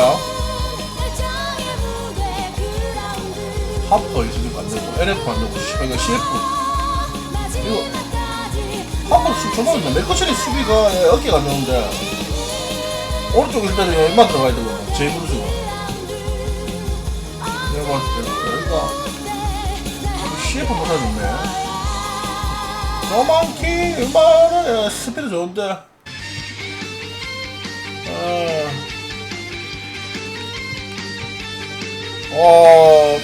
하퍼 있으니까 안되고 LF 안되고 이거 CF 이거 하퍼 저번에 메커처리 수비가 어깨가 안 좋은데 오른쪽 일단은 얼마 들어가야 되고 제이브루스가 여기가 CF 못하겠네. 로만키 얼마나 스피드 좋은데.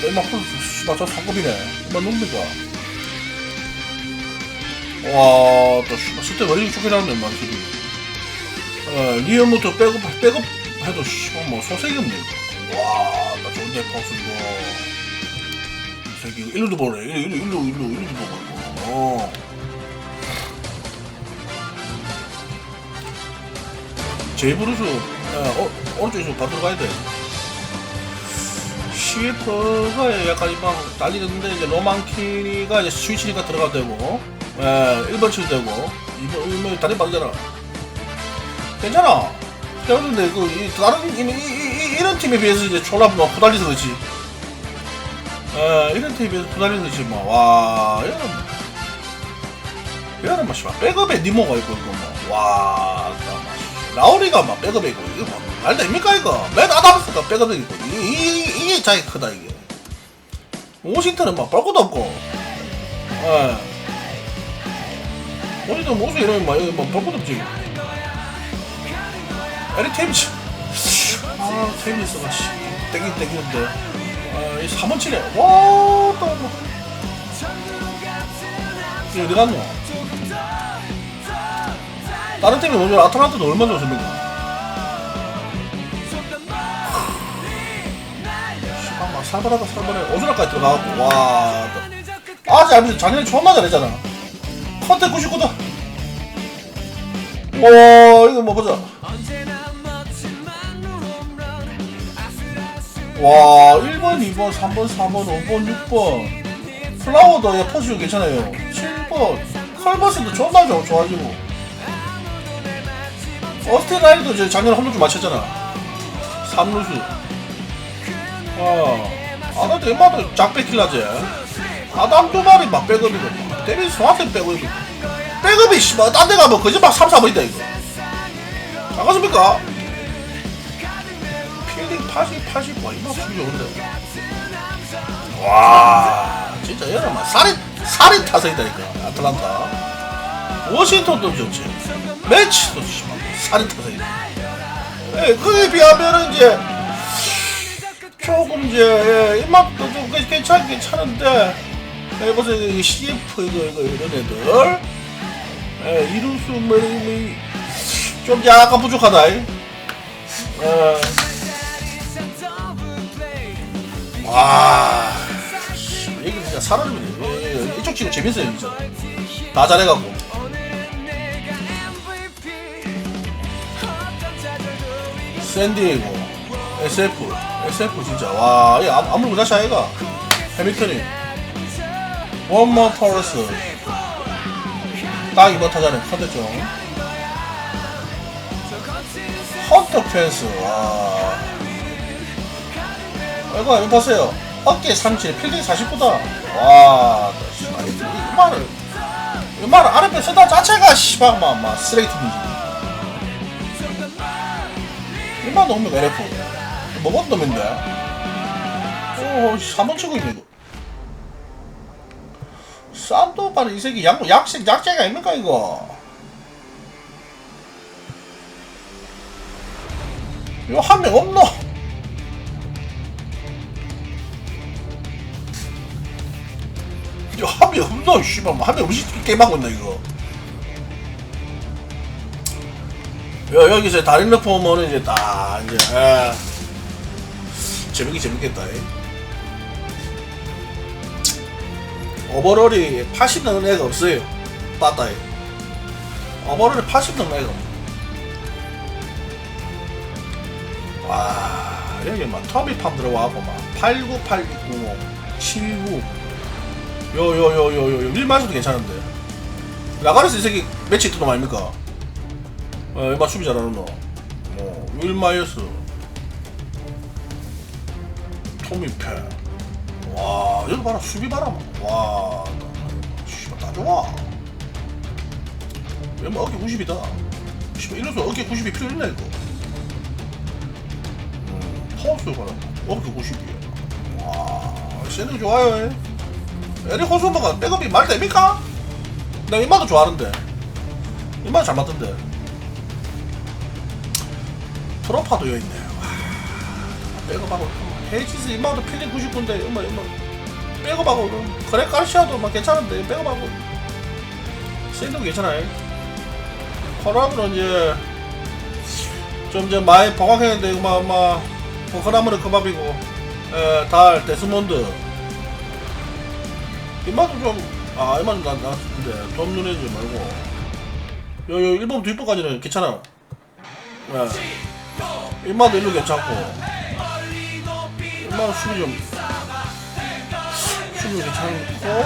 맨날 풀 씨발 저 상급이네. 얼마 놈입니까? 와, 또 씨발 스텝 왜 이렇게 쫓겨나는데 인마 지금. 리얼부터 백업 해도 씨발 뭐 소색이 없네. 와, 나 좋은데 파우스 이거. 이 새끼 이거 일루도 보네. 일루도 보고. 제이브루스 오른쪽에서 바로 들어가야 돼. CF가 약간 이방 달리는데 이제 로만키가 이제 스위치니까 들어가도 되고, 1번 치도 되고, 2번 다리 빠르잖아. 괜찮아. 그런데 다른 이런 팀에 비해서 이제 졸라 뭐 후달리서 그렇지. 이런 팀에 비해서 후달리서 그렇지 뭐. 와, 얘는 뭐 씨발 백업에 니모가 있고 이거 뭐. 와, 라우리가 막 백업에 있고 이거 뭐 말 됩니까 이거? 맨 아담스가 백업에 있고 이게 차이 크다 이게. 워싱턴은 막 볼 것도 없고. 워싱턴 모습 이러면 막 이거 볼 것도 없지. 에릭 테이미스. 테이미스가 씨 땡기는데. 이 3원 치네. 와, 또 뭐. 이거 어디 갔노? 다른 팀이 먼저 아틀란타도 얼마나 좋습니까? 씨발 막 살벌해. 오즈라까지 들어가고 와. 아직 아버지 작년에 존나 잘했잖아. 컨테 99다. 와, 이거 뭐 보자. 와, 1번, 2번, 3번, 4번, 5번, 6번. 플라워도 포지션 괜찮아요. 7번. 칼버스도 존나 좋아지고. 어스틴 라이도 이제 작년에 홈런 좀 맞췄잖아. 3루수. 아담도 엠마도 작백킬라지. 아담 두 마리 막 백업이고. 데비스 스와트 백업이고. 백업이 씨발 딴 데 가면 거짓말 3, 4번이다 이거. 나갔습니까? 필딩 80, 와 이마 수비 좋은데. 와, 진짜 얘는 막 살인 타선이다니까. 아틀란타. 워싱턴도 좋지. 매치도 씨발 살인 타선이다. 그에 비하면은 이제 조금 이제 입맛도 좀 괜찮은데. 보세요, CF 이런 애들. 이루수 좀 약간 부족하다. 와, 이게 진짜 사람이네. 이쪽 친구 재밌어요 진짜. 다 잘해갖고. 샌디에고 SF 진짜. 와, 이 아무리 무다시 아이가. 해밀턴이 원먼 토레스 딱 이번 타자네. 컨택종 헌터 펜스. 와, 이거 보세요. 어깨 37, 필딩 49다. 와, 이 말을 아랫배 쓰다 자체가 씨발 막 쓰레기팀이지. 이만 놈이 LF 뭐뭔 놈인데? 오, 3번 치고 있네 이거. 산도바는 이 새끼 약제가 아닙니까 이거? 이거 한 명 없노? 이거 한 명 없노? 씨발 한 명 없이 게임하고 있네 이거. 여기서 다른 럭 보면은 이제 딱 이제 재밌겠다. 오버롤이 80 넘는 애가 없어요. 빠따에 오버롤이 80 넘는 애가 없어. 와, 여기 막 터미팜 들어와갖고 막 89, 89, 79 윌마스도 괜찮은데. 라가레스 이 새끼 매치 있던 놈 아닙니까? 이마 수비 잘하는 놈. 윌마이어스, 토미패. 와, 여기 봐라 수비 봐라. 와, 씨발 다 좋아. 얘 어깨 90이다. 씨발 이래서 어깨 90이 필요 있나 이거? 파워스 봐라. 어깨 90이야. 와. 쓰는 게 좋아요. 에릭 호수머가 백업이 말 됩니까? 내가 이마도 좋아하는데 이마 잘 맞던데. 프로파도 여있네. 백업하고 헤이치스 이마도 필링 99인데 이마 백업하고 그래 가르시아도 막 괜찮은데 백업하고 쓰는 거 괜찮아요. 코라브는 이제 좀 이제 많이 보강했는데 뭐 코라브는 그밥이고 달 데스몬드 이마도 좀 이마도 나왔는데 돈 눈에지 말고 요 1번 뒷부까지는 괜찮아. 이마도 일로 괜찮고 이마도 수비 괜찮고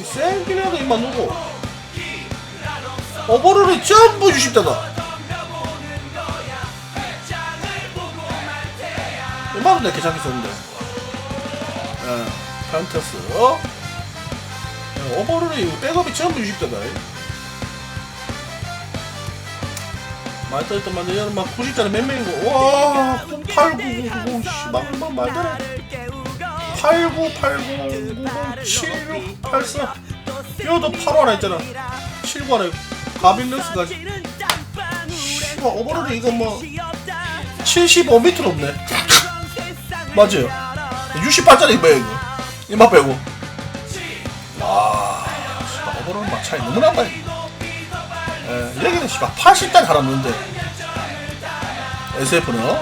생기려도 이마 누구 오버롤이 전부 60대다. 이마도 내가 괜찮게 썼는데 판테스 오버롤이 백업이 전부 60대다. 많이 떠있더만 얘는 막 90짜리 몇 명이고 와 8 9 9 9 씨발 막 말더라 8 9 8 9 9 7 6 8 4 여도 8호 하나 있잖아 7 9 하나 가빌렉스까지 씨발 오버롤이 이거 뭐 75m는 없네. 맞아요. 68짜리 뭐야 이거 이마 빼고 씨발 오버롤 막 차이 너무 난다. 여기는 씨발 80단 하나 넣는데 SF는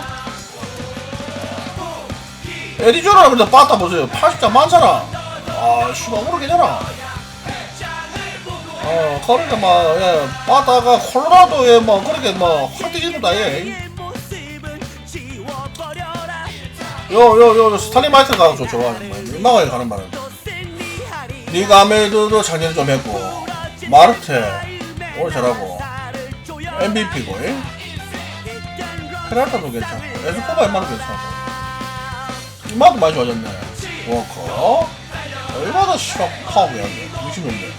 애리조나는 근데 빠따 보세요. 80단 많잖아. 씨발 오버롤 괜찮아. 그러니까 막 빠따가 콜로라도에 뭐 그렇게 뭐 확 뛰지는다 얘. 요 스탈린 마이클 가서 저 좋아하는 거야. 민망하게 가는 말은 니가 아메드도 작년에 좀 했고 마르테 오늘 잘하고 MVP고 페랄타도 괜찮고 에스코바 이마도 괜찮고 이마도 많이 좋아졌네. 워커 이마도 씨발 파워야 돼. 60년대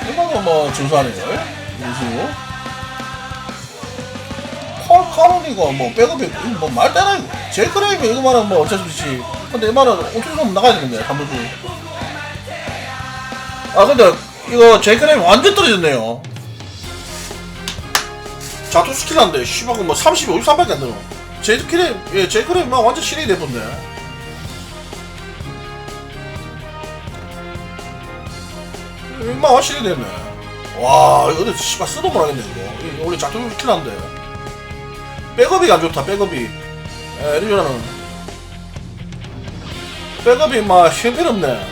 이마도 뭐 준수하네요. 윤수 폴 카로니가 뭐 백업이 뭐 말대나 이거 제이크레이브 이거만은 뭐 어쩔 수 없지. 근데 이마는 어떻게 좀 나가야 되는데 한 번도. 근데 이거 제이크레이브 완전 떨어졌네요. 자투 스킬한데 씨발 뭐 30, 53밖에 안 되노. 제이크레이브 막 완전 실력이 돼본데. 이마 와 실력이 됐네. 와 이거 씨발 쓰도 못하겠네 이거 원래 자투 스킬한데 백업이 안 좋다. 백업이 리조나는 백업이 막 형편없네.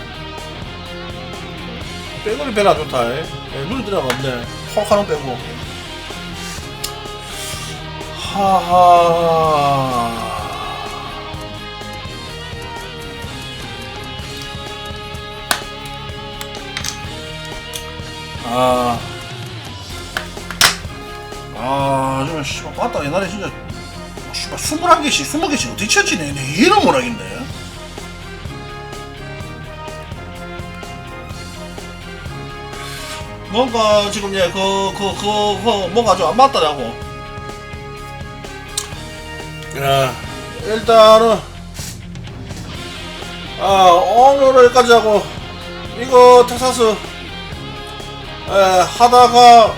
백업이 별로 안 좋다. 눈이 들어가는데 헉하는 빼고 하하. 좀 씨발 봤다. 옛날에 진짜 씨발 21개씩 20개씩 어디 쳤지네. 이해를 못하겠네. 뭔가 지금 얘 뭔가 좀 안 맞더라고. 일단은 오늘 여기까지 하고 이거 텍사스 하다가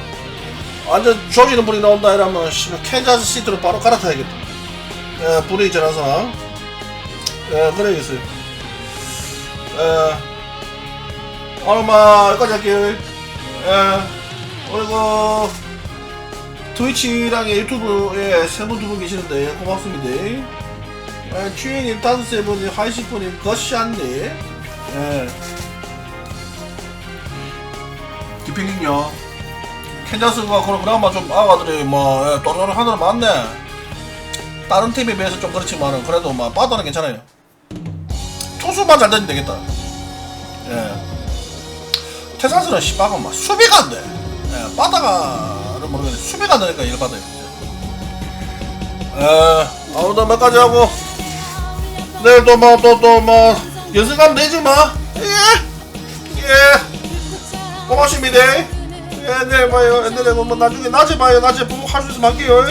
완전 조지는 불이 나온다 이러면 캔자스 시티로 바로 갈아타야겠다. 불이 있잖아서 그래야겠어요. 오늘 여기까지 할게요. 그리고 트위치랑 유튜브에 세 분 두 분 계시는데 고맙습니다. 주인님 5분이 하이시분님 거시안님 디핑님요. 캔자스가 그나마 좀 아가들이 뭐 또르르 하느라 많네. 다른 팀에 비해서 좀 그렇지만은 그래도 뭐 빠다는 괜찮아요. 투수만 잘 되면 되겠다. 테사스는 씨발가 막 수비가 안 돼. 빠다가는 모르겠네. 수비가 안 되니까 이걸 받아요. 오늘도 몇 가지 하고 내일 또 연습하면 되지 뭐. 고맙습니다. 내일 봐요. 내일 뭐 나중에 낮에 봐요. 낮에 보고 할 수 있으면 할게요.